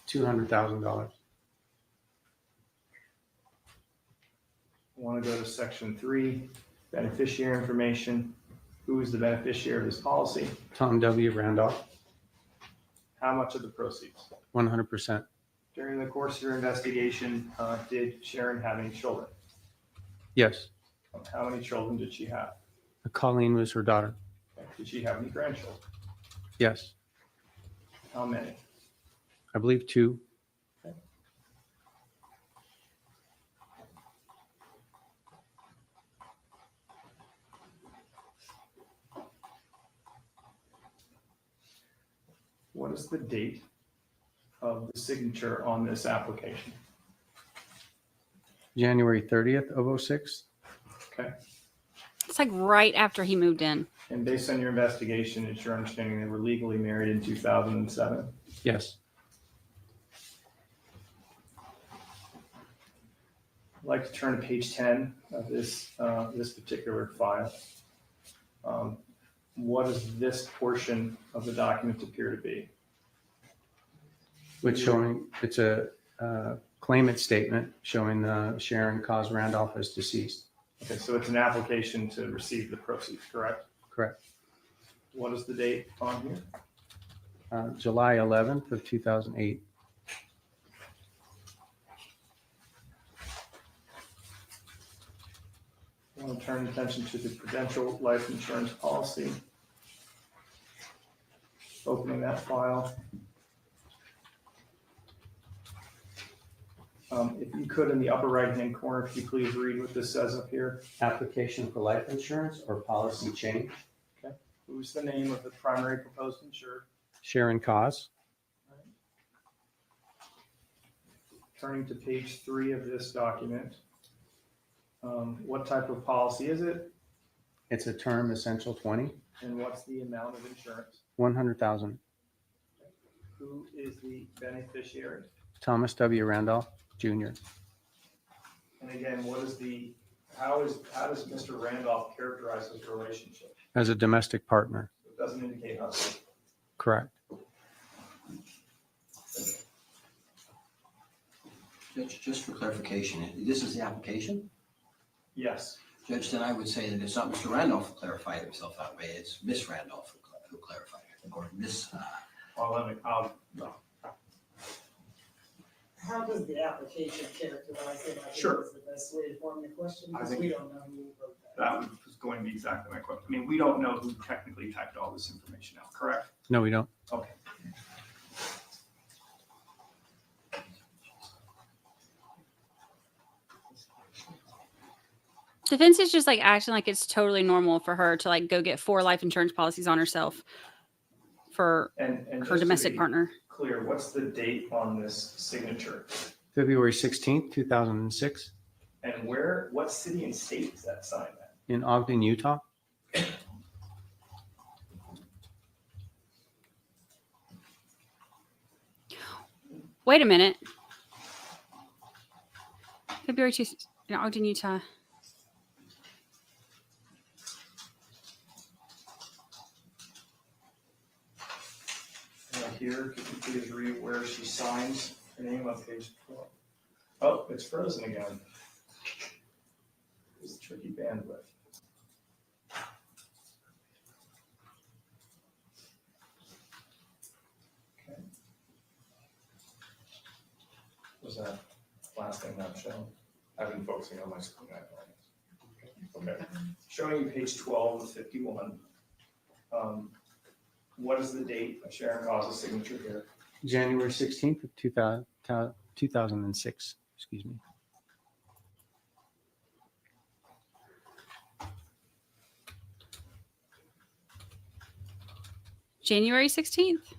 $200,000. I want to go to section 3, beneficiary information. Who is the beneficiary of this policy? Tom W. Randolph. How much of the proceeds? 100%. During the course of your investigation, did Sharon have any children? Yes. How many children did she have? Colleen was her daughter. Did she have any grandchildren? Yes. How many? I believe 2. What is the date of the signature on this application? January 30th of 06. Okay. It's like right after he moved in. And based on your investigation, it's your understanding they were legally married in 2007? Yes. I'd like to turn to page 10 of this particular file. What does this portion of the document appear to be? Which showing it's a claimant statement showing Sharon Cause Randolph as deceased. Okay, so it's an application to receive the proceeds, correct? Correct. What is the date on here? July 11th of 2008. I want to turn attention to the Prudential Life Insurance Policy. Opening that file. If you could, in the upper right-hand corner, if you please read what this says up here. Application for life insurance or policy change. Okay. Who's the name of the primary proposed insured? Sharon Cause. Turning to page 3 of this document. What type of policy is it? It's a term essential 20, And what's the amount of insurance? 100,000. Who is the beneficiary? Thomas W. Randolph, Jr. And again, how does Mr. Randolph characterize his relationship? As a domestic partner. It doesn't indicate husband. Correct. Judge, just for clarification, this is the application? Yes. Judge, then I would say that it's not Mr. Randolph who clarified himself that way, it's Miss Randolph who clarified it, or Miss. How does the application characterize it? I think Sure. is the best way to form the question, I because think we don't know who wrote that. That was going to be exactly my question. I mean, we don't know who technically typed all this information out, correct? No, we don't. Okay. Defense is just like acting like it's totally normal for her to like go get 4 life insurance policies on herself for And her just to domestic be partner. clear, what's the date on this signature? February 16th, 2006, And what city and state is that signed at? in Ogden, Utah. Wait a minute. February 2 in Ogden, Utah. Right here, could you please read where she signs her name on page 12? Oh, it's frozen again. It's tricky bandwidth. Okay. Was that last thing not shown? I've been focusing on my screen. I apologize. Okay. Showing you page 12 of 51. What is the date of Sharon Cause's signature here? January 16th of 2006. Excuse me. January 16th.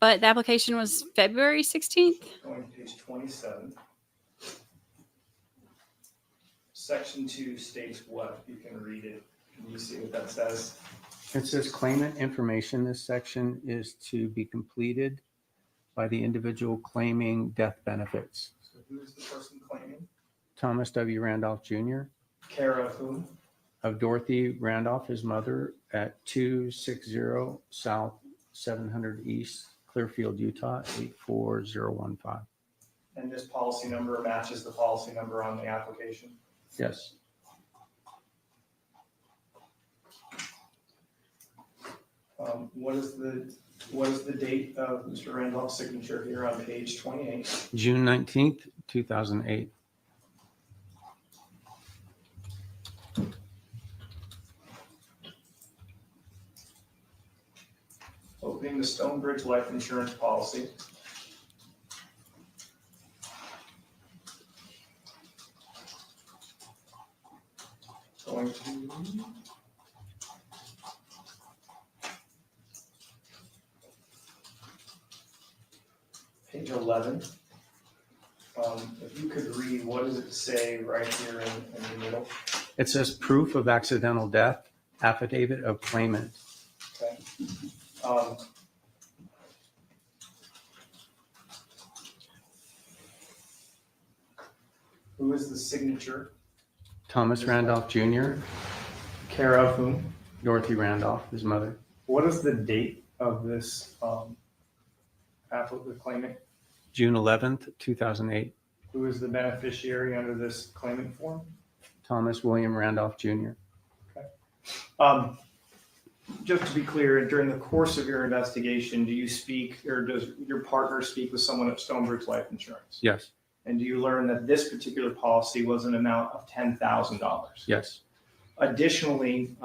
But the application was February 16th. Going to page 27. Section 2 states what? You can read it. Can you see what that says? It says claimant information. This section is to be completed by the individual claiming death benefits. So who is the person claiming? Thomas W. Randolph, Jr. Care of whom? Of Dorothy Randolph, his mother, at 260 South 700 East, Clearfield, Utah, 84015. And this policy number matches the policy number on the application? Yes. What is the date of Mr. Randolph's signature here on page 28? June 19th, 2008. Opening the Stonebridge life insurance policy. Going to page 11. If you could read, what does it say right here in the middle? It says proof of accidental death, affidavit of claimant. Okay. Who is the signature? Thomas Randolph, Jr. Care of whom? Dorothy Randolph, his mother. What is the date of this applicant claimant? June 11th, 2008. Who is the beneficiary under this claimant form? Thomas William Randolph, Jr. Just to be clear, during the course of your investigation, do you speak or does your partner speak with someone at Stonebridge Life Insurance? Yes. And do you learn that this particular policy was an amount of $10,000? Yes. Additionally,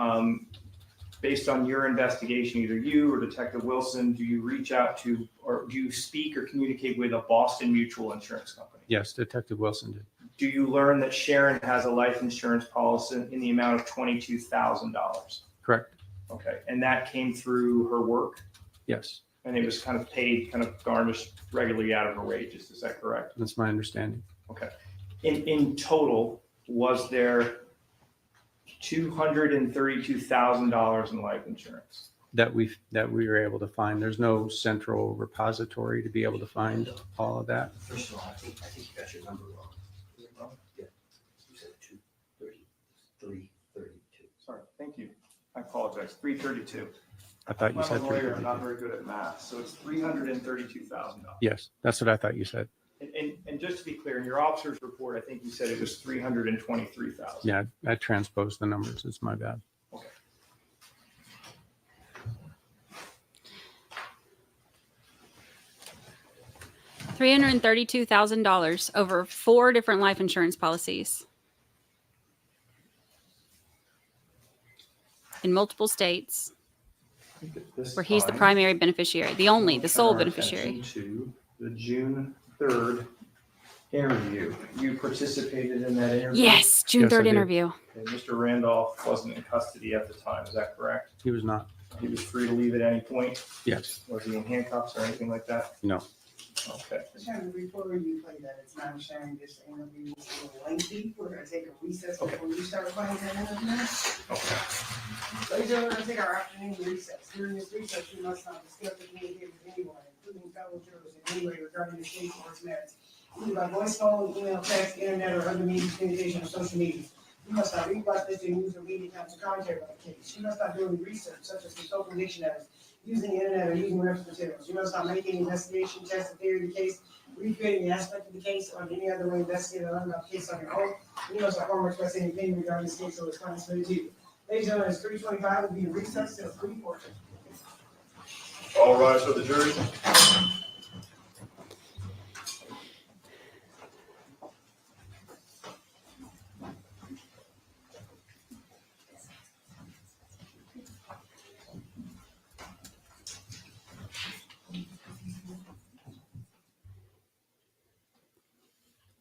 based on your investigation, either you or Detective Wilson, do you reach out to or do you speak or communicate with a Boston Mutual Insurance Company? Yes, Detective Wilson did. Do you learn that Sharon has a life insurance policy in the amount of $22,000? Correct. Okay, and that came through her work? Yes, And it was kind of garnished regularly out of her wages, is that correct? that's my understanding. Okay. In total, was there $232,000 in life insurance? that we were able to find. There's no central repository to be able to find all of that. First of all, I think you got your number wrong. Is it wrong? Yeah. You said 332. Sorry, thank you. I apologize. 332. I thought you I'm said a lawyer. I'm not 332. very good at math, so it's $332,000. Yes, that's what I thought you said. And just to be clear, in your officer's report, I think you said it was 323,000. Yeah, I transposed the numbers. It's my bad. Okay. $332,000 over 4 different life insurance policies in multiple states, where he's the primary beneficiary, the sole beneficiary. To the June 3rd interview. You participated in that interview? Yes, June Yes, I 3rd did. interview. And Mr. Randolph wasn't in custody at the time, is that correct? He was not. He was free to leave at any point? Yes. Was he in handcuffs or anything like that? No. Okay. Sharon, before you play that, it's not sharing this interview is a little lengthy. We're gonna take a recess before you start playing that interview. Okay. Ladies and gentlemen, we're gonna take our afternoon recess. During this recess, we must not discuss or communicate with anyone, including fellow jurors in any way regarding this case or its merits, either by voice, phone, email, text, internet, or other means of communication or social media. You must not read, watch, listen, use, or read accounts of commentary about the case. You must not do any research, such as consulting dictionaries, using the internet, or using reference materials. You must not make any investigation, test, or theory of the case, recreate any aspect of the case, or in any other way investigate or learn about the case on your own. You must not harm or express any opinion regarding this case or its contents to you. Ladies and gentlemen, it's 3:25, will be a recess till 3:40. All rise for the jury.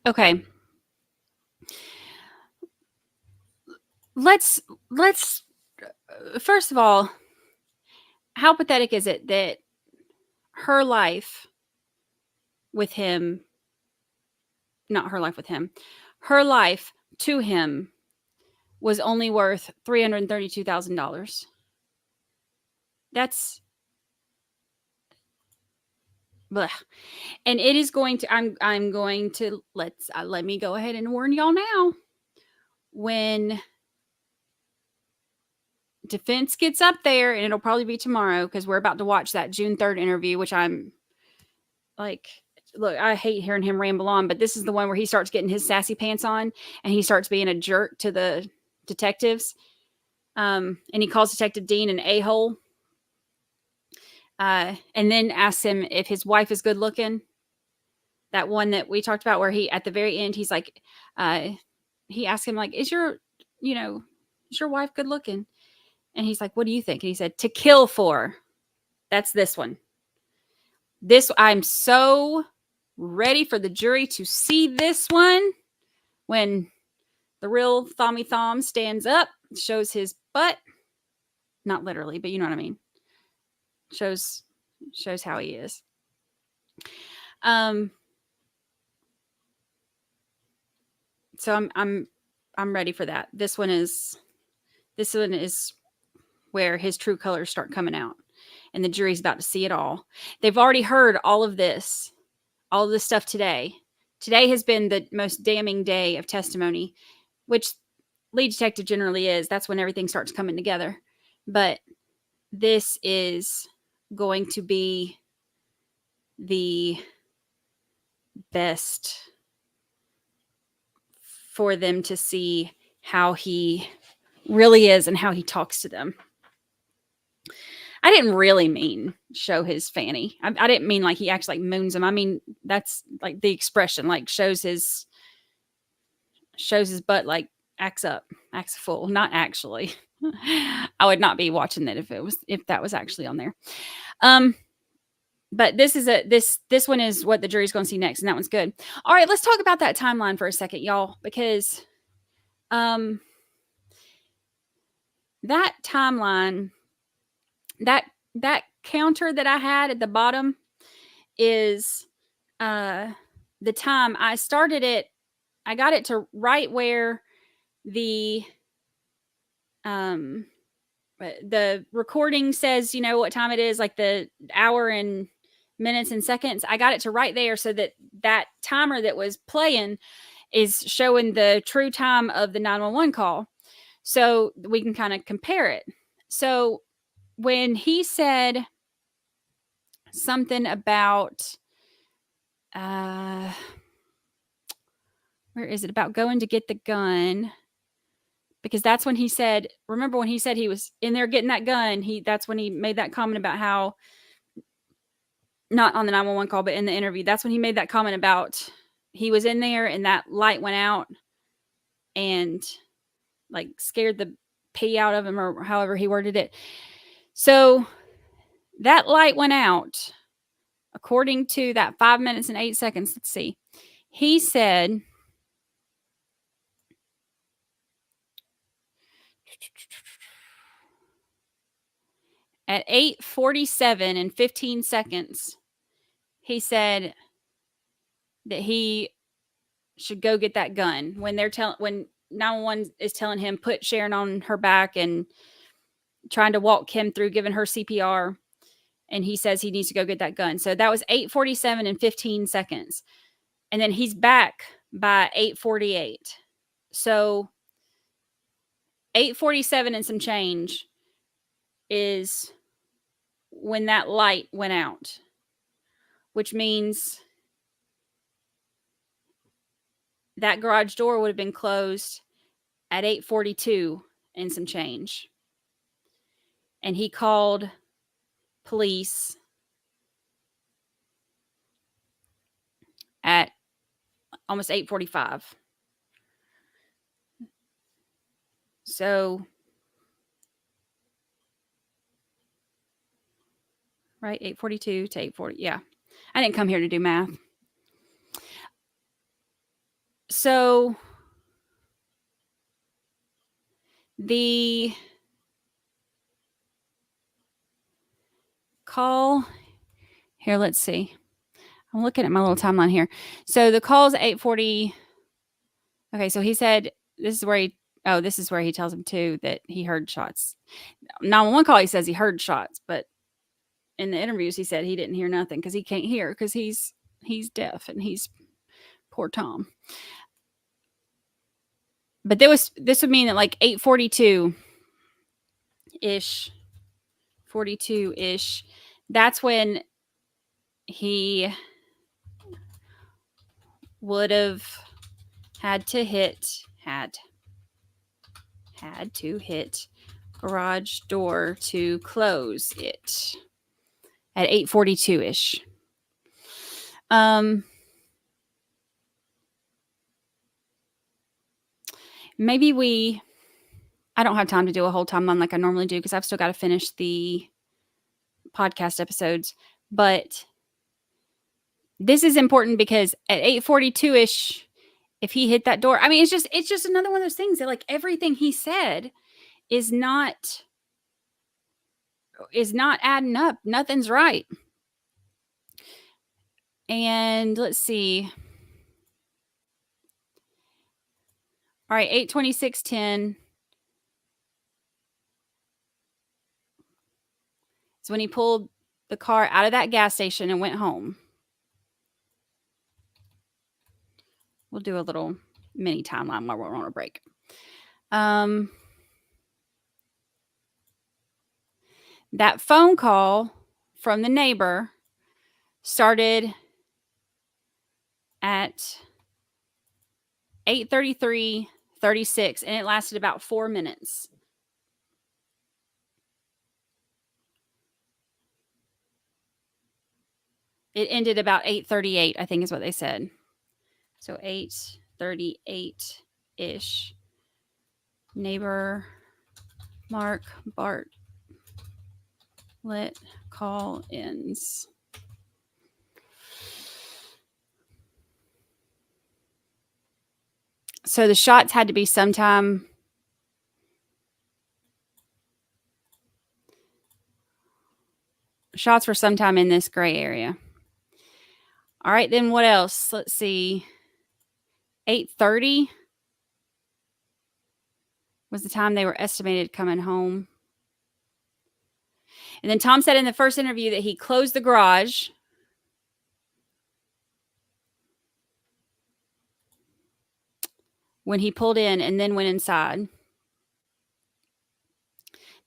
Okay. Let's first of all, how pathetic is it that her life with him, not her life with him, her life to him was only worth $332,000. That's blech. And it is going to, I'm going to, let me go ahead and warn y'all now. When defense gets up there, and it'll probably be tomorrow because we're about to watch that June 3rd interview, which I'm like, look, I hate hearing him ramble on, but this is the one where he starts getting his sassy pants on and he starts being a jerk to the detectives. And he calls Detective Dean an a-hole. And then asks him if his wife is good looking. That one that we talked about where he, at the very end, he's like, he asked him like, is your wife good looking? And he's like, what do you think? And he said, to kill for. That's this one. I'm so ready for the jury to see this one when the real Thommy Thom stands up, shows his butt. Not literally, but you know what I mean. Shows how he is. So I'm ready for that. This one is where his true colors start coming out, and the jury's about to see it all. They've already heard all of this stuff today. Today has been the most damning day of testimony, which lead detective generally is. That's when everything starts coming together. But this is going to be the best for them to see how he really is and how he talks to them. I didn't really mean show his fanny. I didn't mean like he actually like moons him. I mean, that's like the expression, like shows his butt, like acts up, acts full. Not actually. I would not be watching that if that was actually on there. But this is this one is what the jury's going to see next, and that one's good. All right, let's talk about that timeline for a second, y'all, because that timeline, that counter that I had at the bottom is the time I started it to right where the recording says, what time it is, like the hour and minutes and seconds. I got it to right there so that timer that was playing is showing the true time of the 911 call. So we can kind of compare it. So when he said something about, where is it, about going to get the gun, because that's when he said, remember when he said he was in there getting that gun, that's when he made that comment about how, not on the 911 call, but in the interview, that's when he made that comment about he was in there and that light went out and like scared the pee out of him, or however he worded it. So that light went out according to that 5 minutes and 8 seconds. Let's see. He said, at 8:47 and 15 seconds, he said that he should go get that gun. When 911 is telling him, put Sharon on her back and trying to walk him through giving her CPR, and he says he needs to go get that gun. So that was 8:47 and 15 seconds. And then he's back by 8:48. So 8:47 and some change is when that light went out, which means that garage door would have been closed at 8:42 and some change. And he called police at almost 8:45. So, right, 8:42 to 8:40. Yeah. I didn't come here to do math. So, the call here, let's see. I'm looking at my little timeline here. So the call's 8:40. Okay, so he said this is where he tells him too that he heard shots. 911 call, he says he heard shots, but in the interviews he said he didn't hear nothing because he can't hear because he's deaf and he's poor Tom. But this would mean that like 8:42-ish, 42-ish, that's when he would have had to hit garage door to close it at 8:42-ish. Maybe I don't have time to do a whole timeline like I normally do because I've still got to finish the podcast episodes, but this is important because at 8:42-ish, if he hit that door, I mean, it's just another one of those things that like everything he said is not adding up. Nothing's right. And let's see. All right, 8:26:10 is when he pulled the car out of that gas station and went home. We'll do a little mini timeline while we're on a break. That phone call from the neighbor started at 8:33:36, and it lasted about 4 minutes. It ended about 8:38, I think is what they said. So 8:38-ish. Neighbor Mark Bartlett call ends. So the shots had to be sometime shots were sometime in this gray area. All right, then what else? Let's see. 8:30 was the time they were estimated coming home. And then Tom said in the first interview that he closed the garage when he pulled in and then went inside.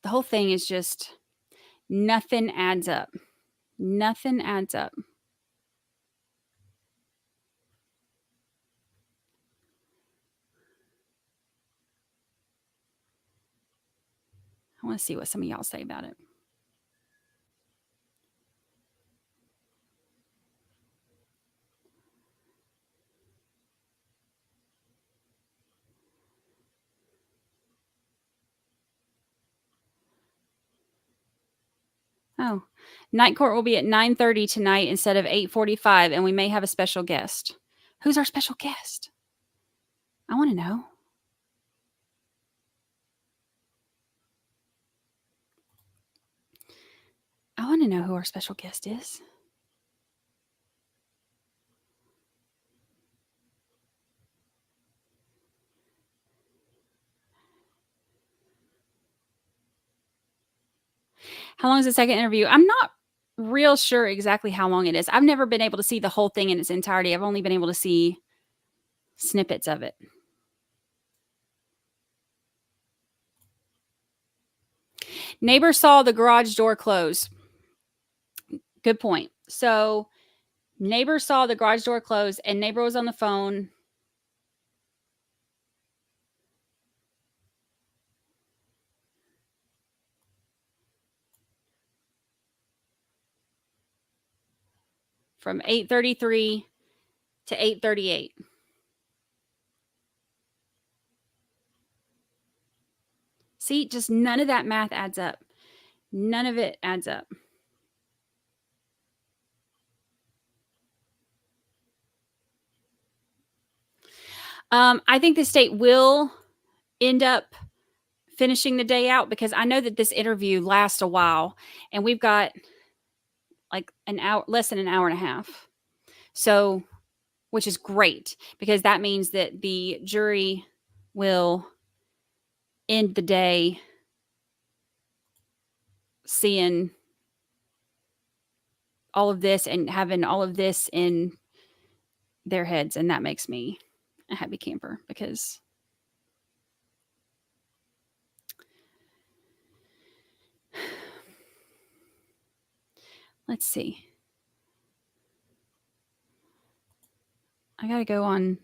The whole thing is just, nothing adds up. Nothing adds up. I want to see what some of y'all say about it. Oh, night court will be at 9:30 tonight instead of 8:45, and we may have a special guest. Who's our special guest? I want to know. I want to know who our special guest is. How long is the second interview? I'm not real sure exactly how long it is. I've never been able to see the whole thing in its entirety. I've only been able to see snippets of it. Neighbor saw the garage door close. Good point. So neighbor saw the garage door close and neighbor was on the phone. From 8:33 to 8:38. See, just none of that math adds up. None of it adds up. I think the state will end up finishing the day out because I know that this interview lasts a while and we've got like an hour, less than an hour and a half. So, which is great because that means that the jury will end the day seeing all of this and having all of this in their heads. And that makes me a happy camper because let's see. I got to go on.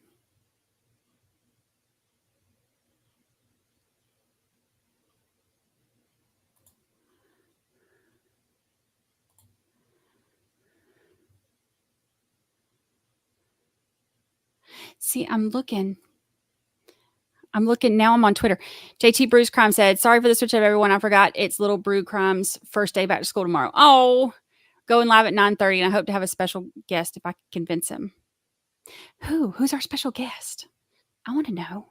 See, I'm looking now. I'm on Twitter. JT Brews Crime said, sorry for the switch up, everyone. I forgot it's Little Brew Crime's first day back to school tomorrow. Oh, going live at 9:30, and I hope to have a special guest if I can convince him. Who's our special guest? I want to know.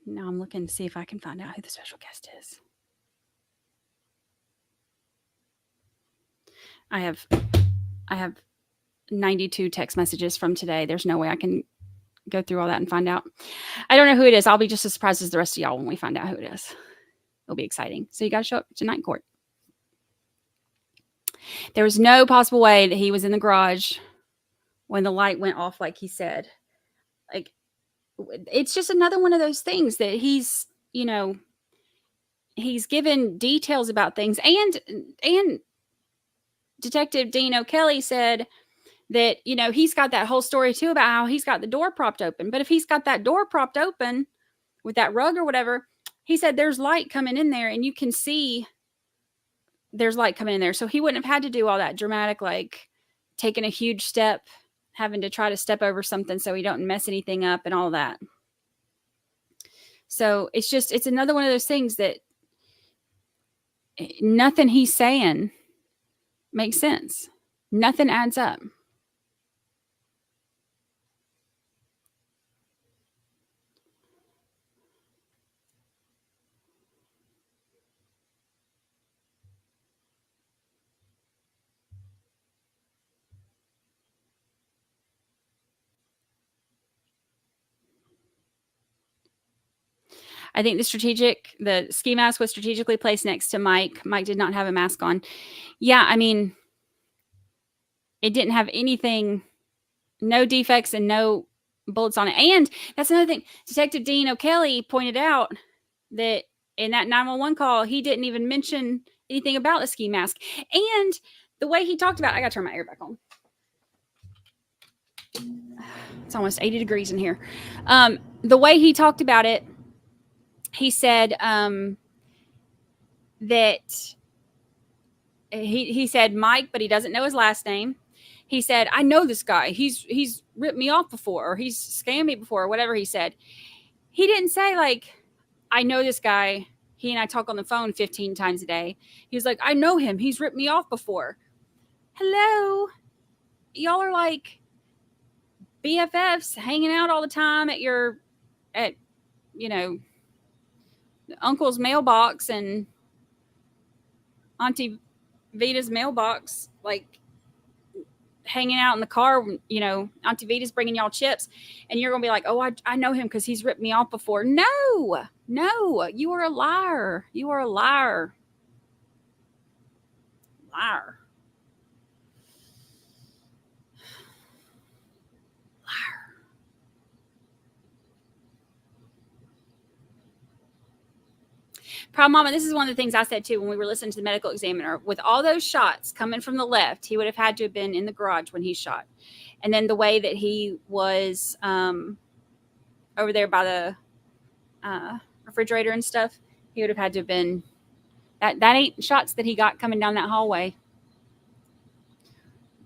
Now I'm looking to see if I can find out who the special guest is. I have 92 text messages from today. There's no way I can go through all that and find out. I don't know who it is. I'll be just as surprised as the rest of y'all when we find out who it is. It'll be exciting. So you got to show up to night court. There was no possible way that he was in the garage when the light went off like he said. Like, it's just another one of those things that he's given details about things. And Detective Dean O'Kelly said that, he's got that whole story too about how he's got the door propped open. But if he's got that door propped open with that rug or whatever, he said there's light coming in there and you can see there's light coming in there. So he wouldn't have had to do all that dramatic, like taking a huge step, having to try to step over something so he don't mess anything up and all that. So it's another one of those things that nothing he's saying make sense. Nothing adds up. I think the ski mask was strategically placed next to Mike. Mike did not have a mask on. Yeah, I mean, it didn't have anything, no defects and no bullets on it. And that's another thing. Detective Dean O'Kelly pointed out that in that 911 call, he didn't even mention anything about the ski mask. And the way he talked about, I got to turn my air back on. It's almost 80 degrees in here. The way he talked about it, he said that he said Mike, but he doesn't know his last name. He said, I know this guy. He's ripped me off before, or he's scammed me before, or whatever he said. He didn't say, like, I know this guy. He and I talk on the phone 15 times a day. He was like, I know him. He's ripped me off before. Hello. Y'all are like BFFs hanging out all the time at uncle's mailbox and Auntie Vita's mailbox, like hanging out in the car, Auntie Vita's bringing y'all chips, and you're going to be like, oh, I know him because he's ripped me off before. No, you are a liar. You are a liar. Liar. Problem, Mama, this is one of the things I said too when we were listening to the medical examiner. With all those shots coming from the left, he would have had to have been in the garage when he shot. And then the way that he was over there by the refrigerator and stuff, he would have had to have been. That ain't shots that he got coming down that hallway.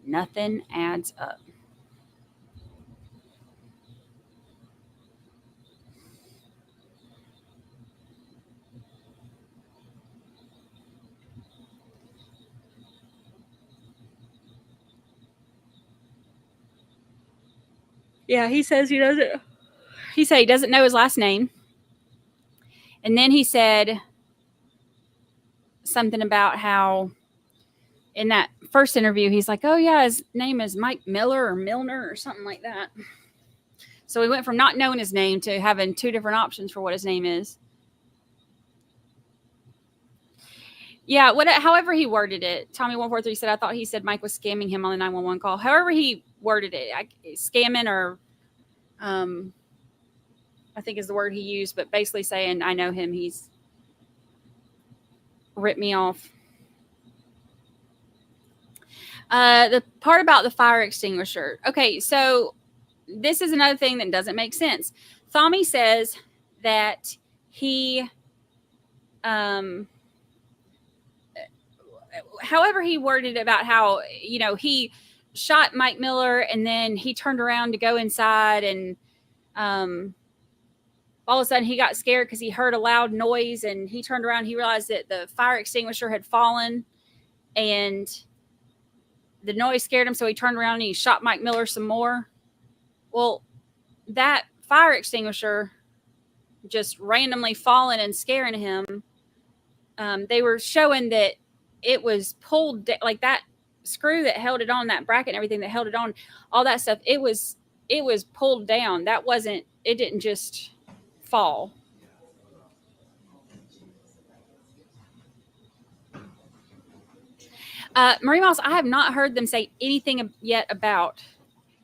Nothing adds up. Yeah, he says he doesn't. He said he doesn't know his last name. And then he said something about how in that first interview, he's like, oh, yeah, his name is Mike Miller or Milner or something like that. So he went from not knowing his name to having two different options for what his name is. Yeah, however he worded it. Tommy143 said, I thought he said Mike was scamming him on the 911 call. However he worded it, scamming or I think is the word he used, but basically saying, I know him. He's ripped me off. The part about the fire extinguisher. Okay, so this is another thing that doesn't make sense. Tommy says that he, however he worded about how, he shot Mike Miller and then he turned around to go inside and all of a sudden he got scared because he heard a loud noise and he turned around. He realized that the fire extinguisher had fallen and the noise scared him. So he turned around and he shot Mike Miller some more. Well, that fire extinguisher just randomly falling and scaring him. They were showing that it was pulled, like that screw that held it on, that bracket and everything that held it on, all that stuff. It was pulled down. It didn't just fall. Marie Moss, I have not heard them say anything yet about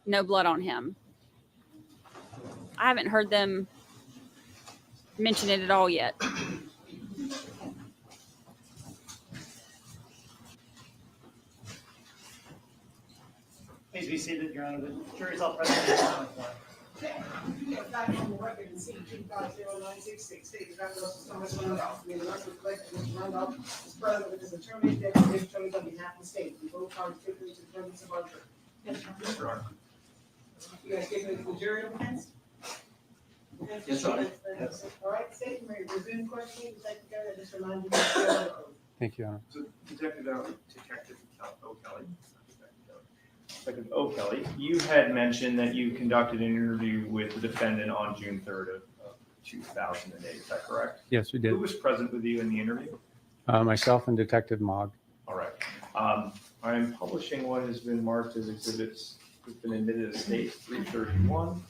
no blood on him. I haven't heard them mention it at all yet. Please be seated, Your Honor. The jury's all present. Back on the record and see 250-966 states that Thomas Randolph, the record reflects Mr. Randolph is present with his attorney, deputy attorneys on behalf of the state. We both are typically to the presence of our jury. Yes, Your Honor. You guys give it to the jury of defense? Yes, Your Honor. All right, state, may resume questioning. Just remind you. Thank you, Your Honor. So, Detective Detective O'Kelly, you had mentioned that you conducted an interview with the defendant on June 3rd of 2008. Is that correct? Yes, we Who did. was present with you in the interview? Myself and Detective Mogg. All right. I am publishing what has been marked as exhibits that's been admitted as state 331.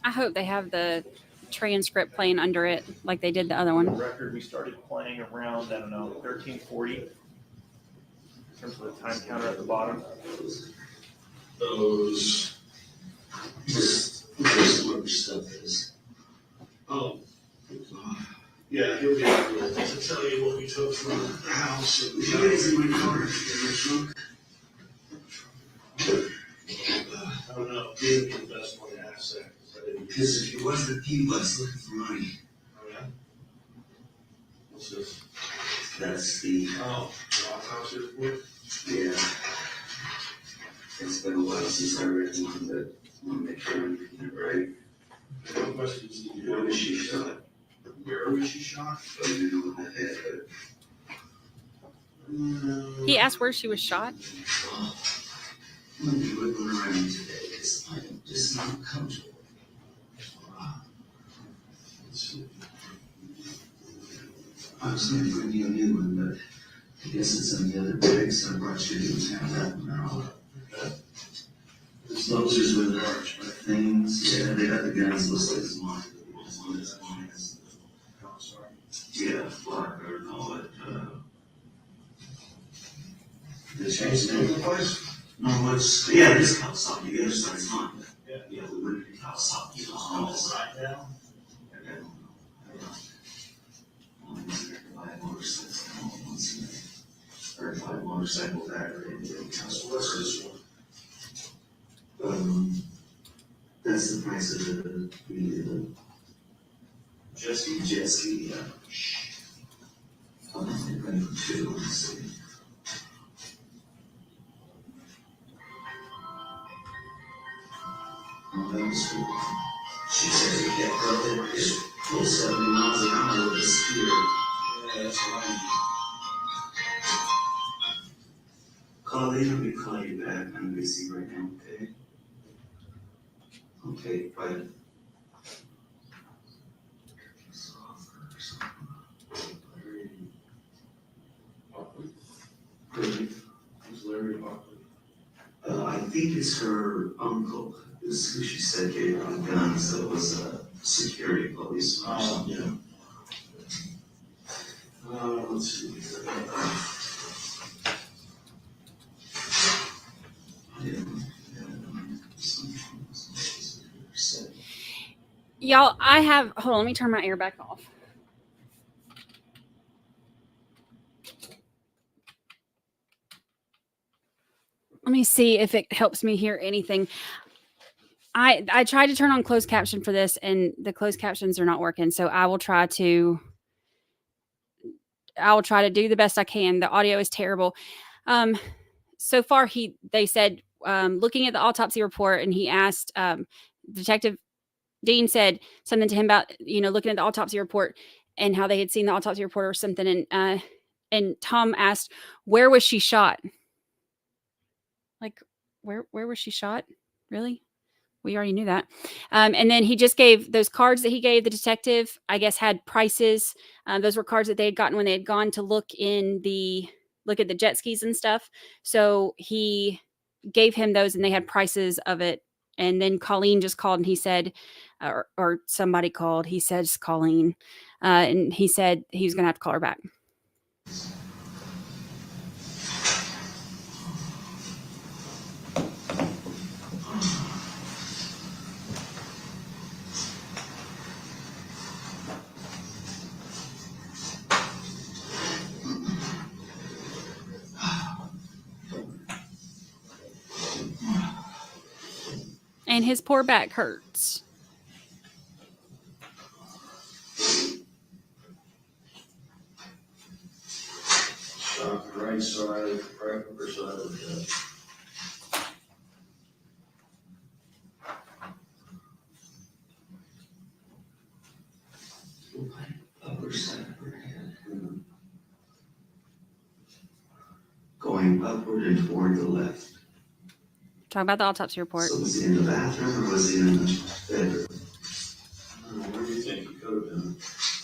I hope they have the transcript playing under it like they did the other On the one. record, we started playing around, I don't know, 1340 in terms of the time counter at the bottom. Those, this what stuff is. Oh, yeah, he'll be able to tell you what we took from the house. It's in my car, in my trunk. I don't know, David can best want to ask that. Because if it wasn't he was looking for money. Oh, yeah? What's this? That's the autopsy report? Yeah. It's been a while since I read one, but I want to make sure I'm getting it right. What questions do you have? Where was she shot? Where was she shot? Oh, you know, in the head, but... He asked where she was shot. I'm going to be whipping around today because I'm just not comfortable. I was going to bring you a new one, but I guess it's in the other bag, so I brought you to town that one now. Those are with the things, yeah, they got the guns listed as mine. Yeah, Florida and all that. They changed the name of the place? No, it's, yeah, it is Kawasaki, the other side's mine. Yeah, we went to Kawasaki. On the side now? And then, certified motorcycle battery and what's this one? That's the price of the jet ski, yeah. I'm going for two, let's see. Oh, that was cool. She said you get broken, it's full 70 miles an hour with a speeder. Yeah, that's right. Colleen, let me call you back. I'm busy right now, okay? Okay, bye. Who's Larry Buckley? I think it's her uncle. Is who she said gave her the guns. That was a security police or something. Let's see. Y'all, I have, hold on, let me turn my air back off. Let me see if it helps me hear anything. I tried to turn on closed caption for this and the closed captions are not working. So I will try to do the best I can. The audio is terrible. So far they said, looking at the autopsy report, and he asked, Detective Dean said something to him about, looking at the autopsy report and how they had seen the autopsy report or something. And Tom asked, where was she shot? Like, where was she shot? Really? We already knew that. And then he just gave those cards that he gave the detective, I guess, had prices. Those were cards that they had gotten when they had gone to look at the jet skis and stuff. So he gave him those and they had prices of it. And then Colleen just called and he said, or somebody called, he said, it's Colleen. And he said he was going to have to call her back. And his poor back hurts. Shot the right side, right upper side of the head. or to the left? Talk about the autopsy report. So was he in the bathroom or was he in the bedroom? Where do you think he could have been?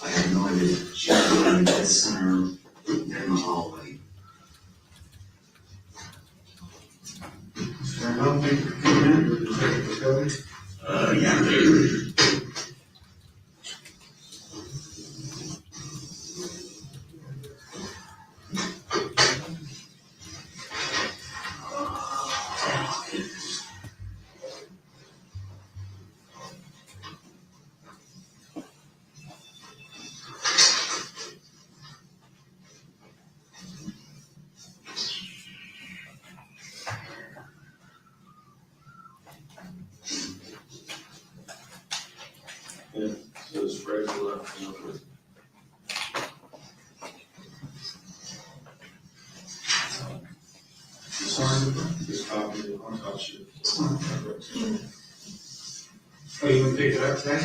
I have no idea. She was in the dead center in the hallway. Yeah. Yeah, so it's regular. Sorry, this copy of the autopsy. Oh, you want to pick it up today?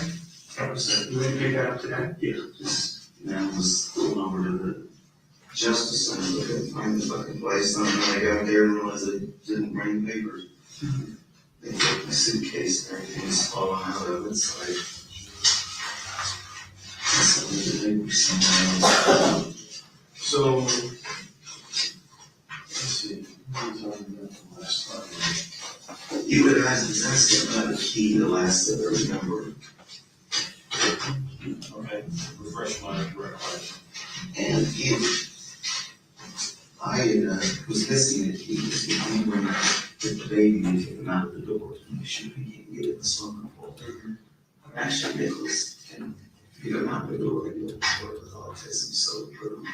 You want to pick that up today? Yeah, just, I was going over to the justice center, I couldn't find the fucking place, and when I got there, and realized I didn't bring papers. They took my suitcase and everything's falling out of it, so I sent the papers somewhere else. So, let's see, what was I talking about the last time? You had asked, was asking about the key, the last that I remember. Okay, refresh my recollection. And I was missing a key because he came when the baby and took him out of the door to make sure he can't get in the swimming pool. Actually, Nicholas can get him out the door and get with autism, so we put him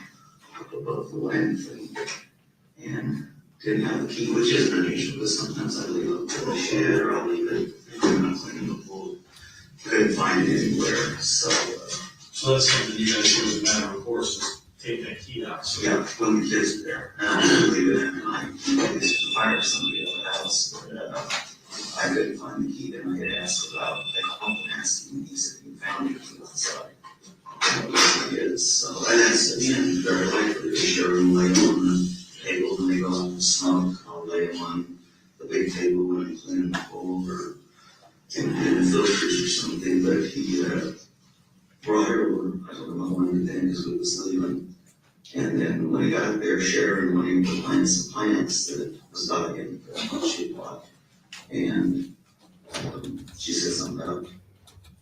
up above the land thing. And didn't have the key, which is unusual because sometimes I leave it to the shed or I'll leave it if I'm not cleaning the pool. Couldn't find it anywhere, so. So that's something you guys do as a matter of course, is take that key out. So Yeah, when the kids are there, and I didn't leave it in, and I used to fire somebody at the house, but I couldn't find the key, then I had asked about, they called and asked him, and he said he found it outside. It is, so, and that's, again, very likely to share him lay on the table when they go out and smoke, I'll lay him on the big table when I'm cleaning the pool, or in the filters or something, but he, brought her over, I don't know when the thing is with the sleeping. And then when he got there, Sharon, when he was planting some plants that was dying, she bought. And she said something about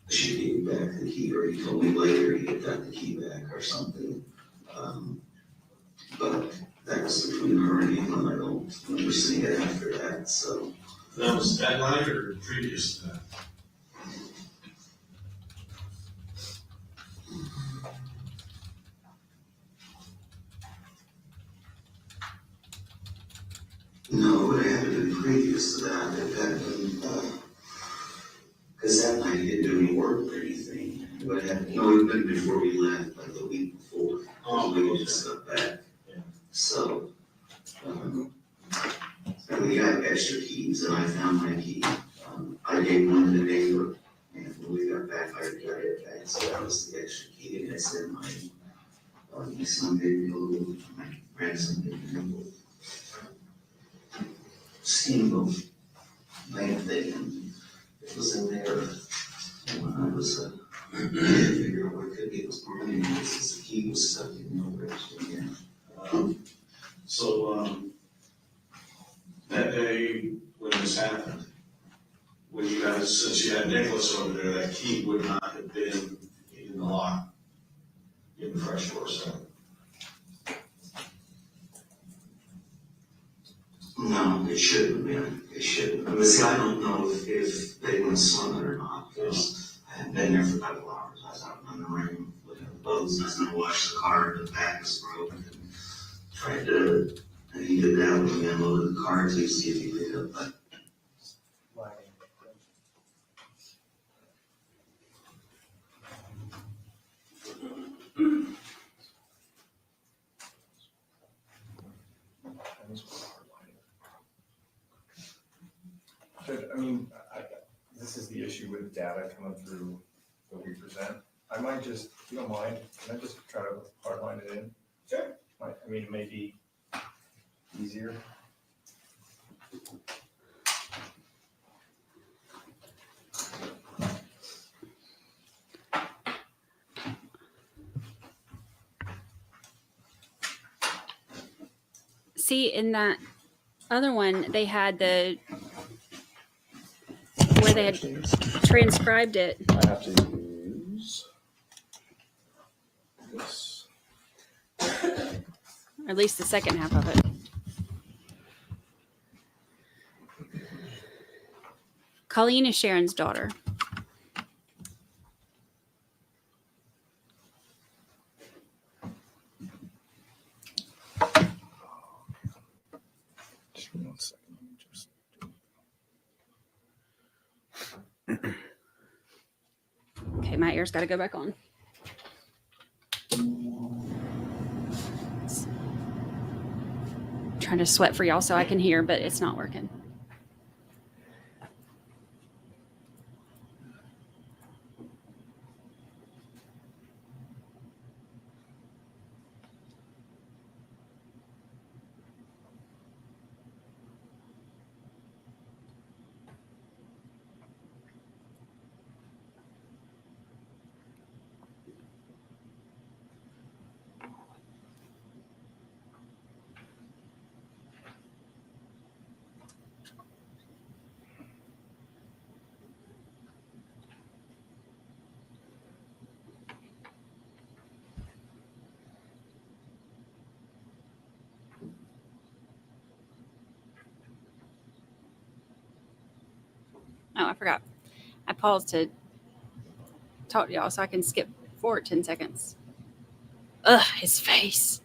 she gave back the key, or he told me later he had got the key back or something. But that was between her and him, and I don't remember seeing it after that, so. that was that night or previous to that? No, it had been previous to that. It had been, because that night he didn't do any work or anything. But it had, no, it had been before we left, like the week before. We just got back. Yeah. So, and we got extra keys, and I found my key. I gave one to the neighbor, and when we got back, I got it back. So that was the extra key, and it's in my son gave me a little, my grandson gave me a little steamboat main thing, and it was in there. And when I was trying to figure out what it could be, it was for me, because the key was stuck in the original again. That day when this happened, when you guys, since you had Nicholas over there, that key would not have been in the lock in the front door, so. No, it shouldn't have been. It shouldn't. I mean, see, I don't know if they went swimming or not, because I hadn't been there for a couple hours. I was out on the ring looking at the boats, and I was gonna wash the car, and the back was broken, and tried to, and he did that when we unloaded the car to see if he picked up, but Judge, I mean, this is the issue with data coming through that we present. I might just, if you don't mind, can I just try to hardline it in? Sure. I mean, it may be easier. See, in that other one, they had the where they had transcribed it. I have to use this. Or at least the second half of it. Colleen is Sharon's daughter. Just 1 second. Let me just Okay, my ear's got to go back on. Trying to sweat for y'all so I can hear, but it's not working. Oh, I forgot. I paused to talk to y'all so I can skip forward 10 seconds. Ugh, his face.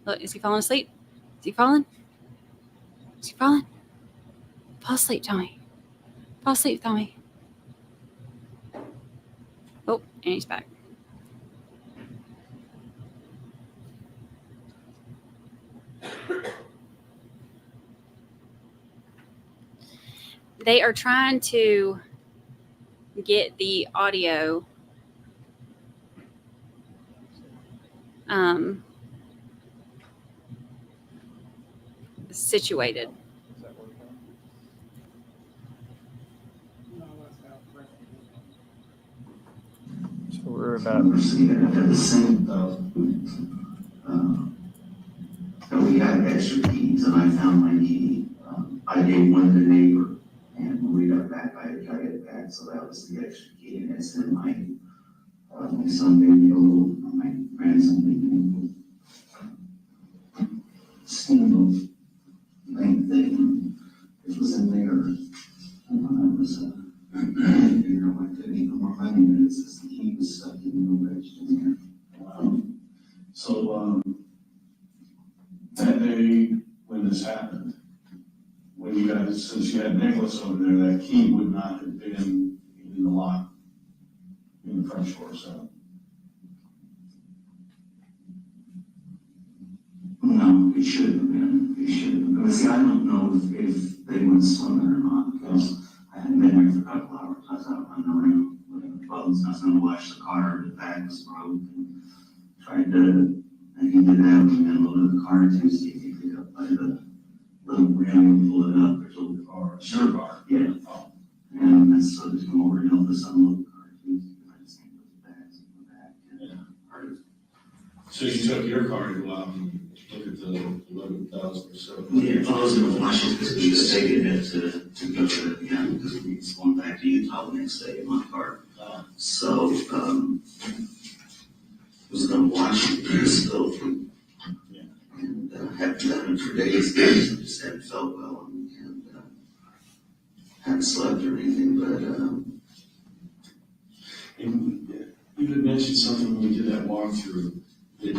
Look, is he falling asleep? Is he falling? Is he falling? Fall asleep, Tommy. Fall asleep, Tommy. Oh, and he's back. They are trying to get the audio situated. Is that working? So we're about. At the same we had extra keys, and I found my key. I gave one to the neighbor, and when we got back, I got it back. So that was the extra key, and it's in my son baby, my grandson baby, single length thing. It was in there. I was I couldn't even more money, and it's just the key was stuck in the wedge in there. So, that day when this happened, when you guys, since you had Nicholas over there, that key would not have been in the lock in the front door, so. No, it should have been. It should have been. But see, I don't know if they went swimming or not, because I hadn't been there for a couple hours. I was out running around with the boats. I was going to wash the car. The bag was broke. And tried to, and he did that when I loaded the car to see if he could pick up by the little rim and pull it up. There's a little car. Sure car. Yeah. Oh. And I sort of come over and help us unload the car too. I just handed those bags in the back. And So you took your car to go out and look at the 11,000 or so? yeah, I was going to wash it because we just taken it to go to it again because we was going back to Utah the next day in my car. So, was going to wash it and it's filthy. Yeah. And hadn't done it for days. I just hadn't felt well and hadn't slept or anything, but And you had mentioned something when we did that walkthrough, that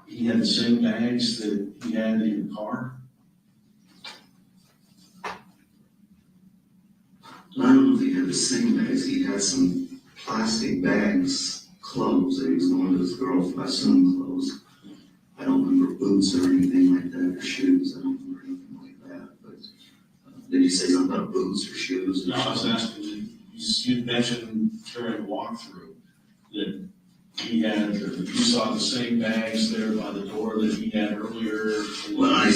he had the same bags that he had in your car? I don't know if he had the same bags. He had some plastic bags, clothes that he was going to his girlfriend, I assume clothes. I don't remember boots or anything like that, or shoes. I don't remember anything like that. But did he say something about boots or shoes? No, I was asking, you mentioned during the walkthrough that he had, you saw the same bags there by the door that he had earlier? Well, I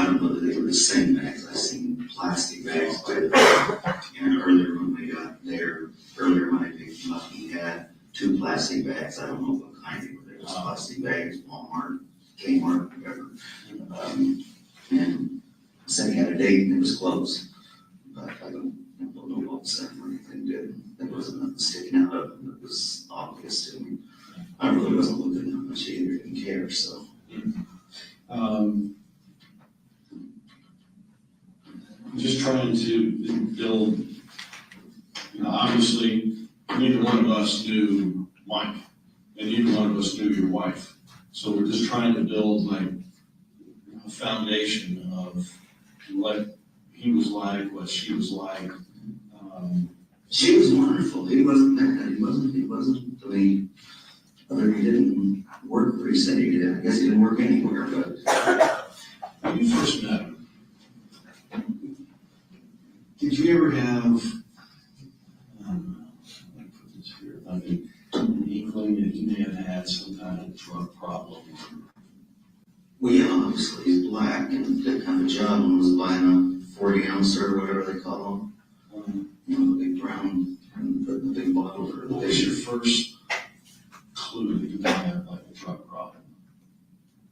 don't know that they were the same bags. I seen plastic bags by the door. And earlier when we got there, earlier when I picked him up, he had 2 plastic bags. I don't know what kind they were. There was plastic bags, Walmart, Kmart, whatever. And said he had a date and it was closed. But I don't know what was said or anything. There wasn't nothing sticking out of him that was obvious to me. I really wasn't looking that much either, didn't care, so. Just trying to build, obviously, neither one of us knew Mike, and neither one of us knew your wife. So we're just trying to build like a foundation of what he was like, what she was like. She was wonderful. He wasn't bad. He wasn't, I mean, other he didn't work where he said he did. I guess he didn't work anywhere, but. When you first met him, did you ever have, let me put this here, I mean, an inkling that he may have had some kind of drug problem? Well, yeah, obviously he's black and didn't have a job and was buying a 40 ounce or whatever they call them. The big brown, the big bottle. What was your first clue that you might have like a drug problem?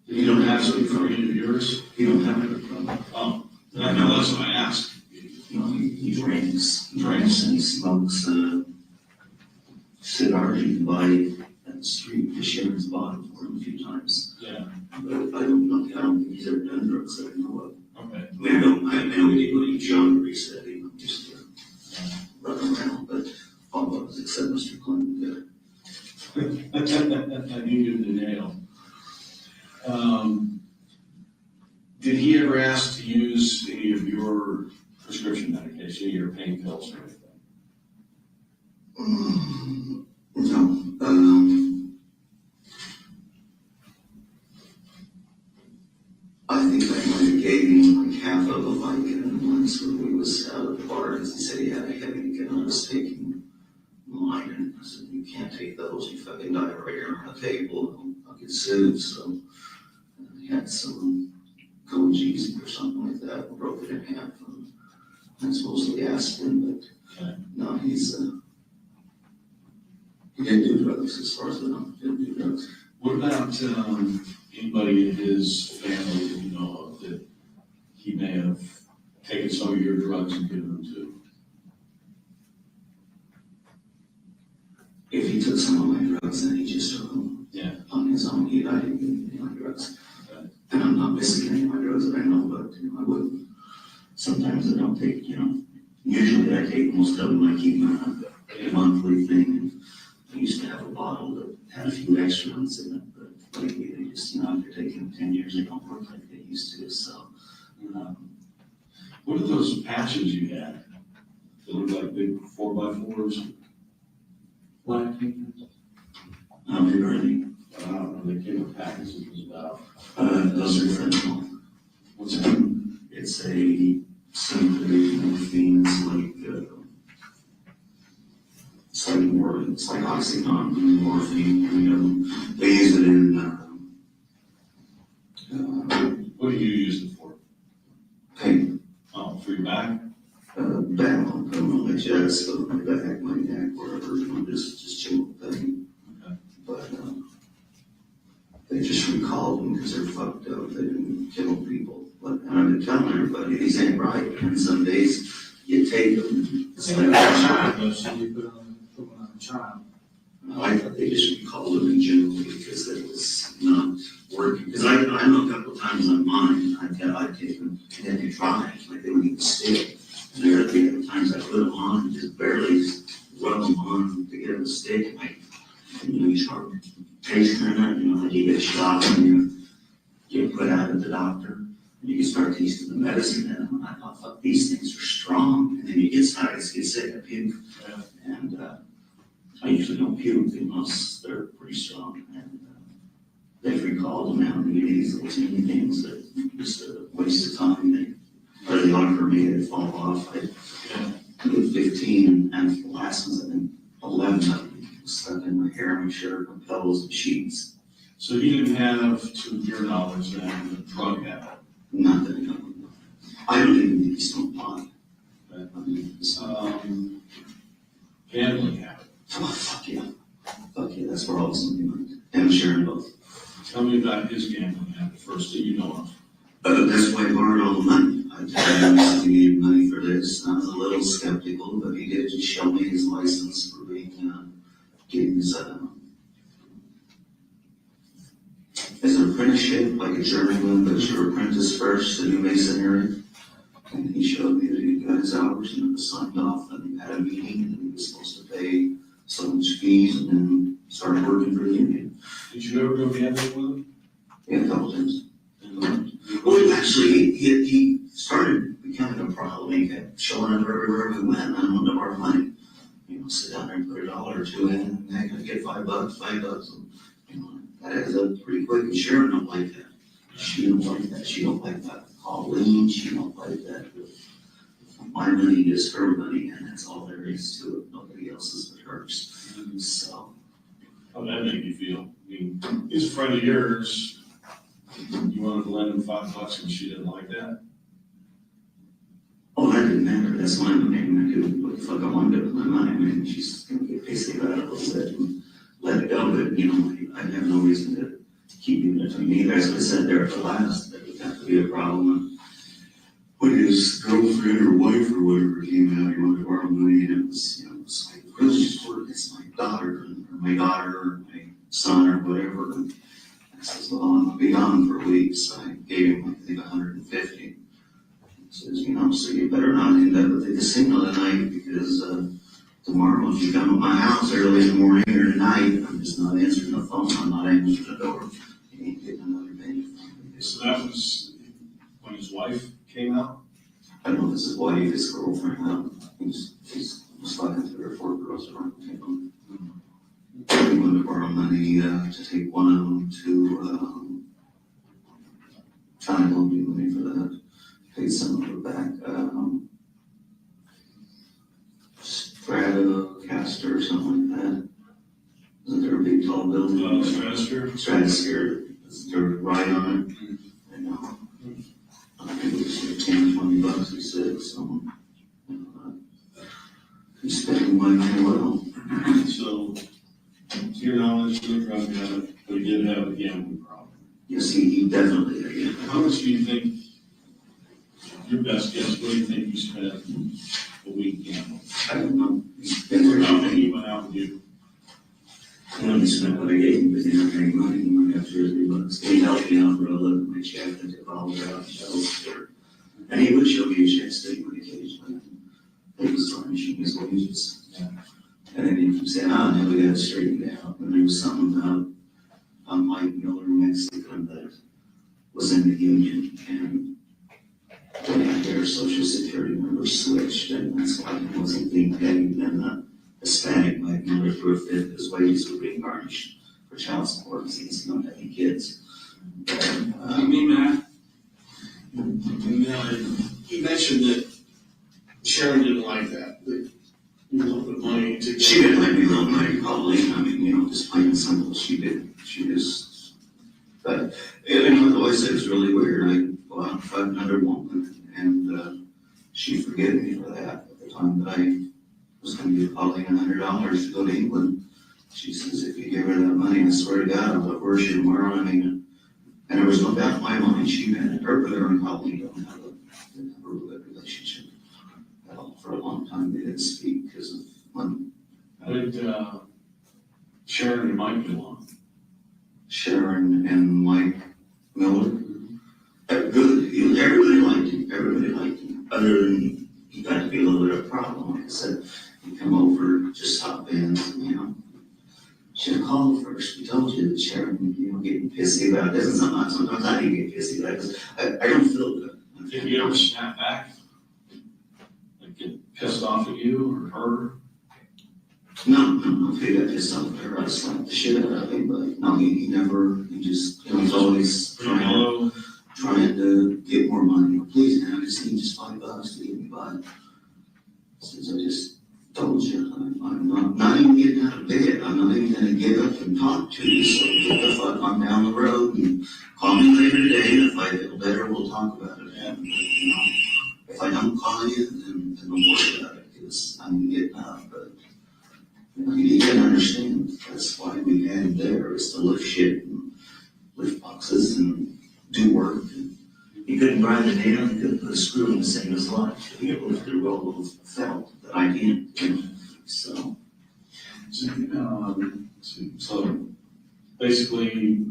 You don't have something for any of yours? He don't have a drug problem. Oh, I know, that's what I asked. He drinks and he smokes cigars you can buy at the street. Sharon's bought them for him a few times. Yeah. But I don't think he's ever done drugs that I know of. Okay. I mean, I know he did when he was younger, he said, just running around, but all of us except Mr. Clinton did. I knew you the nail. Did he ever ask to use any of your prescription medication, your pain pills or anything? No. I think I might have gave him like half of a Vicodin once when we was out at the bar because he said he had a headache and I was taking mine and I said, you can't take those, you fucking die right here on the table, I'll get sued. So he had some Cogenzy or something like that, broke it in half. And supposedly aspirin, but no, he didn't do drugs as far as I know. He didn't do drugs. What about anybody in his family that you know of that he may have taken some of your drugs and given them to? If he took some of my drugs, then he just took them on his own. I didn't give him any of my drugs. Okay. And I'm not missing any of my drugs that I know, but I wouldn't. Sometimes I don't take, usually I take most of them. I keep them a monthly thing. And I used to have a bottle that had a few extra ones in it, but lately they just, after taking them 10 years, they don't work like they used to. So, what are those patches you had? They look like big 4x4s? What? How big are they? I don't know, they came with packages, it was about. Those are fentanyl. What's that? It's a synthetic morphine. It's like Oxycontin morphine. They use it in. What do you use it for? Pain. Oh, for your back? Back on my chest, so my back, my neck, wherever. Just chill pain. Okay. But they just recalled them because they're fucked up. They didn't kill people. But and I've been telling everybody these ain't right. And some days you take them. It's like a child. So you put them on a child. I thought they just recalled them in general because it was not working. Because I know a couple of times on mine, I'd take them and then they dry, like they would even stick. And there are the other times I put them on and just barely rub them on to get them to stick. Like, you start tasting it, like you get a shot and you get put out at the doctor. And you can start tasting the medicine in them. And I thought, fuck, these things are strong. And then you get started, get sick, I puke. And I usually don't puke unless they're pretty strong. And they've recalled them out and these little teeny things that just a waste of time. Or the offer me, they fall off. I did 15 and the last ones, I think 11 of them stuck in my hair, my shirt, my pillows, and sheets. So you didn't have, to your knowledge, then, a drug habit? Not that I know. I don't even think he's don't lie. I mean, Gambling habit? oh, fuck yeah. Fuck yeah, that's where all this money went. And Sharon both. Tell me about his gambling habit first that you know of. That's why I borrowed all the money. I told him he needed money for this. I was a little skeptical, but he did just show me his license for being, getting his, as an apprenticeship, like a journeyman, but your apprentice first, in New Masonry. And he showed me that he got his hours and it was signed off, and he had a meeting, and he was supposed to pay so much fees, and then started working for the union. Did you ever go gambling with him? Yeah, a couple times. Well, actually, he started becoming a problem. He kept showing up everywhere we went, and I wanted to borrow money. You know, sit down there and put $1 or $2 in, and I could get $5, and, you know, that adds up pretty quick, and Sharon don't like that. She don't like that. She don't like that Pauline. She don't like that. My money is her money, and that's all there is to it. Nobody else's but hers. So. How did that make you feel? I mean, he's a friend of yours. You wanted to lend him $5 and she didn't like that? Oh, that didn't matter. That's my money. I mean, I do what the fuck I want to do with my money. I mean, she's gonna get pissy about it a little bit and let it go, but you know, I have no reason to keep giving it to me. As I said there at the last, that would have to be a problem. When his girlfriend or wife or whatever came out, he wanted to borrow money, and it was, you know, it's like, really just work. It's my daughter, or my son, or whatever. And I says, well, I'm gonna be gone for weeks. I gave him, I think, 150. He says, you know, so you better not end up at the casino tonight, because tomorrow, if you come to my house early in the morning or tonight, I'm just not answering the phone. I'm not answering the door. You ain't getting another penny from me. So that was when his wife came out? I don't know if it's his wife, his girlfriend. He's talking to her 4 girls around the table. He wanted to borrow money to take one of them to trying to loan me money for that. Paid some of it back. Stratocaster or something like that. Isn't there a big tall building? Stratosphere? Stratosphere. They're right on it. I know. I think it was like 10, $20 he said, so he's spending my money well. So, to your knowledge, he drug habit, but he did have a gambling problem. Yes, he definitely did. How much do you think, your best guess, what do you think you spent a week gambling? I don't know. He spent everything. He went out with you. I only spent what I gave him, but he didn't bring money. He might have $2 or $3. He helped me out for a look at my check and took all of it out and showed it. And he would show me a check statement occasionally. He was furnishing his wages. Yeah. And then he kept saying, oh, now we got it straightened out. And there was something about Mike Miller, Mexican, that was in the union. And when their social security numbers switched, and that's why he wasn't being paid. And the Hispanic Mike Miller threw a fit. His wages were being garnished for child support because he don't have any kids. You mean, Matt? He mentioned that Sharon didn't like that you loaned money to. She didn't like me loan money, probably. I mean, you know, just plain and simple. She did. She just. But you know, the way I said it's really weird. I go out and fight another woman, and she forgave me for that at the time that I was going to give Pauline $100 to go to England. She says, if you give her that money, I swear to God, I'll divorce you tomorrow. I mean, and there was no doubt in my mind she had her brother and Pauline don't have a real good relationship at all. For a long time, they didn't speak because of money. How did Sharon and Mike get along? Sharon and Mike Miller. Good. Everybody liked him. Everybody liked him. Other than he got to be a little bit of a problem. Like I said, he'd come over, just stop in, you know. Should have called first. We told you that Sharon, you know, getting pissy about this, and sometimes I do get pissy about this. I don't feel good. Did you ever snap back? Like get pissed off at you or her? No, if he got pissed off at her, I slapped the shit out of him, but no, he never, he just, you know, he's always trying to get more money. Please, man, I just need just $5 to get me by. Since I just told you, I'm not even getting out of bed. I'm not even gonna get up and talk to you. So get the fuck on down the road and call me later today. If I feel better, we'll talk about it. And, you know, if I don't call you, then don't worry about it, because I'm getting up. But you know, you gotta understand, that's why we had him there, is to lift shit and lift boxes and do work. And he couldn't grind a nail, he couldn't put a screw in to save his life. He lifted a roll of felt that I can't. You know? So basically,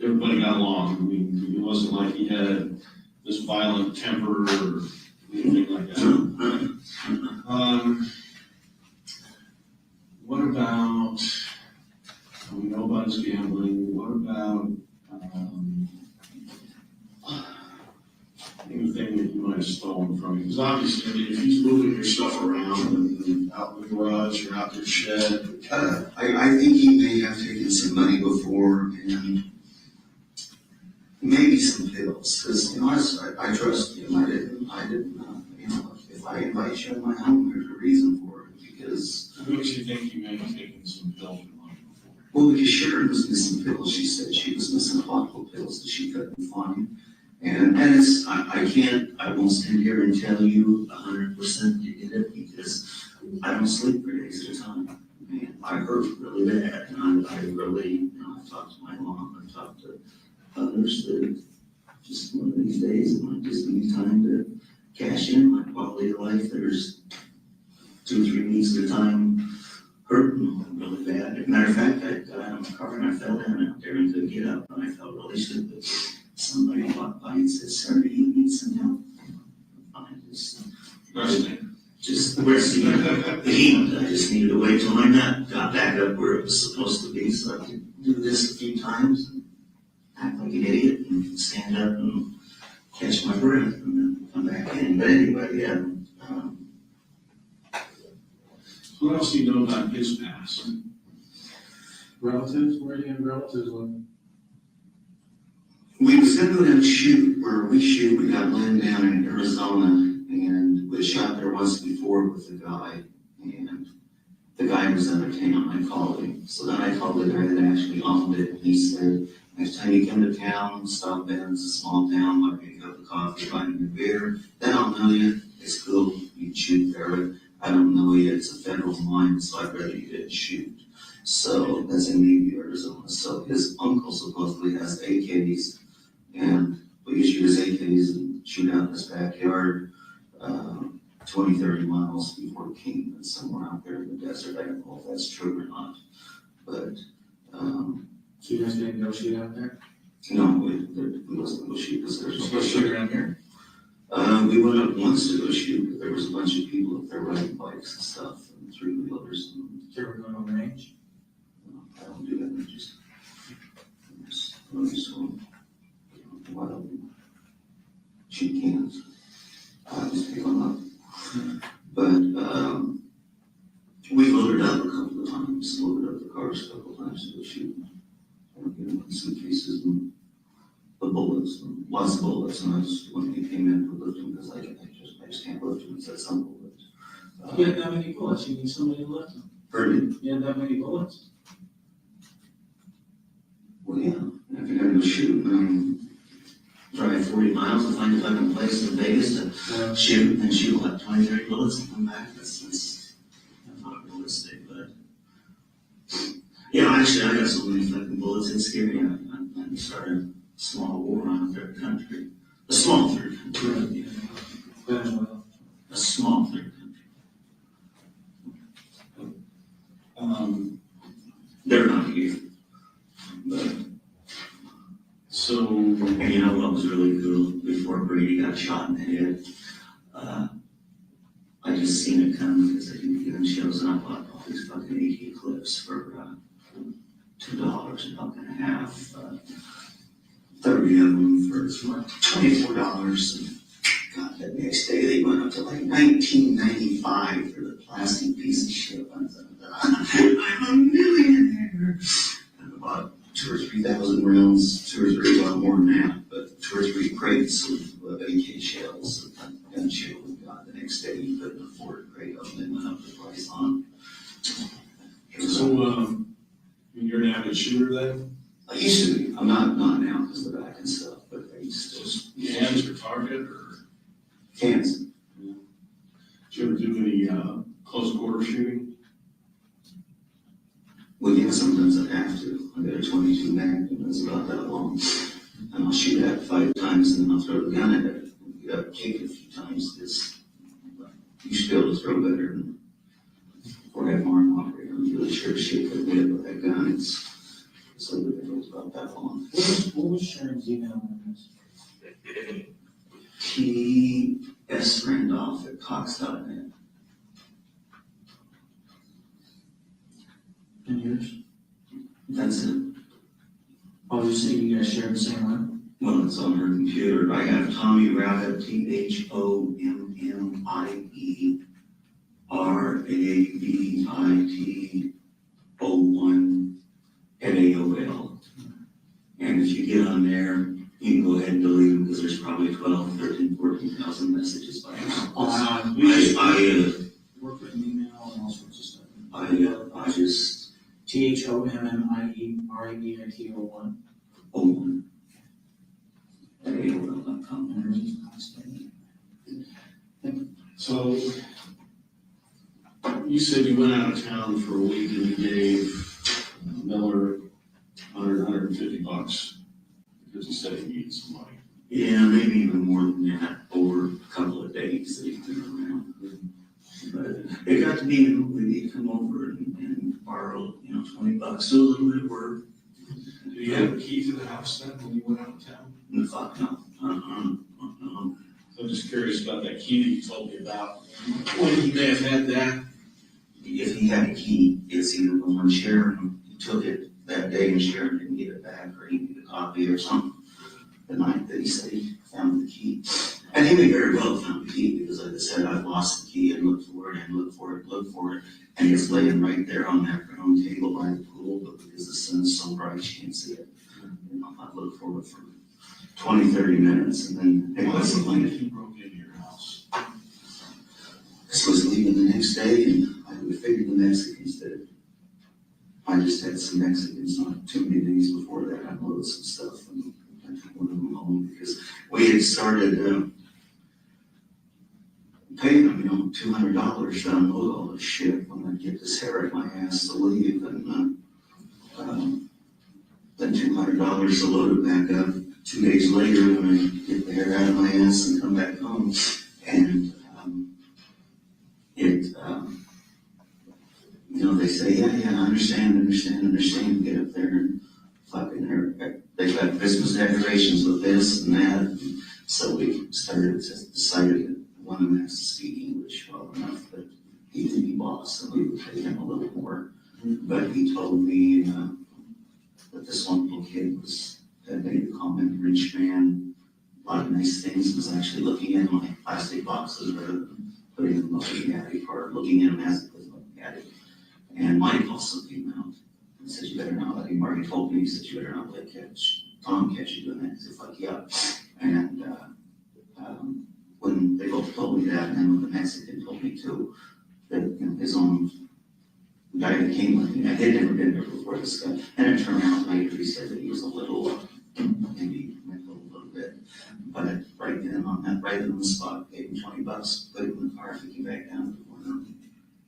everybody got along. I mean, it wasn't like he had this violent temper or anything like that. What about, we know about his gambling, what about, anything that you might have stolen from him? Because obviously, I mean, if he's moving your stuff around and out in the garage or out their shed. I think he may have taken some money before, and maybe some pills, because, you know, I trust him. I didn't, you know, if I invite you in my home, there's a reason for it, because. What makes you think you may have taken some pills from him before? Well, because Sharon was missing pills. She said she was missing a lot of pills that she couldn't find. And it's, I won't stand here and tell you 100% you did it, because I don't sleep for days at a time. Man, I hurt really bad, and I really, you know, I talked to my mom, I talked to others that just one of these days, it might just need time to cash in my quality of life. There's 2 or 3 weeks at a time hurting really bad. As a matter of fact, I got out of my car and I fell down out there and couldn't get up, and I felt really stupid. Somebody walked by and said, "Sir, do you need some help?" I just resting the heat. I just needed to wait till my nut got back up where it was supposed to be, so I could do this a few times and act like an idiot and stand up and catch my breath and then come back in. But anyway, yeah. What else do you know about his past? Relatives, where do you have relatives live? We was gonna go down and shoot where we shoot. We got land down in Arizona, and we shot there once before with a guy, and the guy was out of town. I called him. So then I called the guy that actually owned it, and he said, "Next time you come to town, stop in. It's a small town. Buy me a cup of coffee, buy me a beer. Then I'll know you. It's cool. You shoot there. I don't know you. It's a federal mine, so I'd rather you didn't shoot." So that's in Maybe, Arizona. So his uncle supposedly has AKs. And we could shoot his AKs and shoot out in his backyard 20, 30 miles before Kingman, somewhere out there in the desert. I don't know if that's true or not. But, So you guys didn't go shoot out there? no, we wasn't going to shoot because there's Just go shoot around here? We went up once to go shoot, but there was a bunch of people up there riding bikes and stuff and 3-wheelers. And, You ever going on the range? I don't do that. I just wild shoot cans. I just pick them up. But we loaded up a couple of times, loaded up the cars a couple of times to go shoot. In suitcases and the bullets, and lots of bullets. And I just, when he came in to lift them, because I just can't lift them. He said some bullets. You had that many bullets, you need somebody to lift them. Pardon me? You had that many bullets? Well, yeah, if you're gonna go shoot, drive 40 miles to find a fucking place in Vegas to shoot, and shoot like 20, 30 bullets and come back, that's not realistic, but. Yeah, actually, I got so many fucking bullets, it's scary. I started a small war on a third country. A small third country. Venezuela. A small third Um, They're not here. But, so, and you know what was really cool? Before Brady got shot in the head, I just seen it come because I didn't get shows, and I bought all these fucking AK clips for $2 a buck and a half, 30 of them for $24. And God, that next day they went up to like $19.95 for the plastic piece of shit. I thought, I'm a millionaire. And I bought 2,000 or 3,000 rounds, 2 or 3, well, more than that, but 2 or 3 crates of AK shells, and gun shells. God, the next day you couldn't afford a crate of them. They went up to like shooter then? I used to be. I'm not now because of the back and stuff, but I used to. Just cans or target or? Cans. Yeah. Did you ever do any close quarter shooting? Well, yeah, sometimes I have to. I got a 22 Magnum that's about that long, and I'll shoot at it 5 times, and then I'll throw the gun at it. You got to kick it a few times because you should be able to throw better. And before I have arm operator, I'm really sure to shoot the head with that gun. It's like it was about that long. What was Sharon's email address? T.S. Randolph at Cox.net. And yours? That's it. Oh, you say you guys share the same one? Well, it's on her computer. I have Tommy Rabbit, ThommyRabbit01 at AOL. And if you get on there, you can go ahead and delete them because there's probably 12, 13, 14,000 messages by now. I work with email and all sorts of stuff. I just ThommyRabbit01 01 at AOL.com. So you said you went out of town for a week and you gave Miller $150 because he said he needed some money. Yeah, maybe even more than that over a couple of days that he's been around. But it got to be we'd come over and borrow, $20, do a little bit of work. Did you have a key to the house then when you went out of town? No, fuck no. I'm just curious about that key that you told me about. Well, he may have had that. If he had a key, it's either when Sharon took it that day and Sharon didn't get it back, or he needed a copy or something. The night that he said he found the key. And he may very well have found the key because, like I said, I've lost the key and looked for it and looked for it. And it's laying right there on that round table by the pool, but because the sun's so bright, you can't see it. I looked for it for 20, 30 minutes, and then it was like if he broke into your house. This was leaving the next day, and I figured the Mexicans did it. I just had some Mexicans not too many days before that. I unloaded some stuff, and I took one of them home because we had started paying them, $200 to unload all this shit when I get this hair at my ass to leave, and then $200 to load it back up 2 days later when I get the hair out of my ass and come back home. And they say, yeah, I understand, get up there and fucking they've got Christmas decorations with this and that. And so we decided that one of them has to speak English well enough that he can be boss, and we would pay him a little more. But he told me that this one little kid had made a comment, rich man, a lot of nice things, was actually looking in my plastic boxes rather than putting them up in the attic, or looking in them as it was up in the attic. And Mike also came out and said, you better not let him, Marty told me, he said, you better not let Tom catch you doing that. He's like, yeah. And when they both told me that, and then when the Mexican told me too, that his own guy that came with me, I had never been there before, this guy, and it turned out later he said that he was a little, maybe mental a little bit, but right then right on the spot, gave him $20, put him in the car, took him back down to the corner.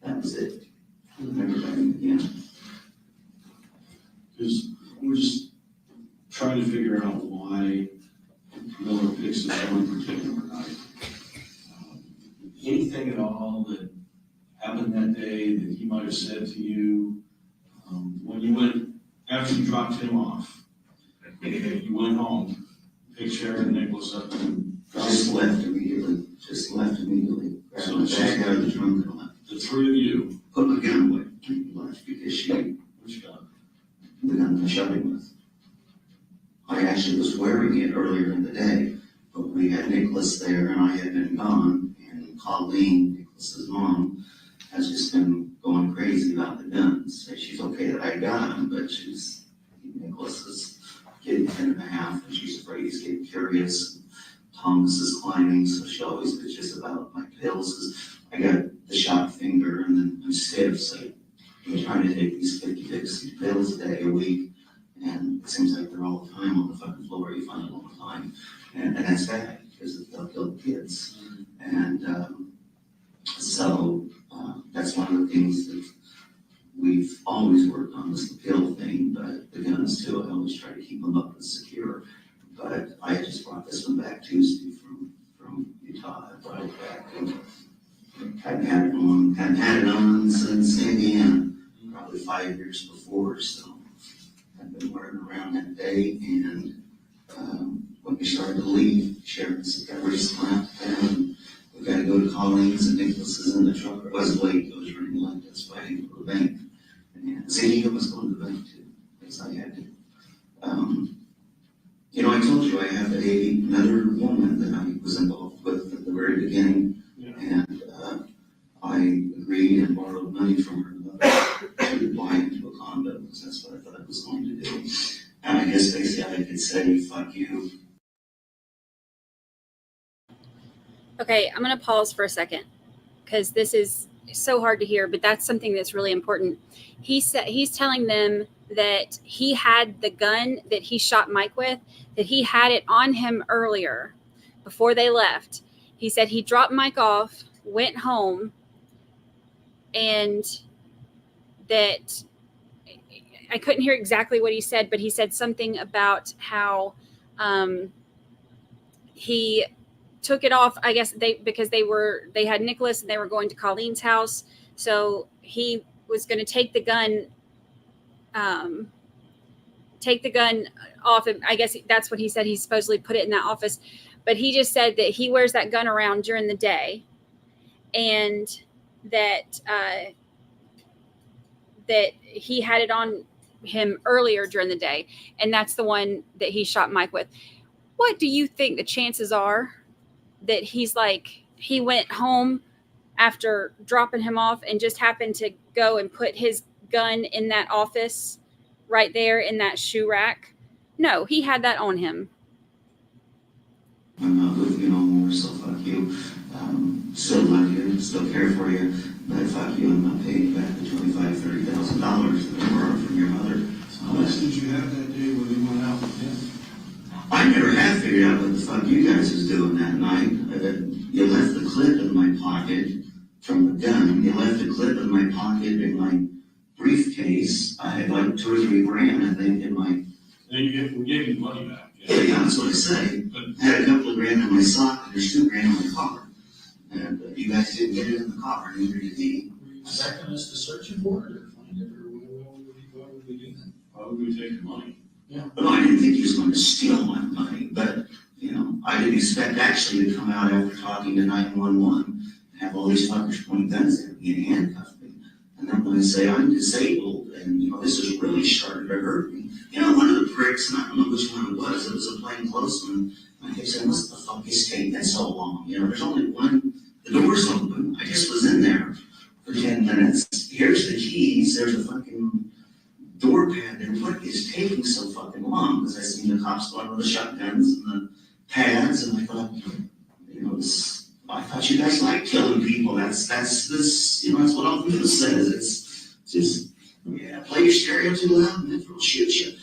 That was it. Never met him again. Because we're just trying to figure out why Miller picks this one particular night. Anything at all that happened that day that he might have said to you when you went, after you dropped him off, you went home, picked Sharon and Nicholas up and Just left immediately. Grabbed my bag out of the trunk and left. The three of you put my gun away and left because which gun? The gun I shot him with. I actually was wearing it earlier in the day, but we had Nicholas there and I had been gone, and Colleen, Nicholas's mom, has just been going crazy about the guns. She's okay that I got them, but Nicholas is getting 10 and a half, and she's afraid he's getting curious. Thomas is climbing, so she always bitches about my pills, because I got the shot finger and then I'm stiff, so I'm trying to take these 50, 60 pills a day, a week, seems like they're all the time on the fucking floor, you find them all the time. And that's bad, because they'll kill kids. And so that's one of the things that we've always worked on, is the pill thing, but the guns too, I always try to keep them up and secure. But I just brought this one back Tuesday from Utah. I brought it back and hadn't had it on since Indiana, probably 5 years before, so I've been wearing it around that day. And when we started to leave, Sharon said, "Got ready to slap down. We got to go to Colleen's and Nicholas's in the truck." It was late. It was running late. That's why I had to go to the bank. And Zane was going to the bank too, because I had to. You know, I told you I have another woman that I was involved with at the very beginning, and I agreed and borrowed money from her mother to buy into a condo, because that's what I thought I was going to do. And I guess basically I could say, "Fuck you." Okay, I'm going to pause for a second, because this is so hard to hear, but that's something that's really important. He's telling them that he had the gun that he shot Mike with, that he had it on him earlier before they left. He said he dropped Mike off, went home, and that I couldn't hear exactly what he said, but he said something about how he took it off, I guess because they had Nicholas and they were going to Colleen's house. So he was going to take the gun off. And I guess that's what he said. He supposedly put it in that office, but he just said that he wears that gun around during the day, and that that he had it on him earlier during the day. And that's the one that he shot Mike with. What do you think the chances are that he went home after dropping him off and just happened to go and put his gun in that office right there in that shoe rack? No, he had that on him. I'm not with you no more, so fuck you. Still love you, still care for you, but fuck you, I'm not paying back the $25,000, $30,000 that I borrowed from your mother. How much did you have that day when you went out with him? I never had figured out what the fuck you guys was doing that night. You left the clip in my pocket from the gun. You left the clip in my pocket in my briefcase. I had like 2 or 3 grand, I think, in my. And we gave you money back. Yeah, that's what I say. I had a couple of grand in my sock, and there's 2 grand in my car. And you guys didn't get it in the car, neither did he. Were you expecting us to search it for it or find it, or why would we do that? Why would we take your money? Yeah. Well, I didn't think he was going to steal my money, but, you know, I didn't expect actually to come out after talking to 911 and have all these fuckers pointing guns at me and handcuff me. And then when I say I'm disabled and, you know, this has really started to hurt me. You know, one of the pricks, and I don't know which one it was a plainclothesman. I kept saying, "What the fuck is taking so long? You know, there's only one, the door's open. I just was in there for 10 minutes. Here's the keys, there's a fucking door pad there. What is taking so fucking long?" Because I seen the cops going with the shotguns and the pads, and I thought, you know, I thought you guys like killing people. That's this, you know, that's what all the news says. It's just, yeah, play your stereo too loud and then we'll shoot you.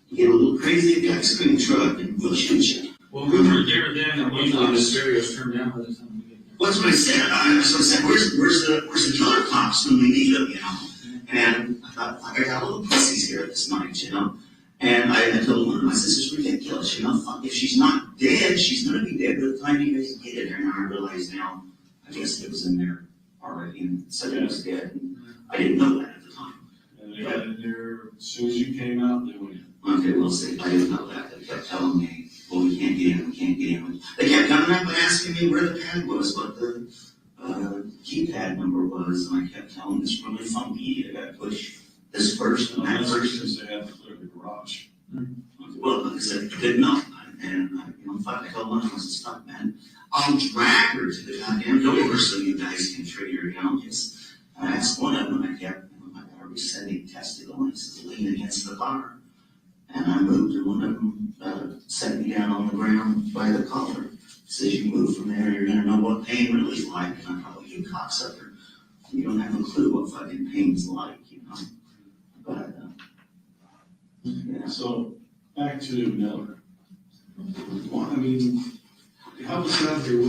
You get a little crazy at the ice cream truck and we'll shoot you. Well, we were there then, and usually the stereo's turned down by the time we get there. Well, that's what I said. That's what I said. Where's the killer cops when we need them, you know? And I thought, I got little pussies here this night, you know? And I told one of my sisters, ridiculous, you know? Fuck, if she's not dead, she's gonna be dead by the time you guys get in there. And I realized now, I guess it was in there already and said it was dead. And I didn't know that at the time. And they got in there as soon as you came out, they went in. Okay, we'll see. I didn't know that. They kept telling me, well, we can't get in, we can't get in. They kept coming up and asking me where the pad was, what the keypad number was, and I kept telling them it's really funky. You gotta push this first and that first. Because they had to clear the garage. Well, like I said, I didn't know. And, you know, in fact, I told one of them, I said, "Stop, man. I'll drag her to the goddamn door so you guys can figure it out." Yes. I asked one of them, and I kept, you know, I already said he testicle, and he says, "Lean against the bar." And I moved, and one of them set me down on the ground by the collar. He says, "You move from there, you're gonna know what pain really is like." And I thought, "Well, you cocksucker, you don't have a clue what fucking pain's like, you know." But So, back to Miller. Well, I mean, help us out here.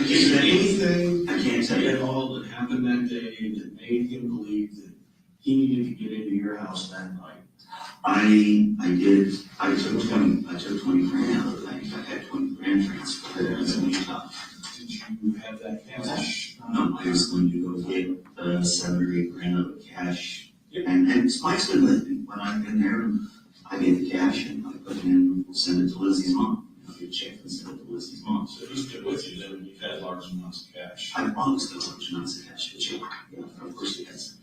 Is there anything I can't tell you. at all that happened that day that made him believe that he needed to get into your house that night? I took 20 grand out of the bank. I had 20 grand transferred. It was in Utah. Did you have that cash? No, I was going to go get 7 or 8 grand of cash. And Spike's been with me when I've been there. And I get the cash and I put it in, we'll send it to Lizzie's mom. I'll get a check and send it to Lizzie's mom. So he's been with you then, and you've had large amounts of cash. I've always got large amounts of cash, but yeah, of course he has.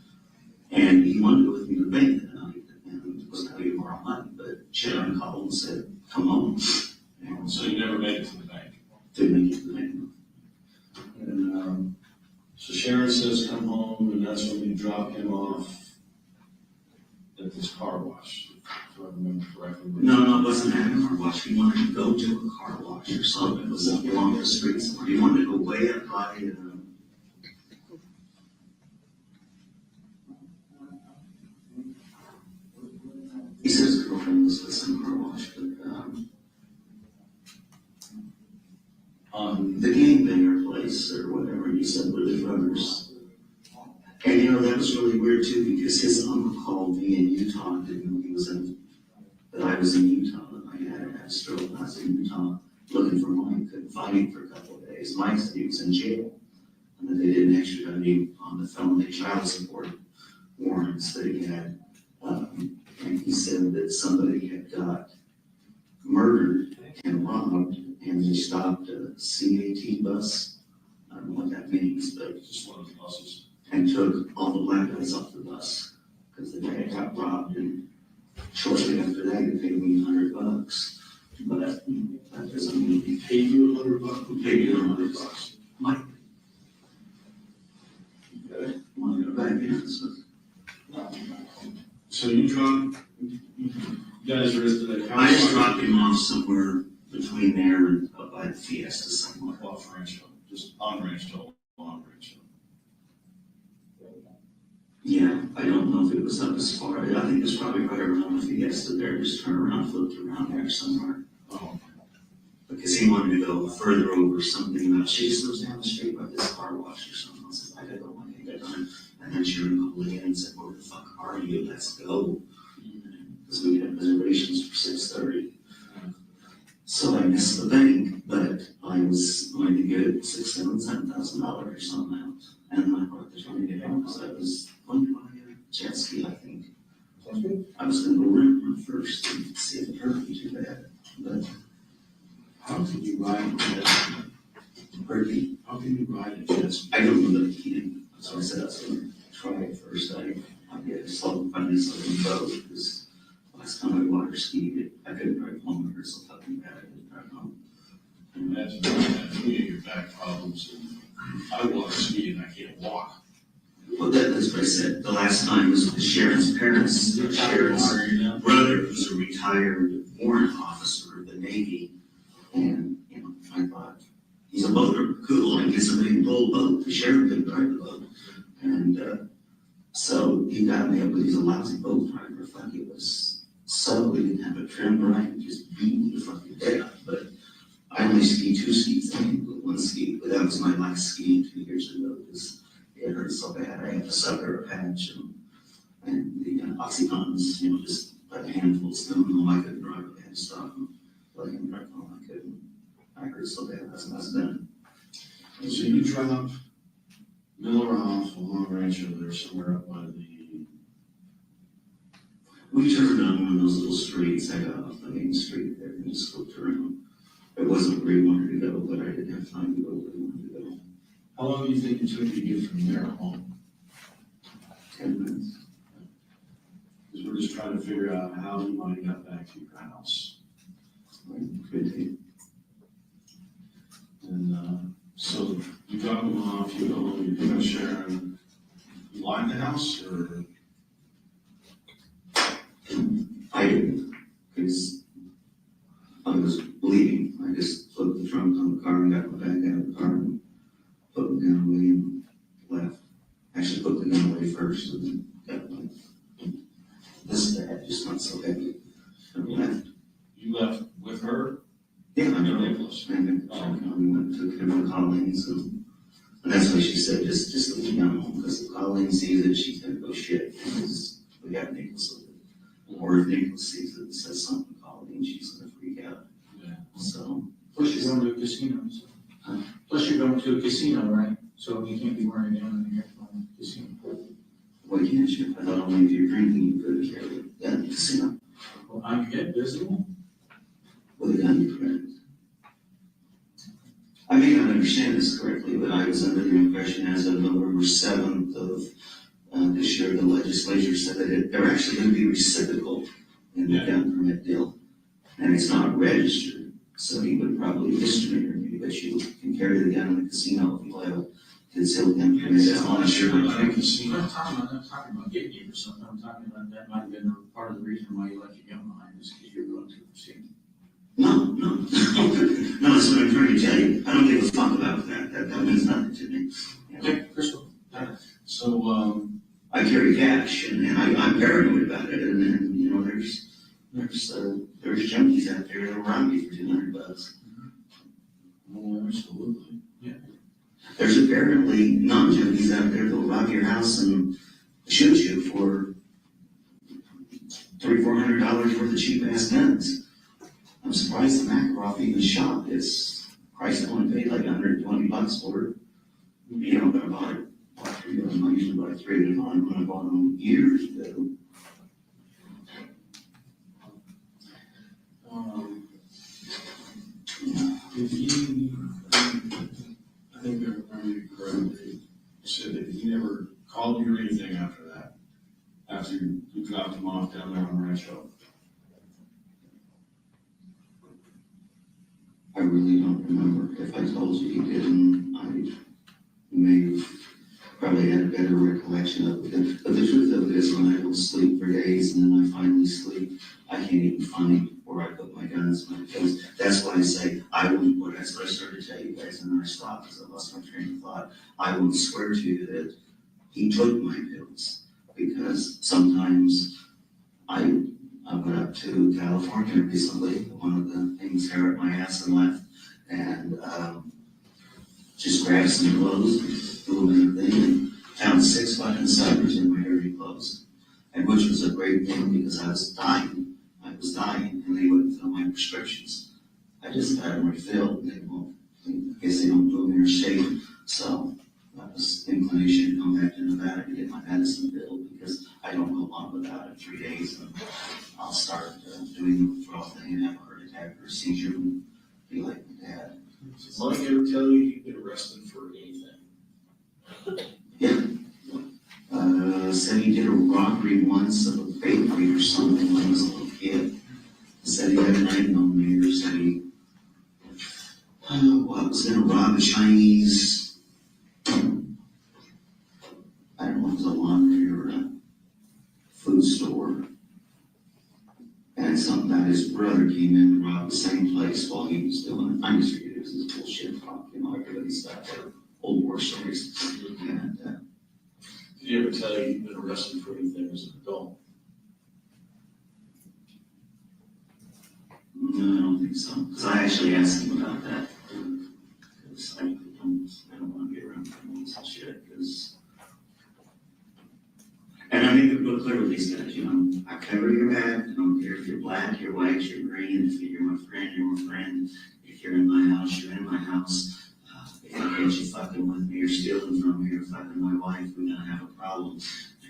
And he wanted to go with me to the bank that night, and was going to borrow money, but Sharon called and said, come home. And So you never made it to the bank? didn't make it to the bank. And, so Sharon says, come home, and that's when you drop him off at this car wash, if I remember correctly. No, it wasn't at a car wash. He wanted to go to a car wash or something. It was up along the street somewhere. He wanted to go way up by, he said his girlfriend was with some car wash, but, the gangbanger place or whatever, he said were the brothers. And you know, that was really weird too, because his uncle called me in Utah and didn't know he was that I was in Utah, that my dad had a stroke, and I was in Utah looking for Mike, couldn't find him for a couple of days. Mike said he was in jail, and that they didn't extradite him on the felony child support warrants that he had. And he said that somebody had got murdered and robbed, and they stopped a CAT bus. I don't know what that means, but Just one of the buses. and took all the black guys off the bus because the guy got robbed, and shortly after that, he paid me $100. But that doesn't mean He paid you $100? he paid you $100. Mike, Okay. want to go back in? So you guys are at the. I just dropped him off somewhere between there and up by the Fiesta somewhere. Off Rancho, just on Rancho, on Rancho. Yeah, I don't know if it was up as far. I think it's probably right around the Fiesta there. Just turn around, flipped around there somewhere. Oh, Because he wanted to go further over something about Chase lives down the street by this car wash or something. I said, I gotta go, I ain't got time. And then Sharon called in and said, where the fuck are you? Let's go. Because we had reservations for 6:30. So I missed the bank, but I was going to get $7,000 or something out. And I brought the money down because I was going to buy a jet ski, I think. I was gonna go rent one first and see if it hurt me too bad. But how can you ride a jet ski? Bertie, How can you ride a jet ski? I don't know that he can. So I said I was gonna try it first. I get a slow, find this little boat because last time I water skied, I couldn't drive home. I was so fucking bad. I didn't drive home. Imagine that, you get your back problems, and I water ski and I can't walk. Well, that's what I said. The last time was with Sharon's parents. Sharon's brother, who's a retired warrant officer of the Navy. And, you know, I thought, he's a boater, cool, I get somebody to pull a boat. The sheriff couldn't drive the boat. And, so he got me up, but he's a lousy boat driver. Fuck, it was so, we didn't have a trim right, it just beat me to fucking death. But I only skied 2 skis, I didn't put 1 ski, but that was my last ski 2 years ago. It hurt so bad, I had to sucker a patch and the oxycontins, you know, just like a handful of stone home. I couldn't drive, I had to stop and let him drive home. I couldn't. I hurt so bad, that's what I was done. So you drop Miller off along Rancho there somewhere up by the. We turned on one of those little streets. I got off the main street there and just looked around. It wasn't where he wanted to go, but I didn't have time to go where he wanted to go. How long do you think it took to get from there home? 10 minutes. Because we're just trying to figure out how you might have got back to your house. Could be. And so you drop them off, you go home, you pick up Sharon. You lock the house or? I didn't, because I was bleeding. I just flipped the trunk on the car and got my bag out of the car and put the gun away and left. Actually put the gun away first and then got my, this bag, just not so heavy. left. You left with her? Yeah, I And know. Nicholas? And we went to Colleen's, and that's why she said, just leave me home, because if Colleen sees it, she's gonna go shit, because we got Nicholas with it. Or if Nicholas sees it and says something to Colleen, she's gonna freak out. Yeah. So. Plus you're going to a casino, so. Huh? Plus you're going to a casino, right? So you can't be wearing it on here from the casino. Well, you can't shoot, I thought only if you're drinking, you could carry it, yeah, in the casino, Well, I get visible. with a gun, you could. I may not understand this correctly, but I was under the impression as of November 7th of this year, the legislature said that they're actually going to be reciprocal in the gun permit deal. And it's not registered, so he would probably misdemeanor you, but you can carry the gun in the casino if you have a concealed gun permit. As long as you're not in a casino. I'm not talking about getting you or something. I'm talking about that might have been part of the reason why you left your gun behind is because you're going to a casino. No, that's what I'm trying to tell you. I don't give a fuck about that. That means nothing to me. You know? Okay, Crystal. So, I carry cash, and I'm paranoid about it. And then, you know, there's junkies out there that'll rob you for $200. well, absolutely. Yeah. There's apparently non-junkies out there that'll rob your house and shoot you for $300-400 worth of cheap-ass guns. I'm surprised the Makarov even shot this. Christ only paid like $120 for it. You know, but I bought it. I usually buy 3 at a time, when I bought them years ago. If you, I think I remember you correctly, said that he never called you or anything after that, after you dropped him off down there on Rancho. I really don't remember. If I told you he didn't, I may have probably had a better recollection of it. But the truth of it is, when I don't sleep for days and then I finally sleep, I can't even find where I put my guns, because that's why I say I wouldn't put. That's what I started to tell you guys, and then I stopped because I lost my train of thought. I will swear to you that he took my pills, because sometimes I went up to California recently, one of the things hair up my ass and left, and just grabbed some clothes, threw them in a thing, and found 6 fucking suckers in my dirty clothes, and which was a great thing because I was dying, and they wouldn't fill my prescriptions. I just had them refilled, and they won't. I guess they don't do them interstate, so that was inclination to come back to Nevada to get my medicine filled, because I don't go long without it. 3 days, and I'll start doing the withdrawal thing and have a heart attack or a seizure and be like my dad. Did Mike ever tell you you'd get arrested for anything? Yeah. Said he did a robbery once of a bakery or something when he was a little kid. Said he had a knife on me, or said he was gonna rob a Chinese, I don't know if it was a laundry or a food store. And something about his brother came in and robbed the same place while he was doing it. I just figured it was this bullshit talk, you know, everybody's got their old war stories. And, Did he ever tell you you'd been arrested for anything as an adult? no, I don't think so. Because I actually asked him about that. Because I don't want to be around criminals and shit. Because, and I make it real clear with these guys, you know, I cover your back. I don't care if you're black, you're white, you're green. If you're my friend, you're my friend. If you're in my house, you're in my house. If I catch you fucking with me or stealing from me or fucking my wife, we're gonna have a problem.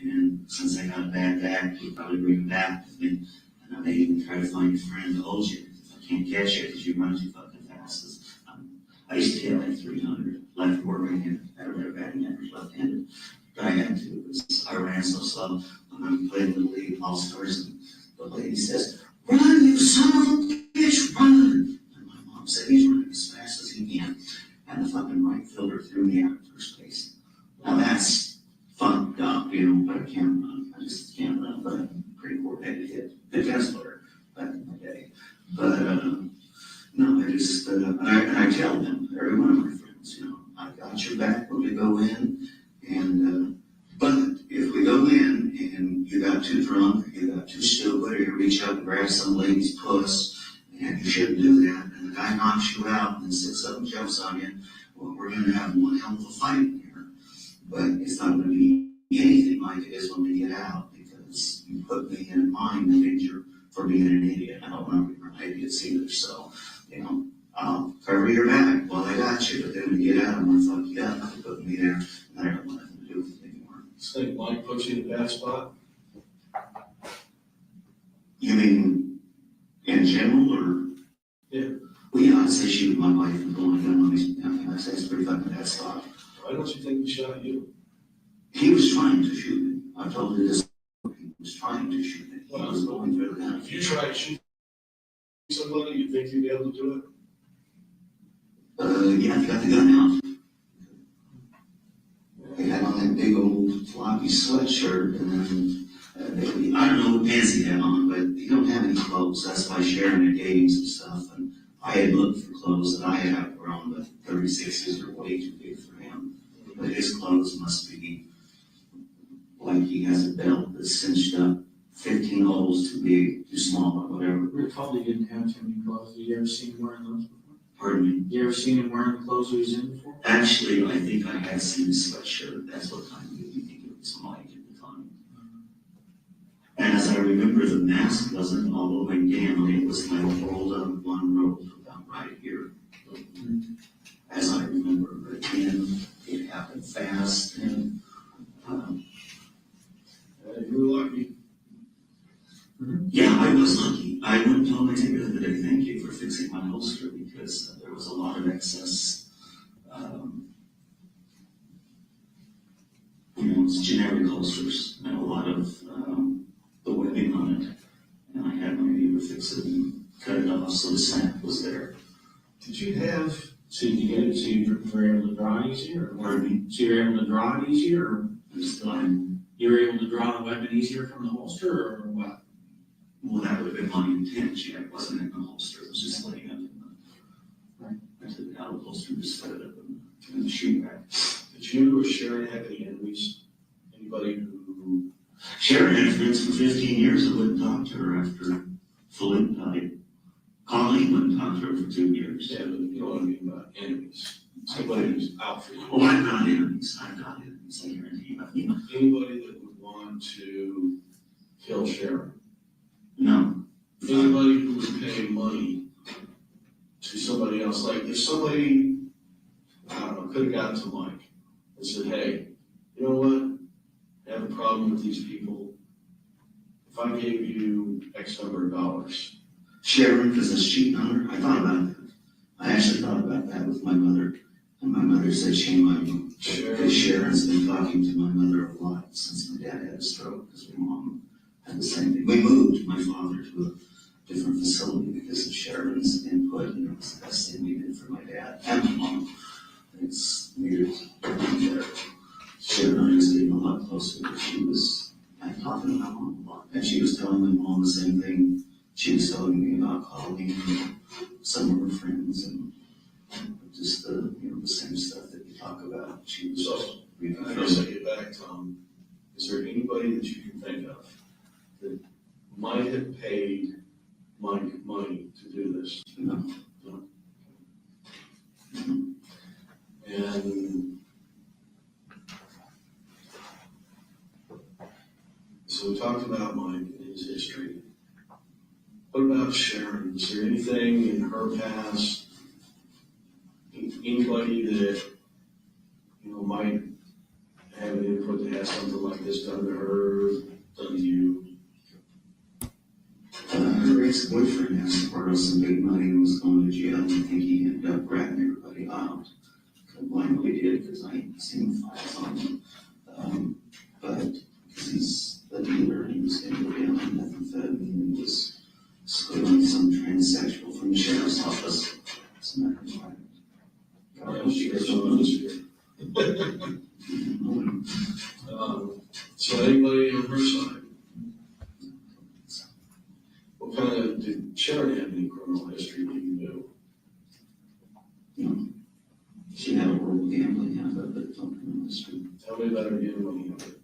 And since I got a bad back, you'll probably bring it back with me. And I may even try to find a friend to hold you. If I can't catch you because you run too fucking fast. I used to hit like 300 left or right handed. I had a batting average left handed. But I had to because I ran so slow. When I played Little League All Stars, and the lady says, "Run, you son of a bitch, run!" And my mom said, "He's running as fast as he can." And the fucking right fielder threw me out at first base. Now that's fucked up, you know, but I can't run. I just can't run, but I'm pretty coordinated hit. Good tennis player back in my day. But, no, I just, and I tell them, every one of my friends, you know, I got your back when we go in, and, but if we go in and you got too drunk, you got too stupid, whether you reach up and grab some lady's puss, and you shouldn't do that, and the guy knocks you out, and then 6 of them jumps on you, well, we're gonna have one hell of a fight here. But it's not gonna be anything like it is when we get out, because you put me in mind the danger for being an idiot. I don't want to be idiots either, so, you know, I'll cover your back while I got you, but then when you get out, I'm gonna fuck you up, you put me there, and I don't want nothing to do with it anymore. So Mike puts you in a bad spot? You mean in general, or? Yeah. Well, yeah, I'd say shooting my wife and pulling a gun on me, I mean, I'd say it's pretty fucking bad spot. Why don't you think he shot you? He was trying to shoot me. I told you this, he was trying to shoot me. He was going through the gun. If you try to shoot somebody, you think you'd be able to do it? Yeah, he got the gun out. He had on that big old floppy sweatshirt, and then, I don't know what pants he had on, but he don't have any clothes. That's why Sharon had gave him some stuff, and I had looked for clothes that I had outgrown, but 36s are way too big for him. But his clothes must be like he has a belt that's cinched up 15 holes too big, too small, or whatever. We're told he didn't have too many clothes. Have you ever seen him wearing those before? Pardon me? You ever seen him wearing the clothes he was in before? Actually, I think I had seen his sweatshirt. That's what kind of you think it was like at the time. And as I remember, the mask wasn't all the way down. It was like rolled up one roll about right here. As I remember, but then it happened fast, and You were lucky. yeah, I was lucky. I went and told my neighbor the other day, thank you for fixing my holster, because there was a lot of excess, it's generic holsters, and a lot of the webbing on it. And I had my neighbor fix it and cut it off so the snap was there. Did you have, so you were able to draw it easier? Pardon me? So you were able to draw it easier, or You were able to draw the weapon easier from the holster, or what? Well, that would have been my intent. Yeah, it wasn't in the holster. It was just laying up in the, I took it out of the holster and just set it up in the shoe bag. Did you or Sharon have any enemies? Anybody who? Sharon had friends for 15 years that wouldn't talk to her after Philip died. Colleen wouldn't talk to her for 2 years. Yeah, but you know what I mean about enemies. Somebody who's out for you. Oh, I've got enemies. I've got enemies. I guarantee you. Anybody that would want to kill Sharon? No. Anybody who would pay money to somebody else, like if somebody, I don't know, could have gotten to Mike and said, hey, you know what? I have a problem with these people. If I gave you X number of dollars. Sharon, because it's cheating on her. I thought about that. I actually thought about that with my mother. And my mother said, shame on you. Because Sharon's been talking to my mother a lot since my dad had a stroke, because my mom had the same thing. We moved my father to a different facility because of Sharon's input, and it was the best thing we did for my dad and my mom. It's weird. Sharon and I was getting a lot closer, but she was talking to my mom a lot. And she was telling my mom the same thing she was telling me about Colleen and some of her friends, and just the same stuff that you talk about. She was So, I guess I get back, Tom. Is there anybody that you can think of that might have paid Mike money to do this? No. No. And so we talked about Mike and his history. What about Sharon? Is there anything in her past, anybody that, might have an input to have something like this done to her, done to you? Her ex-boyfriend asked to borrow some big money and was going to jail. I think he ended up ratting everybody out. Why no, he did, because I ain't seen files on him. But because he's a dealer and he was going to go down on methamphetamine and was stealing some transsexual from the sheriff's office. It's not right. So anybody on her side? What kind of, did Sharon have any criminal history that you knew? No. She had a horrible gambling habit, but it's not criminal history. Tell me about her gambling habit.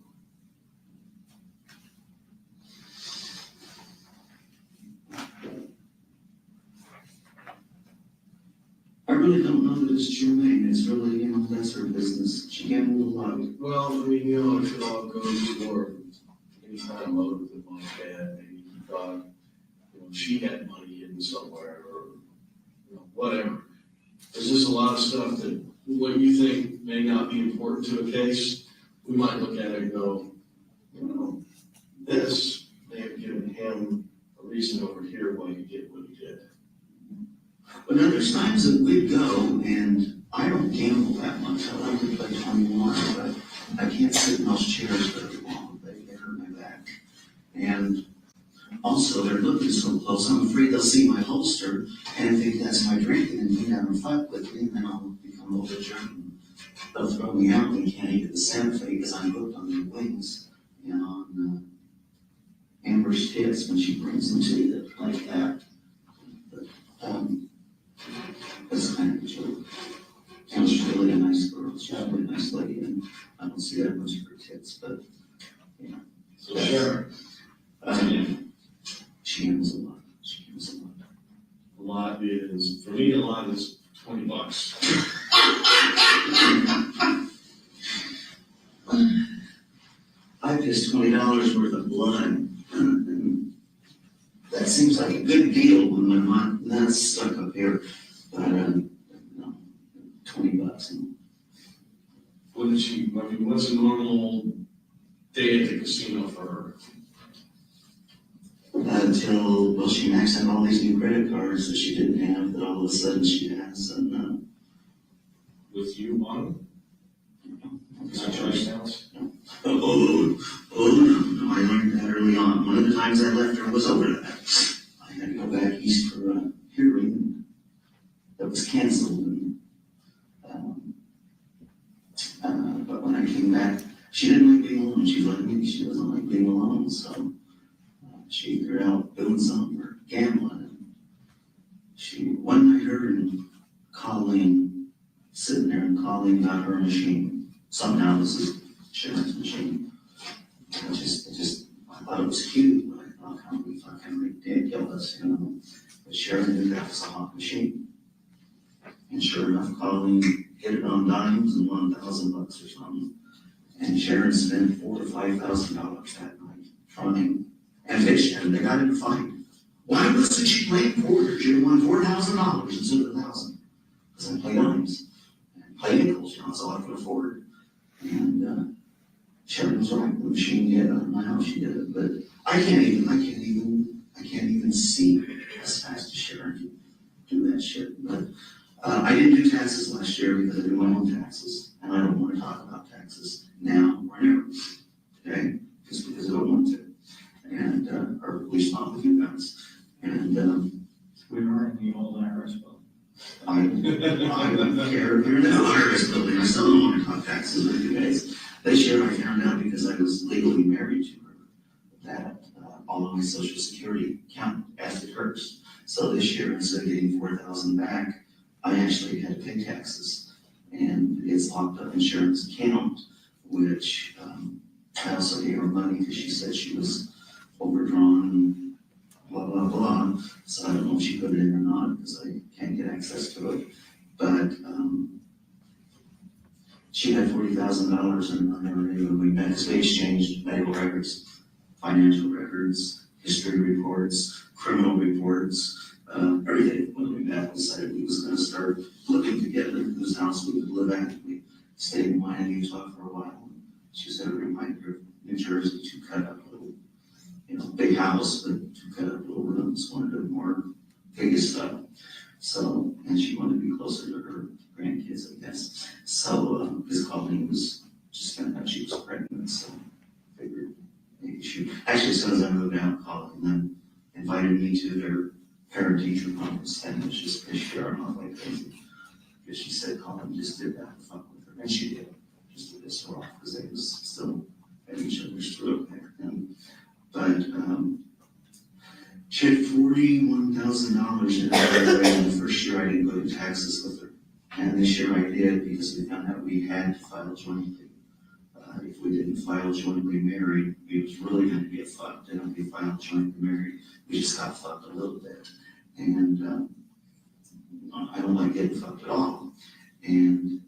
it's really, you know, that's her business. She gambled a lot. Well, I mean, you know, it could all go for any kind of motive like that. Maybe he thought, you know, she had money hidden somewhere or, you know, whatever. There's just a lot of stuff that what you think may not be important to a case, we might look at it and go, you know, this may have given him a reason over here why he did what he did. But now there's times that we'd go, and I don't gamble that much. I like to play 21, but I can't sit in those chairs very long. They hurt my back. And also, they're looking so close, I'm afraid they'll see my holster and think that's my drink, and then come down and fight with me, and then I'll become overturned. They'll throw me out, and they can't eat the Santa Fe because I'm hooked on their wings, you know, on Amber's tits when she brings them to you like that. But, that's kind of a joke. And she's really a nice girl. She's a really nice lady, and I don't see that much of her tits, but, you know. So Sharon, She owns a lot. She owns a lot. a lot is, for me, a lot is $20. I pissed $20 worth of blood, and that seems like a good deal when I'm not stuck up here. But no, $20. And What did she, I mean, what's a normal day at the casino for her? until, well, she maxed out all these new credit cards that she didn't have, that all of a sudden she has, and With you on them? Not your accounts? no, I learned that early on. One of the times I left her was over that. I had to go back east for a hearing that was canceled, and but when I came back, she didn't like being alone. She liked me. She doesn't like being alone, so she figured out doing something or gambling. She one night heard Colleen sitting there, and Colleen got her machine. Somehow this is Sharon's machine. I thought it was cute, but I thought, how we fucking ridiculous, you know. But Sharon knew that was a hot machine. And sure enough, Colleen hit it on dimes and won $1,000 or something. And Sharon spent $4,000 to $5,000 that night trying. And they got in a fight. Why wasn't she playing quarters? She won $4,000 instead of $1,000. Because I play dimes. And play nickels, you know, that's all I could afford. And Sharon was right. The machine did. I don't know how she did it, but I can't even see as fast as Sharon do that shit. But I didn't do taxes last year because I do my own taxes, and I don't want to talk about taxes now or never. Okay, just because I don't want to, and or at least not with you guys. And We are in the old IRS bill. I don't care if you're in the IRS building. I still don't want to talk taxes with you guys. This year I found out because I was legally married to her that all of my Social Security counted as it hers. So this year, instead of getting $4,000 back, I actually had to pay taxes, and it's locked up in Sharon's account, which I also gave her money because she said she was overdrawn and blah, blah, blah. So I don't know if she put it in or not because I can't get access to it. But she had $40,000 in an IRA when we met, because we exchanged medical records, financial records, history reports, criminal reports, everything. When we met, we decided we was going to start looking together whose house we would live at. We stayed in Miami, Utah for a while. She was going to remind her of New Jersey to cut up a little, you know, big house, but to cut up little rooms, wanted more biggest stuff. So, and she wanted to be closer to her grandkids, I guess. So, because Colleen was just found out she was pregnant, so I figured maybe she, actually as soon as I moved out, Colleen then invited me to their parent-teacher conference, and it was just pissed Sharon off like crazy. Because she said Colleen just did that to fuck with her, and she did, just to piss her off, because they was still at each other's throat there. But she had $41,000 in her IRA, and the first year I didn't go to taxes with her. And this year I did because we found out we had to file jointly. If we didn't file jointly married, we was really going to get fucked. And if we filed jointly married, we just got fucked a little bit. And I don't like getting fucked at all. And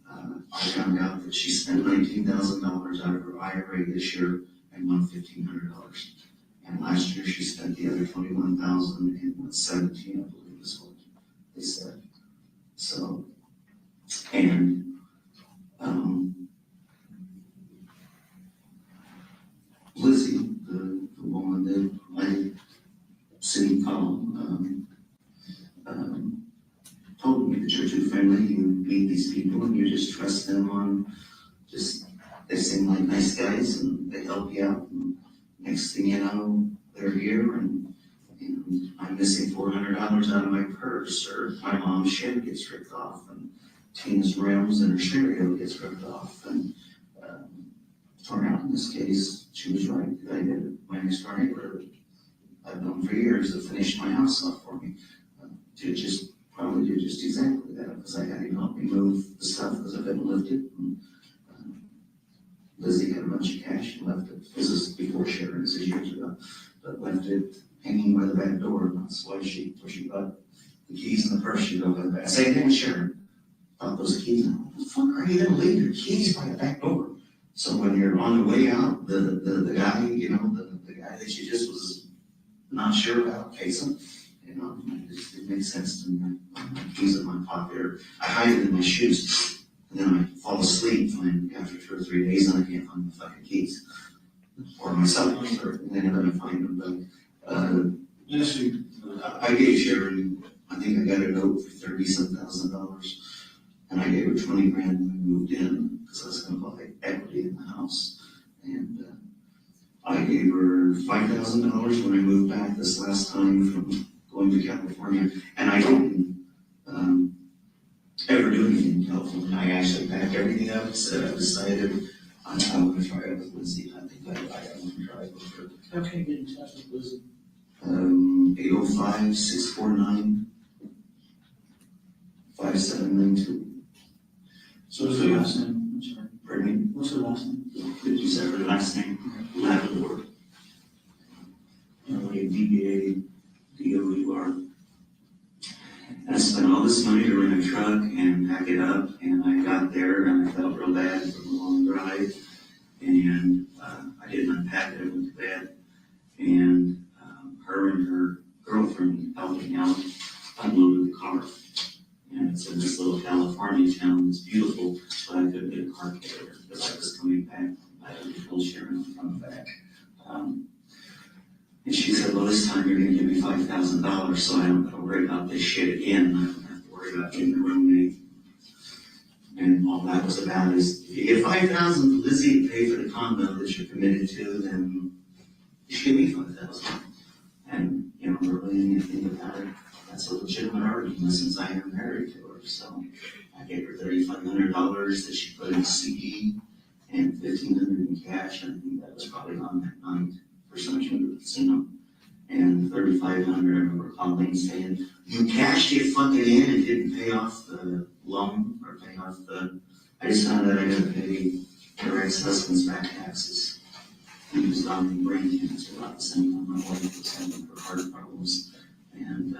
I found out that she spent $19,000 out of her IRA this year and won $1,500. And last year she spent the other $21,000 and won 17, I believe is what they said. So, and Lizzie, the woman that I city call, told me that you're too friendly, you meet these people and you just trust them on they seem like nice guys and they help you out. And next thing you know, they're here and I'm missing $400 out of my purse, or my mom's shed gets ripped off and Tina's rims and her stereo gets ripped off and torn out in this case. She was right, I did it. My next door neighbor I've known for years that finished my house off for me. Probably did just exactly that, because I had him help me move the stuff because I couldn't lift it. And, Lizzie had a bunch of cash and left it. This is before Sharon, this is years ago, but left it hanging by the back door. And that's why she got the keys in the purse. She go by the back. Same thing with Sharon. Thought those keys. What the fuck are you gonna leave your keys by the back door? So when you're on the way out, the guy, the guy that you just was not sure about facing. It makes sense to me. My keys in my pocket, or I hide it in my shoes, and then I fall asleep after 2 or 3 days, and I can't find the fucking keys, or my cell phone, and then I find them. But Yes, I gave Sharon, I think I got a note for $30,000, and I gave her 20 grand when we moved in because I was going to buy equity in the house, and I gave her $5,000 when I moved back this last time from going to California, and I didn't ever do anything in California. I actually packed everything up, said I decided I want to try it with Lizzie. I think I want to try it with her. How can you get in touch with Lizzie? 805-649-5792. So what's her last name? I'm sorry. Pardon me? What's her last name? Did you say her last name? Labrador. DBADOUR. And I spent all this money to rent a truck and pack it up, and I got there and I felt real bad from the long drive, and I didn't unpack it, I went to bed, and her and her girlfriend helped me out, unloaded the car, and it's in this little California town, it's beautiful, but I couldn't get a car carrier because I was coming back. I had to pull Sharon from the back. And she said, well, this time you're gonna give me $5,000 so I don't have to worry about this shit again. I don't have to worry about getting a roommate. And all that was about is, if you get $5,000 for Lizzie to pay for the condo that you're committed to, then you should give me $5,000. And, really anything about it, that's a legitimate argument since I am married to her. So I gave her $3,500 that she put in a CD and $1,500 in cash. And I think that was probably on that night. For some reason at the casino, and $3,500. I remember calling saying, "You cashed it fucking in and didn't pay off the loan or pay off the." I just found out I got to pay her ex-husband's back taxes. He was on brain cancer about the same time my wife was having her heart problems, and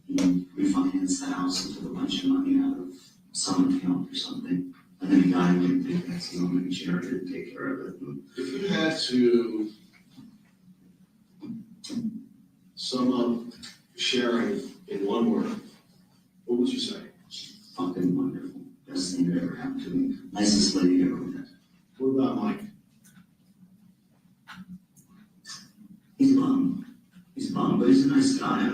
he refinanced the house and took a bunch of money out of some account or something, and then he died when he paid tax loan, and Sharon didn't take care of it. And If you had to sum up Sharon in one word, what would you say? fucking wonderful. Best thing that ever happened to me. Nicest lady I ever met. What about Mike? He's a bum. He's a bum, but he's a nice guy.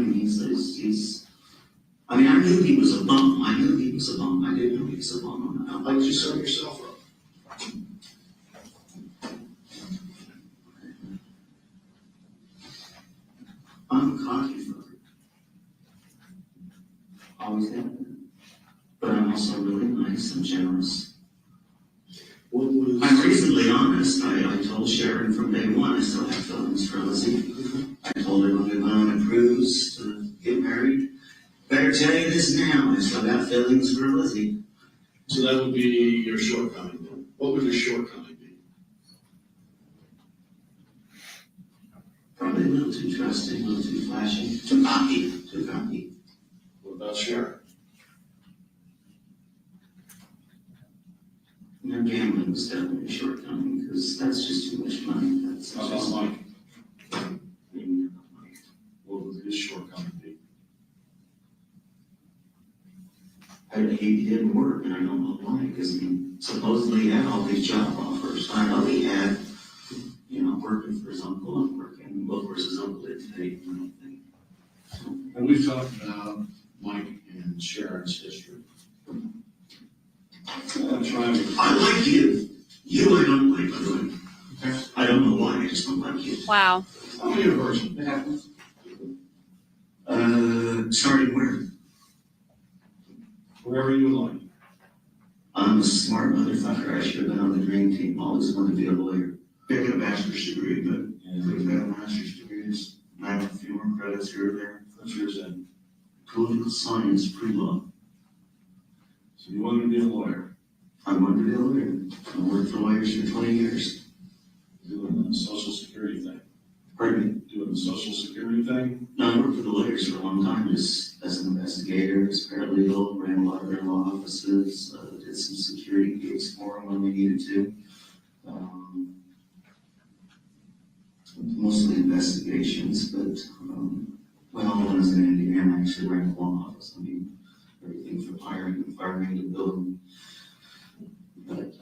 I mean, I knew he was a bum. I didn't know he was a bum. How about you sum yourself up? I'm a cocky fucker. Always have been. But I'm also really nice and generous. I'm reasonably honest. I told Sharon from day one I still have feelings for Lizzie. I told her when we went on a cruise to get married, better tell you this now, I still got feelings for Lizzie. So that would be your shortcoming then. What would your shortcoming be? Probably a little too trusting, a little too flashy, too cocky. What about Sharon? Their gambling was definitely a shortcoming, because that's just too much money. That's How just about like. Mike? What would his shortcoming be? He didn't work, and I don't know why, because he supposedly had all these job offers. I know he had, working for his uncle and working, well, of course, his uncle didn't pay him anything. And we've talked about Mike and Sharon's history. I'm trying to. I like you. You I don't like, by the way. I don't know why, I just don't like you. Wow. Tell me your version. It happens. Starting where? Wherever you would like. I'm a smart motherfucker. I should have been on the dream team. Always wanted to be a lawyer. I got a bachelor's degree, but if I had a master's degree, I have a few more credits here or there. What's yours in? Political science, pre-law. So you wanted to be a lawyer. I wanted to be a lawyer. I worked for lawyers for 20 years. Doing the social security thing. Pardon me? Doing the social security thing. No, I worked for the lawyers for a long time, just as an investigator, as paralegal, ran a lot of their law offices, did some security gigs for them when we needed to. Mostly investigations, but, when I was in Indiana, I actually ran a law office. I mean, everything from hiring and firing to building. But,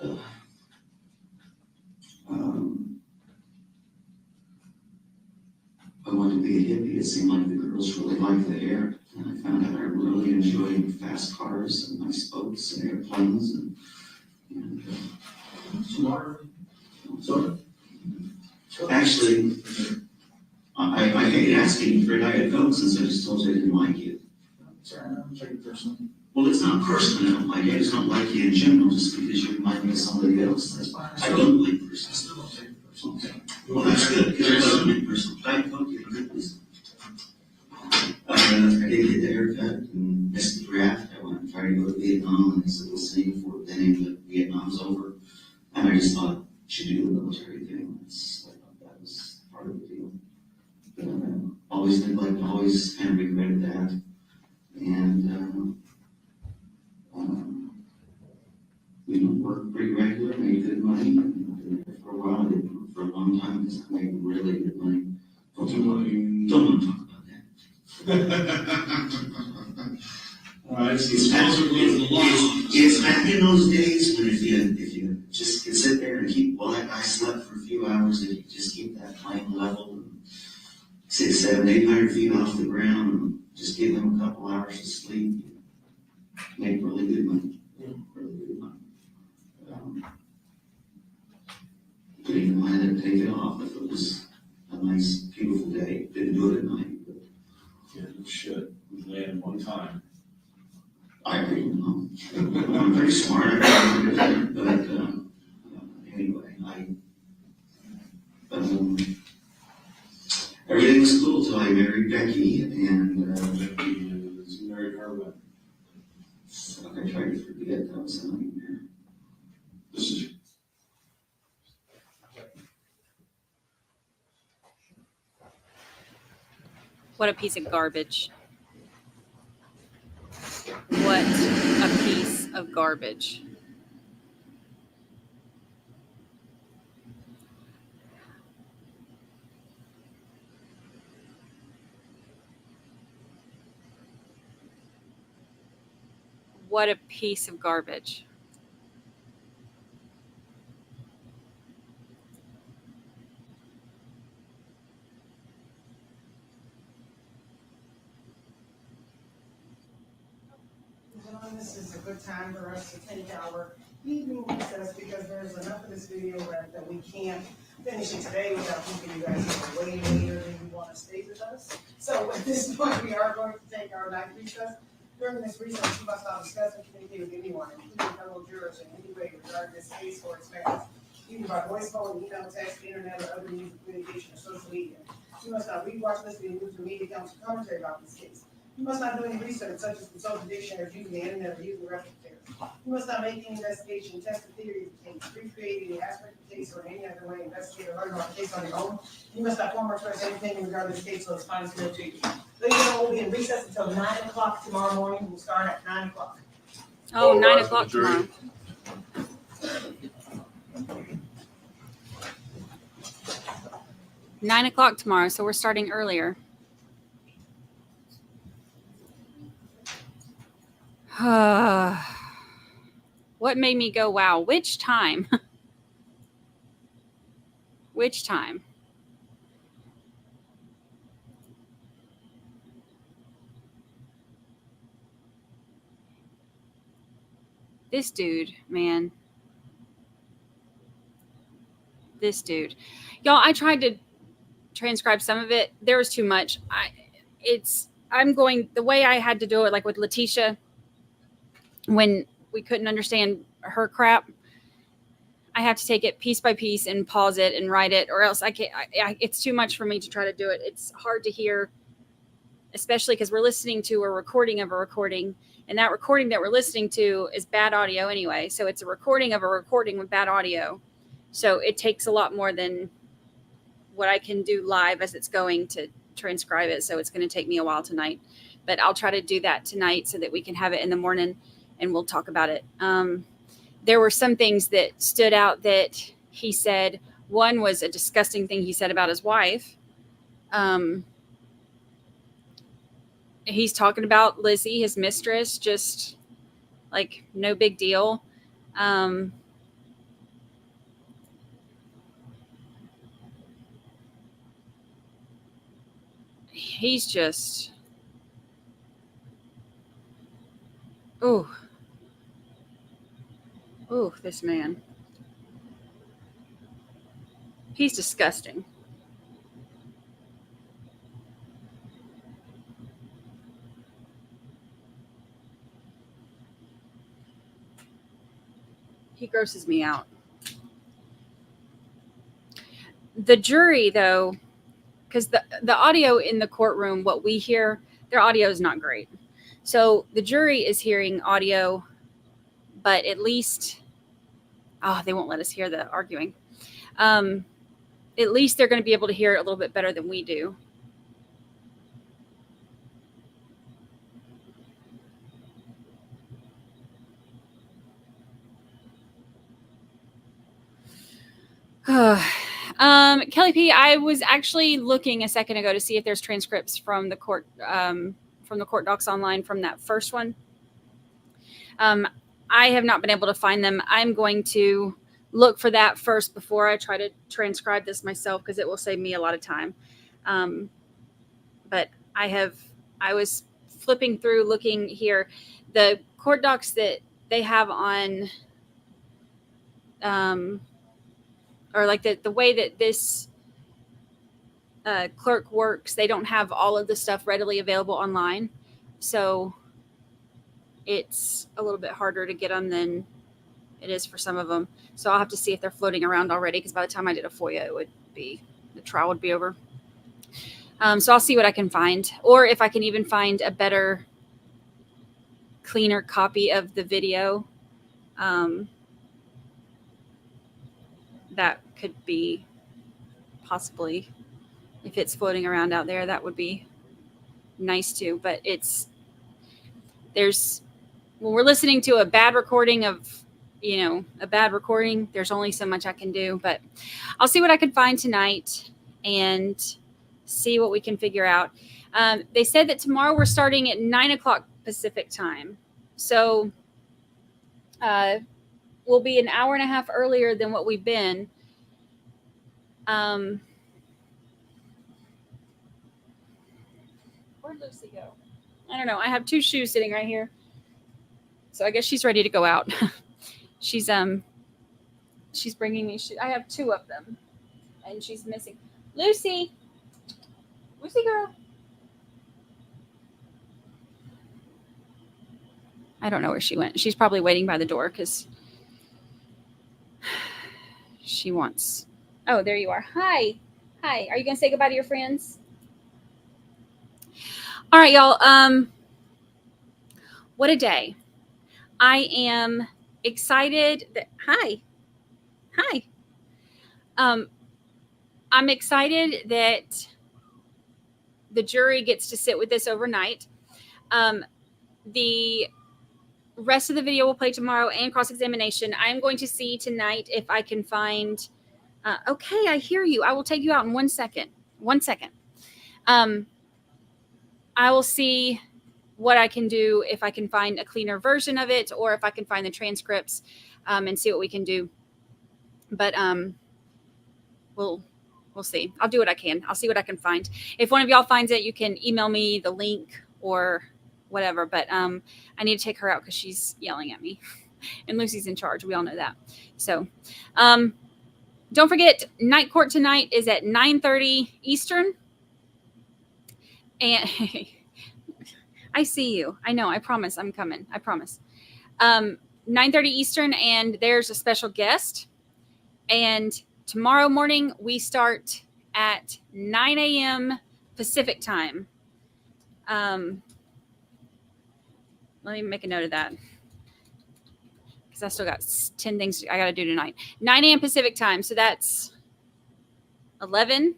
I wanted to be a hippie. It seemed like the girls really liked the air. And I found out I really enjoyed fast cars and nice boats and airplanes and Tomorrow. So. actually, I hate asking for a Diet Coke since I just told you I didn't like you. Sorry, I'm taking it personally. Well, it's not personal, I don't like you. I just don't like you in general just because you remind me of somebody else. That's fine. I don't like personal stuff. Okay. Well, that's good, because I don't like personal. Diet Coke, you're good, please. I did get the haircut and missed the draft. I went and tried to go to Vietnam, and they said, we'll see you for then that Vietnam's over. And I just thought, should do the military thing. I thought that was part of the deal. But always kind of regretted that. And, worked pretty regular, made good money. And for a while, I did for a long time, because I made really good money. Don't want to talk about that. It's back in those days when if you just could sit there and keep, well, that guy slept for a few hours, if you just keep that plane level and 600, 700, 800 feet off the ground and just give them a couple hours of sleep, make really good money. Really good money. But even when I had to take it off, if it was a nice, beautiful day, didn't do it at night. But yeah, you should. We land one time. I agree. I'm pretty smart. But anyway, everything was cool till I married Becky, and Becky is married her when? I tried to forget that was a nightmare. This is. What a piece of garbage. What a piece of garbage. What a piece of garbage. Gentlemen, this is a good time for us to take our evening recess because there's enough of this video that we can't finish it today without keeping you guys way later than you want to stay with us. So at this point, we are going to take our night recess. During this recess, you must not discuss or communicate with anyone, including fellow jurors, in any way regarding this case or its merits, either by voice, phone, email, text, internet, or other means of communication or social media. You must not read, watch, listen, and use your media accounts or commentary about this case. You must not do any research such as consulting dictionaries, using the internet, or using reference materials. You must not make any investigation, test the theory of the case, recreate any aspect of the case, or in any other way investigate or learn about the case on your own. You must not form or express anything in regard to this case until it's finally submitted to you. Ladies and gentlemen, we'll be in recess until 9 o'clock tomorrow morning. We'll start at 9 o'clock. Oh, 9 o'clock tomorrow. 9 o'clock tomorrow, so we're starting earlier. What made me go, wow? Which time? Which time? This dude, man. This dude. Y'all, I tried to transcribe some of it. There was too much. I'm going the way I had to do it, like with Letitia, when we couldn't understand her crap. I have to take it piece by piece and pause it and write it, or else I can't. It's too much for me to try to do it. It's hard to hear, especially because we're listening to a recording of a recording, and that recording that we're listening to is bad audio anyway. So it's a recording of a recording with bad audio. So it takes a lot more than what I can do live as it's going to transcribe it. So it's going to take me a while tonight, but I'll try to do that tonight so that we can have it in the morning and we'll talk about it. There were some things that stood out that he said. One was a disgusting thing he said about his wife. He's talking about Lizzie, his mistress, just like no big deal. He's just, ooh, this man. He's disgusting. He grosses me out. The jury, though, because the audio in the courtroom, what we hear, their audio is not great. So the jury is hearing audio, but at least, they won't let us hear the arguing. At least they're going to be able to hear it a little bit better than we do. Kelly P, I was actually looking a second ago to see if there's transcripts from the court docs online from that first one. I have not been able to find them. I'm going to look for that first before I try to transcribe this myself, because it will save me a lot of time. But I was flipping through looking here. The court docs that they have on, or like the way that this clerk works, they don't have all of the stuff readily available online. So it's a little bit harder to get them than it is for some of them. So I'll have to see if they're floating around already, because by the time I did a FOIA, the trial would be over. So I'll see what I can find, or if I can even find a better, cleaner copy of the video. That could be possibly, if it's floating around out there, that would be nice too. But when we're listening to a bad recording of, a bad recording, there's only so much I can do. But I'll see what I can find tonight and see what we can figure out. They said that tomorrow we're starting at 9 o'clock Pacific time. So we'll be an hour and a half earlier than what we've been. Where'd Lucy go? I don't know. I have two shoes sitting right here. So I guess she's ready to go out. She's bringing me shoes. I have two of them, and she's missing. Lucy girl. I don't know where she went. She's probably waiting by the door because she wants. Oh, there you are. Hi. Are you gonna say goodbye to your friends? All right, y'all. What a day. I am excited that hi. I'm excited that the jury gets to sit with this overnight. The rest of the video will play tomorrow and cross-examination. I'm going to see tonight if I can find Okay, I hear you. I will take you out in 1 second. 1 second. I will see what I can do, if I can find a cleaner version of it, or if I can find the transcripts, and see what we can do. But we'll see. I'll do what I can. I'll see what I can find. If one of y'all finds it, you can email me the link or whatever. But I need to take her out because she's yelling at me, and Lucy's in charge. We all know that. So don't forget, night court tonight is at 9:30 Eastern. And I see you. I know. I promise I'm coming. I promise. 9:30 Eastern, and there's a special guest. And tomorrow morning we start at 9 a.m. Pacific time. Let me make a note of that, because I still got 10 things I got to do tonight. 9 a.m. Pacific time. So that's 11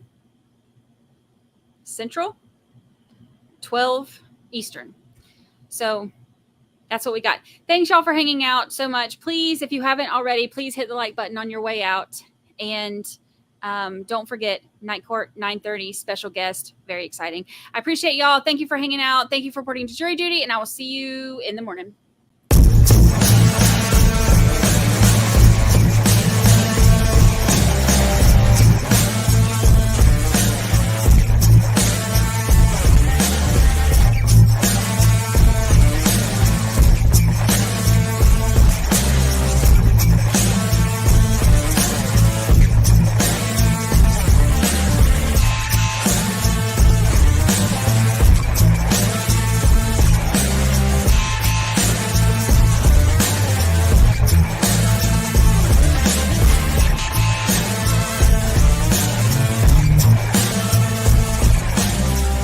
Central, 12 Eastern. So that's what we got. Thanks, y'all, for hanging out so much. Please, if you haven't already, please hit the like button on your way out. And don't forget, night court, 9:30, special guest. Very exciting. I appreciate y'all. Thank you for hanging out. Thank you for reporting to jury duty. And I will see you in the morning.